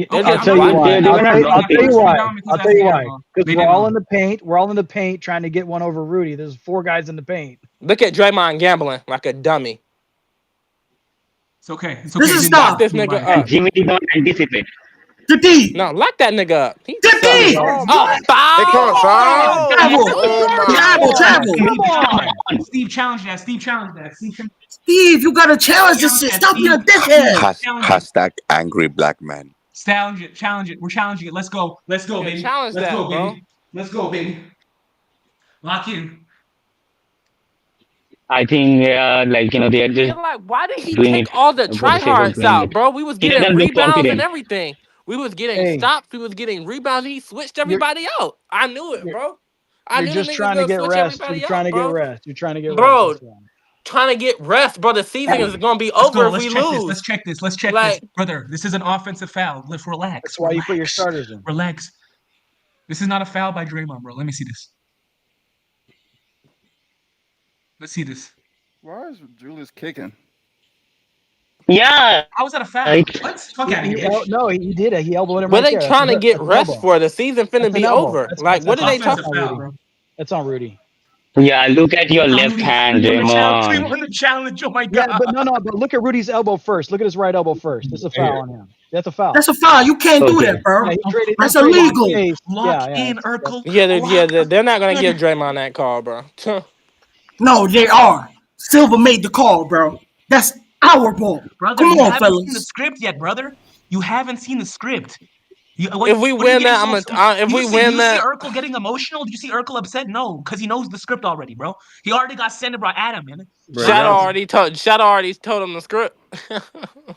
I'll tell you why. I'll tell you why. I'll tell you why. Because we're all in the paint. We're all in the paint trying to get one over Rudy. There's 4 guys in the paint. Look at Draymond gambling like a dummy. It's okay. It's This okay. is stop. This nigga up. Jimmy did not anticipate. The D. No, lock that nigga up. He The D. foul. They call foul. Travel. Steve, challenge that. Steve, Steve, you gotta challenge this shit. Stop being a dickhead. Hashtag angry black man. Challenge it. We're challenging it. Let's go, baby. Challenge Let's that, go, bro. baby. Let's go, baby. Lock in. I think, they're just You're like, why did he doing take it all the for the sake of tryhards doing out, it. bro? We was He getting doesn't look rebounds confident. and everything. We was getting stops. We was getting rebounds. He switched everybody out. I knew it, bro. I You're knew just the nigga trying to was get gonna switch rest. everybody You're trying to out, get bro. rest. You're trying to get Bro, rest. trying to get rest, bro. The season is gonna be Let's over go. if we lose. Let's check this. Let's check Like- this, brother. This is an offensive foul. Let's relax. That's why you put your starters in. Relax. This is not a foul by Draymond, bro. Let me see this. Let's see this. Why is Julius kicking? Yeah. How was that a foul? Right. What? Fuck out of here. No, he did it. He elbowed him What right they there. trying to That's get an rest elbow. for? The season finna That's be an elbow. over. That's- Like, what are they offensive talking foul, about? bro. That's on Rudy. Yeah, look at your left hand, We won Draymond. the challenge. Oh my Yeah, god. but look at Rudy's elbow first. Look at his right elbow first. That's a foul on him. That's a foul. That's a foul. You can't do Okay. that, bro. Yeah, he traded- That's he traded his illegal. face. Lock Yeah, in, Urkel. Yeah, they're not gonna give Draymond that call, bro. No, they are. Silver made the call, bro. That's our ball. Brother, Come you on, haven't seen the fellas. script yet, brother. You haven't seen the script. If we win that, if we win that, you see Urkel getting emotional? Do you see Urkel upset? No, because he knows the script already, bro. He already got sent by Adam, man. Shadow already told him the script.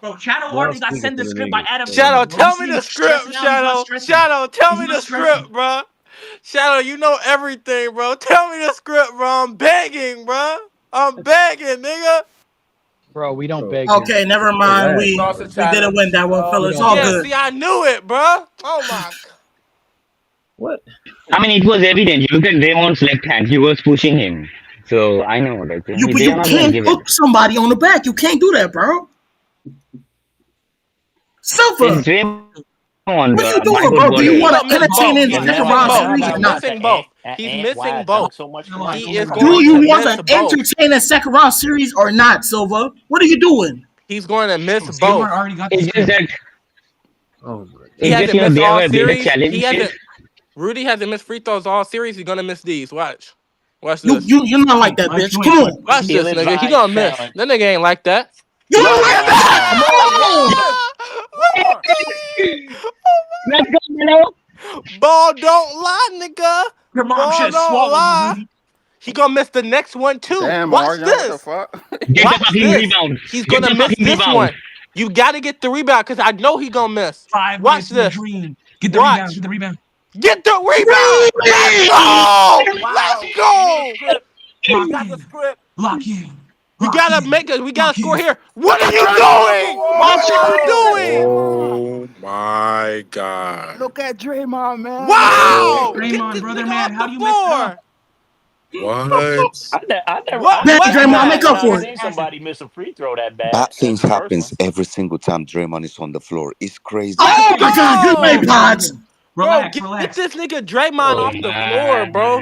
Bro, Shadow already got sent the script by Adam. Shadow, Bro, tell you me see the he's stressing script, out, he's not Shadow. stressing. Shadow, tell He's me not the stressing. script, bro. Shadow, you know everything, bro. Tell me the script, bro. I'm begging, bro. I'm begging, nigga. Bro, we don't beg. Okay, never mind. We didn't win that one, fellas. It's all Yeah, good. see, I knew it, bro. Oh my. What? I mean, it was evident. You look at Draymond's left hand. He was pushing him. So I know that. But they you are not gonna can't give it. hook somebody on the back. You can't do that, bro. Silver. It's Draymond. What are you doing, bro? Do you want to entertain in the second round series or He's not? missing both. He's missing both. He is Do going you to want miss to both. entertain a second round series or not, Silva? What are you doing? He's going to miss Silver both. already got the It's just script. that. Oh, He It's just, hasn't missed they all have been a series. challenge. He hasn't. Rudy hasn't missed free throws all series. He's gonna miss these. Watch You, this. you're not like that, bitch. Come on. Watch this, nigga. He gonna miss. That nigga ain't like that. You don't like that? Let's go, Melo. Ball don't lie, nigga. Your mom Ball should have don't swallowed lie. you. He gonna miss the next one too. Damn, Watch Mario, what the this. fuck? Get the Watch fucking this. rebound. He's Get gonna the miss fucking this rebound. one. You gotta get the rebound because I know he gonna miss. 5 Watch minutes in the this. dream. Get the Watch. rebound. Get the rebound. Get the rebound. Let's go. Let's go. Lock Got the in. script. Lock in. We Lock gotta in. make it. We gotta Lock score in. here. What are you doing? What are you doing? Oh my god! Look at Draymond, man. Wow. Draymond, brother, man, how do you mess Four. What? I never. What? Man, What? Draymond, make up for I've it. seen somebody miss a free throw that bad. Bad things That's the happens first one. every single time Draymond is on the floor. It's crazy. Oh my God, good play, Pods. Bro, Relax, get relax. this nigga Draymond off the floor, bro.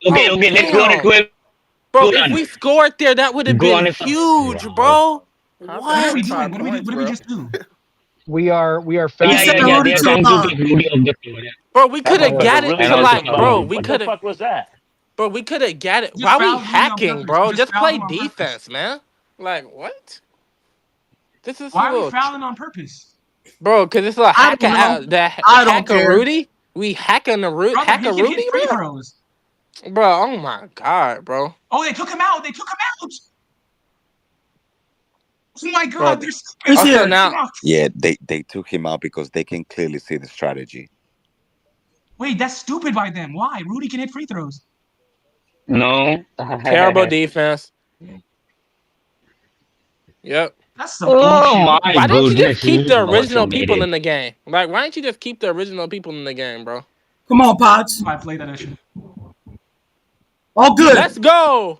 Okay, let's go on a 12. Bro, Go if on. we scored there, that would have Go on been a- huge, bro. What are What? we doing? What did we just do? We are Yeah, fast. said yeah, Rudy they're to trying to Ron. take Rudy off the floor. Yeah. Bro, we could have was got a it really to good like, foul. bro. We What could the have, fuck was that? bro. We could have got it. Just Why foul we him on hacking, purpose. bro? Just Just foul play him on purpose. defense, man. Like what? This is Why a are we little, fouling on purpose? bro. Cause it's a I hacker. don't know. Hacker I don't care. Rudy. We hacking the root. Brother, Hacker he can Rudy, hit free bro. throws. Bro, oh my god, bro. Oh, they took him out. They took him out. Oh my Bro, God, there's It's also here. now, Yeah, they took him out because they can clearly see the strategy. Wait, that's stupid by them. Why? Rudy can hit free throws. No. Terrible defense. Yep. That's some Oh bullshit. my Why didn't you just goodness, keep he the original automated. people in the game? Like, why didn't you just keep the original people in the game, bro? Come on, Pods. I played that shit. All good. Let's go.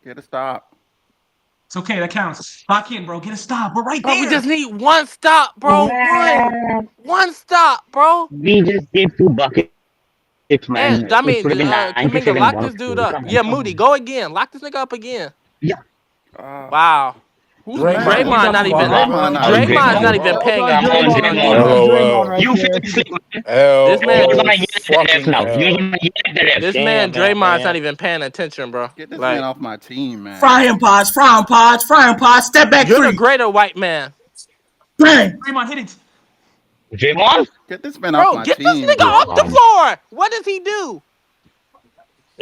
Get a stop. It's okay. That counts. Lock in, bro. Get a stop. We're right Bro, there. we just need one stop, bro. One stop, bro. We just gave 2 buckets, man. And I mean, It should have been Kaminga, 97 lock bucks, this dude dude. up. Come on, Yeah, come Moody, on. go again. Lock this nigga up again. Yeah. Wow. Who's Draymond not even. Draymond not Draymond's not even bro. paying Hold on, attention on Draymond. defense. Draymond right You there. fix it, man. This man, You're gonna yell at the refs now. You're gonna yell at the refs. this man, Draymond's not even paying attention, bro. Get this Like, man off my team, man. Fry him, Pods. Fry him, Pods. Fry him, Pods. Step back you're the 3. greater white man. Bang. Draymond, hit it. Draymond? Get this man off Bro, my get team. this nigga off the floor. What does he do?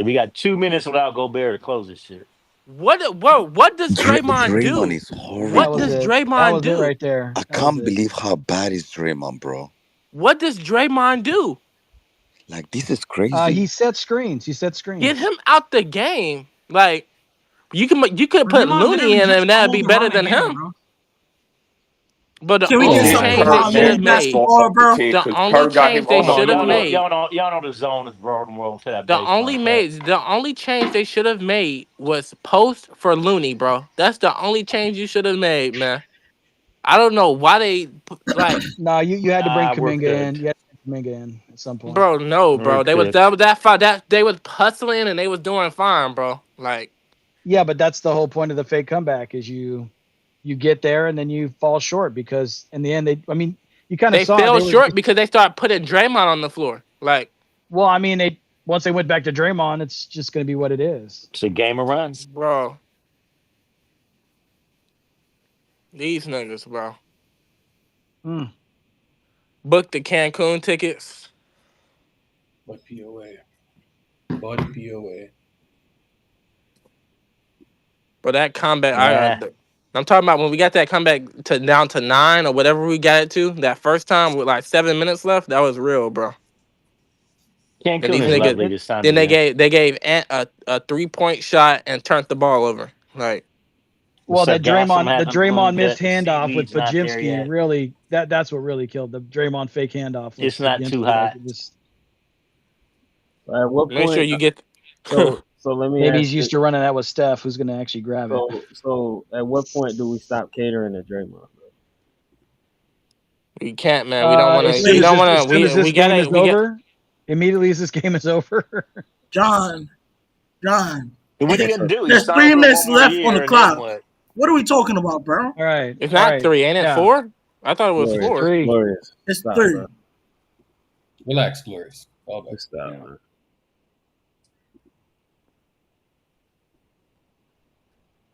We got 2 minutes without Gobert to close this shit. What does Draymond do? Draymond is horrible. What does That Draymond was it do? right there. I That was can't it. believe how bad is Draymond, bro. What does Draymond do? Like, this is crazy. He set screens. Get him out the game. Like, you could put Draymond Looney literally in just and that'd told be to better run the than game, him. bro. But the Can we only get some change Draymond they should have man made, basketball, bro? the only change they should have made, Y'all know the zone is wrong to that. the only change they should have made was post for Looney, bro. That's the only change you should have made, man. I don't know why they like. No, you had to bring we're Kuminga good. in. You had to bring Kuminga in at some point. Bro, no, bro. We're They was cooked. that they was hustling and they was doing fine, bro. Like, Yeah, but that's the whole point of the fake comeback is you get there and then you fall short because in the end you kind of they saw fell it. short because they started putting Draymond on the floor. Like, Well, I mean, once they went back to Draymond, it's just going to be what it is. It's a game of runs. bro, these niggas, bro. Hmm. Book the Cancun tickets. But POA. But POA. But that comeback, I'm talking about when we got that comeback down to 9 or whatever we got it to that first time with like 7 minutes left. That was real, bro. And Cancun these is lovely niggas, this time. then of year. they gave Ant a 3-point shot and turned the ball over. Like, Well, What's that up, guys? I'm the having a Draymond little missed bit. handoff with Seaweed's not there Pajimski yet. really that's what really killed the Draymond fake handoff. with It's not Pajimski. too Like, hot. it just- At what make point? sure you get. So let me. maybe ask he's used to running that with Steph, who's going to actually grab it. So at what point do we stop catering to Draymond? Bro? We can't, man. We don't want As to. soon We as don't this- want as to. soon as this We game gotta. is over, immediately as this game is over. John. What are you gonna do? There's You 3 sign for minutes one more left year on the and clock. then what? What are we talking about, bro? All right. It's not 3, ain't it? 4? I thought it was Glorious. 4. 3. Glorious. It's Stop, 3. bro. Relax, Glorious. All back. Stop, man.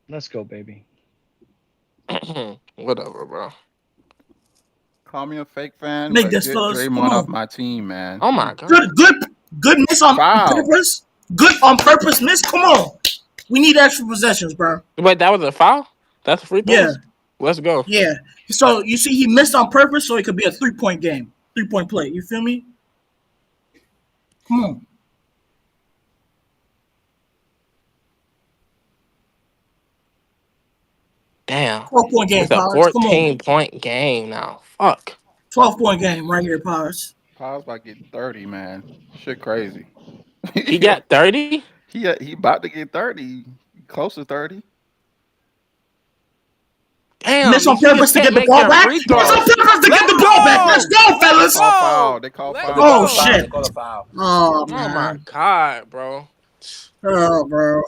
Let's go, baby. Whatever, bro. Call me a fake fan. Make but this get fellas, come Draymond on. off my team, man. Oh my god. Good miss on Foul. purpose. Good on purpose miss. Come on. We need extra possessions, bro. Wait, that was a foul? That's a free throw? Yeah. Let's go. Yeah. So you see, he missed on purpose, so it could be a 3-point game, 3-point play. You feel me? Come on. Damn. 12-point game, It's a Powers. Come on. 14-point game now. Fuck. 12-point game right here, Powers. Powers about getting 30, man. Shit crazy. He got 30? He about to get 30. Close to 30. Damn. Miss on these niggas purpose to can't get the make ball their back. free Miss throws. on purpose to get the Let's ball go. back. Let's go, fellas. Call foul. They call Let's foul. go. Oh, shit. Call a foul. Oh, Oh my man. god, bro. Oh, bro.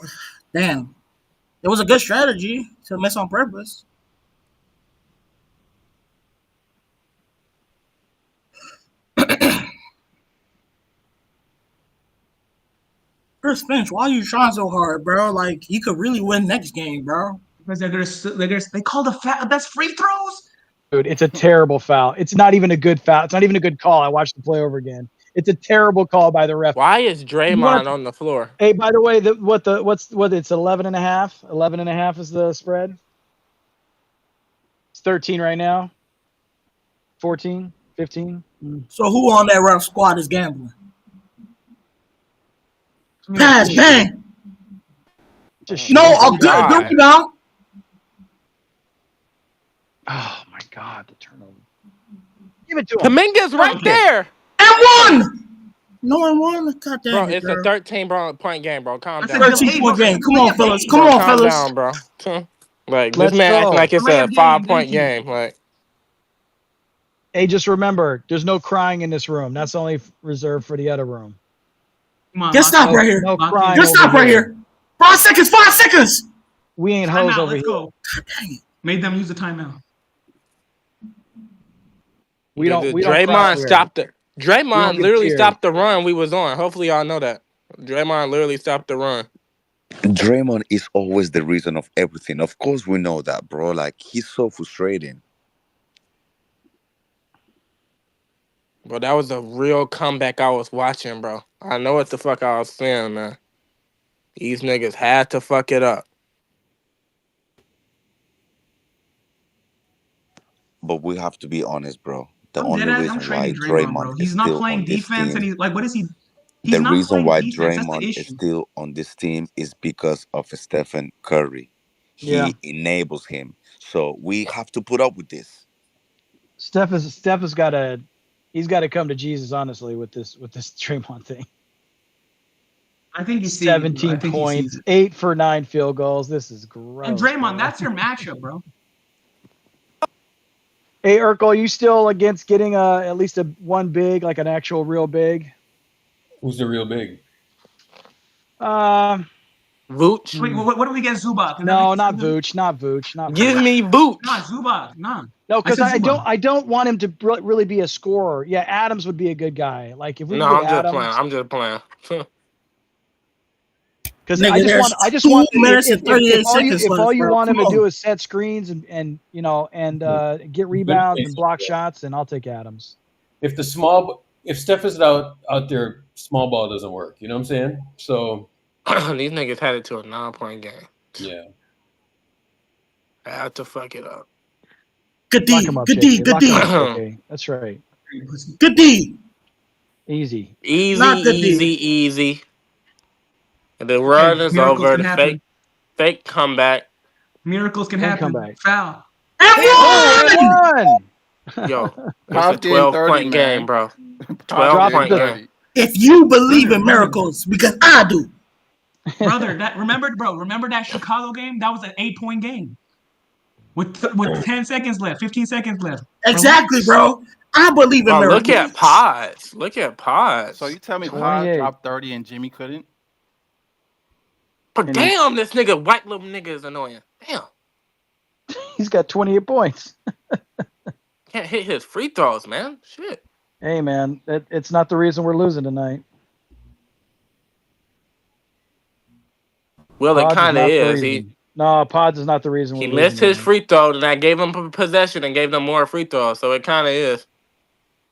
Damn. It was a good strategy to miss on purpose. Chris Finch, why are you trying so hard, bro? Like, you could really win next game, bro. Because they called the best free throws. Dude, it's a terrible foul. It's not even a good foul. It's not even a good call. I watched the play over again. It's a terrible call by the ref. Why is Draymond on the floor? Hey, by the way, it's 11 and a half. 11 and a half is the spread. It's 13 right now. 14, 15. So who on that ref squad is gambling? Pass, bang. Just No, shoot. a good rebound. Oh my God, the turnover. Give it to him. Kaminga's right there. And one. No and one. God damn Bro, it, it's girl. a 13-point game, bro. Calm down. 13-point game. Come on, fellas. Come on, calm fellas. down, bro. Like, Let's this man acting go. like it's a 5-point game. Like, Hey, just remember, there's no crying in this room. That's only reserved for the other room. Get stop right here. No crying. Get stop right here. 5 seconds. 5 seconds. We ain't hoes over Let's here. go. Made them use the timeout. We don't. Draymond stopped it. We don't Draymond get literally tears. stopped the run we was on. Hopefully, y'all know that. Draymond literally stopped the run. Draymond is always the reason of everything. Of course, we know that, bro. Like, he's so frustrating. Bro, that was a real comeback I was watching, bro. I know what the fuck I was saying, man. These niggas had to fuck it up. But we have to be honest, bro. The I'm only dead ass. reason I'm why trading Draymond, bro. Draymond He's is not still playing on this defense, team, and he's like, what is he? He's the not reason playing why defense. That's the Draymond is issue. still on this team is because of Stephen Curry. Yeah. He enables him. So we have to put up with this. Steph has got to. He's got to come to Jesus, honestly, with this Draymond thing. I think he's 17 points, 8 for 9 field goals. This is gross. And Draymond, bro. that's your matchup, bro. Hey, Urkel, you still against getting at least one big, like an actual real big? Who's the real big? Vooch? Wait, what do we get Zubac? No, not Vooch, not Vooch, not. Give Vooch. me Vooch. Nah, Zubac, nah. No, because I said Zubac. I don't want him to really be a scorer. Yeah, Adams would be a good guy. Like if we No, could I'm get just Adams, playing. I'm just playing. because Nigga, I just there's want 2 minutes and 38 if all you, seconds if all left, you bro. want him Come to on. do is set screens and get rebounds and block shots, then I'll take Adams. If Steph is out there, small ball doesn't work. You know what I'm saying? So These niggas had it to a 9-point game. yeah. I had to fuck it up. Good Lock D. him up, Good JK. D. Good Lock him up, D. JK. That's right. Good D. Easy. Not good D. Easy. The run is miracles over. can The happen. fake comeback. Miracles can And happen. comeback. Foul. Oh, Yo, it's a 15-30, 12-point man. game, bro. Drop 12-point the- game. If you believe in miracles, because I do. Brother, remember that Chicago game? That was an 8-point game. With 10 seconds left, 15 seconds left. Exactly, bro. I believe in Bro, miracles. look at Pods. Look at Pods. So you tell me Pod 28. dropped 30 and Jimmy couldn't? But damn, this nigga, white little nigga is annoying. Damn. He's got 28 points. Can't hit his free throws, man. Shit. Hey, man, it's not the reason we're losing tonight. Well, it Pods kind of not the is. reason. No, Pods is not the reason He we're missed losing. his free throw, and I gave him possession and gave them more free throws, so it kind of is.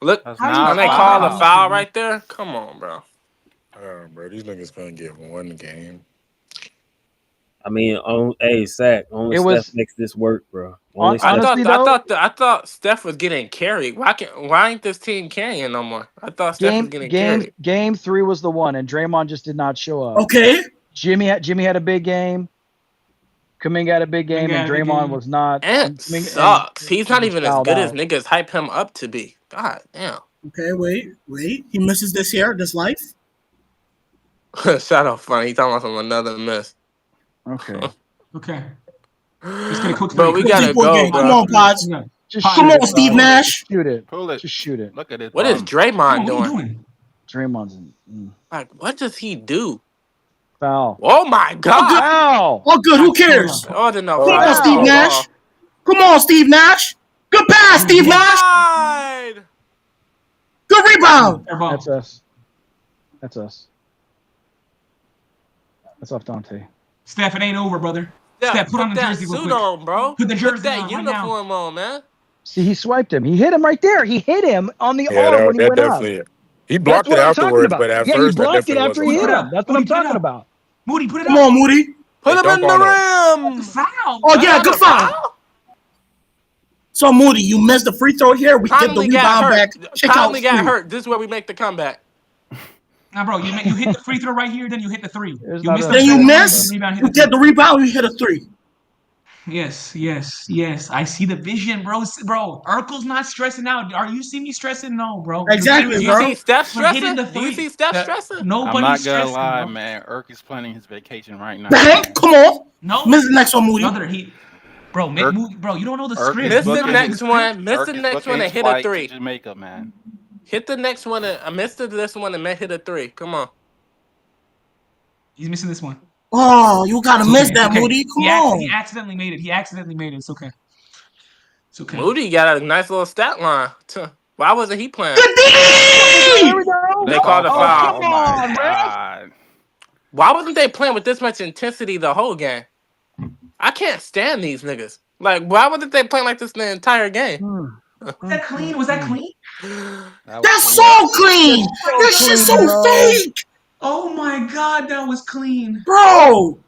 Look, That's when not they a call a foul. foul right there, come on, bro. Bro, these niggas gonna get one game. I mean, Sack. Only It Steph was- makes this work, bro. Only I Steph. thought Steph was getting carried. Why ain't this team carrying no more? I thought Steph was getting carried. Game 3 was the one, and Draymond just did not show up. Okay. Jimmy had a big game. Kuminga had a big game, and Draymond was not. Ant Kuminga- sucks. He's not even as fouled good as out. niggas hype him up to be. God damn. Okay, wait. He misses this year, this life. Shout out funny. He talking about some another miss. Okay. Okay. Let's get a quick Bro, we gotta 15-point go, game. bro. Come on, Pods. Just Come shoot on, it, Steve bro. Nash. Shoot it. Pull it. Just shoot it. Look at it. What is Draymond doing? Draymond's Like, what does he do? foul. Oh my God! Foul. Oh, good. Who cares? Oh, no, Come on, foul. Steve Nash. Come on, Steve Nash. Good pass, Steve Nash. Side. Good rebound. That's us. That's us. That's off Dante. Steph, it ain't over, brother. Yeah, Steph, put on the that jersey real suit quick. on, bro. Put the jersey Put that on right now. uniform on, man. See, he swiped him. He hit him right there. He hit him on the Yeah, arm when he that went up. definitely. He blocked That's it what I'm talking afterwards, about. but at Yeah, first he blocked that it definitely after he wasn't. hit him. That's what I'm talking about. Moody, put it Come up. on, Moody. Put him in dunk on the rim. Foul. Oh, yeah, good foul. So, Moody, you missed the free throw here. We get the Conley got rebound hurt. back. Check out Conley got free. hurt. This is where we make the comeback. Nah, bro, you hit the free throw right here, then you hit the three. There's You not miss enough the Then you time, miss. bro. rebound, hit You the get three. the rebound. You hit a 3. Yes. I see the vision, bro. Bro, Urkel's not stressing out. Are you seeing me stressing? No, bro. Exactly, Do you bro. see Steph We're hitting stressing? the Do you three. see Steph stressing? I'm Nobody's not gonna stressing, lie, bro. man. Irk is planning his vacation right now. Bang! Come on. No, Miss the next one, Moody. brother. Bro, Irk, bro, you don't know the Irk script. is Miss Do you the not booking know the his next one. script? Miss Irk the is next booking one his and hit a flight to three. Jamaica, man. Hit the next one. I missed this one and hit a three. Come on. He's missing this one. Oh, you gotta miss It's that, okay. Moody. Come He on. accidentally made it. It's okay. It's okay. Moody got a nice little stat line. Why wasn't he playing? There we go. They called a Oh, foul. come on, man. God. Why wasn't they playing with this much intensity the whole game? I can't stand these niggas. Like, why wasn't they playing like this the entire game? Was that clean? Was that clean? That's so clean. That shit's so fake. Oh my god, that was clean, bro.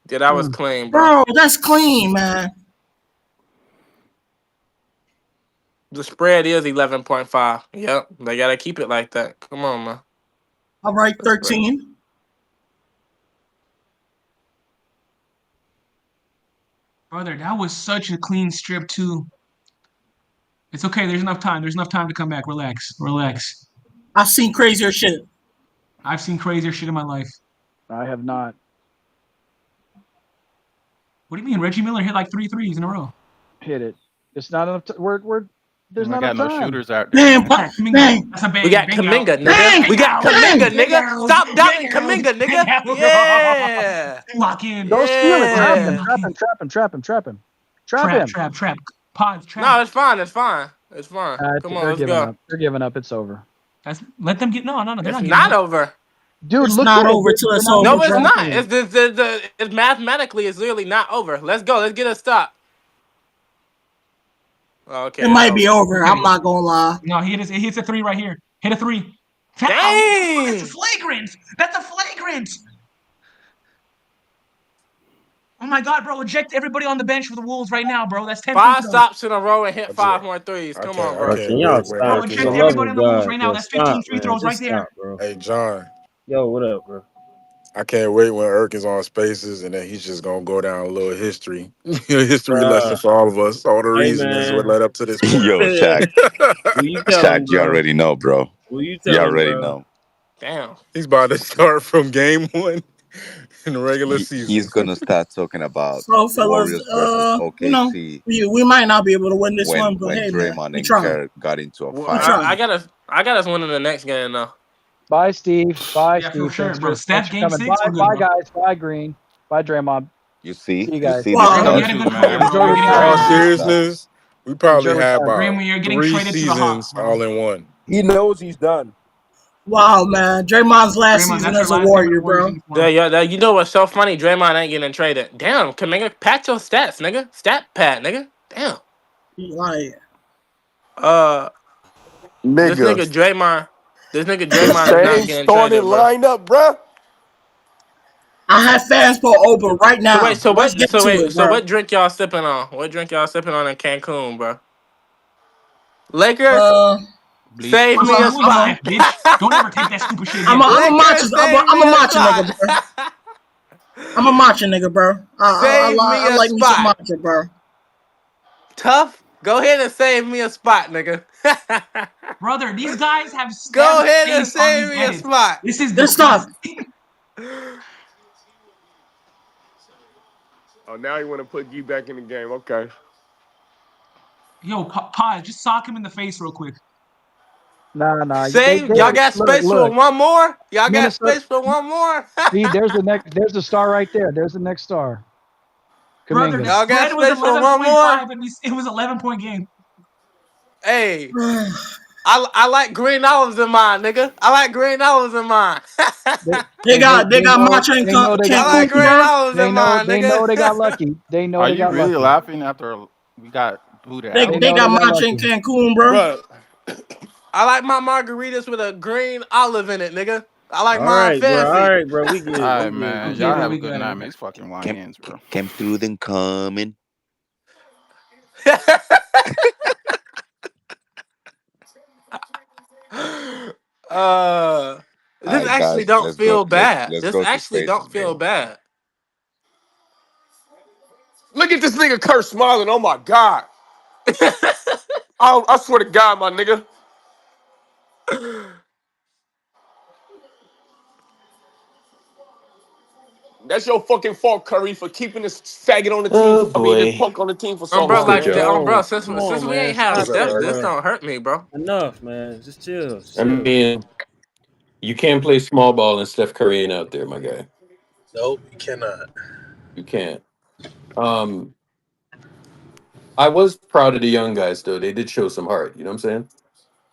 Yeah, that was clean, bro. Bro, that's clean, man. The spread is 11.5. Yep, they gotta keep it like that. Come on, man. All right, 13. brother. That was such a clean strip too. It's okay. There's enough time. There's enough time to come back. Relax. I've seen crazier shit. I've seen crazier shit in my life. I have not. What do you mean? Reggie Miller hit like 3 threes in a row. Hit it. It's not enough. There's We not got enough no time. shooters out there. Bang, Bang. That's a bang. We got bang Kuminga, out. nigga. Bang, We got bang, Kuminga, bang nigga. out. Stop doubting Bang Kuminga, out. nigga. Bang out. Yeah. Lock in. Go steal it. Trap him. Yeah. Trap him. Trap him. Trap him. Trap him. Trap him. Trap. Pods, trap. No, it's fine. It's fine. It's fine. Come on, They're let's giving go. up. They're giving up. It's over. Let them get no. They're It's not not getting over. Dude, It's look not at over it. till They're it's not over. No, even it's not. dropping it. It's mathematically, it's literally not over. Let's go. Let's get a stop. Okay. It might be over. I'm not gonna lie. No, he hits a 3 right here. Hit a 3. Foul. Dang. That's a flagrant. That's a flagrant. Oh my god, bro! Eject everybody on the bench for the Wolves right now, bro. That's 10 free 5 throws. stops in a row and hit 5 more threes. Come on, bro. Can y'all stop? Bro, For eject the love everybody of on the Wolves God, right now. bro. That's 15 Stop, free man. throws right Just there. stop, bro. Hey, John. Yo, what up, bro? I can't wait when Irk is on Spaces, and then he's just gonna go down a little history, history lesson for all of us. All the Hey, reasons what man. led up to this point. Yo, Shaq. Will you tell him, Shaq, you bro? already know, bro. Will you You tell him, already bro? know. Damn. He's about to start from game 1 in the regular season. He's gonna start talking about So, fellas, Warriors versus you know, OKC we might not be able to win this one, but when hey, man, Draymond we and try. Kerr got into a Well, fight. I got us winning the next game though. Bye, Steve. Bye, Yeah, Steve. for sure, Thanks bro. for Steph game coming. 6. Bye, We're good, bye, bro. guys. Bye, Green. Bye, Draymond. You see? See you You guys. see Wow. this Graham, stuff? you had a good man. career, bro. Enjoy You're your getting In all time. traded. seriousness, we probably Enjoy had retirement. about Graham, you're getting 3 traded to the Hawks, seasons bro. all in one. He knows he's done. Wow, man. Draymond's last Draymond, season that's as your a last Warrior, game in the Warriors bro. uniform. Yeah. You know what's so funny? Draymond ain't getting traded. Damn, Kuminga, pat your stats, nigga. Stat pad, nigga. Damn. Like, This nigga Niggas. Draymond. This nigga Draymond is not Same getting starting traded, bro. lineup, bruh. I have fans for open right now. Let's get to it, So bro. what drink y'all sipping on? What drink y'all sipping on in Cancun, bro? Lakers, save me a spot. Don't ever take that stupid shit. I'm a Lakers, matcha. I'm a matcha nigga, bro. I'm a matcha nigga, bro. I like me some matcha, bro. Tough. Go ahead and save me a spot, nigga. Brother, these guys have Go ahead and space on save these me a edits. spot. This is Good stuff. Oh, now you want to put Gee back in the game. Okay. Yo, pause. Just sock him in the face real quick. Nah. Save. Y'all got space for one more? Y'all got Minnesota- space for one more? See, there's the star right there. There's the next star. Brother, Kuminga. the Y'all got spread was space for one 11.5, more? and it was 11-point game. Hey, I like green olives in mine, nigga. I like green olives in mine. They got matcha and I like green olives in mine, They nigga. know they got lucky. They know Are they you got really lucky. laughing after we got booted They out? got matcha in Cancun, bro. I like my margaritas with a green olive in it, nigga. I like All mine right, bro. fancy. All right, bro. We good. All right, We good. man. Okay, Y'all bro, have we a good got it. night, man. These fucking lions, bro. Came through them coming. All This right, actually guys, don't let's go. feel bad. Let's This go to actually Spaces, don't man. feel bad. Look at this nigga Kurt smiling. Oh my god. I swear to God, my nigga. That's your fucking fault, Curry, for keeping this faggot on the team. Oh I mean, this boy. punk on the team for so Bro, long, Good, like, man. Joe. bro, Come since on, we man. ain't have Stop Steph, it, this bro. don't hurt me, bro. Enough, man. Just chill. Just I chill. mean, you can't play small ball and Steph Curry ain't out there, my guy. Nope, you cannot. You can't. I was proud of the young guys though. They did show some heart. You know what I'm saying?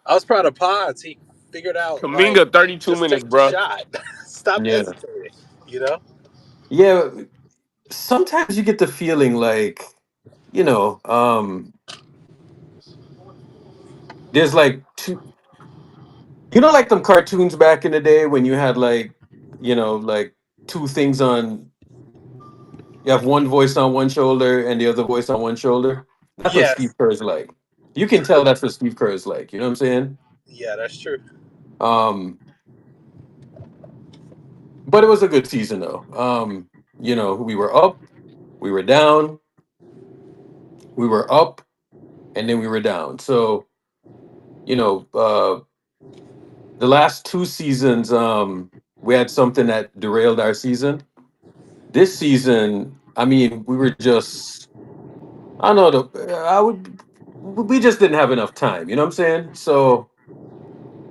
I was proud of Pods. He figured out, like, Kaminga, 32 just minutes, take the bro. shot. Stop Yeah. hesitating, you know? Yeah. Sometimes you get the feeling like, there's like two, like them cartoons back in the day when you had like two things on. You have one voice on one shoulder and the other voice on one shoulder. That's what Yes. Steve Kerr is like. You can tell that's what Steve Kerr is like. You know what I'm saying? Yeah, that's true. But it was a good season though. We were up, we were down, we were up, and then we were down. So, the last two seasons, we had something that derailed our season. This season, I mean, we were just, I don't know, we just didn't have enough time. You know what I'm saying? So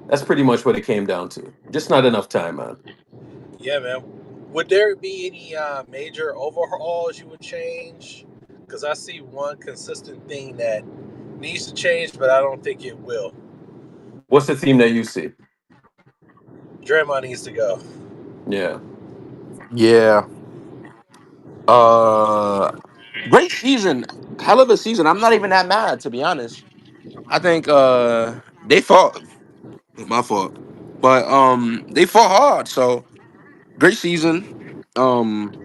that's pretty much what it came down to. Just not enough time, man. Yeah, man. Would there be any major overhauls you would change? Because I see one consistent thing that needs to change, but I don't think it will. What's the theme that you see? Draymond needs to go. Yeah. Yeah. Great season. Hell of a season. I'm not even that mad, to be honest. I think they fought. My fault. But they fought hard, so great season. Um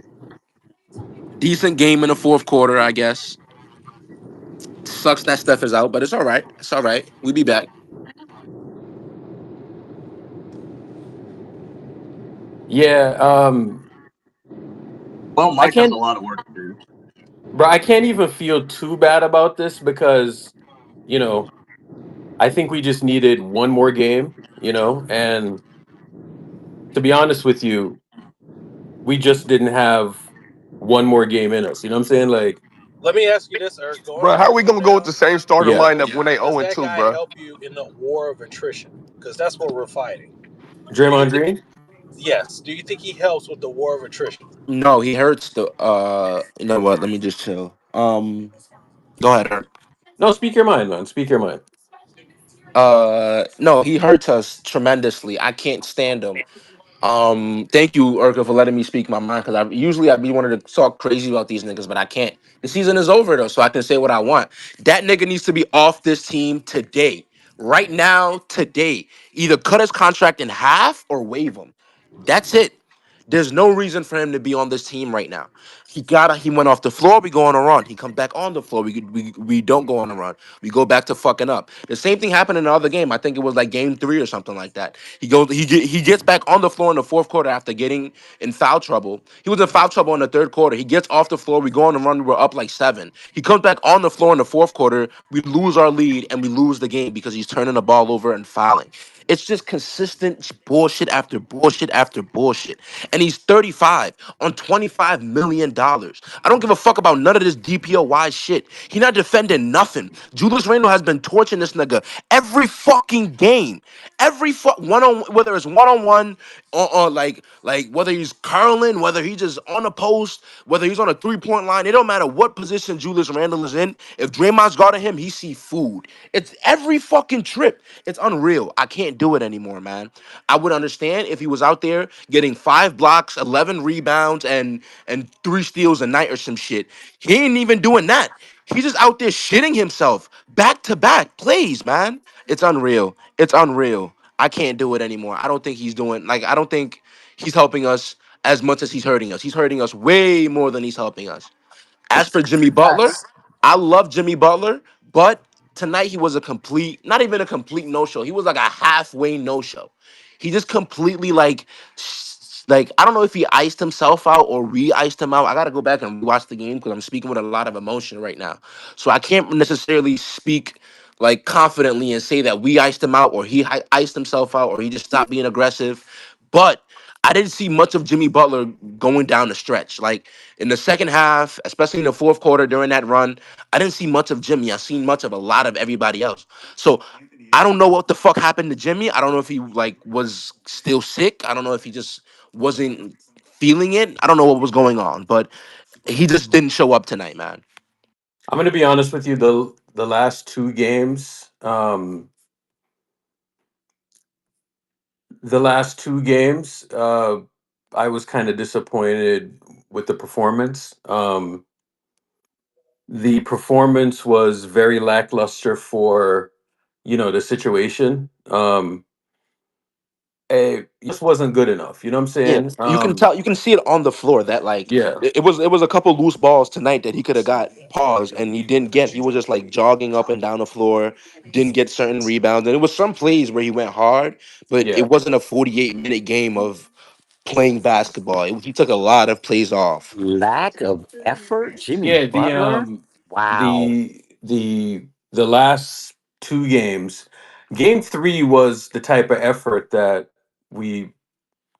Decent game in the fourth quarter, I guess. Sucks that Steph is out, but it's all right. It's all right. We be back. Yeah. Well, I Mike has a can't, lot of work to do. bro. I can't even feel too bad about this because, I think we just needed one more game, and to be honest with you, we just didn't have one more game in us. You know what I'm saying? Like, Let me ask you this, Eric. Going Bro, how are we forward gonna go with now, the same starting yeah, lineup when they does 0 that 2, guy bro? help you in the war of attrition? Because that's what we're fighting. Do you Draymond think? Green. Yes. Do you think he helps with the war of attrition? No, he hurts the you know what, let me just chill. Go ahead, Eric. No, speak your mind, man. Speak your mind. No, he hurts us tremendously. I can't stand him. Thank you, Urkel, for letting me speak my mind because I'd be wanting to talk crazy about these niggas, but I can't. The season is over though, so I can say what I want. That nigga needs to be off this team today. Right now, today. Either cut his contract in half or waive him. That's it. There's no reason for him to be on this team right now. He went off the floor, we go on a run. He comes back on the floor, we don't go on a run. We go back to fucking up. The same thing happened in the other game. I think it was like game 3 or something like that. He gets back on the floor in the fourth quarter after getting in foul trouble. He was in foul trouble in the third quarter. He gets off the floor, we go on the run, we were up like 7. He comes back on the floor in the fourth quarter, we lose our lead and we lose the game because he's turning the ball over and fouling. It's just consistent bullshit after bullshit after bullshit. And he's 35 on $25 million. I don't give a fuck about none of this DPOY shit. He not defending nothing. Julius Randle has been torching this nigga every fucking game. Every one on, whether it's one on one or like whether he's curling, whether he's just on a post, whether he's on a 3-point line, it don't matter what position Julius Randle is in. If Draymond's guarding him, he see food. It's every fucking trip. It's unreal. I can't do it anymore, man. I would understand if he was out there getting 5 blocks, 11 rebounds, and 3 steals a night or some shit. He ain't even doing that. He's just out there shitting himself back to back plays, man. It's unreal. It's unreal. I can't do it anymore. I don't think he's doing I don't think he's helping us as much as he's hurting us. He's hurting us way more than he's helping us. As for Jimmy Butler, Facts. I love Jimmy Butler, but tonight he was a complete, not even a complete no show. He was like a halfway no show. He just completely like I don't know if he iced himself out or re-iced him out. I gotta go back and watch the game because I'm speaking with a lot of emotion right now. So I can't necessarily speak like confidently and say that we iced him out or he iced himself out or he just stopped being aggressive. But I didn't see much of Jimmy Butler going down the stretch. Like in the second half, especially in the fourth quarter during that run, I didn't see much of Jimmy. I seen much of a lot of everybody else. So I don't know what the fuck happened to Jimmy. I don't know if he like was still sick. I don't know if he just wasn't feeling it. I don't know what was going on, but he just didn't show up tonight, man. I'm gonna be honest with you. The last two games, I was kind of disappointed with the performance. The performance was very lackluster for, the situation. It just wasn't good enough. You know what I'm Yeah, saying? you can tell, you can see it on the floor that like Yeah. it was a couple loose balls tonight that he could have got paused and he didn't get. He was just like jogging up and down the floor, didn't get certain rebounds, and it was some plays where he went hard, but Yeah. it wasn't a 48-minute game of playing basketball. He took a lot of plays off. Lack of effort, Jimmy Yeah, Butler. Wow. the last two games, game three was the type of effort that we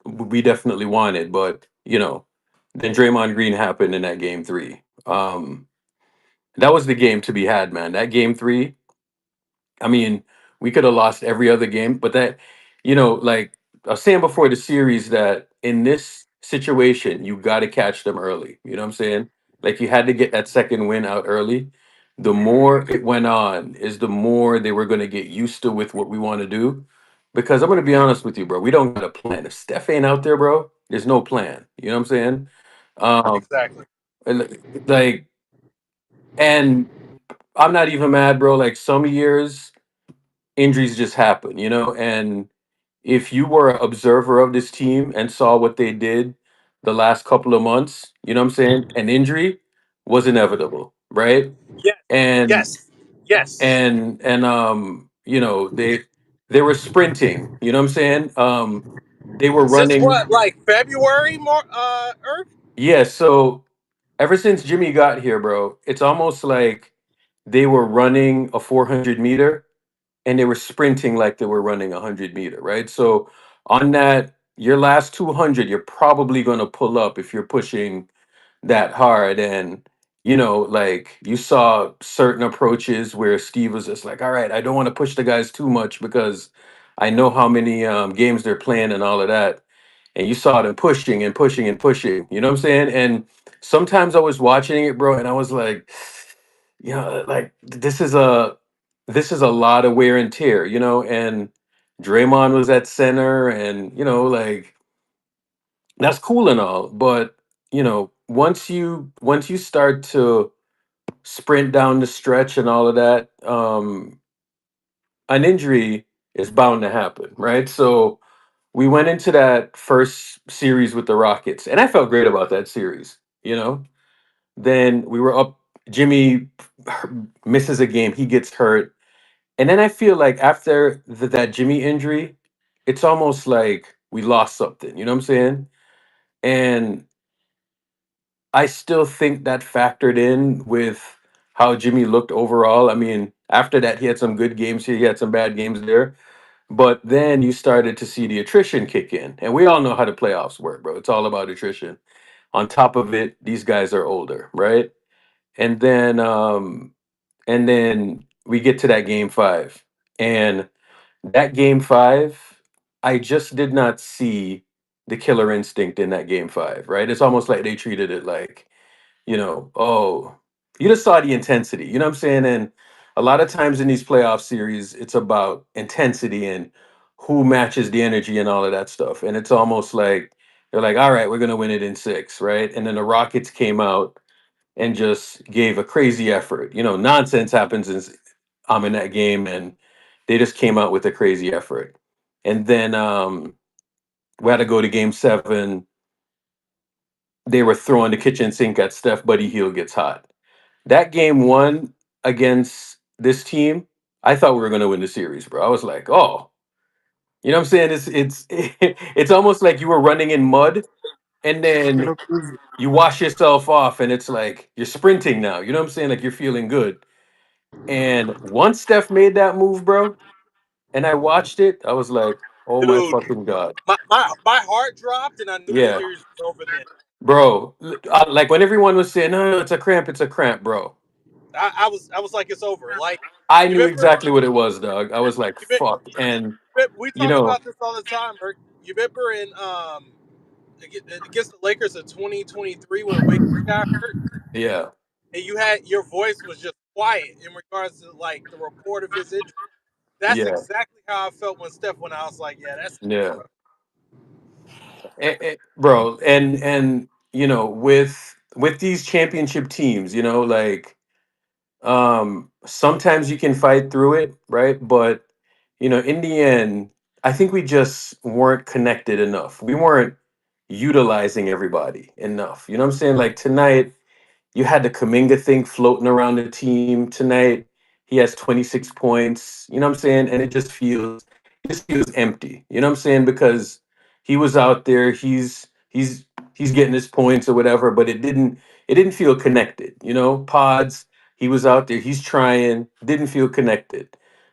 we definitely wanted, but then Draymond Green happened in that game three. That was the game to be had, man. That game three, I mean, we could have lost every other game, but like I was saying before the series, that in this situation, you got to catch them early. You know what I'm saying? Like you had to get that second win out early. The more it went on, is the more they were going to get used to with what we want to do. Because I'm going to be honest with you, bro. We don't got a plan. If Steph ain't out there, bro, there's no plan. You know what I'm saying? Exactly. Like, and I'm not even mad, bro. Like some years injuries just happen, and if you were an observer of this team and saw what they did the last couple of months, you know what I'm saying? An injury was inevitable, right? Yes. And Yes. Yes. they were sprinting, you know what I'm saying? They were Since running. what, like February, more Irv? Yeah, so ever since Jimmy got here, bro, it's almost like they were running a 400 meter and they were sprinting like they were running a 100 meter, right? So on that, your last 200, you're probably going to pull up if you're pushing that hard. And, like you saw certain approaches where Steve was just like, all right, I don't want to push the guys too much because I know how many games they're playing and all of that. And you saw them pushing and pushing and pushing, you know what I'm saying? And sometimes I was watching it, bro, and I was like, like this is a lot of wear and tear, and Draymond was at center, and like that's cool and all, but once you start to sprint down the stretch and all of that, an injury is bound to happen, right? So we went into that first series with the Rockets, and I felt great about that series, then we were up. Jimmy misses a game, he gets hurt. And then I feel like after that Jimmy injury, it's almost like we lost something. You know what I'm saying? And I still think that factored in with how Jimmy looked overall. I mean, after that, he had some good games here, he had some bad games there. But then you started to see the attrition kick in. And we all know how the playoffs work, bro. It's all about attrition. On top of it, these guys are older, right? And then we get to that game five. And that game five, I just did not see the killer instinct in that game five, right? It's almost like they treated it like, oh, you just saw the intensity, you know what I'm saying? And a lot of times in these playoff series, it's about intensity and who matches the energy and all of that stuff. And it's almost like they're like, all right, we're going to win it in six, right? And then the Rockets came out and just gave a crazy effort. Nonsense happens in that game, and they just came out with a crazy effort. And then we had to go to game seven. They were throwing the kitchen sink at Steph. Buddy Hield gets hot. That game one against this team, I thought we were gonna win the series, bro. I was like, oh, you know what I'm saying? It's it's almost like you were running in mud and then you wash yourself off and it's like you're sprinting now. You know what I'm saying? Like you're feeling good. And once Steph made that move, bro, and I watched it, I was like, oh my Dude, fucking God. my heart dropped, and I knew the Yeah. series was over then. Bro. Like when everyone was saying, no, it's a cramp, bro. I was like, it's over. Like, I you knew remember? exactly what it was, dog. I was like, fuck. And We you talk know, about this all the time. You remember in against the Lakers in 2023 when Wiggins got hurt, yeah. and your voice was just quiet in regards to like the report of his injury. That's Yeah. exactly how I felt when Steph went out. I was like, yeah, that's Yeah. Bro, and you know, with these championship teams, you know, like sometimes you can fight through it, right? But you know, in the end, I think we just weren't connected enough. We weren't utilizing everybody enough. You know what I'm saying? Like tonight, you had the Kaminga thing floating around the team tonight. He has 26 points. You know what I'm saying? And it just feels empty. You know what I'm saying? Because he was out there, he's getting his points or whatever, but it didn't feel connected. You know, Pods, he was out there, he's trying, didn't feel connected.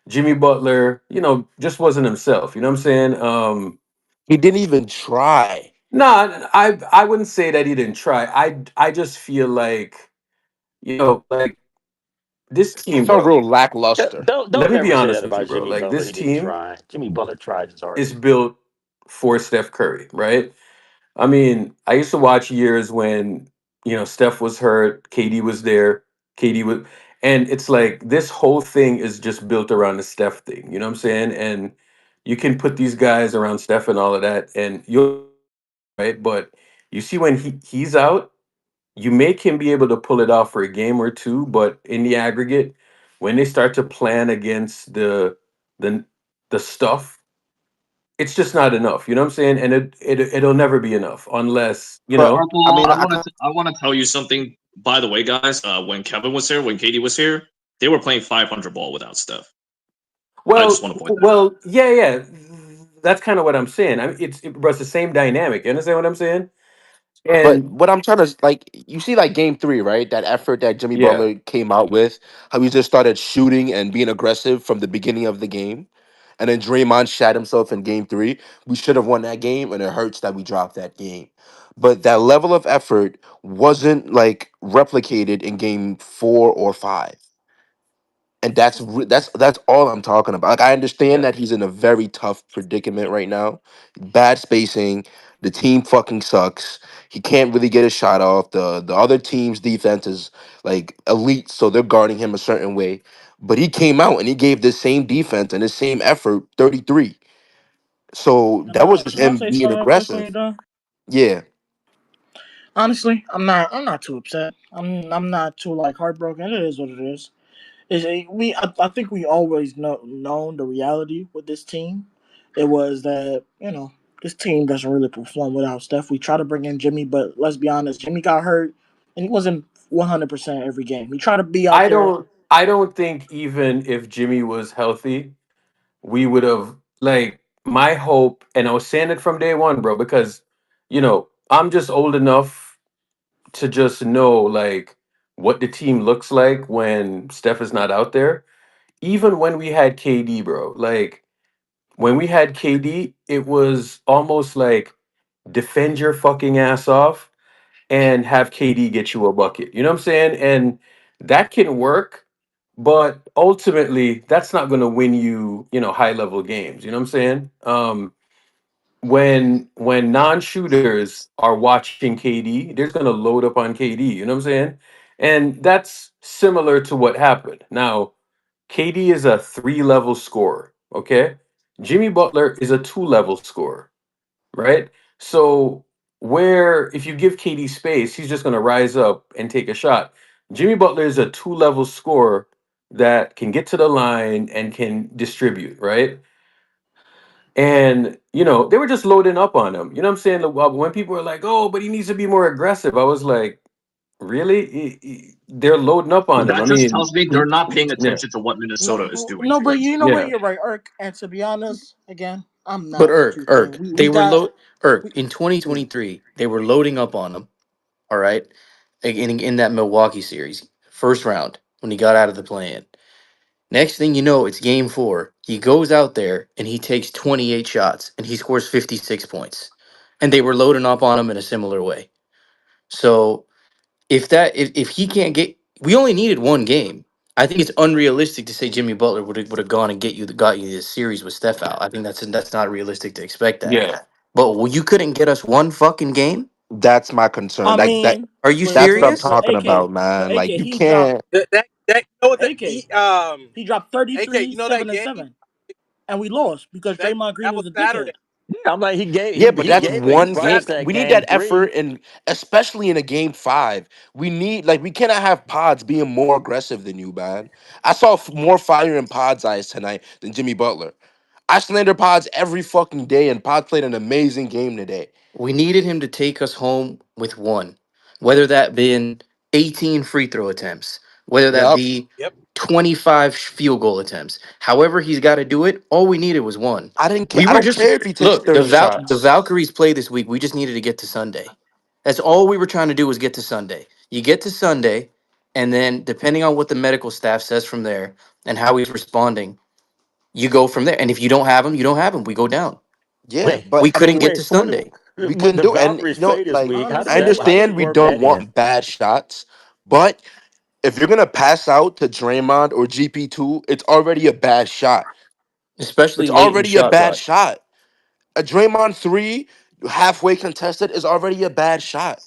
Jimmy Butler, you know, just wasn't himself. You know what I'm saying? He didn't even try. No, I wouldn't say that he didn't try. I just feel like, you know, like this It team, felt bro. real lackluster. Let Don't me be ever say honest that with you, about bro. Jimmy Like Butler. this He didn't team try. Jimmy Butler tried his is hardest. built for Steph Curry, right? I mean, I used to watch years when, you know, Steph was hurt, KD was there, KD was, and it's like this whole thing is just built around the Steph thing. You know what I'm saying? And you can put these guys around Steph and all of that, and you'll right. But you see when he's out, you make him be able to pull it off for a game or two, but in the aggregate, when they start to plan against the the stuff, it's just not enough. You know what I'm saying? And it'll never be enough unless, you But know. I Uncle, mean, I want to tell you something. By the way, guys, when Kevin was here, when Katie was here, they were playing 500 ball without Steph. I Well, just want to point that out. well, yeah, yeah. That's kind of what I'm saying. I mean, bro, it's the same dynamic. You understand what I'm saying? but And what I'm trying to like, you see, like game three, right? That effort that Jimmy yeah, Butler came out with, how he just started shooting and being aggressive from the beginning of the game, and then Draymond shat himself in game three. We should have won that game, and it hurts that we dropped that game. But that level of effort wasn't like replicated in game four or five. And that's all I'm talking about. Like I understand yeah. that he's in a very tough predicament right now. Bad spacing, the team fucking sucks. He can't really get a shot off. The other team's defense is like elite, so they're guarding him a certain way. But he came out and he gave the same defense and the same effort 33. So Can that I was just can I him say being something real quick when you're aggressive. done? Yeah. Honestly, I'm not too upset. I'm not too like heartbroken. It is what it is. I think we always known the reality with this team. It was that this team doesn't really perform without Steph. We try to bring in Jimmy, but let's be honest, Jimmy got hurt and he wasn't 100% every game. He tried to be out there. I don't think even if Jimmy was healthy, we would have like my hope, and I was saying it from day one, bro, because you know, I'm just old enough to just know like what the team looks like when Steph is not out there. Even when we had KD, bro, like when we had KD, it was almost like defend your fucking ass off and have KD get you a bucket. You know what I'm saying? And that can work, but ultimately that's not going to win you, you know, high level games. You know what I'm saying? When non-shooters are watching KD, they're going to load up on KD. You know what I'm saying? And that's similar to what happened. Now, KD is a 3-level scorer. Okay, Jimmy Butler is a 2-level scorer, right? So where if you give KD space, he's just going to rise up and take a shot. Jimmy Butler is a 2-level scorer that can get to the line and can distribute, right? And you know, they were just loading up on him. You know what I'm saying? When people were like, "Oh, but he needs to be more aggressive," I was like, Really? They're loading up on him. That I just mean, tells me they're not paying yeah. attention to what Minnesota is doing. No, but you know what? Yeah. You're right, Irk. And to be honest, again, I'm But not too Irk, We they were got in 2023, they were loading up on him. All right, in that Milwaukee series, first round when he got out of the play-in. Next thing you know, it's game 4. He goes out there and he takes 28 shots and he scores 56 points, and they were loading up on him in a similar way. So if he can't get, we only needed one game. I think it's unrealistic to say Jimmy Butler would have gone and got you this series with Steph out. I think that's not realistic to expect that. Yeah. But you couldn't get us one fucking game. That's my concern. I Like that. mean, Are you That's what I'm serious? talking AK, about, man. AK, Like you he dropped can't. That you know what AK. He dropped 33, AK, you know 7 that and game 7, and we lost because Draymond Green that was was a dickhead. Saturday. I'm like, he gave Yeah, but he that's gave it. He one game. priced that We need game that 3. effort, and especially in a game 5, we cannot have Pods being more aggressive than you, man. I saw more fire in Pods' eyes tonight than Jimmy Butler. I slander Pods every fucking day, and Pods played an amazing game today. We needed him to take us home with one, whether that been 18 free throw attempts, whether that Yep. be 25 field goal attempts. However he's got to do it, all we needed was one. I didn't care. We I were don't just care if he takes look, the 30 shots. the Valkyries play this week. We just needed to get to Sunday. That's all we were trying to do was get to Sunday. You get to Sunday, and then depending on what the medical staff says from there and how he's responding, you go from there. And if you don't have him, you don't have him. We go down. Yeah, Wait, but We I couldn't mean, get to Sunday. we When couldn't the do, and Valkyries play this week, how I does understand we work don't that in? want bad shots, but if you're gonna pass out to Draymond or GP2, it's already a bad shot. Especially It's late in the already a shot bad clock. shot. A Draymond 3 halfway contested is already a bad shot.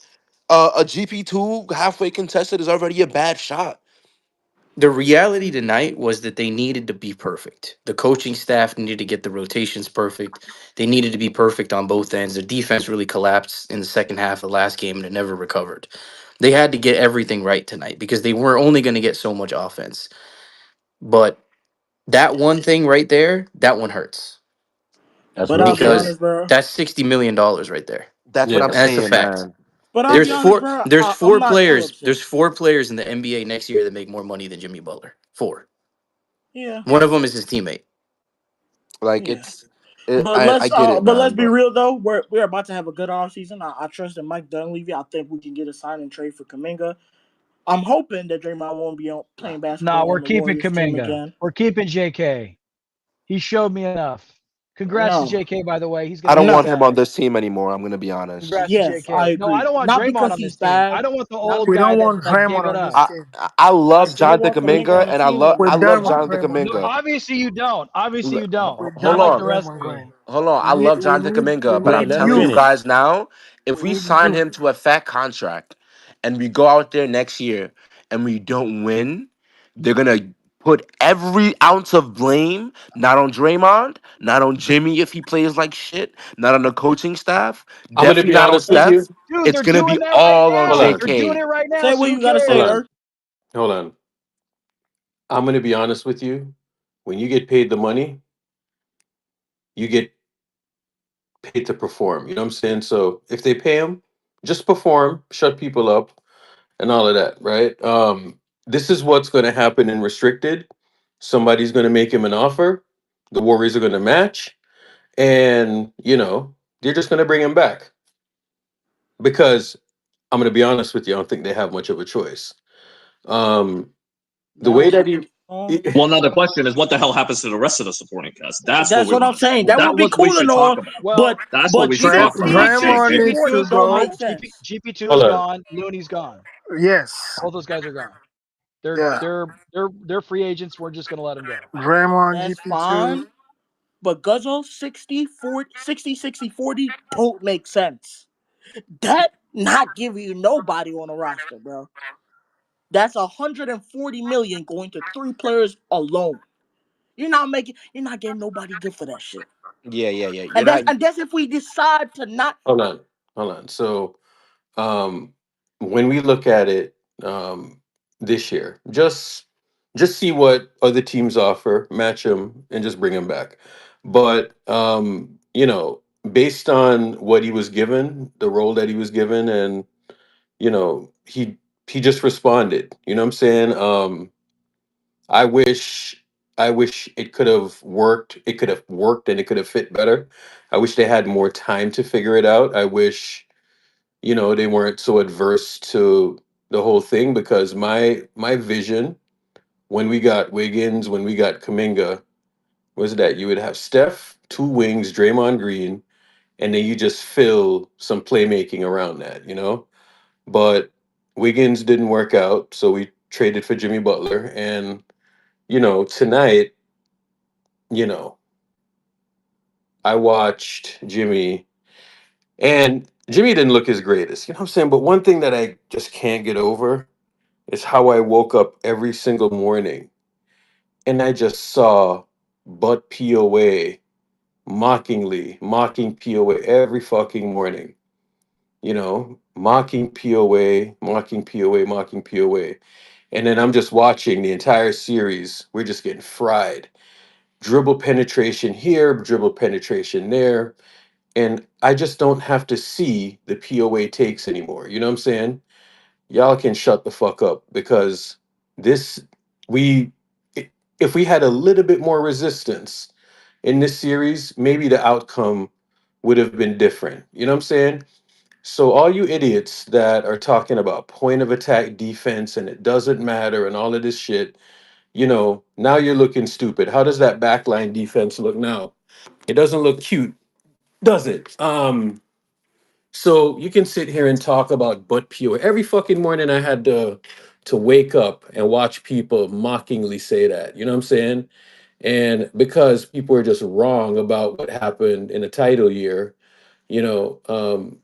A GP2 halfway contested is already a bad shot. The reality tonight was that they needed to be perfect. The coaching staff needed to get the rotations perfect. They needed to be perfect on both ends. The defense really collapsed in the second half of the last game and it never recovered. They had to get everything right tonight because they were only going to get so much offense. But that one thing right there, that one hurts. That's But real I'll be shit. honest, bro. That's $60 million right there. That's what Yeah. I'm And that's a saying, fact. man. But I'll There's be honest, four bro. there's I'm four not too players. upset. There's 4 players in the NBA next year that make more money than Jimmy Butler. 4. Yeah. One of them is his teammate. Like Yeah. I get it, But man. let's be real though. We're about to have a good offseason. I trust in Mike Dunleavy. I think we can get a sign and trade for Kuminga. I'm hoping that Draymond won't be playing basketball. No, we're on the keeping Warriors team Kuminga. again. We're keeping JK. He showed me enough. Congrats No. to JK, by the way. He's I gonna don't be want back. him on this team anymore. I'm gonna be honest. Congrats Yes, to I JK. No, agree. I don't want Not Draymond because on he's this team. bad. I don't want the Not old because guy he's that bad. gave it up. I love I still Jonathan want Kuminga Kuminga, on the and I team. love We're Jonathan No, Kuminga. obviously you don't. Obviously you don't. Hold Not like the on. rest of you. Hold on. I love Jonathan Kuminga, but I'm Wait, let him telling you finish. guys now, if we sign him to a fat contract and we go out there next year and we don't win, they're gonna put every ounce of blame not on Draymond, not on Jimmy if he plays like shit, not on the coaching staff, I'm gonna definitely be not on honest with Steph. you. Dude, It's they're gonna be doing that right all on Hold now. on. They're doing JK. it right now. Say So what who you gotta say, Hold cares? on. Irk. Hold on. I'm gonna be honest with you. When you get paid the money, you get paid to perform. You know what I'm saying? So if they pay him, just perform, shut people up, and all of that, right? This is what's going to happen in restricted. Somebody's going to make him an offer. The Warriors are going to match, and they're just going to bring him back because I'm going to be honest with you. I don't think they have much of a choice. The way that he Well, now the question is, what the hell happens to the rest of the supporting cast? That's what I'm saying. That would be what we cool should and talk all. about. Well, That's what we should talk about. Not JK. GP2 don't make sense. GP2 Hold is on. gone. Looney's gone. Yes. Both those guys are gone. Yeah. They're free agents. We're just gonna let them go. Draymond, That's GP2. fine. But Guzzo 60-40 don't make sense. That not giving you nobody on the roster, bro. That's 140 million going to 3 players alone. You're not getting nobody good for that shit. Yeah. You're And not. that's if we decide to not. Hold on. So, when we look at it this year, just see what other teams offer, match them, and just bring him back. But based on what he was given, the role that he was given, and he he just responded. You know what I'm saying? I wish it could have worked. It could have worked and it could have fit better. I wish they had more time to figure it out. I wish, they weren't so adverse to the whole thing, because my vision when we got Wiggins, when we got Kaminga, was that you would have Steph, two wings, Draymond Green, and then you just fill some playmaking around that. But Wiggins didn't work out, so we traded for Jimmy Butler. And, tonight, you know, I watched Jimmy, and Jimmy didn't look his greatest. You know what I'm saying? But one thing that I just can't get over is how I woke up every single morning and I just saw Butt POA mockingly mocking POA every fucking morning. Mocking POA, mocking POA, mocking POA. And then I'm just watching the entire series. We're just getting fried. Dribble penetration here, dribble penetration there. And I just don't have to see the POA takes anymore. You know what I'm saying? Y'all can shut the fuck up, because this, we, if we had a little bit more resistance in this series, maybe the outcome would have been different. You know what I'm saying? So all you idiots that are talking about point of attack defense and it doesn't matter and all of this shit, now you're looking stupid. How does that backline defense look now? It doesn't look cute, does it? So you can sit here and talk about butt pure. Every fucking morning I had to wake up and watch people mockingly say that. You know what I'm saying? And because people are just wrong about what happened in the title year, you know, um,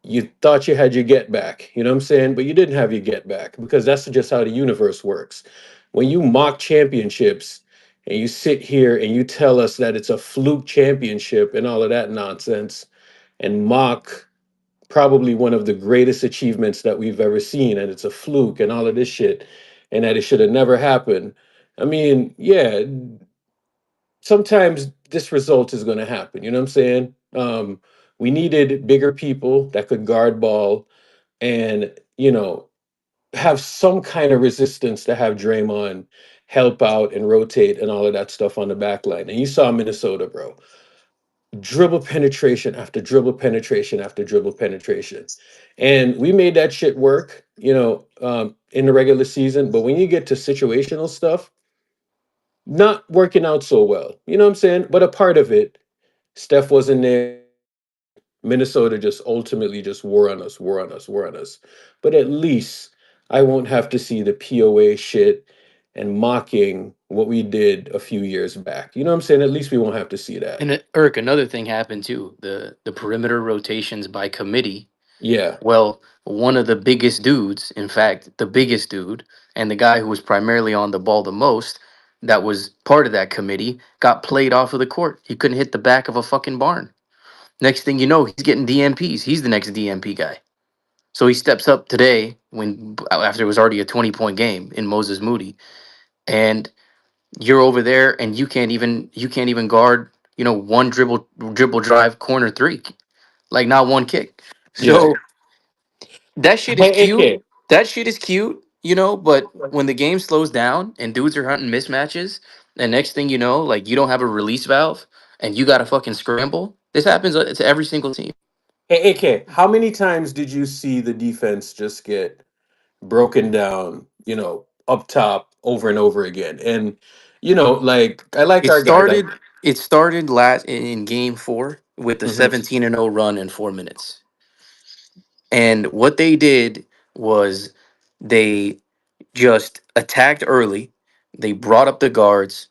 you thought you had your get back, you know what I'm saying? But you didn't have your get back, because that's just how the universe works. When you mock championships and you sit here and you tell us that it's a fluke championship and all of that nonsense, and mock probably one of the greatest achievements that we've ever seen, and it's a fluke and all of this shit, and that it should have never happened. I mean, yeah, sometimes this result is going to happen. You know what I'm saying? We needed bigger people that could guard ball and, have some kind of resistance to have Draymond help out and rotate and all of that stuff on the back line. And you saw Minnesota, bro. Dribble penetration after dribble penetration after dribble penetration. And we made that shit work, in the regular season. But when you get to situational stuff, not working out so well. You know what I'm saying? But a part of it, Steph wasn't there. Minnesota just ultimately just wore on us, wore on us, wore on us. But at least I won't have to see the POA shit and mocking what we did a few years back. You know what I'm saying? At least we won't have to see that. And Irk, another thing happened too. The perimeter rotations by committee. Yeah. Well, one of the biggest dudes, in fact, the biggest dude, and the guy who was primarily on the ball the most, that was part of that committee, got played off of the court. He couldn't hit the back of a fucking barn. Next thing you know, he's getting DMPs. He's the next DMP guy. So he steps up today after it was already a 20-point game in Moses Moody, and you're over there and you can't even guard, one dribble drive corner three, like not one kick. So that shit is Hey, cute. AK. That shit is cute, but when the game slows down and dudes are hunting mismatches, and next thing you know, like you don't have a release valve and you got to fucking scramble. This happens to every single team. Hey, AK, how many times did you see the defense just get broken down, up top over and over again? And, like, I like It our guys. Like, started. It started last in game 4 with the Mhm. 17-0 run in 4 minutes. And what they did was they just attacked early. They brought up the guards.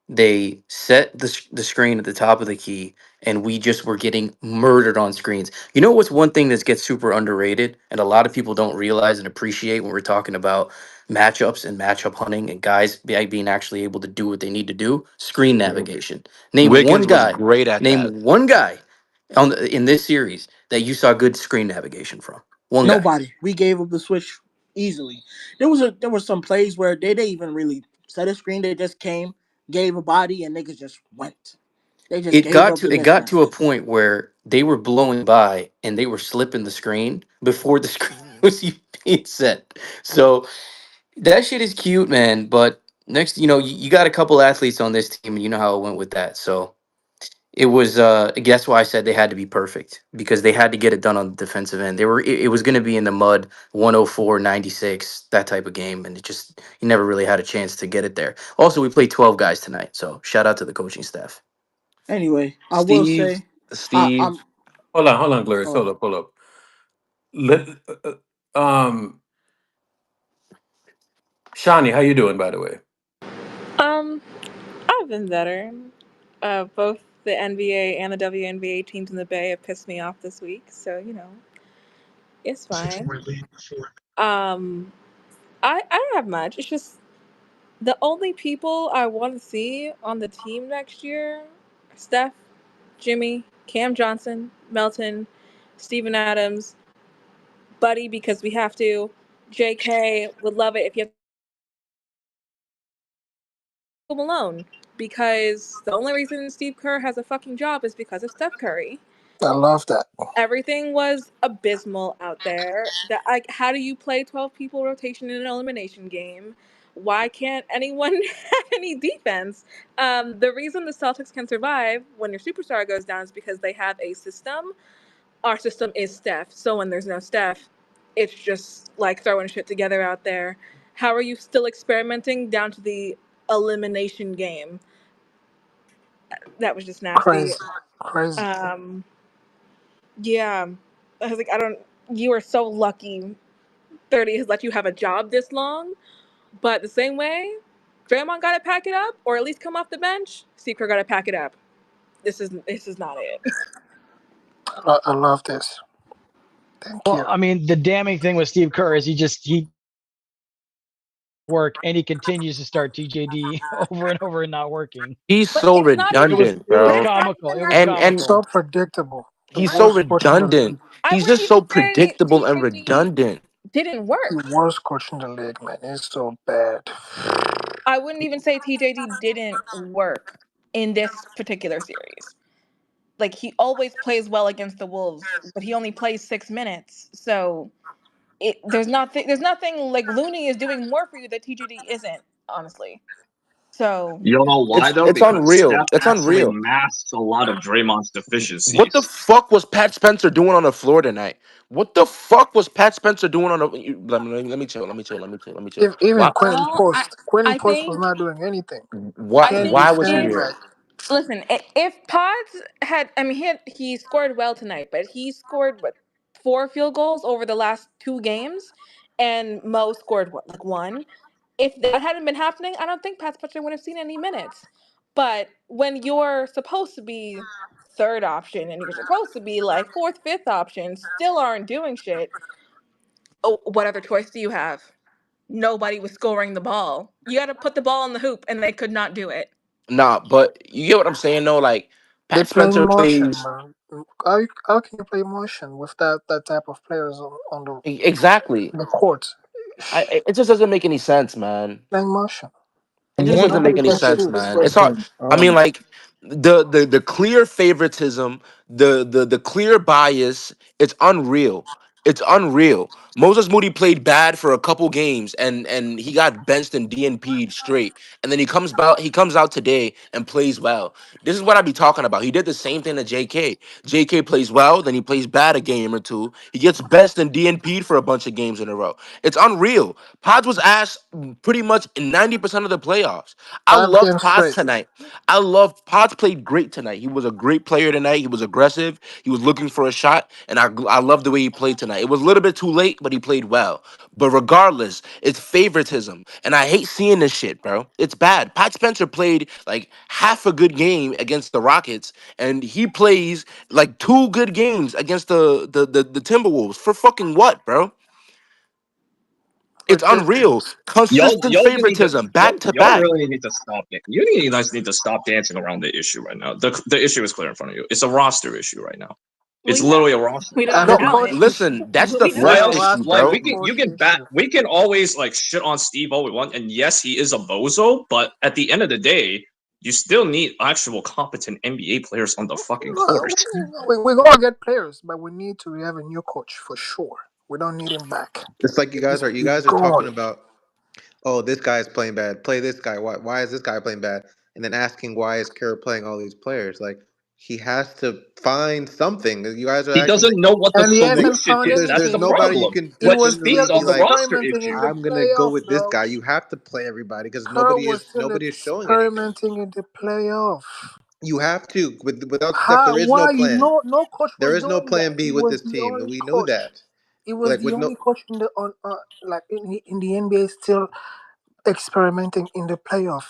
They set the screen at the top of the key, and we just were getting murdered on screens. You know what's one thing that gets super underrated and a lot of people don't realize and appreciate when we're talking about matchups and matchup hunting and guys being actually able to do what they need to do? Screen navigation. Name one Wiggins was guy. great at that. Name one guy in this series that you saw good screen navigation from. One guy. Nobody. We gave up the switch easily. There were some plays where they didn't even really set a screen. They just came, gave a body, and niggas just went. They just It gave got up to the it got to a mismatches. point where they were blowing by and they were slipping the screen before the screen was even he said. So that shit is cute, man. But next, you got a couple athletes on this team, and you know how it went with that. So it was. Guess why I said they had to be perfect, because they had to get it done on the defensive end. It was going to be in the mud, 104-96, that type of game, and you never really had a chance to get it there. Also, we played 12 guys tonight, so shout out to the coaching staff. Anyway, I will say, Steve. Hold on, Glorious. Hold up. Shawnee, how you doing, by the way? I've been better. Both the NBA and the WNBA teams in the Bay have pissed me off this week, so it's fine. I don't have much. It's just the only people I want to see on the team next year: Steph, Jimmy, Cam Johnson, Melton, Steven Adams, Buddy, because we have to. JK would love it if you have him alone, because the only reason Steve Kerr has a fucking job is because of Steph Curry. I love that. Everything was abysmal out there. How do you play 12 people rotation in an elimination game? Why can't anyone have any defense? The reason the Celtics can survive when your superstar goes down is because they have a system. Our system is Steph. So when there's no Steph, it's just like throwing shit together out there. How are you still experimenting down to the elimination game? That was just nasty. Crazy. Yeah. I was like, you are so lucky 30 has let you have a job this long. But the same way, Draymond got to pack it up, or at least come off the bench. Steve Kerr got to pack it up. This is not it. I love this. Thank you. I mean, the damning thing with Steve Kerr is he work, and he continues to start TJD over and over and not working. He's so redundant, bro. It was comical. It was and so predictable. He's so redundant. He's just so predictable and redundant. Didn't work. The worst coach in the league, man. It's so bad. I wouldn't even say TJD didn't work in this particular series. Like, he always plays well against the Wolves, but he only plays 6 minutes. So there's nothing like Looney is doing more for you that TJD isn't, honestly. So you don't know why though? It's Because unreal. Steph It's actually unreal. masks a lot of Draymond's deficiencies. What the fuck was Pat Spencer doing on the floor tonight? What the fuck was Pat Spencer doing on the? Let me chill. Even Why? Quentin Post. Quentin I Post think- was not doing anything. Why was he here? Listen, if Pods had, he scored well tonight, but he scored 4 field goals over the last 2 games, and Mo scored 1. If that hadn't been happening, I don't think Pat Spencer would have seen any minutes. But when you're supposed to be third option and you're supposed to be like 4th, 5th option, still aren't doing shit. Oh, what other choice do you have? Nobody was scoring the ball. You got to put the ball in the hoop, and they could not do it. Nah, but you get what I'm saying though. Like They Pat play Spencer motion, plays man. How can you play motion with that type of players on the exactly. the court? It just doesn't make any sense, man. Playing motion. It just doesn't make any sense, man. It's hard. I mean, like the clear favoritism, the clear bias. It's unreal. It's unreal. Moses Moody played bad for a couple games, and he got benched and DNP'd straight. And then he comes out today and plays well. This is what I be talking about. He did the same thing to JK. JK plays well, then he plays bad a game or two. He gets benched and DNP'd for a bunch of games in a row. It's unreal. Pods was ass pretty much in 90% of the playoffs. I 5 loved games Pods straight. tonight. Pods played great tonight. He was a great player tonight. He was aggressive. He was looking for a shot, and I love the way he played tonight. It was a little bit too late, but he played well. But regardless, it's favoritism, and I hate seeing this shit, bro. It's bad. Pat Spencer played like half a good game against the Rockets, and he plays like 2 good games against the Timberwolves. For fucking what, bro? It's unreal. Consistent favoritism, back to Y'all back. really need to stop it. You guys need to stop dancing around the issue right now. The issue is clear in front of you. It's a roster issue right now. It's literally a roster. Listen, that's the first issue, bro. We can always like shit on Steve all we want, and yes, he is a bozo, but at the end of the day, you still need actual competent NBA players on the fucking court. We're gonna get players, but we need to have a new coach for sure. We don't need him back. It's like you guys are talking Gone. about, oh, this guy's playing bad. Play this guy. Why is this guy playing bad? And then asking why is Kerr playing all these players? Like he has to find something. You guys are He acting doesn't like know what the And he hasn't solution found is. there's That's there's the anything. nobody you problem. can He What was consistently still speaks of be the like, roster experimenting in issue. the I'm gonna go playoff, with this though. guy. You have to play everybody because Kerr was still nobody is showing anything. experimenting in the playoff. You have to. Without Steph, How? there is no Why? plan. No coach There was is no doing plan that. B He with was this the team. only We knew coach. that. He was Like the with only no, coach in the like in the NBA still experimenting in the playoff.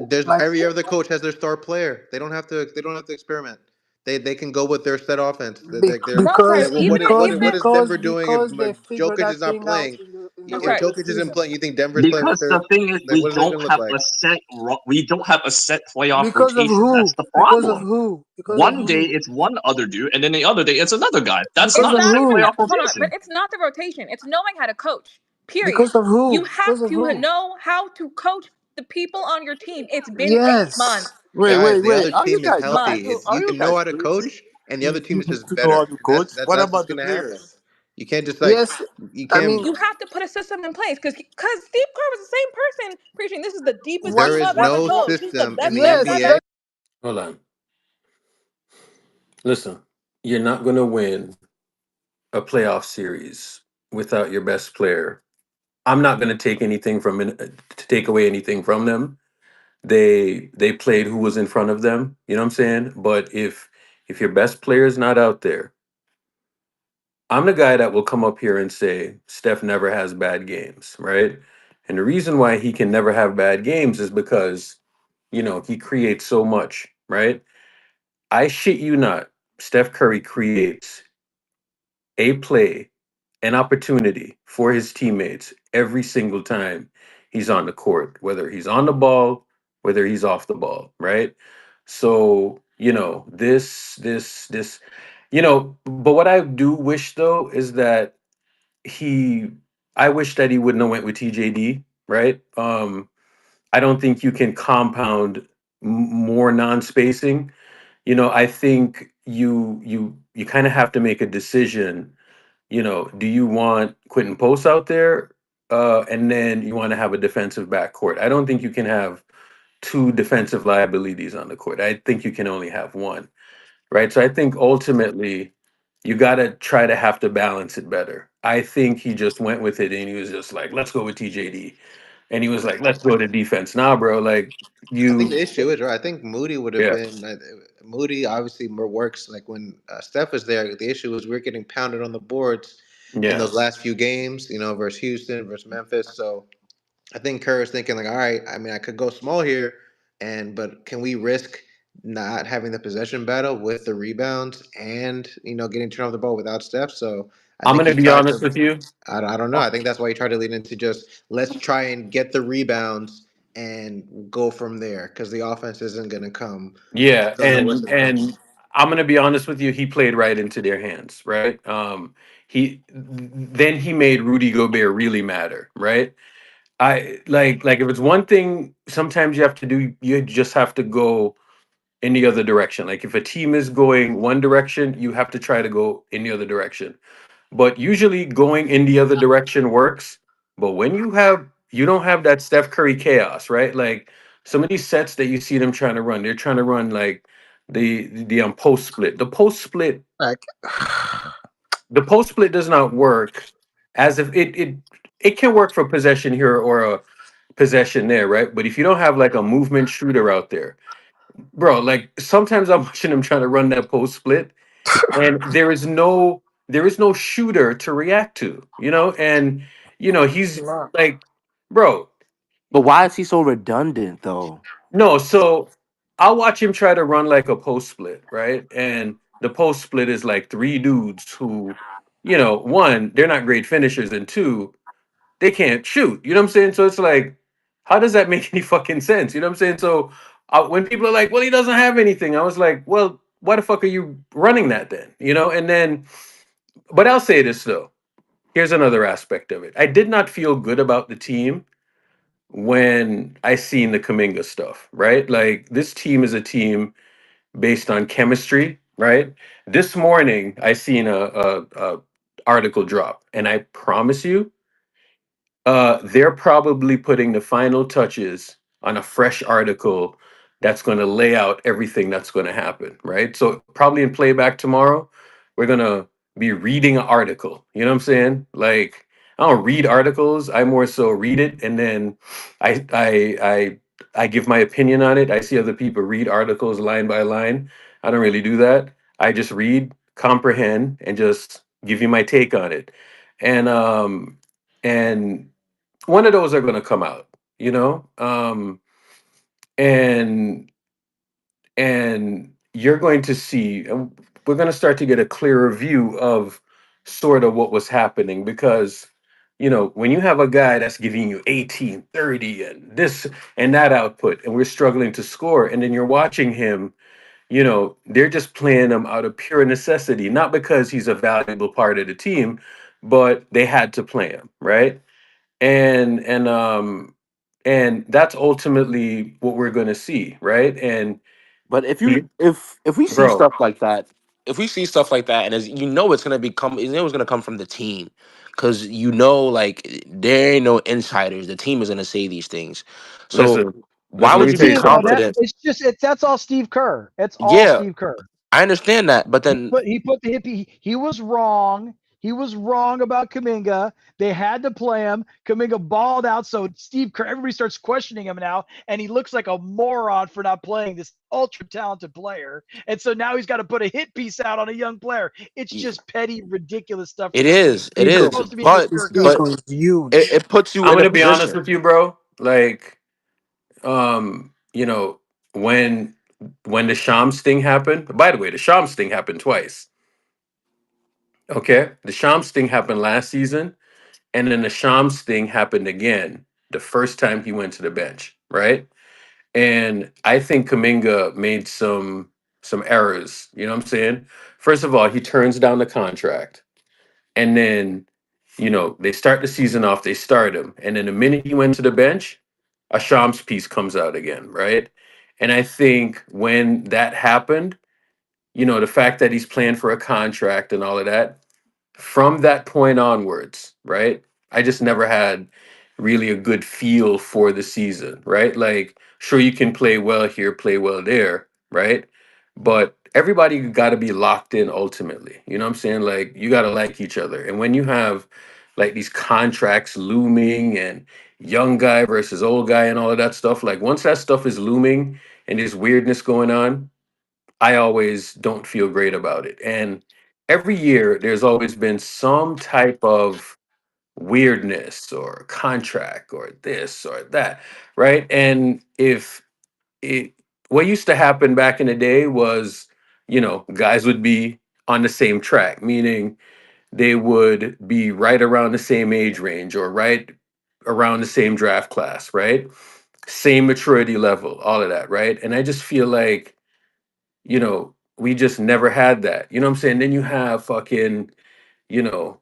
there's Like every other coach has their star player. They don't have to. They don't have to experiment. They can go with their set offense. No, Prez, even What is Denver doing if they figured Jokic that is not thing out playing? in the If regular Jokic isn't season. playing, you think Denver's playing with Because their the thing is, like? What is it going to look like? we don't have a set playoff Because of rotation. who? That's the Because of problem. who? Because of One day who? it's one other dude, and then the other day it's another guy. That's Because not of a set who? playoff hold on, but rotation. it's not the rotation. It's knowing how to coach. Period. Because of who? You have Because of to who? know how to coach the people on your team. It's been 8 Yes. months. Guys, the other Are you team is guys healthy. Months. fucking? It's Are you you can know guys how to crazy? coach, and the other team is just To know how better. to coach. What That's what's about the going to happen. players? You can't just like Yes. you I can't. mean, You have to put a system in place because Steve Kerr was the same person preaching this is the deepest what? There team is I've ever no coached. This is the system in best the team Yes. I've NBA. ever. Hold on. Listen, you're not going to win a playoff series without your best player. I'm not going to take away anything from them. They played who was in front of them. You know what I'm saying? But if your best player is not out there, I'm the guy that will come up here and say Steph never has bad games, right? And the reason why he can never have bad games is because he creates so much, right? I shit you not. Steph Curry creates a play, an opportunity for his teammates every single time he's on the court, whether he's on the ball, whether he's off the ball, right? So, this, but what I do wish though is that he, I wish that he wouldn't have went with TJD, right? I don't think you can compound more non-spacing. I think you kind of have to make a decision. Do you want Quentin Post out there, and then you want to have a defensive backcourt? I don't think you can have two defensive liabilities on the court. I think you can only have one, right? So I think ultimately you got to try to have to balance it better. I think he just went with it and he was just like, let's go with TJD. And he was like, let's go to defense. Nah, bro, like I think you, the issue is right. I think Moody would have yeah, been Moody. Obviously, more works like when Steph was there. The issue was we're getting pounded on the boards in yeah. those last few games. Versus Houston, versus Memphis. So I think Kerr is thinking like, all right. I mean, I could go small here, but can we risk not having the possession battle with the rebounds and getting turned off the ball without Steph? So I I'm think gonna he be tried honest to. with you. I don't know. I think that's why he tried to lean into just let's try and get the rebounds and go from there because the offense isn't going to come. We Yeah, just don't know what's and going to come. and I'm gonna be honest with you. He played right into their hands, right? Then he made Rudy Gobert really matter, right? I like if it's one thing, sometimes you have to do. You just have to go in the other direction. Like if a team is going one direction, you have to try to go in the other direction. But usually going in the other direction works. But when you don't have that Steph Curry chaos, right? Like some of these sets that you see them trying to run, they're trying to run like the post split. Like The post split does not work as if it can work for possession here or a possession there, right? But if you don't have like a movement shooter out there, bro, like sometimes I'm watching them trying to run that post split and there is no shooter to react to, and he's nah. like, bro, But why is he so redundant though? no. So I'll watch him try to run like a post split, right? And the post split is like three dudes who, one, they're not great finishers, and two, they can't shoot. You know what I'm saying? So it's like, how does that make any fucking sense? You know what I'm saying? So when people are like, well, he doesn't have anything, I was like, well, why the fuck are you running that then? And then, but I'll say this though. Here's another aspect of it. I did not feel good about the team when I seen the Kaminga stuff, right? Like this team is a team based on chemistry, right? This morning I seen article drop, and I promise you, they're probably putting the final touches on a fresh article that's going to lay out everything that's going to happen, right? So probably in playback tomorrow, we're going to be reading an article. You know what I'm saying? Like I don't read articles. I more so read it, and then I give my opinion on it. I see other people read articles line by line. I don't really do that. I just read, comprehend, and just give you my take on it. And one of those are going to come out, you know, and you're going to see, and we're going to start to get a clearer view of sort of what was happening, because you know, when you have a guy that's giving you 18, 30 and this and that output, and we're struggling to score, and then you're watching him, you know, they're just playing him out of pure necessity, not because he's a valuable part of the team, but they had to play him, right? And that's ultimately what we're going to see, right? And But we- if we see bro, stuff like that, if we see stuff like that, and as you know, you know it's gonna come from the team, because you know, like there ain't no insiders. The team is gonna say these things. So listen, why listen, let would me you tell be you something. confident? It's just that's all Steve Kerr. It's all Yeah, Steve Kerr. I understand that, but then He put the hippie. He was wrong. He was wrong about Kaminga. They had to play him. Kaminga balled out, so Steve Kerr. Everybody starts questioning him now, and he looks like a moron for not playing this ultra talented player. And so now he's got to put a hit piece out on a young player. It's just petty, ridiculous stuff from it the team. is, it It's is, supposed to be but Mr. but Go. it puts you I'm in a going to be honest position. with you, bro. Like, you know, when the Shams thing happened, by the way, the Shams thing happened twice. Okay? The Shams thing happened last season, and then the Shams thing happened again the first time he went to the bench, right? And I think Kaminga made some errors. You know what I'm saying? First of all, he turns down the contract, and then you know they start the season off. They start him, and then the minute he went to the bench, a Shams piece comes out again, right? And I think when that happened, you know, the fact that he's playing for a contract and all of that, from that point onwards, right? I just never had really a good feel for the season, right? Like, sure, you can play well here, play well there, right? But everybody got to be locked in ultimately. You know what I'm saying? Like, you got to like each other. And when you have like these contracts looming and young guy versus old guy and all of that stuff, like, once that stuff is looming and there's weirdness going on, I always don't feel great about it. And every year, there's always been some type of weirdness or contract or this or that, right? And if it, what used to happen back in the day was, you know, guys would be on the same track, meaning they would be right around the same age range or right around the same draft class, right? Same maturity level, all of that, right? And I just feel like, you know, we just never had that. You know what I'm saying? Then you have fucking, you know,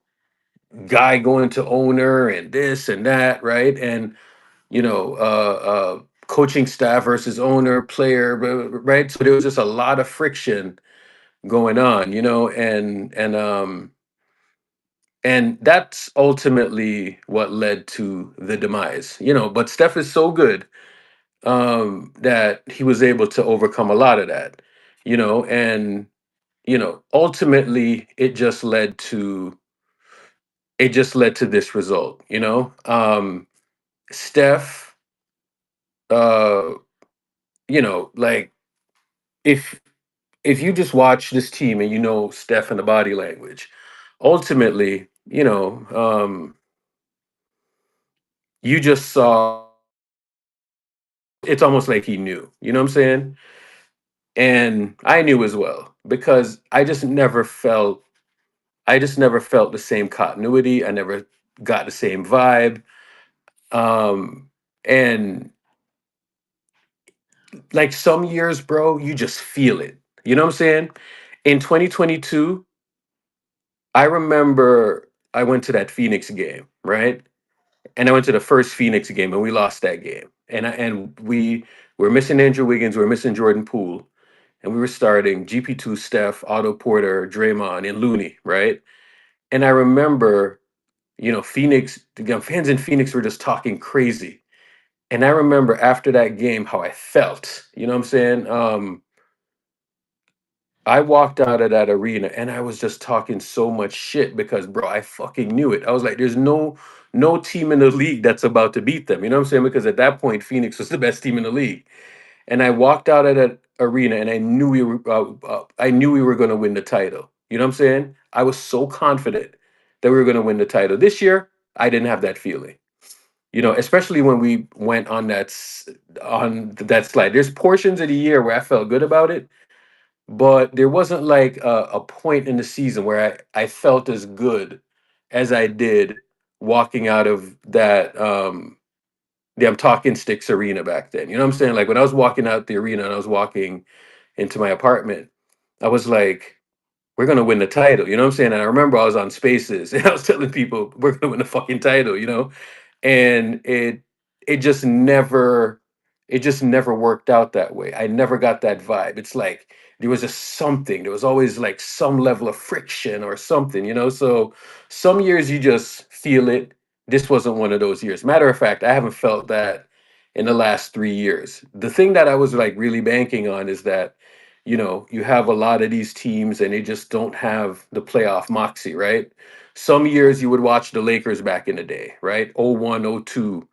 guy going to owner and this and that, right? And, you know, coaching staff versus owner, player, right? So there was just a lot of friction going on, you know, and that's ultimately what led to the demise, you know. But Steph is so good that he was able to overcome a lot of that, you know, and you know, ultimately it just led to this result, you know. Steph, uh, you know, like if you just watch this team and you know Steph and the body language, ultimately, you know, you just saw it's almost like he knew, you know what I'm saying? And I knew as well because I just never felt the same continuity. I never got the same vibe. And like some years, bro, you just feel it. You know what I'm saying? In 2022, I remember I went to that Phoenix game, right? And I went to the first Phoenix game and we lost that game. And we were missing Andrew Wiggins, we were missing Jordan Poole, and we were starting GP2, Steph, Otto Porter, Draymond, and Looney, right? And I remember, Phoenix, the fans in Phoenix were just talking crazy. And I remember after that game how I felt. You know what I'm saying? I walked out of that arena and I was just talking so much shit because, bro, I fucking knew it. I was like, there's no team in the league that's about to beat them. You know what I'm saying? Because at that point, Phoenix was the best team in the league. And I walked out of that arena and I knew we were going to win the title. You know what I'm saying? I was so confident that we were going to win the title. This year, I didn't have that feeling. Especially when we went on that slide. There's portions of the year where I felt good about it, but there wasn't like a point in the season where I felt as good as I did walking out of that damn Talking Sticks arena back then. You know what I'm saying? Like when I was walking out the arena and I was walking into my apartment, I was like, we're gonna win the title. You know what I'm saying? And I remember I was on Spaces and I was telling people we're gonna win the fucking title. And it just never worked out that way. I never got that vibe. It's like there was just something. There was always like some level of friction or something. So some years you just feel it. This wasn't one of those years. Matter of fact, I haven't felt that in the last 3 years. The thing that I was like really banking on is that you have a lot of these teams and they just don't have the playoff moxie, right? Some years you would watch the Lakers back in the day, right? 01, 02,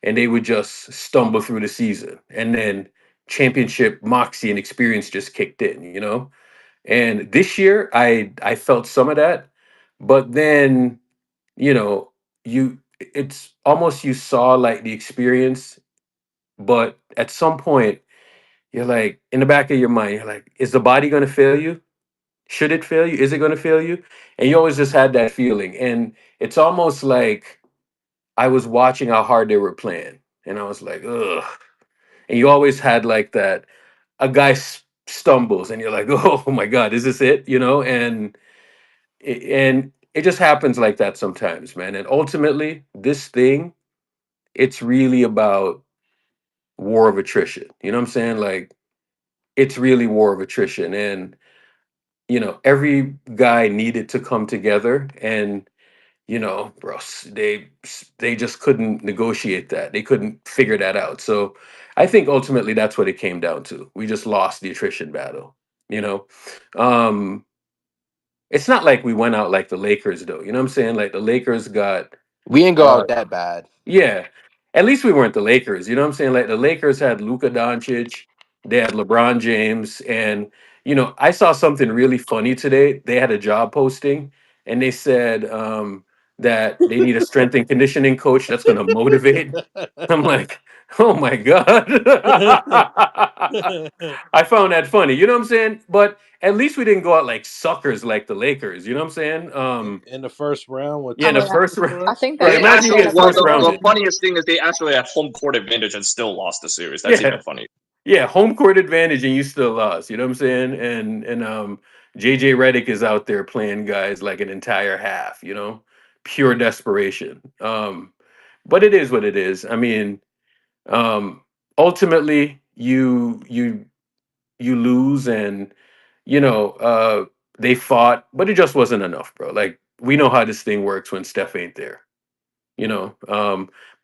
and they would just stumble through the season. And then championship moxie and experience just kicked in. And this year I felt some of that, but then, you know, it's almost you saw like the experience, but at some point you're like in the back of your mind, you're like, is the body gonna fail you? Should it fail you? Is it gonna fail you? And you always just had that feeling. And it's almost like I was watching how hard they were playing. And I was like, ugh. And you always had like that a guy stumbles and you're like, oh my God, is this it? And it just happens like that sometimes, man. And ultimately, this thing, it's really about war of attrition. You know what I'm saying? Like it's really war of attrition. And every guy needed to come together and bro, they just couldn't negotiate that. They couldn't figure that out. So I think ultimately that's what it came down to. We just lost the attrition battle. You know, um, it's not like we went out like the Lakers, though. You know what I'm saying? Like the Lakers got, We didn't go uh, out that bad. yeah. At least we weren't the Lakers. You know what I'm saying? Like the Lakers had Luka Doncic, they had LeBron James, and I saw something really funny today. They had a job posting, and they said that they need a strength and conditioning coach that's going to motivate. I'm like, oh my God. I found that funny. You know what I'm saying? But at least we didn't go out like suckers like the Lakers. You know what I'm saying? In the first round with Yeah, in I the mean, first round. I think Right, They that's imagine you actually, get kind of first the rounded. funniest thing is they actually had home court advantage and still lost the series. That's Yeah. even funny. Yeah, home court advantage and you still lost. You know what I'm saying? And JJ Redick is out there playing guys like an entire half, pure desperation. But it is what it is. I mean, um, ultimately you lose and they fought, but it just wasn't enough, bro. Like we know how this thing works when Steph ain't there. you know.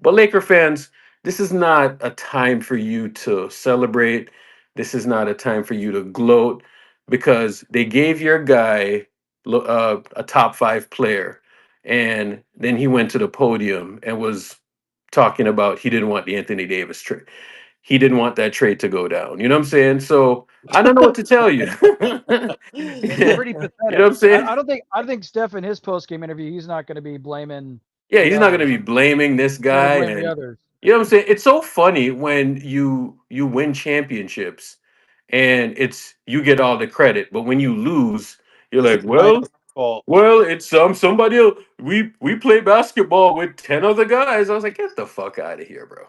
But Laker fans, this is not a time for you to celebrate. This is not a time for you to gloat because they gave your guy a top 5 player, and then he went to the podium and was talking about he didn't want the Anthony Davis trade. He didn't want that trade to go down. You know what I'm saying? So I don't know what to tell you. It's pretty You know pathetic. what I'm saying? I think Steph in his post game interview, he's not going to be blaming Yeah, the he's not going to others. be blaming this He's going to guy, blame the and others. you know what I'm saying. It's so funny when you win championships, and it's you get all the credit, but when you lose, you're like, Somebody else's fault. well, it's somebody else. We play basketball with 10 other guys. I was like, get the fuck out of here, bro.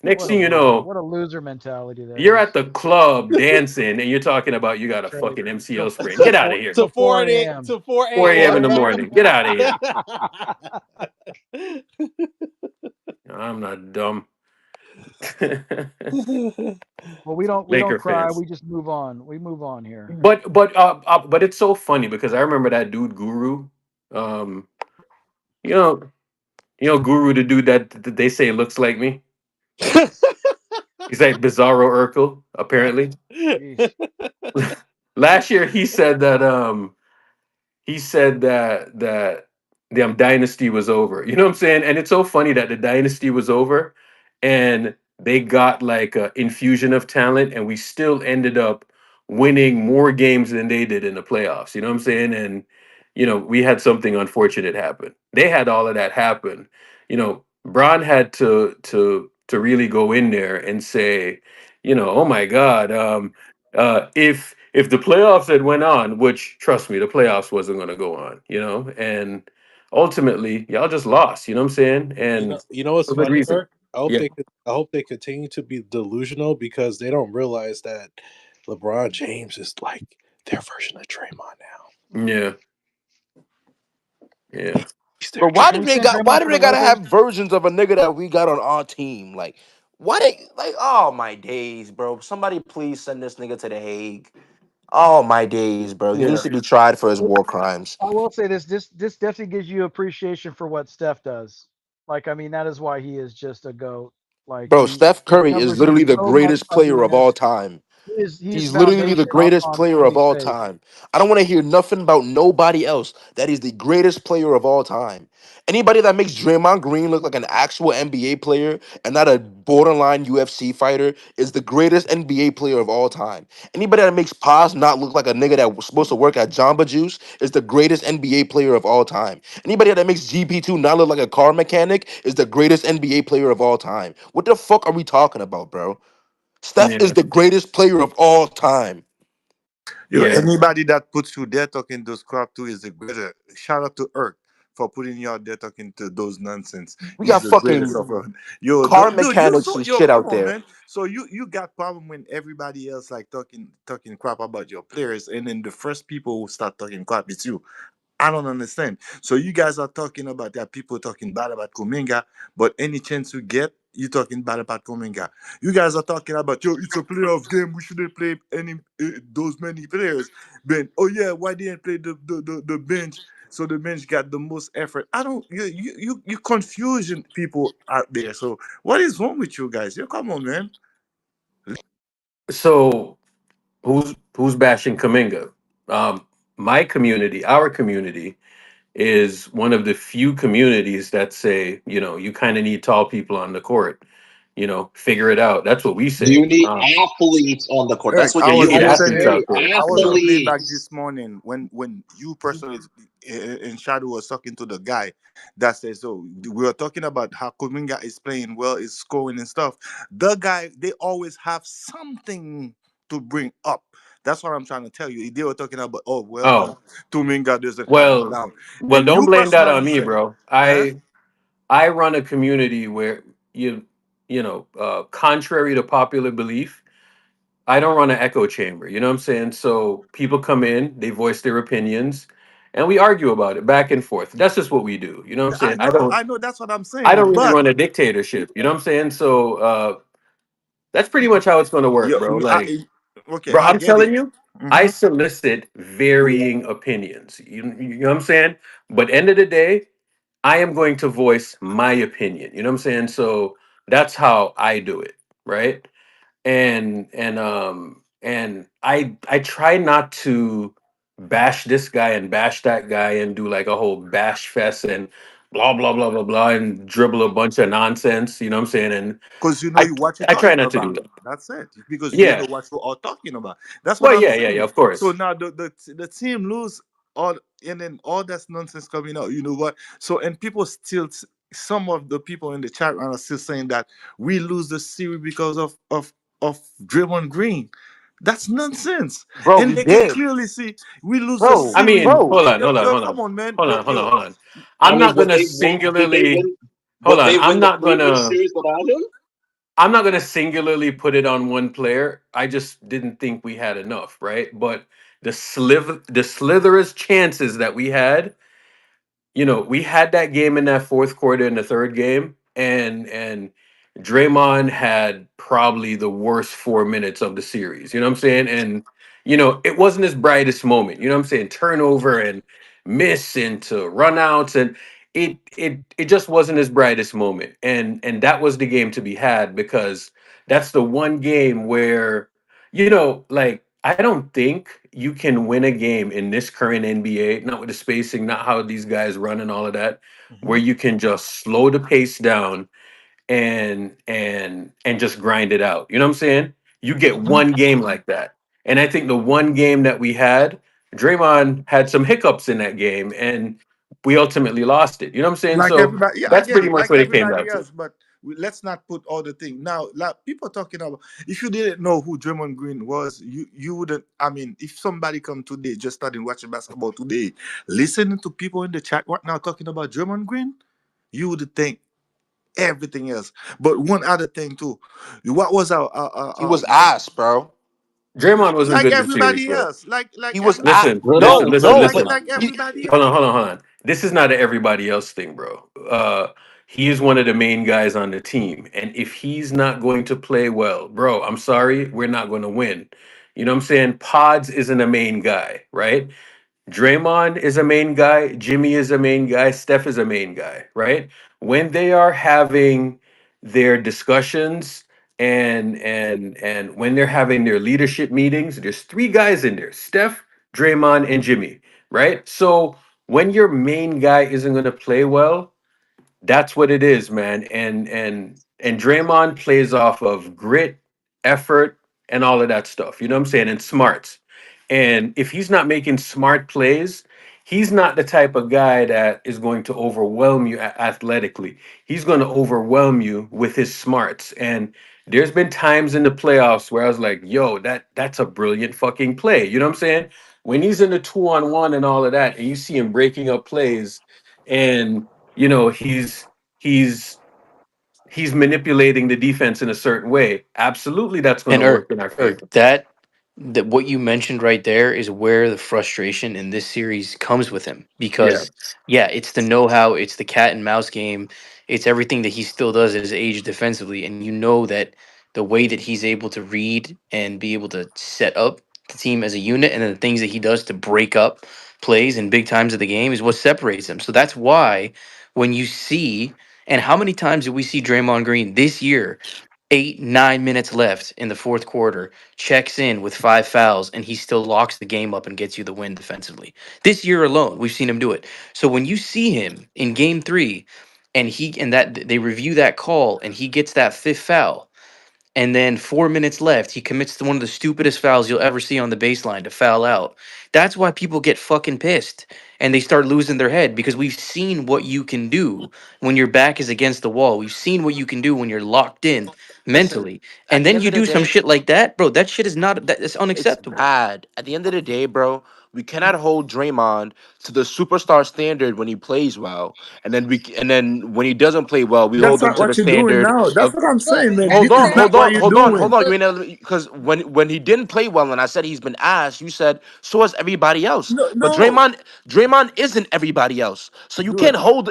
Next What a thing you loser. know, What a loser mentality that you're is. at the club dancing, and you're talking about you got a Trade. fucking MCL sprain. Till Get out of here. To 4 4 a.m. to 4 4 a.m. in the a.m. morning. Get out of here. I'm not dumb. Well, we don't Laker cry. fans. We just move on. We move on here. But it's so funny because I remember that dude Guru. Um, you know, Guru, the dude that they say looks like me. He's like Bizarro Urkel, apparently. Jeez. Last year he said that the dynasty was over. You know what I'm saying? And it's so funny that the dynasty was over and they got like an infusion of talent and we still ended up winning more games than they did in the playoffs. You know what I'm saying? And we had something unfortunate happen. They had all of that happen. Braun had to really go in there and say, oh my God, if the playoffs had went on, which trust me, the playoffs wasn't going to go on, and ultimately y'all just lost. You know what I'm saying? And You know what's for good funny, reason. Eric? I hope they continue to be delusional because they don't realize that LeBron James is like their version of Draymond now. Yeah. Yeah. But why do Are you they saying got? Why Draymond do for they the gotta Lakers? have versions of a nigga that we got on our team? Like, why they like? Oh my days, bro! Somebody please send this nigga to the Hague. Oh my days, bro! He Yeah. needs to be tried for his war crimes, I will say this. This definitely gives you appreciation for what Steph does. Like, I mean, that is why he is just a goat. Like bro. Steph his Curry is numbers are literally the so much greatest player of all ugliness. time. He is He's literally the foundation greatest on player of his all face. time. I don't want to hear nothing about nobody else. That is the greatest player of all time. Anybody that makes Draymond Green look like an actual NBA player and not a borderline UFC fighter is the greatest NBA player of all time. Anybody that makes Paz not look like a nigga that was supposed to work at Jamba Juice is the greatest NBA player of all time. Anybody that makes GP2 not look like a car mechanic is the greatest NBA player of all time. What the fuck are we talking about, bro? Steph is Yeah. the greatest player of all time. Yo, Yeah. anybody that puts you there talking those crap too is the greater. Shout out to Irk for putting you out there talking to those nonsense. We He's got the greatest of fucking all. Yo, car dude, you mechanics so and yo, shit come out on, there. man. So you got problem when everybody else like talking crap about your players, and then the first people who start talking crap is you. I don't understand. So you guys are talking about that people talking bad about Kuminga, but any chance you get, you talking bad about Kuminga. You guys are talking about it's a playoff game. We shouldn't play any those many players. Ben, oh yeah, why didn't play the bench? So the bench got the most effort. I don't you confusion people out there. So what is wrong with you guys? Yo, come on, man. So who's bashing Kaminga? My community, our community, is one of the few communities that say, you kind of need tall people on the court. Figure it out. That's what we say. You need athletes on the court. That's Eric, what I you Yeah, you was need. need listening. athletes Hey, out there. I was on playback athletes. this morning when you personally in Shadow was talking to the guy that says, "So we were talking about how Kuminga is playing well, is scoring and stuff." The guy, they always have something to bring up. That's what I'm trying to tell you. They were talking about, oh well, Oh, Kuminga doesn't have a well, down, well, and don't you blame that personally on me, said, bro. huh? I run a community where contrary to popular belief, I don't run an echo chamber. You know what I'm saying? So people come in, they voice their opinions, and we argue about it back and forth. That's just what we do. You know what I'm saying? I know that's what I'm I saying, don't really but run a dictatorship. You know what I'm saying? So that's pretty much how it's going to work, yo, bro. Like, okay, bro, I I'm get it. telling you, I Hmm. solicit varying opinions. You know what I'm saying? But end of the day, I am going to voice my opinion. You know what I'm saying? So that's how I do it, right? And I try not to bash this guy and bash that guy and do like a whole bash fest and blah blah blah blah blah and dribble a bunch of nonsense. You know what I'm saying? And Because you know I what you're I try talking not to do about. that. That's it. Because you know Yeah. what we're all talking about. That's what Well, I'm yeah, saying. of So course. now the team lose all, and then all that's nonsense coming out. You know what? So and people still, some of the people in the chat room are still saying that we lose the series because of Draymond Green. That's nonsense. Bro, And we they can did. clearly see we lose the Bro, I series. mean, bro. Yo, come on, man. I I'm mean, not gonna singularly hold would on. they win the previous series without him? I'm not gonna singularly put it on one player. I just didn't think we had enough, right? But the sliverest chances that we had, we had that game in that fourth quarter in the third game, and Draymond had probably the worst 4 minutes of the series. You know what I'm saying? And it wasn't his brightest moment. You know what I'm saying? Turnover and miss and to run outs, and it just wasn't his brightest moment. And that was the game to be had, because that's the one game where, like, I don't think you can win a game in this current NBA, not with the spacing, not how these guys run and all of that, where you can just slow the pace down and just grind it out. You know what I'm saying? You get one game like that. And I think the one game that we had, Draymond had some hiccups in that game, and we ultimately lost it. You know what I'm saying? Like So everybody, yeah, I that's get pretty it. much Like what it came down everybody to. else, but let's not put all the thing now. Like people talking about, if you didn't know who Draymond Green was, you wouldn't. I mean, if somebody come today just starting watching basketball today, listening to people in the chat right now talking about Draymond Green, you would think everything else. But one other thing too, what was He was ass, bro. Draymond wasn't like good this series, everybody bro. else, like He was everybody, ass. Listen, listen, No, listen, no, like but listen. like he, everybody Hold else. on, hold on, hold on. This is not an everybody else thing, bro. He is one of the main guys on the team, and if he's not going to play well, bro, I'm sorry, we're not going to win. You know what I'm saying? Pods isn't a main guy, right? Draymond is a main guy, Jimmy is a main guy, Steph is a main guy, right? When they are having their discussions and when they're having their leadership meetings, there's three guys in there: Steph, Draymond, and Jimmy, right? So when your main guy isn't going to play well, that's what it is, man. And Draymond plays off of grit, effort, and all of that stuff. You know what I'm saying? And smarts. And if he's not making smart plays, he's not the type of guy that is going to overwhelm you athletically. He's going to overwhelm you with his smarts. And there's been times in the playoffs where I was like, yo, that's a brilliant fucking play. You know what I'm saying? When he's in the 2-on-1 and all of that, and you see him breaking up plays, and he's manipulating the defense in a certain way. Absolutely, that's going And to work in our favor. that what you mentioned right there is where the frustration in this series comes with him, Yeah. because yeah, it's the know-how, it's the cat and mouse game, it's everything that he still does at his age defensively, and you know that the way that he's able to read and be able to set up the team as a unit, and then the things that he does to break up plays in big times of the game is what separates him. So that's why when you see, and how many times did we see Draymond Green this year, 8, 9 minutes left in the fourth quarter, checks in with 5 fouls, and he still locks the game up and gets you the win defensively. This year alone, we've seen him do it. So when you see him in game 3, and that they review that call and he gets that fifth foul, and then 4 minutes left, he commits to one of the stupidest fouls you'll ever see on the baseline to foul out. That's why people get fucking pissed and they start losing their head, because we've seen what you can do when your back is against the wall. We've seen what you can do when you're locked in listen. mentally. At And the then end you of the do some day, shit like that, bro. That shit is not that's it's unacceptable. bad. At the end of the day, bro, we cannot hold Draymond to the superstar standard when he plays well, and then when he doesn't play well, we That's hold him not to the what you're doing standard now. That's of. what I'm Look, saying, man. here's Hold This the is on, thing. not hold what on, you're hold on, doing. hold on. Look, Because when he didn't play well, and I said he's been ass, you said so has everybody else. No, But no, Draymond isn't everybody else. So dude,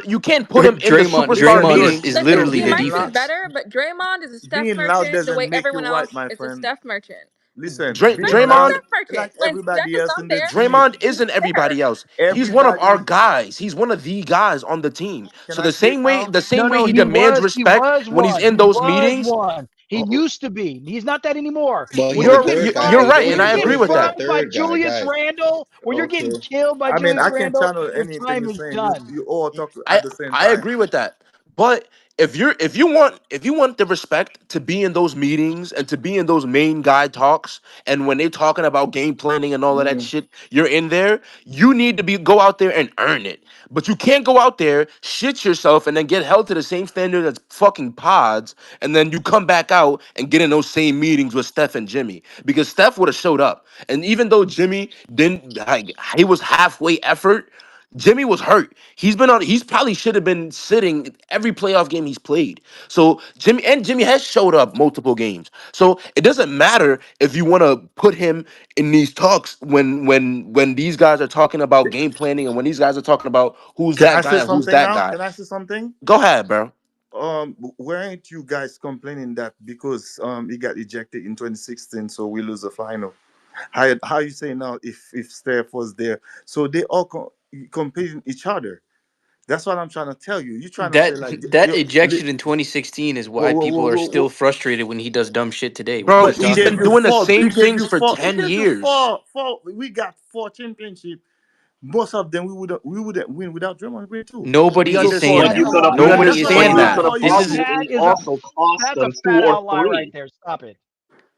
you can't put him in the superstar Draymond dude, meeting. is listen, literally he the being might be loud, defense. better, but Draymond is a Steph being loud merchant the way doesn't make you everyone right, else my is a friend. Steph merchant. Listen, being Draymond's a loud Draymond Steph merchant. like When Steph everybody is else out in the there, team. Draymond isn't he's there. everybody else. He's one of our Everybody, guys. He's one of the guys on the team. can So I the speak same way, now? the same No, way no, he he demands was. He respect was when he's one. in He those was meetings. one. He used to be. He's not that anymore. Well, When he's a you're You're getting third guy. you're farmed, He's right, when and only you're I agree getting supposed to with be a that. farmed by third guy, Julius guys. Randle, when you're getting Okay. killed by I mean, Julius I can Randle, channel your anything time you're is saying. done. You all talk I at the same I time. agree with that. But if you want the respect to be in those meetings and to be in those main guy talks, and when they're talking about game planning and all of that Mm. shit, you're in there. You need to go out there and earn it. But you can't go out there, shit yourself, and then get held to the same standard as fucking pods, and then you come back out and get in those same meetings with Steph and Jimmy, because Steph would have showed up, and even though Jimmy didn't, like, he was halfway effort. Jimmy was hurt. He's probably should have been sitting every playoff game he's played. So Jimmy has showed up multiple games. So it doesn't matter if you want to put him in these talks when these guys are talking about game planning, and when these guys are talking about who's Can I that say guy and who's something that now? guy. Can I say something? Go ahead, bro. Weren't you guys complaining that because he got ejected in 2016, so we lose the final? How you say now if Steph was there? So they all competing each other. That's what I'm trying to tell you. You're trying to say like That ejection in 2016 is why people are still frustrated when he does dumb shit today. When Bro, he but does he he's dodgeball. been gave you doing the four. same things for 10 He gave you years. four. We got 4 championships. Most of them we wouldn't win without Draymond Green too. Nobody We is So saying But for that. you you, could have, We Nobody that's is what. but saying you That's that. could have how you This see is it. possibly also cost That's them a 2 fat or outlier right 3. there. Stop it.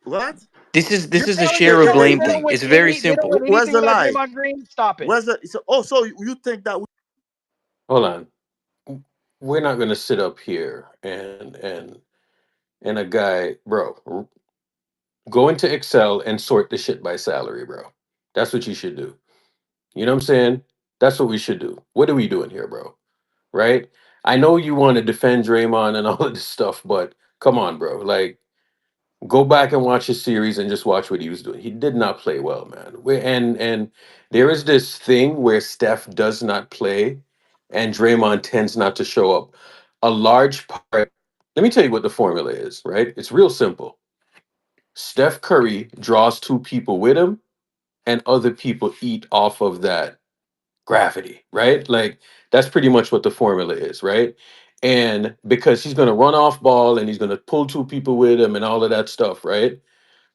What? this You're is a telling me share of Philly blame they don't thing. win It's very they don't simple. win Where's anything the without lie? Draymond Green? Stop it. Where's the? So you think that? Hold on. We're not gonna sit up here and a guy, bro. Go into Excel and sort the shit by salary, bro. That's what you should do. You know what I'm saying? That's what we should do. What are we doing here, bro? Right? I know you want to defend Draymond and all of this stuff, but come on, bro. Like, go back and watch his series and just watch what he was doing. He did not play well, man. And there is this thing where Steph does not play and Draymond tends not to show up. A large part. Let me tell you what the formula is, right? It's real simple. Steph Curry draws 2 people with him, and other people eat off of that gravity, right? Like that's pretty much what the formula is, right? And because he's going to run off ball and he's going to pull 2 people with him and all of that stuff, right?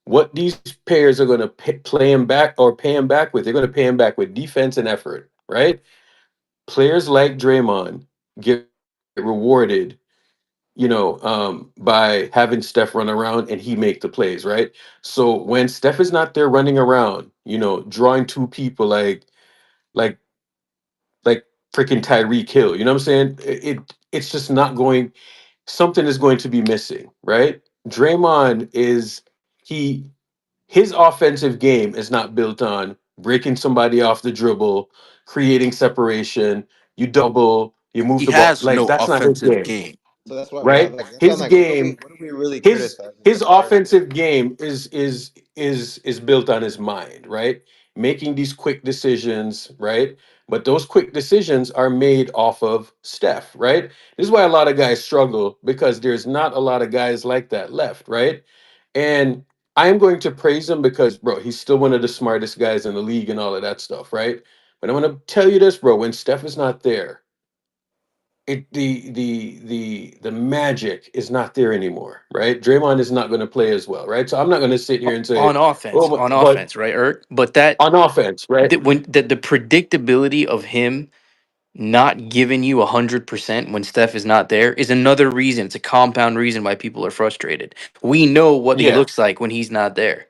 What these players are going to play him back or pay him back with, they're going to pay him back with defense and effort, right? Players like Draymond get rewarded, by having Steph run around and he make the plays, right? So when Steph is not there running around, drawing 2 people like like freaking Tyreek Hill, you know what I'm saying? It's just not going. Something is going to be missing, right? Draymond he his offensive game is not built on breaking somebody off the dribble, creating separation. You double, you move He the ball. has Like no that's not his offensive game, game. So that's why, right? that's why I'm His like, game, what are we really his criticizing his Steph Curry? offensive game is built on his mind, right? Making these quick decisions, right? But those quick decisions are made off of Steph, right? This is why a lot of guys struggle because there's not a lot of guys like that left, right? And I'm going to praise him because, bro, he's still one of the smartest guys in the league and all of that stuff, right? But I'm going to tell you this, bro, when Steph is not there, the magic is not there anymore, right? Draymond is not going to play as well, right? So I'm not going to sit here and say, On offense, oh, but right, Eric? But that on offense, right? when the predictability of him not giving you 100% when Steph is not there is another reason. It's a compound reason why people are frustrated. We know what he Yeah. looks like when he's not there.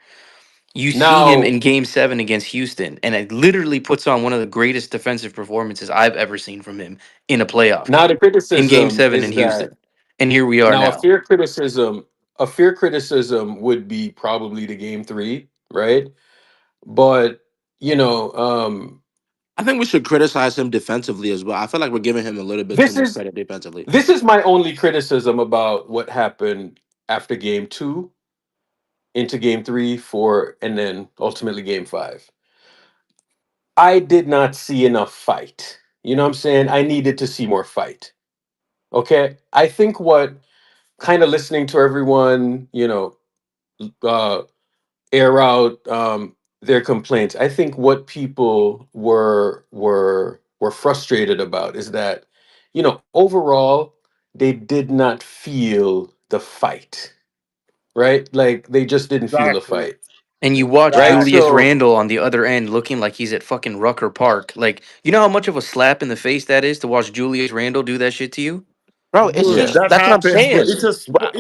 You see him Now, in Game 7 against Houston, and it literally puts on one of the greatest defensive performances I've ever seen from him in a playoff now game. the In Game criticism 7 in is that Houston, and here we are now now. a fair criticism would be probably the game 3, right? But I think we should criticize him defensively as well. I feel like we're giving him a little bit too this much is credit defensively. this is my only criticism about what happened after game 2 into game 3, 4, and then ultimately game 5. I did not see enough fight. You know what I'm saying? I needed to see more fight. Okay? I think what kind of listening to everyone, uh air out their complaints. I think what people were frustrated about is that, overall they did not feel the fight, right? Like they just didn't feel the Exactly. fight, And you watch right? Julius So Randle on the other end looking like he's at fucking Rucker Park. Like, you know how much of a slap in the face that is to watch Julius Randle do that shit to you? Bro, it's Dude, yeah, just that that's what I'm happens, but saying. it's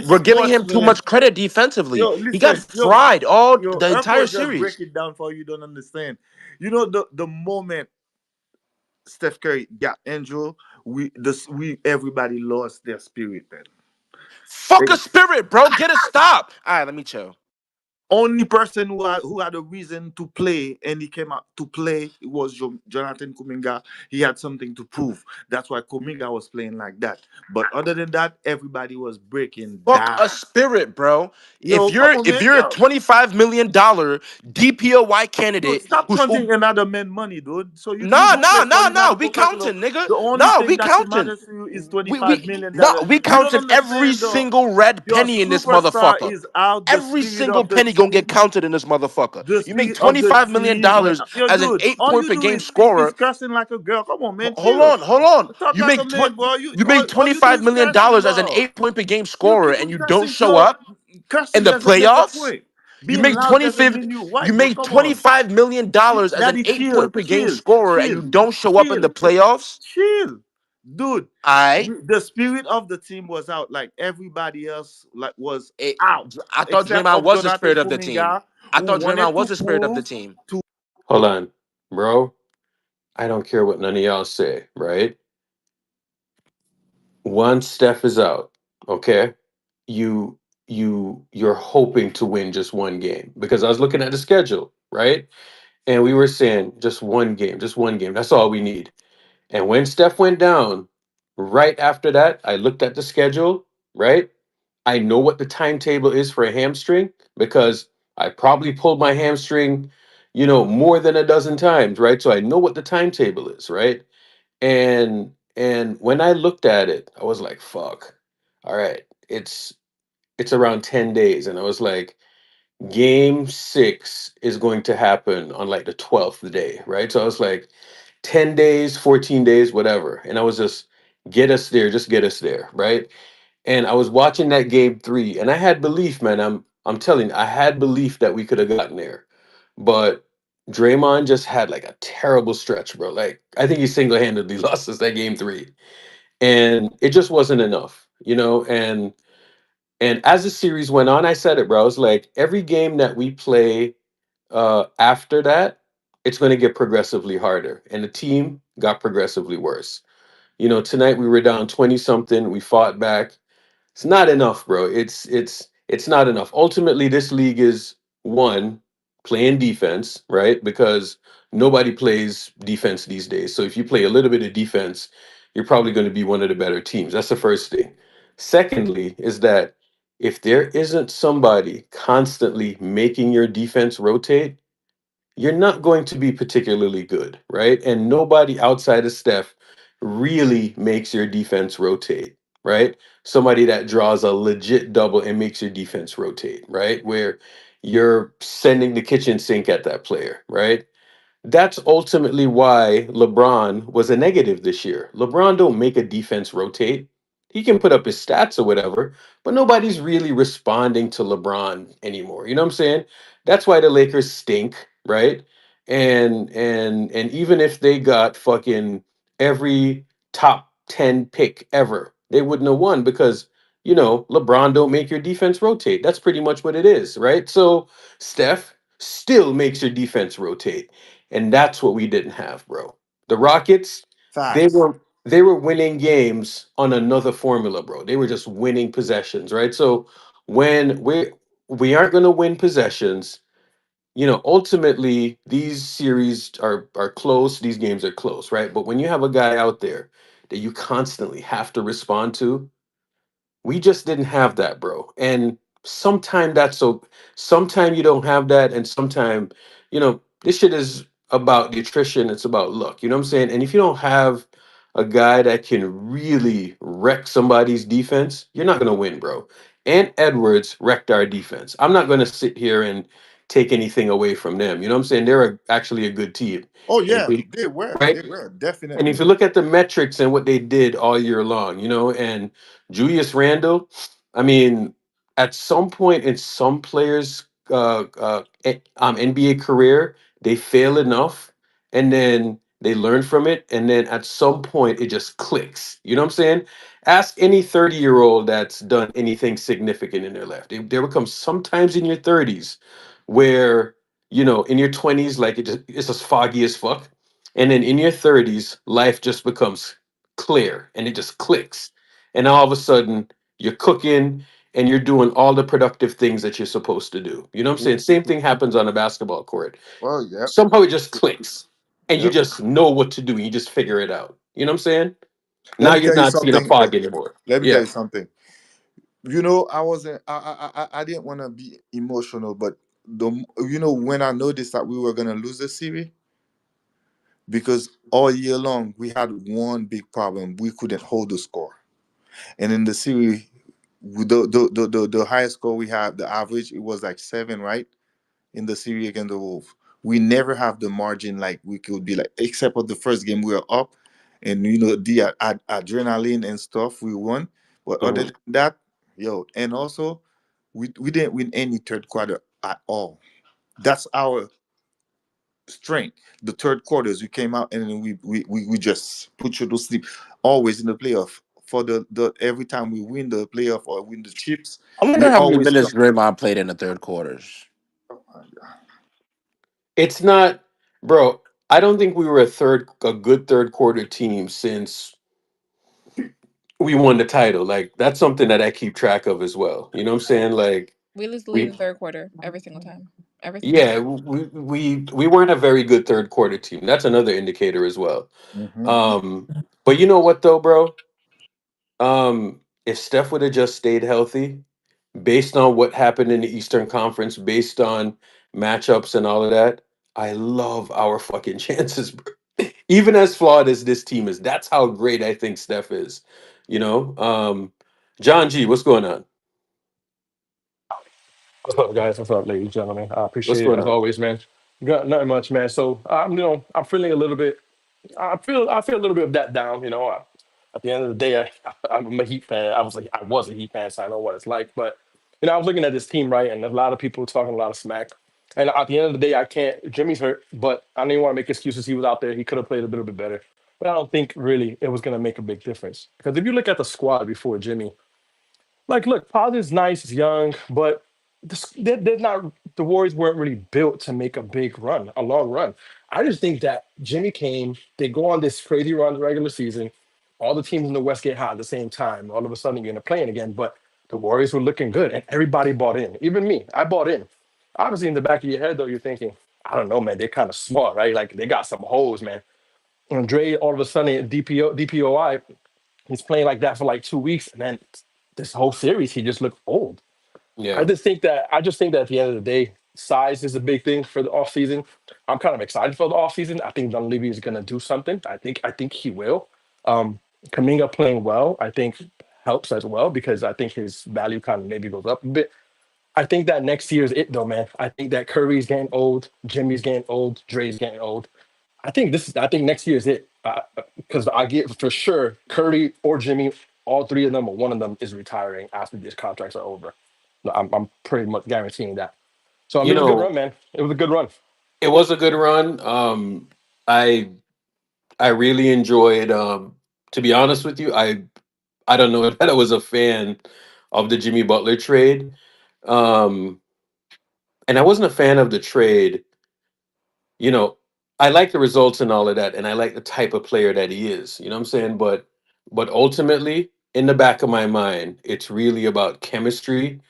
We're giving sports, him too man. much credit defensively. Yo, He got listen, fried all yo, the entire Urkel just series. break it down for you. Don't understand. You know the moment Steph Curry got injured, we everybody lost their spirit, man. Fuck a spirit, bro. Get a stop. All right, let me chill. Only person who had a reason to play and he came out to play was Jonathan Kuminga. He had something to prove. That's why Kuminga was playing like that. But other than that, everybody was breaking Fuck a down. spirit, bro. If Yo, you're come on, if man. you're a Yo, $25 million DPOY dude, candidate stop who's counting another man money, dude. So you nah, don't nah, make nah, money nah. not We professional. counting, nigga. The only Nah, thing we that counting. matters to you is We $25 million. no, we You don't counting every understand though. single red Your penny in this superstar motherfucker. is out. The Every spirit single of the penny don't get counted in this motherfucker. The You make spirit of the $25 million team went. Yo, as an dude, all 8-point you per do game is scorer. cursing like a girl. Come on, man, Hold chill. on, hold on. Talk You like a make man, bro. you make All you do $25 is million cursing, as an bro. 8-point per game You scorer, keep and on you don't cursing, show yo. up in Cursing the doesn't make a playoffs. point. You Being make loud doesn't mean you you white, bro. make Come on. $25 million as an Daddy, 8-point per game chill, scorer, and you don't show up in the playoffs. chill, dude. I The spirit of the team was out. Like everybody else, like was out, I thought except Draymond of was the Jonathan spirit of the team. Kuminga, I who thought Draymond wanted was to the spirit of the prove team. to. Hold on, bro. I don't care what none of y'all say, right? Once Steph is out, okay, you're hoping to win just one game because I was looking at the schedule, right? And we were saying just one game, just one game. That's all we need. And when Steph went down, right after that, I looked at the schedule, right? I know what the timetable is for a hamstring because I probably pulled my hamstring, more than a dozen times, right? So I know what the timetable is, right? And when I looked at it, I was like, fuck. All right, it's around 10 days. And I was like, game 6 is going to happen on like the 12th day, right? So I was like, 10 days, 14 days, whatever. And I was just just get us there, right? And I was watching that game 3, and I had belief, man. I'm telling you, I had belief that we could have gotten there. But Draymond just had like a terrible stretch, bro. Like I think he single-handedly lost us that game 3. And it just wasn't enough, and as the series went on, I said it, bro. I was like, every game that we play after that, it's going to get progressively harder. And the team got progressively worse. Tonight we were down 20 something. We fought back. It's not enough, bro. It's not enough. Ultimately, this league is one playing defense, right? Because nobody plays defense these days. So if you play a little bit of defense, you're probably going to be one of the better teams. That's the first thing. Secondly, is that if there isn't somebody constantly making your defense rotate, you're not going to be particularly good, right? And nobody outside of Steph really makes your defense rotate, right? Somebody that draws a legit double and makes your defense rotate, right? Where you're sending the kitchen sink at that player, right? That's ultimately why LeBron was a negative this year. LeBron don't make a defense rotate. He can put up his stats or whatever, but nobody's really responding to LeBron anymore. You know what I'm saying? That's why the Lakers stink, right? And even if they got fucking every top 10 pick ever, they wouldn't have won because LeBron don't make your defense rotate. That's pretty much what it is, right? So Steph still makes your defense rotate. And that's what we didn't have, bro. The Rockets, they Facts. were winning games on another formula, bro. They were just winning possessions, right? So when we aren't going to win possessions, ultimately these series are close, these games are close, right? But when you have a guy out there that you constantly have to respond to, we just didn't have that, bro. And sometime you don't have that, and sometime, this shit is about nutrition, it's about luck. You know what I'm saying? And if you don't have a guy that can really wreck somebody's defense, you're not gonna win, bro. And Edwards wrecked our defense. I'm not gonna sit here and take anything away from them. You know what I'm saying? They're actually a good team. Oh And if yeah, we- they were. right? They were And if definitely. you look at the metrics and what they did all year long, and Julius Randle, I mean, at some point in some players' NBA career, they fail enough, and then they learn from it, and then at some point it just clicks. You know what I'm saying? Ask any 30-year-old that's done anything significant in their life. There will come sometimes in your 30s where in your 20s, like it's just foggy as fuck, and then in your 30s, life just becomes clear and it just clicks. And all of a sudden, you're cooking and you're doing all the productive things that you're supposed to do. You know what I'm saying? Same thing happens on a basketball court. Well, yep. Somehow it just clicks and you Yep. just know what to do and you just figure it out. You know what I'm saying? Let Now me you're tell you not seeing a something. fog anymore. Let me tell Yeah. you something. I wasn't. I didn't want to be emotional, but when I noticed that we were gonna lose the series, because all year long we had one big problem: we couldn't hold the score. And in the series, the highest score we have, the average, it was like 7, right? In the series against the Wolves. We never have the margin like we could be like, except for the first game we were up, and the adrenaline and stuff we won. But other than that, and also we didn't win any third quarter at all. That's our strength. The third quarters we came out and then we just put you to sleep. Always in the playoff. For the every time we win the playoff or win the chips, I we wonder how many always minutes come. Draymond played in the third quarters. It's not, bro. I don't think we were a good third quarter team since we won the title. Like that's something that I keep track of as well. You know what I'm saying? Like We lose the lead in we, the third quarter every single time. Every single yeah, time. we weren't a very good third quarter team. That's another indicator as well. Mhm. But you know what though, bro? If Steph would have just stayed healthy, based on what happened in the Eastern Conference, based on matchups and all of that, I love our fucking chances, bro. Even as flawed as this team is, that's how great I think Steph is. You know, John G, what's going on? What's up, guys? What's up, ladies and gentlemen? I What's appreciate it going as on? always, man. Got nothing much, man. So I'm feeling a little bit. I feel a little bit of that down. At the end of the day, I'm a Heat fan. I was a Heat fan, so I know what it's like. But I was looking at this team, right, and a lot of people talking a lot of smack. And at the end of the day, I can't. Jimmy's hurt, but I don't even want to make excuses. He was out there. He could have played a little bit better. But I don't think really it was going to make a big difference because if you look at the squad before Jimmy, like, look, Pollard is nice, he's young, but they're not. The Warriors weren't really built to make a big run, a long run. I just think that Jimmy came, they go on this crazy run in the regular season. All the teams in the West get hot at the same time. All of a sudden, you're gonna playing again. But the Warriors were looking good, and everybody bought in. Even me, I bought in. Obviously, in the back of your head, though, you're thinking, I don't know, man. They're kind of smart, right? Like they got some holes, man. And Dre, all of a sudden, DPOI, he's playing like that for like 2 weeks, and then this whole series, he just looked old. Yeah, I just think that at the end of the day, size is a big thing for the offseason. I'm kind of excited for the offseason. I think Dunleavy is gonna do something. I think he will. Um Kaminga playing well, I think helps as well because I think his value kind of maybe goes up a bit. I think that next year is it though, man. I think that Curry's getting old, Jimmy's getting old, Dre's getting old. I think next year is it because I get for sure Curry or Jimmy, all three of them or one of them is retiring after these contracts are over. No, I'm pretty much guaranteeing that. So I you mean, it was a good know, run, man. It was a good run. it was a good run. I I really enjoyed. To be honest with you, I don't know that I was a fan of the Jimmy Butler trade, um, and I wasn't a fan of the trade. You know, I like the results and all of that, and I like the type of player that he is. You know what I'm saying? But ultimately, in the back of my mind, it's really about chemistry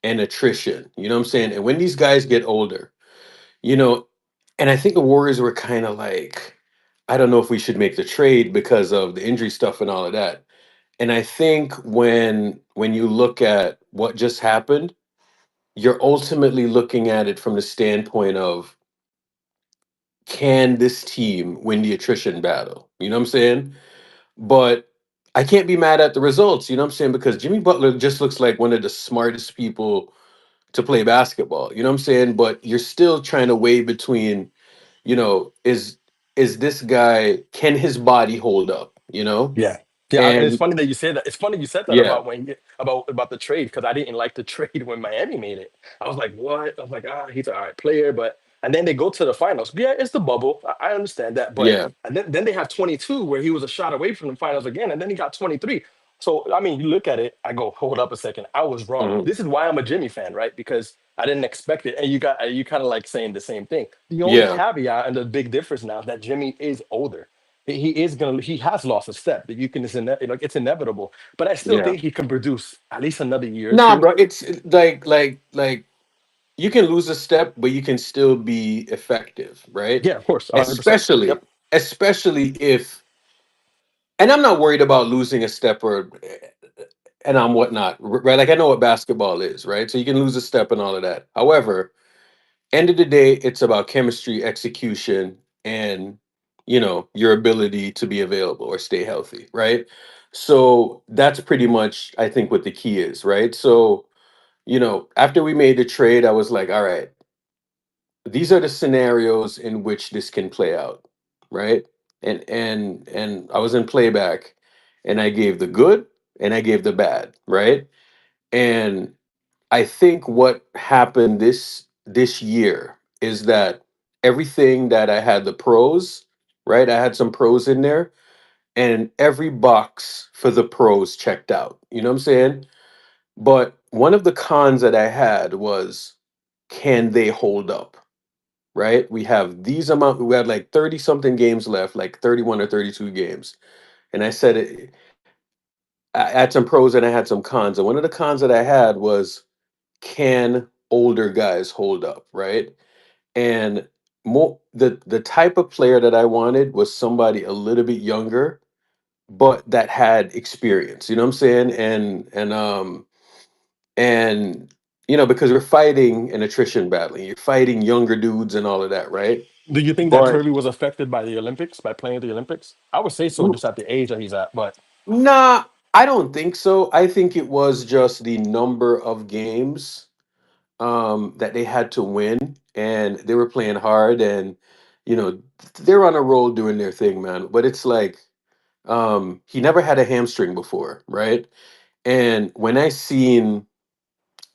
and attrition. You know what I'm saying? And when these guys get older, you know, and I think the Warriors were kind of like, I don't know if we should make the trade because of the injury stuff and all of that. And I think when you look at what just happened, you're ultimately looking at it from the standpoint of can this team win the attrition battle? You know what I'm saying? But I can't be mad at the results, you know what I'm saying? Because Jimmy Butler just looks like one of the smartest people to play basketball. You know what I'm saying? But you're still trying to weigh between, is this guy, can his body hold up, you know? Yeah. Yeah, and it's And funny that you said that. It's funny you said that yeah, about about the trade because I didn't like the trade when Miami made it. I was like, what? I was like, he's an all right player, but and then they go to the finals. Yeah, it's the bubble. I understand that, but yeah. and then they have 22 where he was a shot away from the finals again, and then he got 23. So I mean, you look at it. I go, hold up a second. I was wrong. Mhm. This is why I'm a Jimmy fan, right? Because I didn't expect it, and you kind of like saying the same thing. The only Yeah. caveat and the big difference now is that Jimmy is older. He has lost a step that you can like it's inevitable, but I still Yeah. think he can produce at least another year or Nah, two. bro, it's like you can lose a step, but you can still be effective, right? Yeah, of course, 100%. Especially, Yep. especially if, and I'm not worried about losing a step or and I'm whatnot, right? Like I know what basketball is, right? So you can lose a step and all of that. However, end of the day, it's about chemistry, execution, and your ability to be available or stay healthy, right? So that's pretty much, I think, what the key is, right? So, after we made the trade, I was like, all right, these are the scenarios in which this can play out, right? And I was in playback, and I gave the good and I gave the bad, right? And I think what happened this year is that everything that I had the pros, right? I had some pros in there, and every box for the pros checked out. You know what I'm saying? But one of the cons that I had was, can they hold up? Right? We have we had like 30 something games left, like 31 or 32 games. And I said I had some pros and I had some cons. And one of the cons that I had was, can older guys hold up, right? And the type of player that I wanted was somebody a little bit younger, but that had experience. You know what I'm saying? And because we're fighting an attrition battle, you're fighting younger dudes and all of that, right? Do you think that But Kirby was affected by the Olympics, by playing at the Olympics? I would say so, just at the age that he's at. But nah, I don't think so. I think it was just the number of games that they had to win, and they were playing hard, and they're on a roll doing their thing, man. But it's like, he never had a hamstring before, right? And when I seen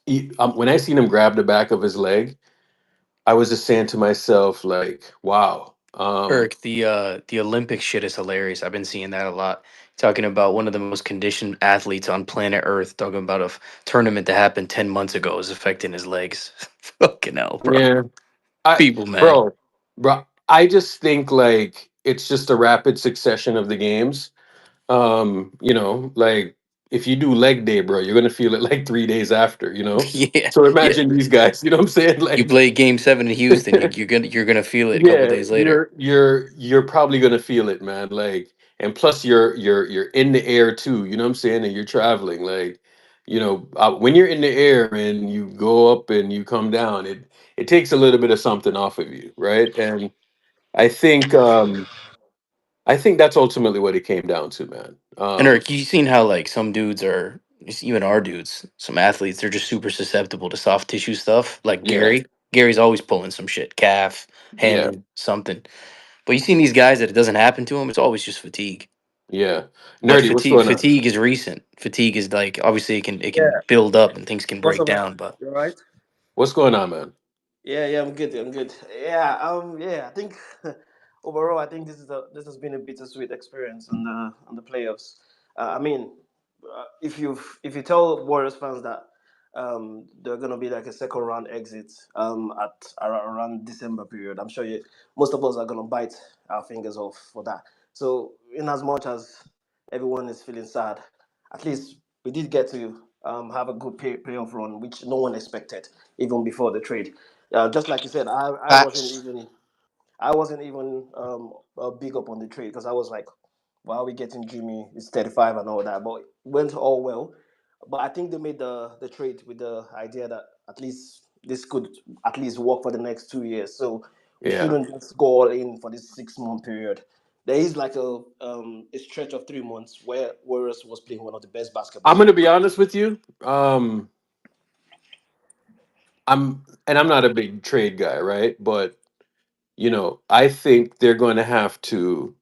him grab the back of his leg, I was just saying to myself, like, wow. Eric, the Olympic shit is hilarious. I've been seeing that a lot. Talking about one of the most conditioned athletes on planet Earth, talking about tournament that happened 10 months ago is affecting his legs. Fucking hell, bro. Yeah, People, man. bro, I just think like it's just a rapid succession of the games. Like if you do leg day, bro, you're gonna feel it like 3 days after, Yeah, So yeah. imagine these guys, you know what I'm saying? You Like, play Game 7 in Houston, you're gonna feel it a couple yeah, days later. you're probably gonna feel it, man. Like, and plus you're in the air too, you know what I'm saying? And you're traveling. Like, when you're in the air and you go up and you come down, it takes a little bit of something off of you, right? And I think I think that's ultimately what it came down to, man. And Eric, you seen how like some dudes are, even our dudes, some athletes, they're just super susceptible to soft tissue stuff. Like Yeah, Gary. Gary's always pulling some shit, calf, yeah, hammy, something. But you seen these guys that it doesn't happen to them, it's always just fatigue. yeah. But Nerdy, what's going on? fatigue is recent. Fatigue is like obviously it Yeah. can build up and things can What's break up, man? down. But You alright? What's going on, man? Yeah, I'm good. I'm good. Yeah. I think overall, I think this has been a bittersweet experience on the playoffs. I mean, if you tell Warriors fans that they're gonna be like a second round exit at around December period, I'm sure most of us are gonna bite our fingers off for that. So, in as much as everyone is feeling sad, at least we did get to have a good playoff run, which no one expected even before the trade. Just like you said, Facts. I wasn't even big up on the trade because I was like, why are we getting Jimmy? It's 35 and all that, but it went all well. But I think they made the trade with the idea that at least this could at least work for the next 2 years. So we Yeah. shouldn't just go all in for this 6 month period. There is like a stretch of 3 months where Warriors was playing one of the best basketball. I'm gonna be honest with you. I'm not a big trade guy, right? But I think they're going to have to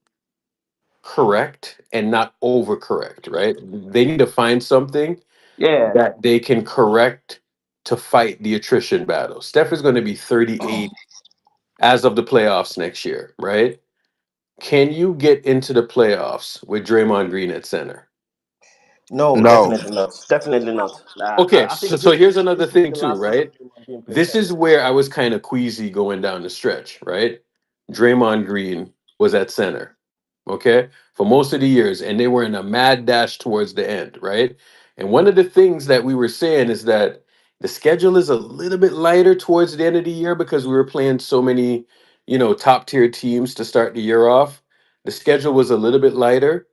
correct and not overcorrect, right? They need to find something Yeah. that they can correct to fight the attrition battle. Steph is going to be 38 as of the playoffs next year, right? Can you get into the playoffs with Draymond Green at center? No, No. definitely not. Definitely not. Okay, I so, think so here's another this will be thing the too, last season right? Draymond being playing This is center. where I was kind of queasy going down the stretch, right? Draymond Green was at center, okay, for most of the years, and they were in a mad dash towards the end, right? And one of the things that we were saying is that the schedule is a little bit lighter towards the end of the year because we were playing so many, top tier teams to start the year off. The schedule was a little bit lighter,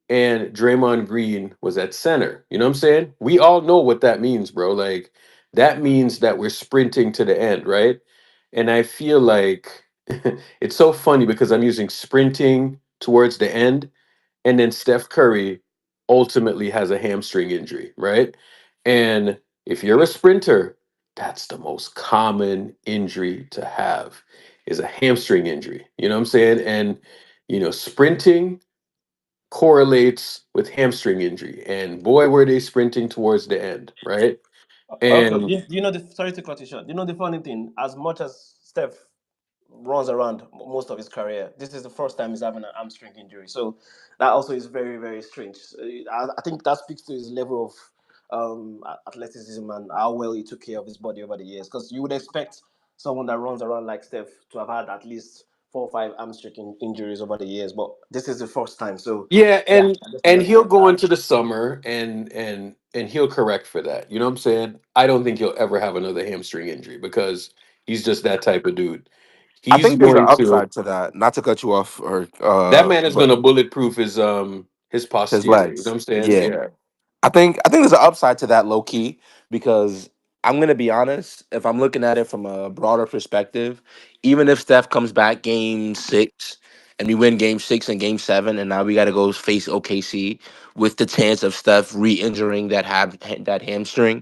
and Draymond Green was at center. You know what I'm saying? We all know what that means, bro. Like, that means that we're sprinting to the end, right? And I feel like it's so funny because I'm using sprinting towards the end, and then Steph Curry ultimately has a hamstring injury, right? And if you're a sprinter, that's the most common injury to have is a hamstring injury. You know what I'm saying? And sprinting correlates with hamstring injury. And boy, were they sprinting towards the end, right? Okay, And you know the sorry to cut you short. You know the funny thing, as much as Steph runs around most of his career, this is the first time he's having an hamstring injury. So that also is very, very strange. I think that speaks to his level of athleticism and how well he took care of his body over the years. Because you would expect someone that runs around like Steph to have had at least 4 or 5 hamstring injuries over the years, but this is the first time. So yeah, yeah, and I just and wanted to he'll point that go out. into the summer and he'll correct for that. You know what I'm saying? I don't think he'll ever have another hamstring injury because he's just that type of dude. I He's think there's an going to upside to that. Not to cut you off, or that man is but going to bulletproof his his posterior. You know what legs. I'm saying? Yeah. Yeah. I think there's an upside to that low key because I'm gonna be honest. If I'm looking at it from a broader perspective, even if Steph comes back game 6 and we win game 6 and game 7, and now we got to go face OKC with the chance of Steph re-injuring that hamstring,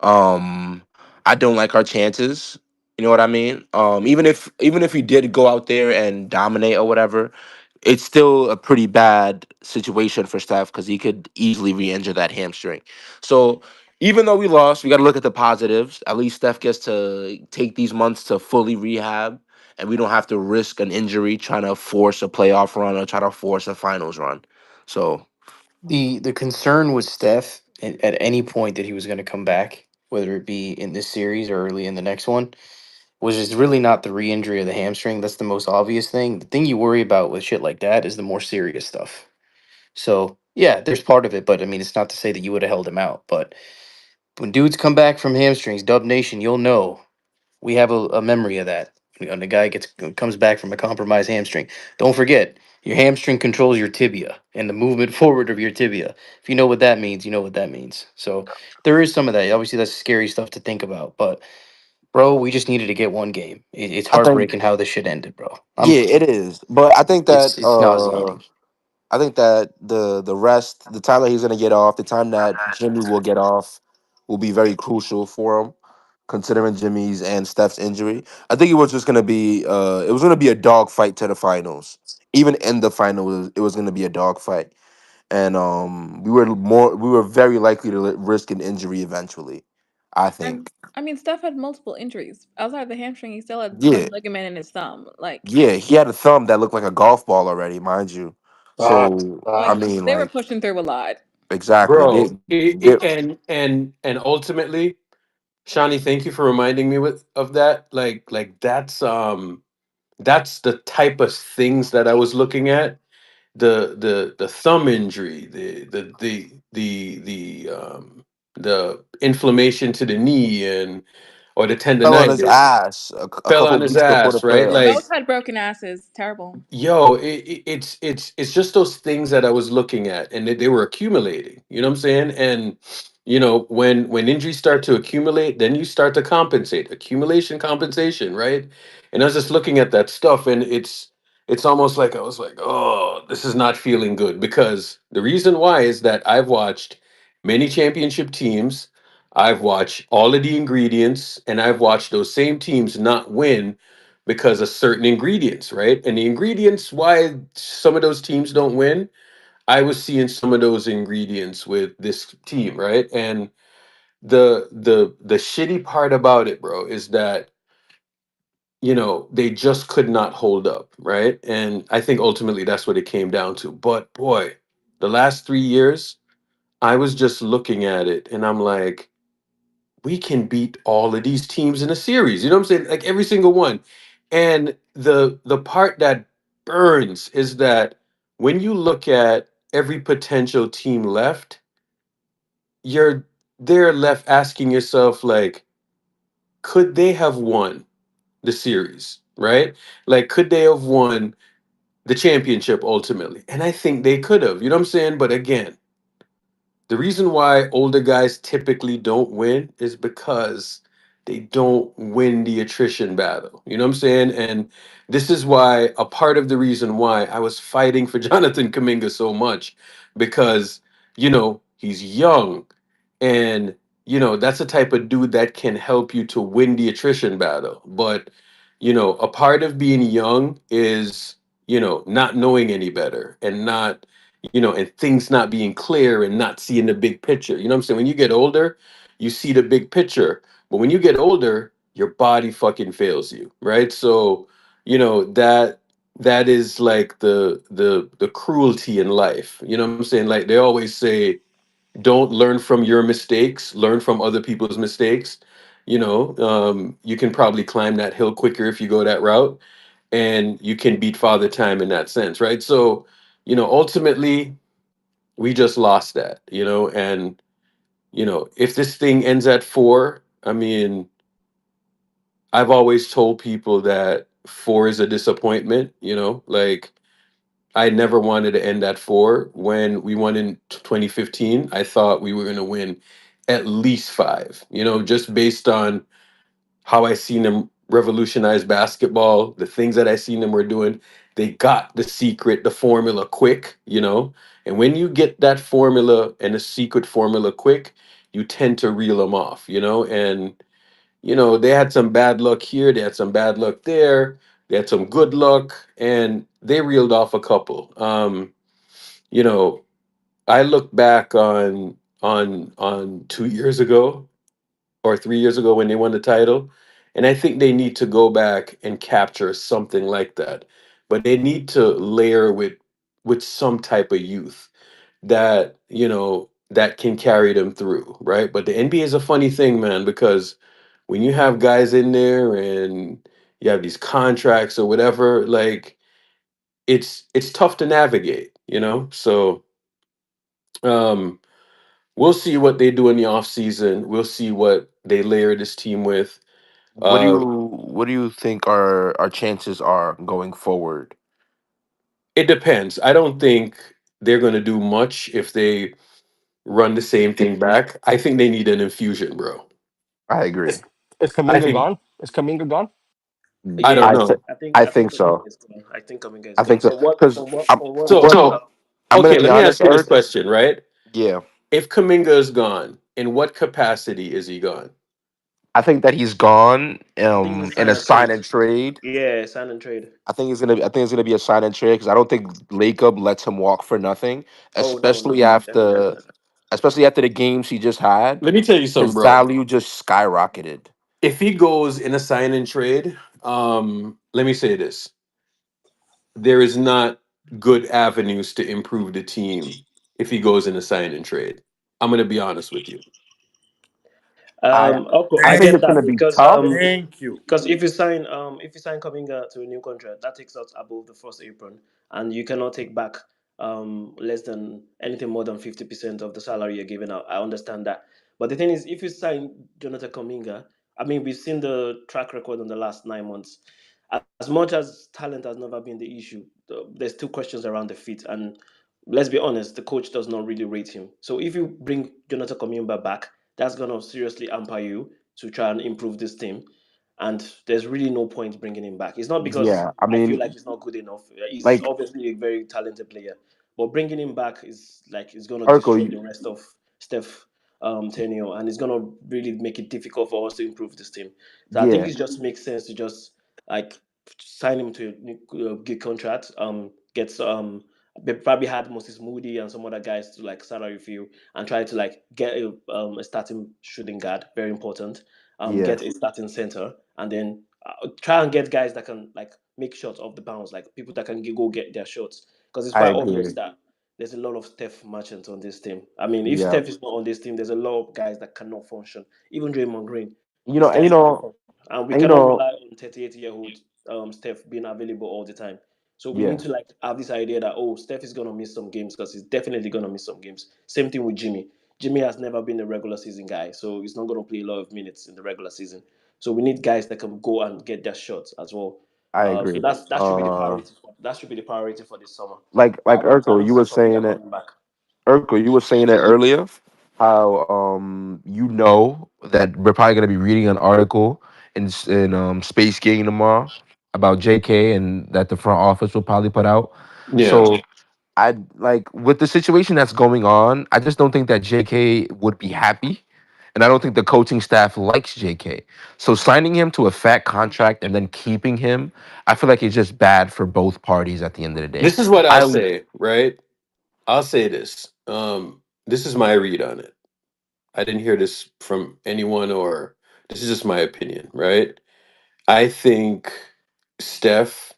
um, I don't like our chances. You know what I mean? Even if we did go out there and dominate or whatever, it's still a pretty bad situation for Steph because he could easily re-injure that hamstring. So even though we lost, we got to look at the positives. At least Steph gets to take these months to fully rehab, and we don't have to risk an injury trying to force a playoff run or try to force a finals run. So The concern with Steph at any point that he was going to come back, whether it be in this series or early in the next one, was just really not the re-injury of the hamstring. That's the most obvious thing. The thing you worry about with shit like that is the more serious stuff. So yeah, there's part of it, but I mean, it's not to say that you would have held him out. But when dudes come back from hamstrings, Dub Nation, you'll know we have a memory of that. When the guy comes back from a compromised hamstring, don't forget your hamstring controls your tibia and the movement forward of your tibia. If you know what that means, you know what that means. So there is some of that. Obviously, that's scary stuff to think about. But bro, we just needed to get one game. It's I think, heartbreaking how this shit ended, bro. yeah, it is. But It's nauseating. I think that the rest, the time that he's gonna get off, the time that Jimmy will get off, will be very crucial for him, considering Jimmy's and Steph's injury. I think it was gonna be a dog fight to the finals. Even in the final, it was gonna be a dog fight, and we were very likely to risk an injury eventually. I And think. I mean, Steph had multiple injuries. Outside of the hamstring, he still had Yeah, some ligament in his thumb. Like, yeah, he had a thumb that looked like a golf ball already, mind you. So I mean, they were like, pushing through a lot. exactly. Bro, They and ultimately, Shawnee, thank you for reminding me of that. Like that's the type of things that I was looking at. The thumb injury, the inflammation to the knee and or the fell on his tendonitis ass a fell couple on his weeks before the ass, right? Both playoffs. Like had broken asses. Terrible. yo, it's just those things that I was looking at, and they were accumulating. You know what I'm saying? And when injuries start to accumulate, then you start to compensate. Accumulation, compensation, right? And I was just looking at that stuff, and it's almost like I was like, oh, this is not feeling good because the reason why is that I've watched many championship teams. I've watched all of the ingredients, and I've watched those same teams not win because of certain ingredients, right? And the ingredients why some of those teams don't win, I was seeing some of those ingredients with this team, right? And the shitty part about it, bro, is that they just could not hold up, right? And I think ultimately that's what it came down to. But boy, the last 3 years, I was just looking at it and I'm like, we can beat all of these teams in a series. You know what I'm saying? Like every single one. And the part that burns is that when you look at every potential team left, you're there left asking yourself like, could they have won the series, right? Like, could they have won the championship ultimately? And I think they could have. You know what I'm saying? But again, the reason why older guys typically don't win is because they don't win the attrition battle. You know what I'm saying? And this is why a part of the reason why I was fighting for Jonathan Kaminga so much, because he's young, and that's the type of dude that can help you to win the attrition battle. But a part of being young is not knowing any better, and not and things not being clear, and not seeing the big picture. You know what I'm saying? When you get older, you see the big picture, but when you get older, your body fucking fails you, right? So that is like the cruelty in life. You know what I'm saying? Like they always say, don't learn from your mistakes, learn from other people's mistakes. You can probably climb that hill quicker if you go that route, and you can beat Father Time in that sense, right? So ultimately we just lost that, and if this thing ends at 4, I mean, I've always told people that 4 is a disappointment, like I never wanted to end at 4. When we won in 2015, I thought we were going to win at least 5, just based on how I seen them revolutionize basketball, the things that I seen them were doing. They got the secret, the formula quick, and when you get that formula and the secret formula quick, you tend to reel them off, and they had some bad luck here, they had some bad luck there, they had some good luck, and they reeled off a couple. You know, I look back on 2 years ago or 3 years ago when they won the title, and I think they need to go back and capture something like that. But they need to layer with some type of youth that that can carry them through, right? But the NBA is a funny thing, man, because when you have guys in there and you have these contracts or whatever, like it's tough to navigate, So um we'll see what they do in the off season. We'll see what they layer this team with. Uh What do you think our chances are going forward? it depends. I don't think they're going to do much if they run the same thing back. I think they need an infusion, bro. I Is agree. is I Kaminga think gone? Is Kaminga gone? I don't Yeah, know. I I think think Kaminga so. is gone. I think Kaminga is I gone. think so From what because from what I'm from what So well. I'm gonna okay, be let me ask honest, you this Eric. question, right? Yeah, If Kaminga is gone, in what capacity is he gone? I think that he's gone. I think it's In sign a and trade. sign and trade. Yeah, sign and trade. I think it's gonna be a sign and trade because I don't think Lacob lets him walk for nothing, Oh no, no, especially definitely after not. the games he just had. Let me tell you something, His bro. value just skyrocketed. If he goes in a sign and trade, let me say this. There is not good avenues to improve the team if he goes in a sign and trade. I'm gonna be honest with you. I Okay, I I Thank think get it's you. that gonna be because tough. Thank you. if you sign Kaminga to a new contract, that takes us above the first apron, and you cannot take back less than anything more than 50% of the salary you're giving out. I understand that, but the thing is, if you sign Jonathan Kaminga, I mean, we've seen the track record in the last 9 months. As much as talent has never been the issue, there's still questions around the fit, and let's be honest, the coach does not really rate him. So if you bring Jonathan Kaminga back, that's gonna seriously hamper you to try and improve this team. And there's really no point bringing him back. It's not because Yeah, I I feel mean, like he's not good enough. He's like obviously a very talented player, but bringing him back is like it's gonna Urkel, destroy the rest of Steph tenure, and it's gonna really make it difficult for us to improve this team. So I think yeah, it just makes sense to just like sign him to a good contract. Get they probably had Moses Moody and some other guys to like salary review and try to like get a starting shooting guard, very important. yeah, Get a starting center, and then try and get guys that can like make shots off the bounce, like people that can go get their shots. Because it's I quite obvious agree. that there's a lot of Steph merchants on this team. I mean, if Yeah, Steph is not on this team, there's a lot of guys that cannot function. Even Draymond Green, you these know, and guys cannot function, and we you cannot know, rely on 38-year-old Steph being available all the time. So we need yeah, to like have this idea that Steph is gonna miss some games because he's definitely gonna miss some games. Same thing with Jimmy. Jimmy has never been a regular season guy, so he's not gonna play a lot of minutes in the regular season. So we need guys that can go and get their shots as well. I So agree. that should be the priority. That should be the priority for this summer. Like I don't Urkel, you were see saying Kaminga it. coming back. Urkel, you were saying it earlier. how you know that we're probably gonna be reading an article in Space Game tomorrow about JK and that the front office will probably put out. Yeah. So I like with the situation that's going on, I just don't think that JK would be happy. And I don't think the coaching staff likes JK. So signing him to a fat contract and then keeping him, I feel like it's just bad for both parties at the end of the day. This is what I'll I say, right? I'll say this. This is my read on it. I didn't hear this from anyone, or this is just my opinion, right? I think Steph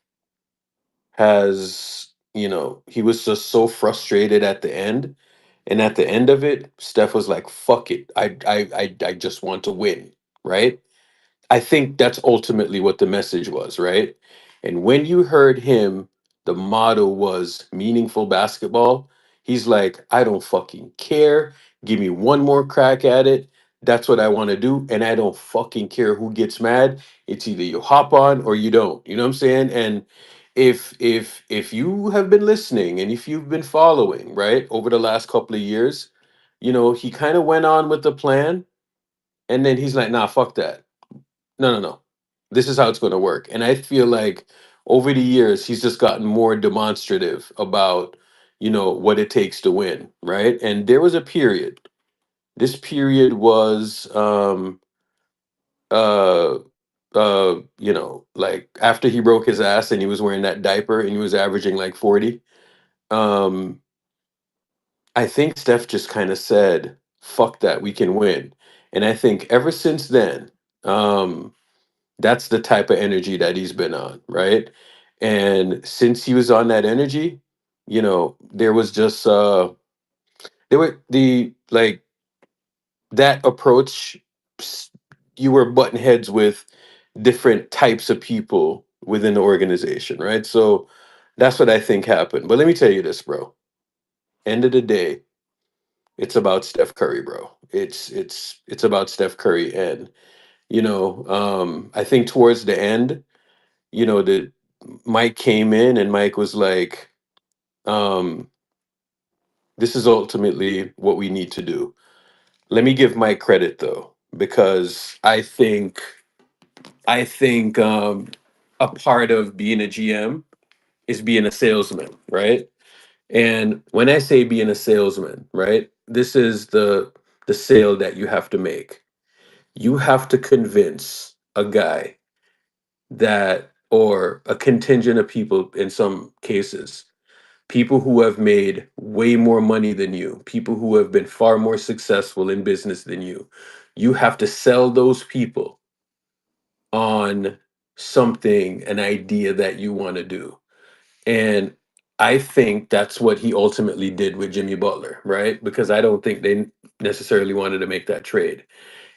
has, he was just so frustrated at the end. And at the end of it, Steph was like, fuck it. I just want to win, right? I think that's ultimately what the message was, right? And when you heard him, the motto was meaningful basketball. He's like, I don't fucking care. Give me one more crack at it. That's what I want to do. And I don't fucking care who gets mad. It's either you hop on or you don't. You know what I'm saying? And if you have been listening and if you've been following, right, over the last couple of years, he kind of went on with the plan and then he's like, nah, fuck that. No. This is how it's going to work. And I feel like over the years, he's just gotten more demonstrative about, what it takes to win, right? And there was a period. This period was, uh, like after he broke his ass and he was wearing that diaper and he was averaging like 40. Um, I think Steph just kind of said, fuck that, we can win. And I think ever since then, um, that's the type of energy that he's been on, right? And since he was on that energy, there was just there were the like that approach you were butting heads with different types of people within the organization, right? So that's what I think happened. But let me tell you this, bro. End of the day, it's about Steph Curry, bro. It's about Steph Curry. And I think towards the end, that Mike came in and Mike was like, um, this is ultimately what we need to do. Let me give Mike credit though, because I think a part of being a GM is being a salesman, right? And when I say being a salesman, right, this is the sale that you have to make. You have to convince a guy that, or a contingent of people in some cases, people who have made way more money than you, people who have been far more successful in business than you have to sell those people on something, an idea that you want to do. And I think that's what he ultimately did with Jimmy Butler, right? Because I don't think they necessarily wanted to make that trade.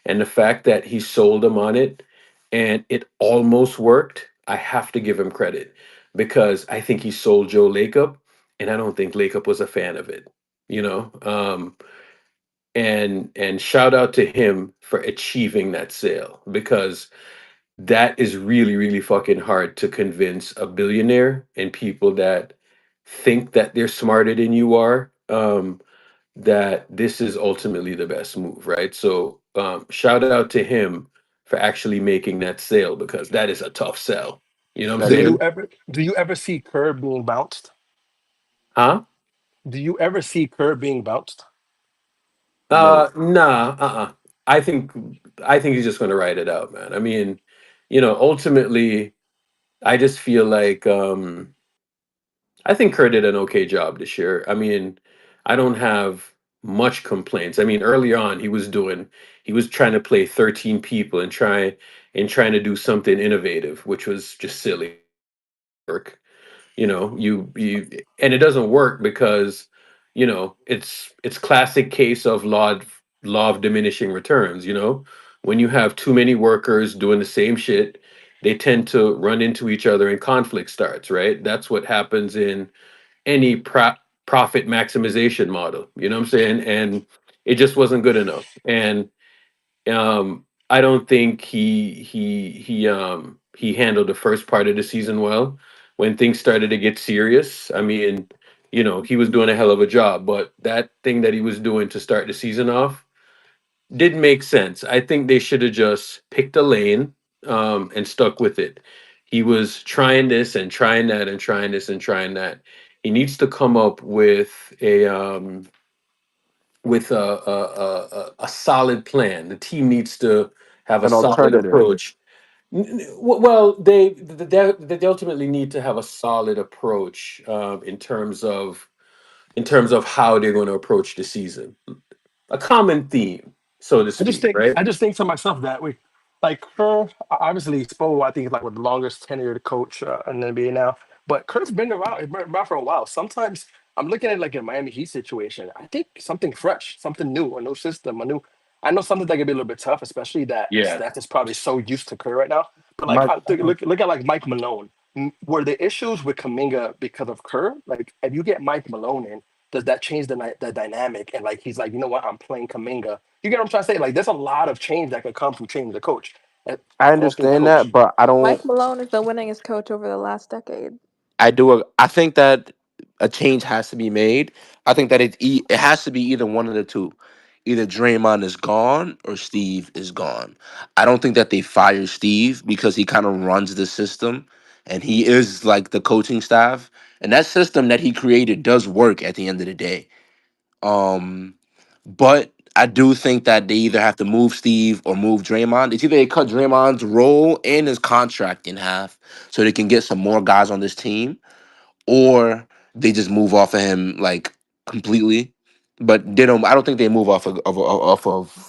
And the fact that he sold him on it and it almost worked, I have to give him credit because I think he sold Joe Lacob and I don't think Lacob was a fan of it, you know? And shout out to him for achieving that sale because that is really, really fucking hard to convince a billionaire and people that think that they're smarter than you are. That this is ultimately the best move, right? So shout out to him for actually making that sale because that is a tough sell. You know what I'm that Do is. you saying? ever do you ever see Kerr being bounced? Huh? Do you ever see Kerr being bounced? No. Nah, I think I think he's just gonna ride it out, man. I mean, ultimately, I just feel like I think Kerr did an okay job this year. I mean, I don't have much complaints. I mean, early on he was trying to play 13 people and trying to do something innovative, which was just silly work. You and it doesn't work because it's classic case of law of diminishing returns. When you have too many workers doing the same shit, they tend to run into each other and conflict starts, right? That's what happens in any profit maximization model. You know what I'm saying? And it just wasn't good enough. And I don't think he handled the first part of the season well. When things started to get serious, I mean, he was doing a hell of a job. But that thing that he was doing to start the season off didn't make sense. I think they should have just picked a lane and stuck with it. He was trying this and trying that and trying this and trying that. He needs to come up with a solid plan. The team needs to have a An solid alternative. approach. Well, they ultimately need to have a solid approach in terms of how they're going to approach the season. A common theme, so to speak, right? I just think to myself that we like Kerr. Obviously, Spo, I think is like with the longest tenured coach in the NBA now. But Kerr's been around for a while. Sometimes I'm looking at like a Miami Heat situation. I think something fresh, something new, a new system, a new. I know something that can be a little bit tough, especially that Yeah. Steph is probably so used to Kerr right now. But like, My look at like Mike Malone. Were the issues with Kaminga because of Kerr? Like, if you get Mike Malone in, does that change the dynamic? And like, he's like, you know what? I'm playing Kaminga. You get what I'm trying to say? Like, there's a lot of change that could come from changing the coach. I Asking the understand that, coach. but I Mike don't. Malone is the winningest coach over the last decade. I think that a change has to be made. I think that it has to be either one of the two. Either Draymond is gone or Steve is gone. I don't think that they fire Steve because he kind of runs the system and he is like the coaching staff. And that system that he created does work at the end of the day. Um, but I do think that they either have to move Steve or move Draymond. It's either they cut Draymond's role and his contract in half so they can get some more guys on this team, or they just move off of him like completely. But they don't. I don't think they move off of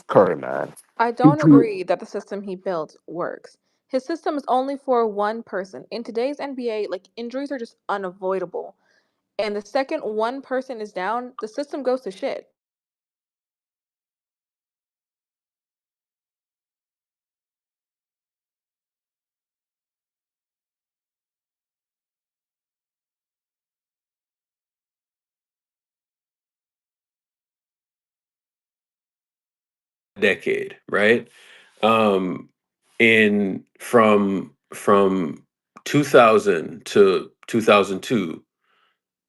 Curry, man. I don't agree that the system he built works. His system is only for one person. In today's NBA, like injuries are just unavoidable. And the second one person is down, the system goes to shit. Decade, right? Um, in from 2000 to 2002,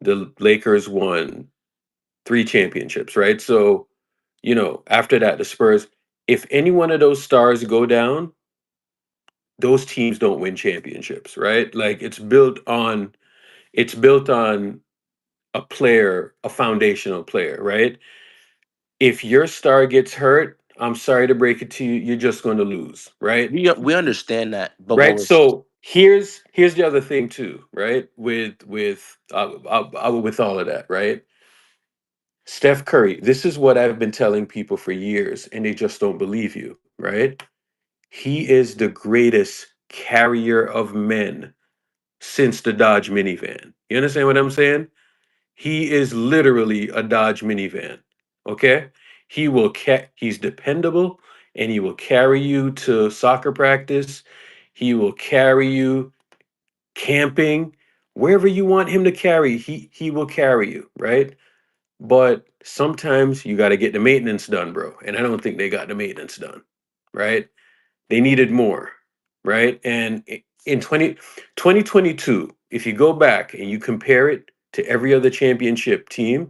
the Lakers won 3 championships, right? So, after that, the Spurs. If any one of those stars go down, those teams don't win championships, right? Like it's built on a foundational player, right? If your star gets hurt, I'm sorry to break it to you, you're just going to lose, right? We understand that, but what Right. was So here's the other thing too, right? With all of that, right? Steph Curry. This is what I've been telling people for years, and they just don't believe you, right? He is the greatest carrier of men since the Dodge minivan. You understand what I'm saying? He is literally a Dodge minivan. Okay? He's dependable and he will carry you to soccer practice. He will carry you camping, wherever you want him to carry, he will carry you, right? But sometimes you got to get the maintenance done, bro. And I don't think they got the maintenance done, right? They needed more, right? And in 2022, if you go back and you compare it to every other championship team,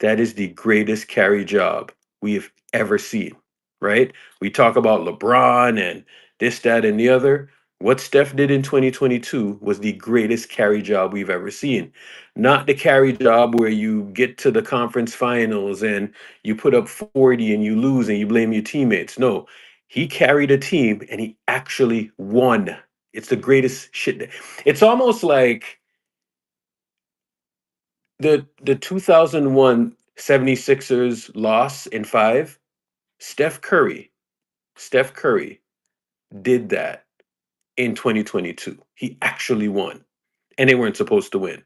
that is the greatest carry job we have ever seen, right? We talk about LeBron and this, that, and the other. What Steph did in 2022 was the greatest carry job we've ever seen. Not the carry job where you get to the conference finals and you put up 40 and you lose and you blame your teammates. No, he carried a team and he actually won. It's the greatest shit. It's almost like the 2001 76ers loss in 5. Steph Curry did that in 2022. He actually won, and they weren't supposed to win,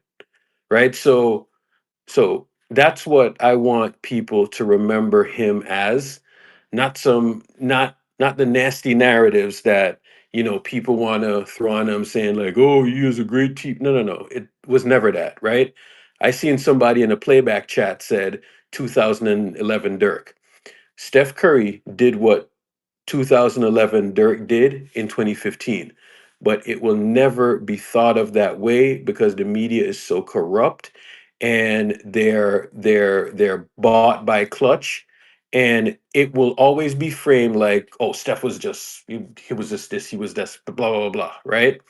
right? So that's what I want people to remember him as, not the nasty narratives that people want to throw on him saying like, oh, he is a great team. No, no, no. It was never that, right? I seen somebody in a playback chat said 2011 Dirk. Steph Curry did what 2011 Dirk did in 2015, but it will never be thought of that way because the media is so corrupt and they're bought by Clutch, and it will always be framed like, oh, Steph was just he was just this, he was this, blah blah blah blah, right?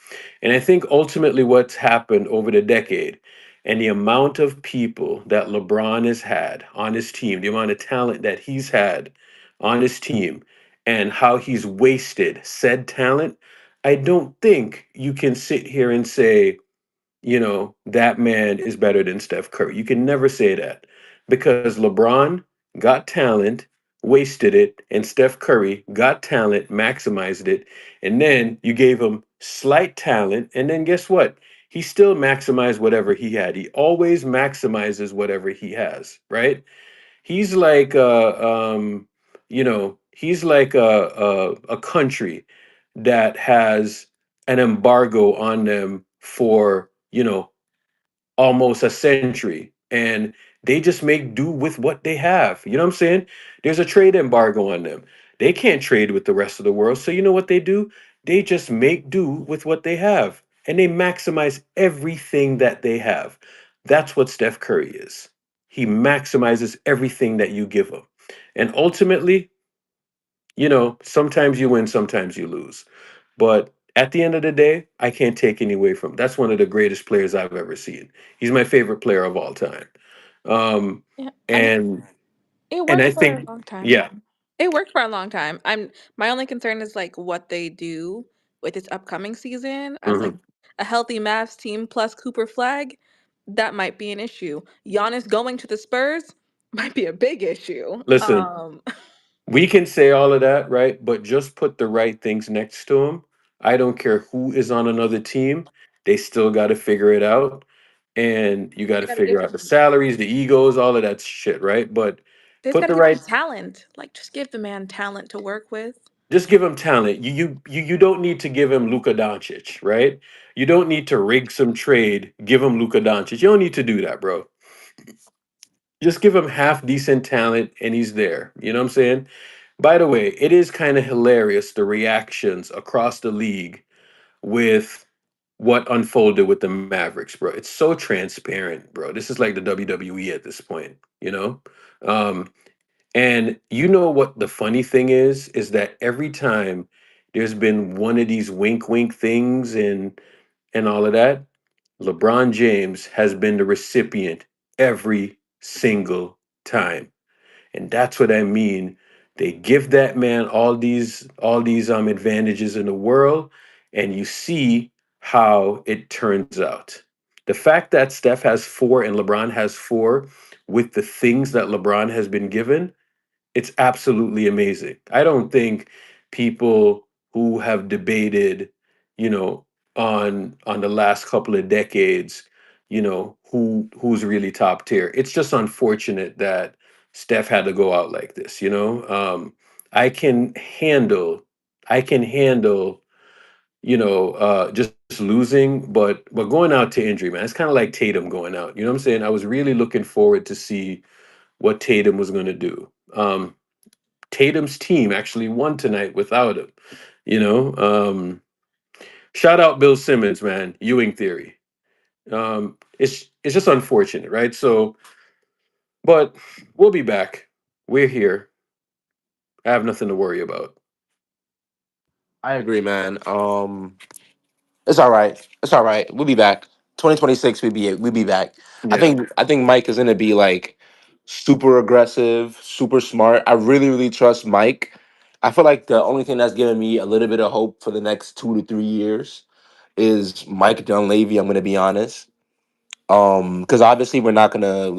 And I think ultimately what's happened over the decade and the amount of people that LeBron has had on his team, the amount of talent that he's had on his team, and how he's wasted said talent, I don't think you can sit here and say, that man is better than Steph Curry. You can never say that because LeBron got talent, wasted it, and Steph Curry got talent, maximized it, and then you gave him slight talent, and then guess what? He still maximized whatever he had. He always maximizes whatever he has, right? He's like he's like a country that has an embargo on them for, almost a century, and they just make do with what they have. You know what I'm saying? There's a trade embargo on them. They can't trade with the rest of the world. So you know what they do? They just make do with what they have, and they maximize everything that they have. That's what Steph Curry is. He maximizes everything that you give him. And ultimately, sometimes you win, sometimes you lose. But at the end of the day, I can't take any away from him. That's one of the greatest players I've ever seen. He's my favorite player of all time. Yeah, I mean, And it and worked I for a think, long time. yeah. It worked for a long time. My only concern is like what they do with this upcoming season as like Mhm. a healthy Mavs team plus Cooper Flag. That might be an issue. Giannis going to the Spurs might be a big issue. Listen, we can say all of that, right? But just put the right things next to him. I don't care who is on another team. They still got to figure it out. And you got to Gotta give figure out him the salaries, the egos, all of that shit, right? But They just put gotta the give him right talent. Like just give the man talent to work with. just give him talent. You don't need to give him Luka Doncic, right? You don't need to rig some trade, give him Luka Doncic. You don't need to do that, bro. Just give him half decent talent and he's there. You know what I'm saying? By the way, it is kind of hilarious the reactions across the league with what unfolded with the Mavericks, bro. It's so transparent, bro. This is like the WWE at this point, you know? Um, and you know what the funny thing is that every time there's been one of these wink wink things and all of that, LeBron James has been the recipient every single time. And that's what I mean. They give that man all these advantages in the world, and you see how it turns out. The fact that Steph has four and LeBron has four with the things that LeBron has been given, it's absolutely amazing. I don't think people who have debated, you know, on the last couple of decades, who's really top tier. It's just unfortunate that Steph had to go out like this, you know. I can handle I can handle, just losing, but going out to injury, man, it's kind of like Tatum going out. You know what I'm saying? I was really looking forward to see what Tatum was going to do. Tatum's team actually won tonight without him. You know, shout out Bill Simmons, man. Ewing theory. It's just unfortunate, right? So, but we'll be back. We're here. I have nothing to worry about. I agree, man. It's all right. It's all right. We'll be back. 2026, we'll be back. Yeah. I think Mike is gonna be like super aggressive, super smart. I really, really trust Mike. I feel like the only thing that's giving me a little bit of hope for the next 2 to 3 years is Mike Dunleavy. I'm gonna be honest. Because obviously we're not gonna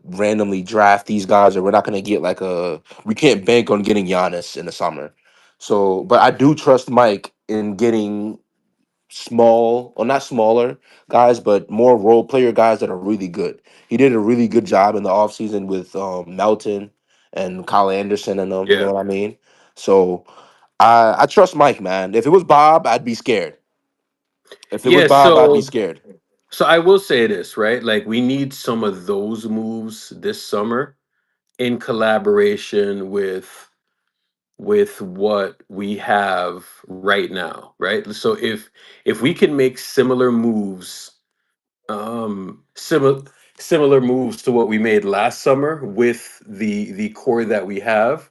randomly draft these guys, or we're not gonna get we can't bank on getting Giannis in the summer. So, but I do trust Mike in getting small, or not smaller guys, but more role player guys that are really good. He did a really good job in the offseason with Melton and Kyle Anderson and them, you know Yeah. what I mean? So I trust Mike, man. If it was Bob, I'd be scared. If it was Yeah, Bob, I'd be scared. so I will say this, right? Like we need some of those moves this summer in collaboration with what we have right now, right? So if we can make similar moves Similar moves to what we made last summer with the core that we have.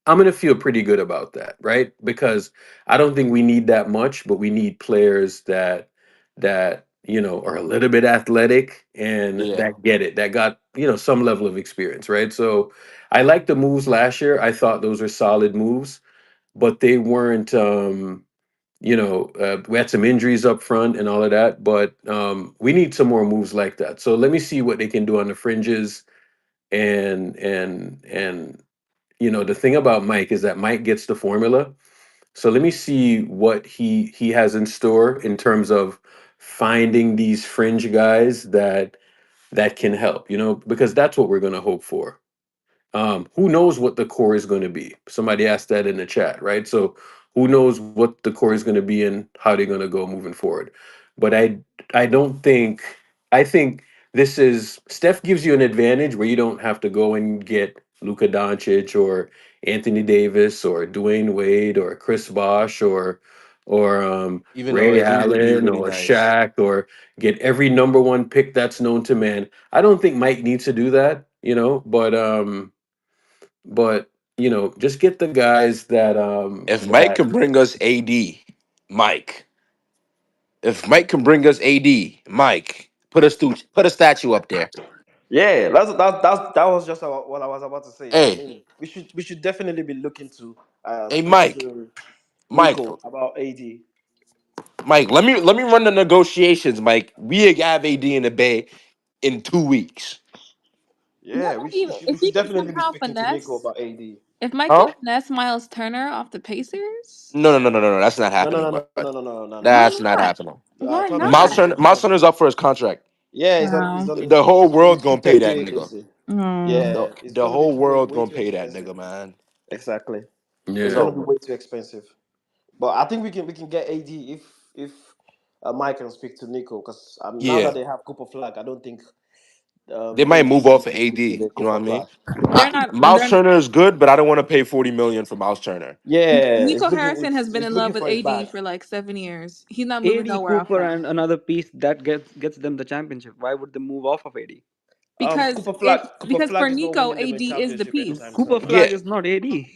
I'm gonna feel pretty good about that, right? Because I don't think we need that much, but we need players that are a little bit athletic and Yeah. that get it, that got some level of experience, right? So I like the moves last year. I thought those were solid moves, but they weren't. We had some injuries up front and all of that, but we need some more moves like that. So let me see what they can do on the fringes. And the thing about Mike is that Mike gets the formula. So let me see what he has in store in terms of finding these fringe guys that can help. Because that's what we're going to hope for. Who knows what the core is going to be? Somebody asked that in the chat, right? So who knows what the core is going to be and how they're going to go moving forward. But I don't think I think this is Steph gives you an advantage where you don't have to go and get Luka Doncic or Anthony Davis or Dwayne Wade or Chris Bosh or Even though Ray AD would be Allen really or nice. Shaq or get every number one pick that's known to man. I don't think Mike needs to do that, but just get the guys that If Mike that can bring us AD, Mike. If Mike can bring us AD, Mike, put a statue up there. Yeah, that was just what I was about to say. I Hey, mean, we should definitely be looking to hey, speak Mike, to Mike, Nico about AD. Mike. Let me run the negotiations, Mike. We have AD in the Bay in 2 weeks. Yeah, we should, we Even should, we if he should can definitely be somehow speaking to Nico finesse, about AD. if Mike can Huh? finesse Miles Turner off the Pacers, No, no, no, no, no, no. That's not No, no, happening, no, bud. no, no, no, no, no, no, why no. That's not not? happening. Why Turner is Miles not? on. Turner, He's Miles on. Turner's up for his contract. Yeah, he's on. He's No. on. The whole He's world gonna pay restricted that free nigga. agency. Mm. The Yeah, it's the gonna be whole world way gonna too pay that expensive. nigga, man. Exactly, it's yeah. gonna be So way too expensive. But I think we can get AD if Mike can speak to Nico because now that yeah, they have Cooper Flag, I don't think they might AD move needs off of to AD. speak to You the know what I Cooper mean? Flag. They're not. Miles They're Turner is good, but I don't want to pay 40 million for Miles Turner. Yeah, Nico Harrison has been it's in looking love with for his bag. AD for like 7 years. He's not moving AD, nowhere off Cooper, them and another piece that gets them the championship. Why would they move off of AD? because Cooper if Flag Cooper because for Flag is not Nico, winning them AD a is the championship anytime piece. Cooper soon. Yeah, Flag is not AD.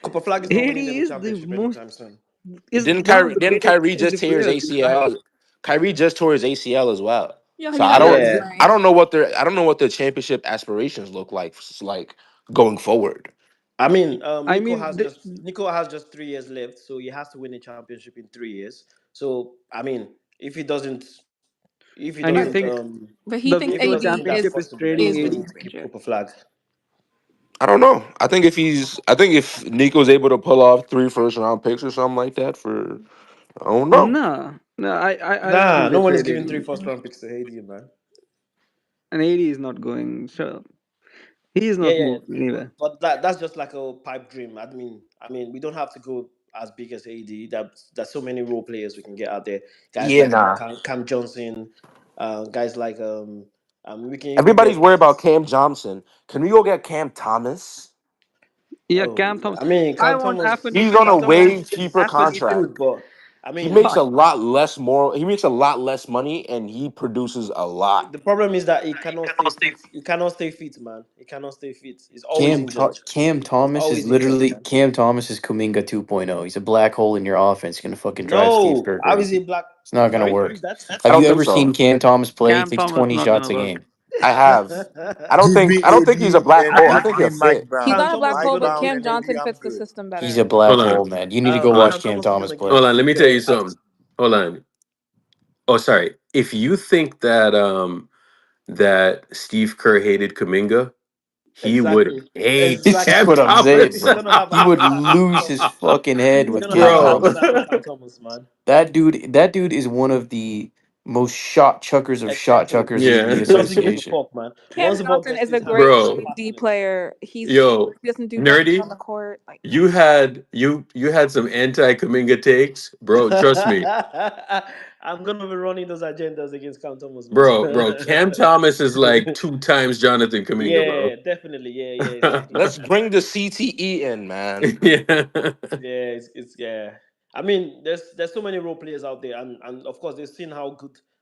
Cooper Flag is not AD winning them a is the championship most anytime soon. is didn't one of Kyrie the didn't greatest Kyrie just defensive tear his players we have. ACL? Kyrie just tore his ACL as well. Yeah, So you got Jamal Yeah, I Murray. don't know what their championship aspirations look like going forward. I mean, I mean, Nico has just 3 years left, so he has to win a championship in 3 years. So I mean, if he doesn't, if he and you But doesn't, think he the way thinks if he to a AD doesn't think that's championship is is possible, then trading he's is the going AD? to keep championship. Cooper Flag. I don't know. I think if Nico's able to pull off 3 first round picks or something like that for I don't know. No, no, I don't Nah, think they no one is trade giving three AD. first round picks to AD, man. And AD is not going. So he is Yeah, not yeah, moving anywhere. but that's just like a pipe dream. I mean, we don't have to go as big as AD. There's so many role players we can get out there. Guys Yeah, like nah. Cam Johnson, guys like we can even Everybody's get. worried about Cam Johnson. Can we go get Cam Thomas? Yeah, Oh, Cam Thomas. I mean, I Cam want Thomas. He's on a Affinity. Cam Thomas way is cheaper Affinity. contract. good, but I He mean, makes a lot less he makes a lot less money and he produces a lot. the problem is that he cannot stay fit. He cannot stay fit, man. He cannot stay fit. He's always injured. Cam He's Thomas is always injured, literally man. Cam Thomas is Kuminga 2.0. He's a black hole in your offense. He's gonna fucking drive Steve No, Kerr how is he crazy. black? It's not gonna Sorry, work. that's I Have don't you think ever so. seen Cam Thomas play? He Cam takes Thomas 20 not gonna shots a work. game. I have. I don't Give think me he's a AD black and hole. I give think me he'll Mike fit. He's Cam Brown. not a Thomas black is Mike hole, gonna but Brown give. Cam and AD, Johnson I'm fits the good. system He's a better. black Hold on. hole, man. You need to go Hold watch Cam Cam Thomas is Thomas gonna play. give. on. Let me tell you something. Hold on. Oh, sorry. If you think that Steve Kerr hated Kaminga, he would Exactly, hate That's Cam exactly. what I'm saying, Thomas. He's bro. gonna have a He heart would attack over lose Cam. his fucking head He's with gonna have Cam a Bro. heart Thomas. attack with Cam Thomas, man. That dude is one of the most shot chuckers of shot Exactly. chuckers in Yeah. the He doesn't give a association. fuck, man. Once Cam the ball Johnson gets to is his a hands, great he's gonna Bro. D pass on it. player. Yo, He doesn't do nothing on nerdy. the court. Like You had some anti Kaminga takes, bro. Trust me. I'm gonna be running those agendas against Cam Thomas, man. Bro. Cam Thomas is like 2 times Jonathan Kaminga, bro. Yeah, definitely. Yeah, exactly. Let's bring the CTE in, man. Yeah. Yeah, it's yeah. I mean, there's so many role players out there, and of course they've seen how good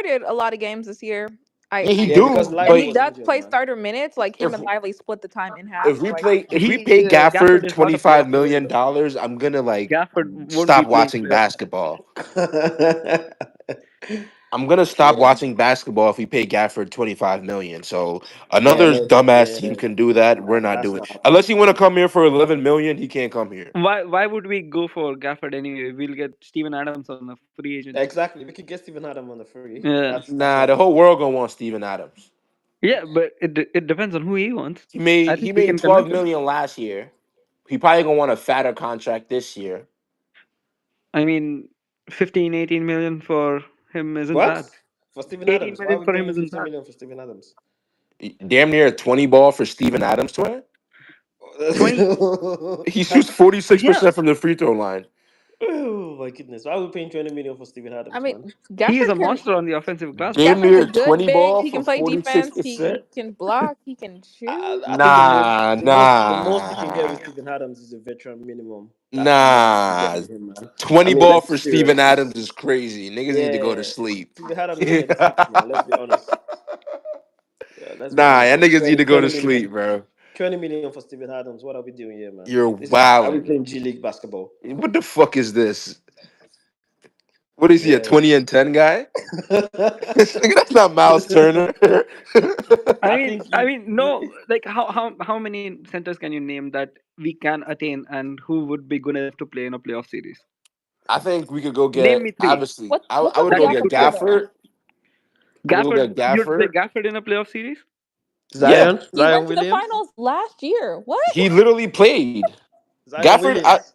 started a lot of games this year. Yeah, he Yeah, because do. And Lively he But was does injured, play man. starter minutes. Like him if and Lively split the time in half. if So we like play if we He pay Gafford Gafford is not a playoff $25 million, player. I'm gonna like Gafford won't be stop playing watching playoff. basketball. I'm gonna stop Yeah, watching basketball if we pay Gafford $25 million. So yeah, another dumbass team can do that. We're not that's doing not unless you want to come here for 11 million. He can't come here. Why would we go for Gafford anyway? We'll get Steven Adams on a free agent. exactly. We could get Steven Adams on the free. Yeah. That's Nah, what the we whole do. world gonna want Steven Adams. Yeah, but it depends on who he wants. He I made think we can 12 convince him. million last year. He probably gonna want a fatter contract this year. I mean, 15, 18 million for him isn't What bad. for Steven 18 Adams? Why are million we for him paying isn't 15 bad. million for Steven Adams? Damn near a 20 ball for Steven Adams, twin. 20. He shoots 46% from the free throw line. Oh my goodness! Why are we paying 20 million for Steven Adams? I mean, man? He is a Gafford can. monster on the offensive glass. Damn Gafford's a near good 20 big. ball He for can play defense. 46%. He can block. He can shoot. I think Nah, the most you can get nah, with Steven Adams is a veteran minimum. That's the most you can get nah. with him, man. 20 I mean, ball let's be for Steven serious. Adams is crazy. Niggas need to go to Yeah, sleep. Steven Adams is 36, man. Let's be honest. Yeah, let's be Nah, honest. y'all Man. niggas need to go to 20 sleep, million. bro. 20 million for Steven Adams. What are we doing here, man? You're Are we wildin'. playing G League basketball? What the fuck is this? What is he, a Yeah. 20 and 10 guy? Nigga, that's not Miles Turner. I mean, no. Like, how many centers can you name that we can attain, and who would be good enough to play in a playoff series? I think we could go Name get, me 3. obviously, What's I would up with go That we get could play. Gafford. I would go Gafford, get you'd play Gafford. Gafford in a playoff series? Yeah, He went to the finals last year. What? he literally played. Zion Gafford, Williams.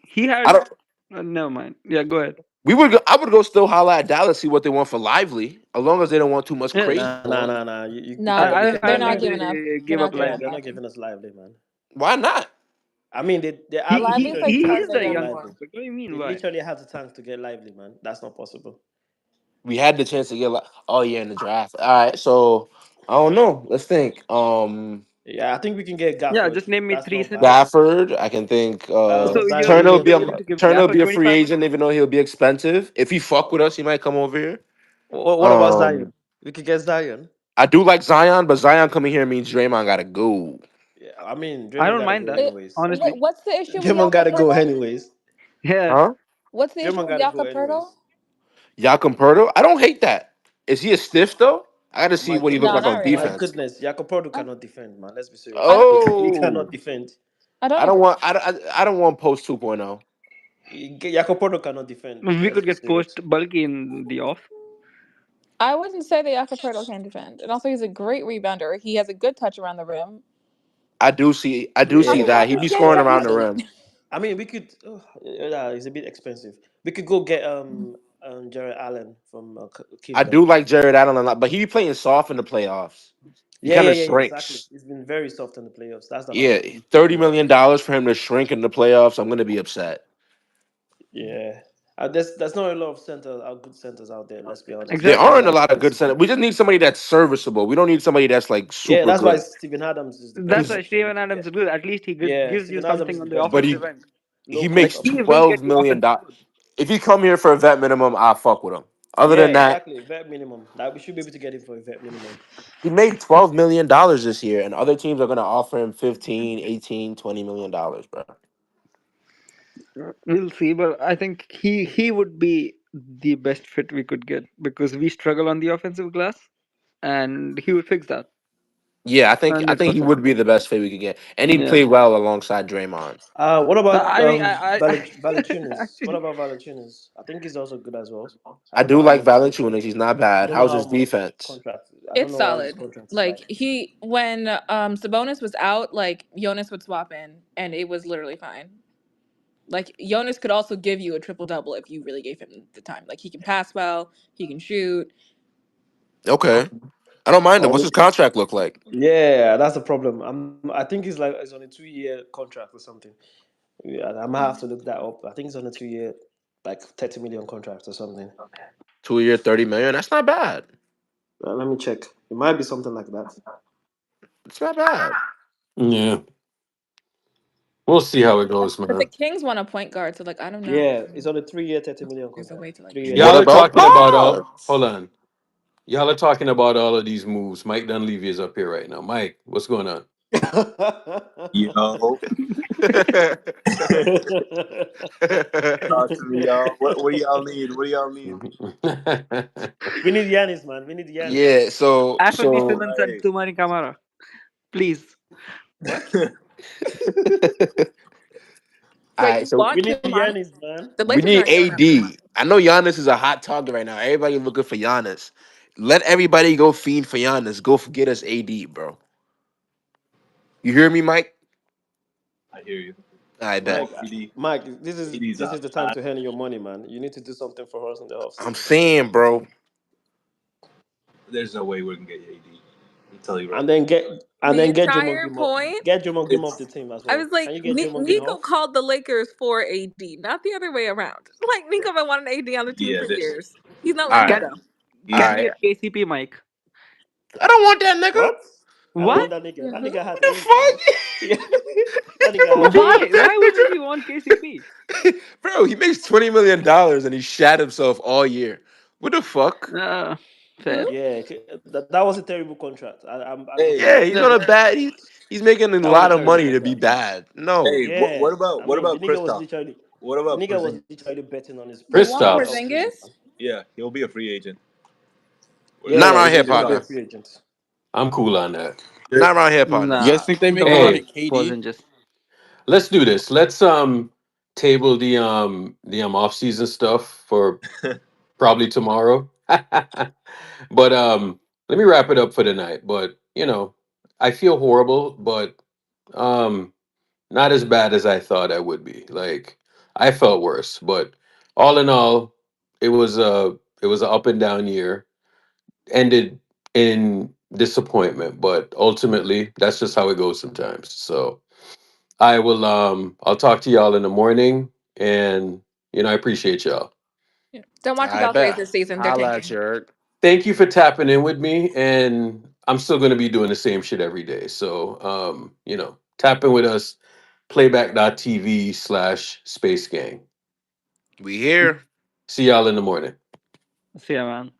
He had. I don't. Never mind. Yeah, go ahead. I would go still holla at Dallas, see what they want for Lively, as long as they don't want too much crazy. Nah. You No, can't, they're not think giving up. they They're give not up giving Lively. up. They're not giving us Lively, man. Why not? I mean, they He Lively's like is 10 the million young more. prospect. What do you mean? They Why? literally have the tank to get Lively, man. That's not possible. We had the chance to get in the draft. All right, so I don't know. Let's think. Yeah, I think we can get Gafford. Yeah, just name me That's 3 not bad. centers. Gafford, I can think. So Turner will you're willing to give Gafford be a free 25 agent, even though he'll be expensive. If he fuck with us, he might come over here. What about Zion? We could get Zion. I do like Zion, but Zion coming here means Draymond gotta go. Yeah, I mean, Draymond I don't gotta mind go that, anyways. honestly. What's the issue with Draymond gotta Jakob go Poeltl? anyways. Yeah. Huh? What's the issue Draymond with gotta go Jakob anyways. Poeltl? Jakob Poeltl? I don't hate that. Is he a stiff though? I gotta see My what he looks No, like goodness, on not really. my defense. goodness, Jakob Poeltl cannot defend, man. Let's be serious. He cannot Oh, defend. I don't I don't agree. want. I don't want post 2.0. Jakob Poeltl cannot defend. We Let's could be get serious. post bulky in the off. I wouldn't say that Jakob Poeltl can defend. And also, he's a great rebounder. He has a good touch around the rim. I do see How many that. He fucking be games scoring have you around the seen? rim. I mean, we could. It's a bit expensive. We could go get Jared Allen from I Cleveland. do like Jared Allen a lot, but he be playing soft in the playoffs. He kind of Exactly. shrinks. He's been very soft in the playoffs. That's the Yeah, only $30 million for him to shrink in the playoffs. I'm gonna be upset. Yeah. There's not a lot of good centers out there. Let's be honest. There Exactly. aren't a lot of good centers. We just need somebody that's serviceable. We don't need somebody that's like super Yeah, that's why good. Steven Adams is the best. That's why option Steven we can Adams get. is good. At least he Yeah, gives you Steven Adams something is on the the best. But offensive end. he Low makes cost option. He will get $12 you million. offensive. If he come here for a vet minimum, I'll fuck with him. Other Yeah, than that, exactly. Vet minimum. Like we should be able to get him for a vet minimum. he made $12 million this year, and other teams are gonna offer him 15, 18, $20 million, bro. We'll see, but I think he would be the best fit we could get because we struggle on the offensive glass, and he would fix that. Yeah, I think he 100%. would be the best fit we could get, and he'd Yeah. play well alongside Draymond. What about I mean, I Valanciunas? actually, What about Valanciunas? I think he's also good as well. I don't know do how like much. Valanciunas. He's not I bad. don't know How's how his much defense? contract. I don't It's know what his solid. contract is Like when Sabonis was out, like Jonas would swap in, and it was literally fine. Like Jonas could also give you a triple double if you really gave him the time. Like he can pass well, he can shoot. Okay, I don't mind him. What's Oh, his contract look like? yeah, that's the problem. I think it's on a 2-year contract or something. Yeah, I might have to look that up. I think it's on a 2-year, like 30 million contract or something. 2 year, 30 million. That's not bad. Let me check. It might be something like that. It's not bad. Yeah. We'll see how it goes, But man. the Kings want a point guard, so like I don't know. Yeah, it's on a 3-year, 30 million There's a contract. way to like. 3 years. Y'all What are about talking about Bard? hold on. Y'all are talking about all of these moves. Mike Dunleavy is up here right now. Mike, what's going on? Yo, Talk to me, y'all. What do y'all need? What do y'all need? We need Giannis, man. We need Giannis. Yeah, so Anthony Simmons and Tumani Kamara. Please. What? all right, so we need Giannis, man. we need AD. I know Giannis is a hot target right now. Everybody looking for Giannis. Let everybody go fiend for Giannis. Go get us AD, bro. You hear me, Mike? I hear you. I bet. Mike, this is the time to handle your money, man. You need to do something for us in the offseason. I'm saying, bro. There's no way we're gonna get AD. I'm telling you right. And then get entire Jamal point. Get Jamal Grim off the team as well. I was like, Can you get Jamal Grim Nico off? called the Lakers for AD, not the other way around. Like Nico been wanting AD on the team for years. He's not letting go. Can we get KCP, Mike? I don't want that nigga. What? I What? want that nigga. That nigga has the fuck? Why wouldn't you want KCP? Bro, he makes $20 million and he shat himself all year. What the fuck? Fair. Yeah, that was a terrible contract. Yeah, he's on a bad. He's making a lot of money to be bad. No. Hey, what about the nigga was Kristaps? literally What about the nigga was Porzingis? literally betting on his Porzingis? Yeah, he'll be a free agent. Yeah, Not around here, he'll be a partner. free agent. I'm cool on that. Not around here, partner. You guys think they make Hey. money, KD? Let's do this. Let's table the off-season stuff for probably tomorrow. But let me wrap it up for tonight. But I feel horrible, but not as bad as I thought I would be. Like I felt worse, but all in all, it was an up and down year. Ended in disappointment, but ultimately that's just how it goes sometimes. So I will I'll talk to y'all in the morning, and I appreciate y'all. Don't watch the I Valkyries bet. this season. They're Holla tanking. at you, Eric. Thank you for tapping in with me, and I'm still going to be doing the same shit every day. So tap in with us, playback.tv/Space Gang. We here. See y'all in the morning. See ya, man.